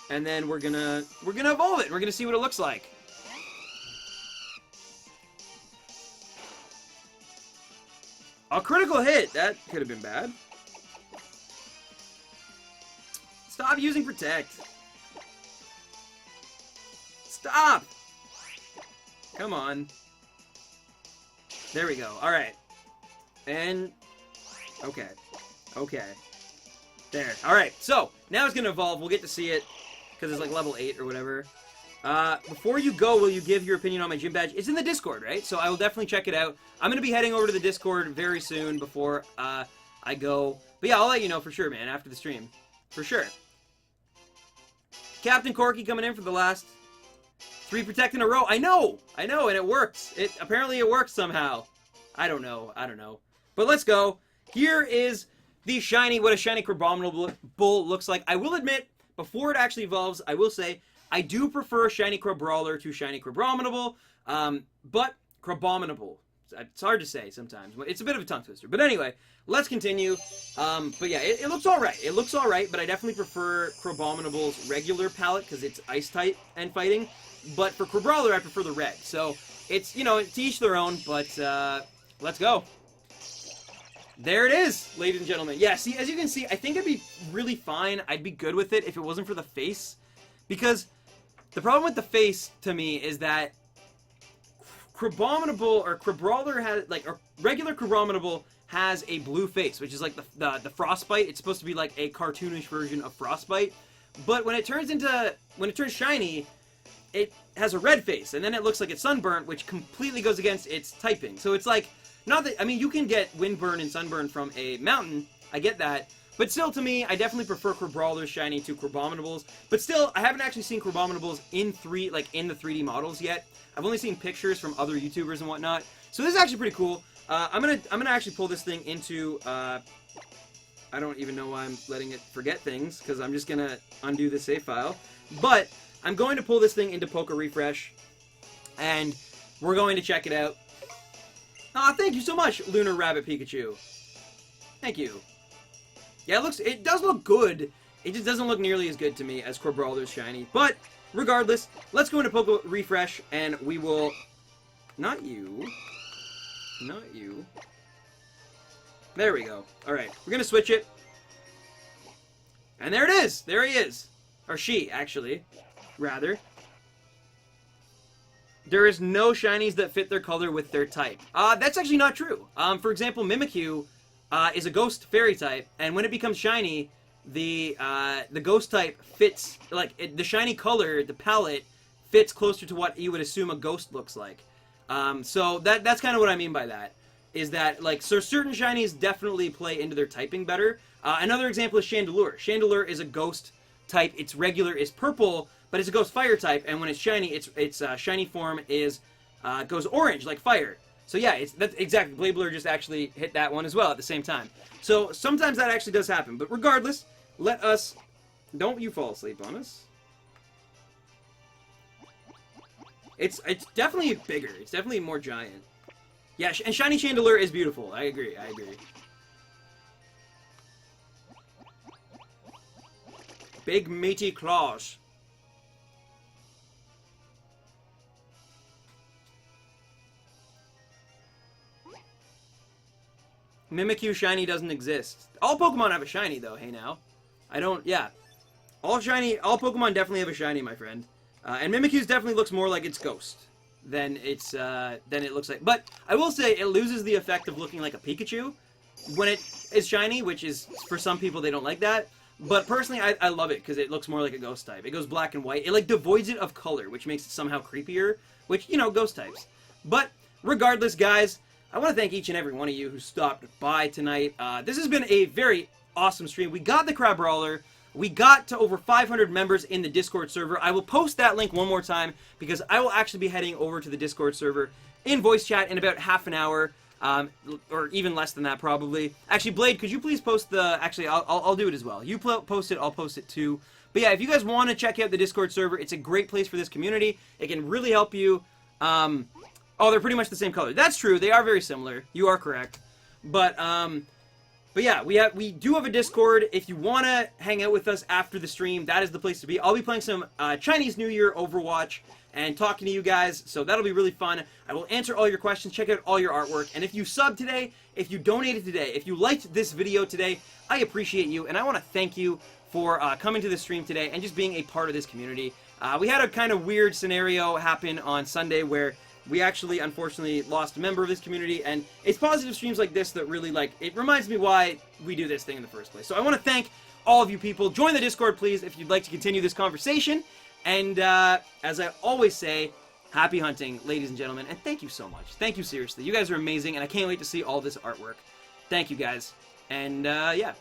and then we're gonna evolve it. We're gonna see what it looks like. A critical hit. That could have been bad. Stop using Protect. Stop! Come on. There we go. Alright. And... Okay. Okay. There. Alright, so, now it's going to evolve. We'll get to see it, because it's like level 8 or whatever. Before you go, will you give your opinion on my gym badge? It's in the Discord, right? So I will definitely check it out. I'm going to be heading over to the Discord very soon before I go. But yeah, I'll let you know for sure, man, after the stream. For sure. Captain Corky coming in for the last 3 Protect in a row. I know, and it works. Apparently it works somehow. I don't know. But let's go. Here is the shiny, what a shiny Crabominable looks like. I will admit, before it actually evolves, I will say, I do prefer shiny Crabrawler to shiny Crabominable, but Crabominable. It's hard to say sometimes. It's a bit of a tongue twister. But anyway, let's continue. But yeah, it looks alright. It looks alright, but I definitely prefer Crabominable's regular palette because it's ice type and fighting. But for Crabrawler, I prefer the red. So it's, you know, to each their own, but let's go. There it is, ladies and gentlemen. Yeah, see, as you can see, I think it'd be really fine. I'd be good with it if it wasn't for the face. Because the problem with the face, to me, is that Crabrawler has, like, or regular Crabrawler has a blue face, which is like the Frostbite. It's supposed to be like a cartoonish version of Frostbite. But when it turns shiny, it has a red face, and then it looks like it's sunburnt, which completely goes against its typing. So it's like, not that, I mean, you can get windburn and sunburn from a mountain, I get that, but still, to me, I definitely prefer Crabrawler's shiny to Crabominable's. But still, I haven't actually seen Crabominable's in the 3D models yet. I've only seen pictures from other YouTubers and whatnot. So this is actually pretty cool. I'm gonna actually pull this thing into, I don't even know why I'm letting it forget things, because I'm just gonna undo the save file. But I'm going to pull this thing into Poke Refresh, and we're going to check it out. Aw, thank you so much, Lunar Rabbit Pikachu. Thank you. Yeah, it does look good. It just doesn't look nearly as good to me as Crabrawler's shiny. But, regardless, let's go into Poke Refresh, and we will... Not you. Not you. There we go. Alright, we're gonna switch it. And there it is! There he is! Or she, actually. Rather. There is no shinies that fit their color with their type. That's actually not true. For example, Mimikyu is a ghost fairy type, and when it becomes shiny, the ghost type fits, like, the shiny color, the palette, fits closer to what you would assume a ghost looks like. So that's kind of what I mean by that. Is that, like, so certain shinies definitely play into their typing better. Another example is Chandelure. Chandelure is a ghost type. Its regular is purple, but it's a ghost fire type, and when it's shiny, its shiny form goes orange, like fire. So yeah, that's exactly. Blabler just actually hit that one as well at the same time. So sometimes that actually does happen. But regardless, let us... Don't you fall asleep on us. It's definitely bigger. It's definitely more giant. Yeah, and Shiny Chandelure is beautiful. I agree. I agree. Big meaty claws. Mimikyu shiny doesn't exist. All Pokemon have a shiny though, hey now. Yeah. All Pokemon definitely have a shiny, my friend. And Mimikyu's definitely looks more like its ghost than it looks like. But I will say it loses the effect of looking like a Pikachu when it is shiny, which is, for some people, they don't like that. But personally, I love it because it looks more like a ghost type. It goes black and white. It, like, devoids it of color, which makes it somehow creepier, which, you know, ghost types. But regardless, guys, I want to thank each and every one of you who stopped by tonight. This has been a very awesome stream. We got the Crabrawler. We got to over 500 members in the Discord server. I will post that link one more time because I will actually be heading over to the Discord server in voice chat in about half an hour. Or even less than that, probably. Actually, Blade, could you please post the... Actually, I'll do it as well. You post it, I'll post it too. But yeah, if you guys want to check out the Discord server, it's a great place for this community. It can really help you. Oh, they're pretty much the same color. That's true. They are very similar. You are correct. But yeah, we do have a Discord. If you want to hang out with us after the stream, that is the place to be. I'll be playing some Chinese New Year Overwatch and talking to you guys, so that'll be really fun. I will answer all your questions, check out all your artwork, and if you subbed today, if you donated today, if you liked this video today, I appreciate you, and I want to thank you for coming to the stream today and just being a part of this community. We had a kind of weird scenario happen on Sunday where we actually, unfortunately, lost a member of this community, and it's positive streams like this that really, like, it reminds me why we do this thing in the first place. So I want to thank all of you people. Join the Discord, please, if you'd like to continue this conversation. And as I always say, happy hunting, ladies and gentlemen, and thank you so much. Thank you, seriously. You guys are amazing, and I can't wait to see all this artwork. Thank you, guys. And, yeah.